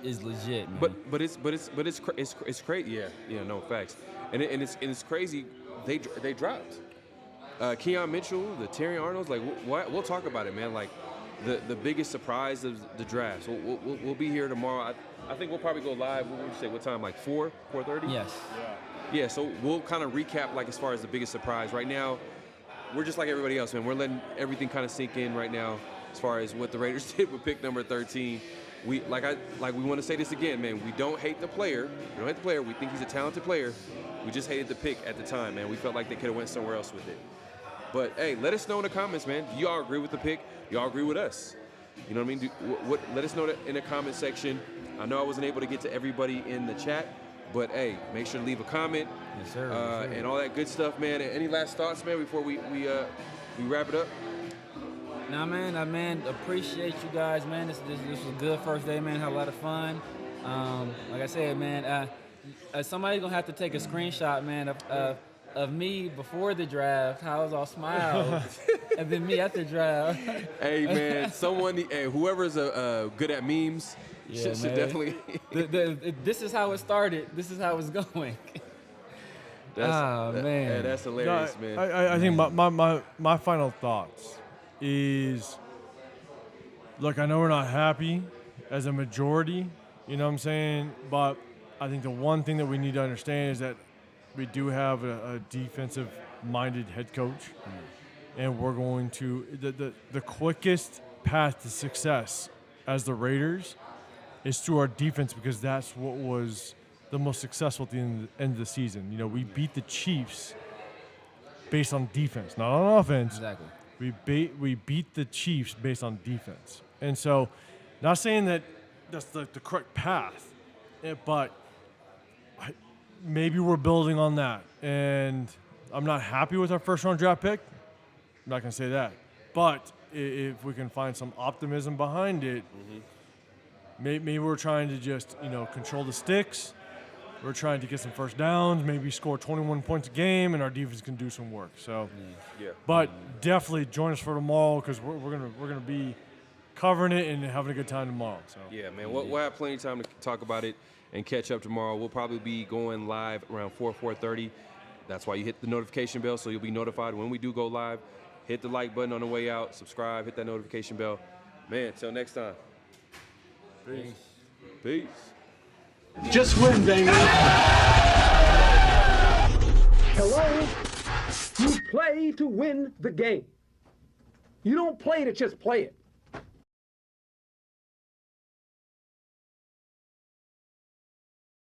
is legit, man. But it's crazy. Yeah, no facts. And it's crazy. They dropped Keon Mitchell, the Terry Arnolds. Like we'll talk about it, man. Like the biggest surprise of the draft. So we'll be here tomorrow. I think we'll probably go live. What would you say? What time? Like 4:30? Yes. Yeah. So we'll kind of recap like as far as the biggest surprise. Right now, we're just like everybody else, man. We're letting everything kind of sink in right now. As far as what the Raiders did with pick number 13, we want to say this again, man. We don't hate the player. We don't hate the player. We think he's a talented player. We just hated the pick at the time, man. We felt like they could have went somewhere else with it. But hey, let us know in the comments, man. Do y'all agree with the pick? Do y'all agree with us? You know what I mean? Let us know in the comment section. I know I wasn't able to get to everybody in the chat, but hey, make sure to leave a comment. Yes, sir. And all that good stuff, man. Any last thoughts, man, before we wrap it up? Nah, man, appreciate you guys, man. This was a good first day, man. Had a lot of fun. Like I said, man, somebody's gonna have to take a screenshot, man, of me before the draft, how I was all smiles, and then me at the draft. Hey, man, whoever's good at memes should definitely. This is how it started. This is how it's going. Man, that's hilarious, man. I think my final thoughts is, look, I know we're not happy as a majority, you know what I'm saying? But I think the one thing that we need to understand is that we do have a defensive-minded head coach, and we're going to the quickest path to success as the Raiders is through our defense, because that's what was the most successful at the end of the season. You know, we beat the Chiefs based on defense, not on offense. Exactly. We beat the Chiefs based on defense. And so, not saying that that's the correct path, but maybe we're building on that. And I'm not happy with our first-round draft pick. I'm not going to say that. But if we can find some optimism behind it, maybe we're trying to just, control the sticks. We're trying to get some first downs, maybe score 21 points a game, and our defense can do some work. So, But definitely join us for tomorrow, because we're gonna be covering it and having a good time tomorrow. So yeah, man, we'll have plenty of time to talk about it and catch up tomorrow. We'll probably be going live around 4:30. That's why you hit the notification bell, so you'll be notified when we do go live. Hit the like button on the way out, subscribe, hit that notification bell. Man, till next time. Peace. Just win, baby. Hello? You play to win the game. You don't play to just play it.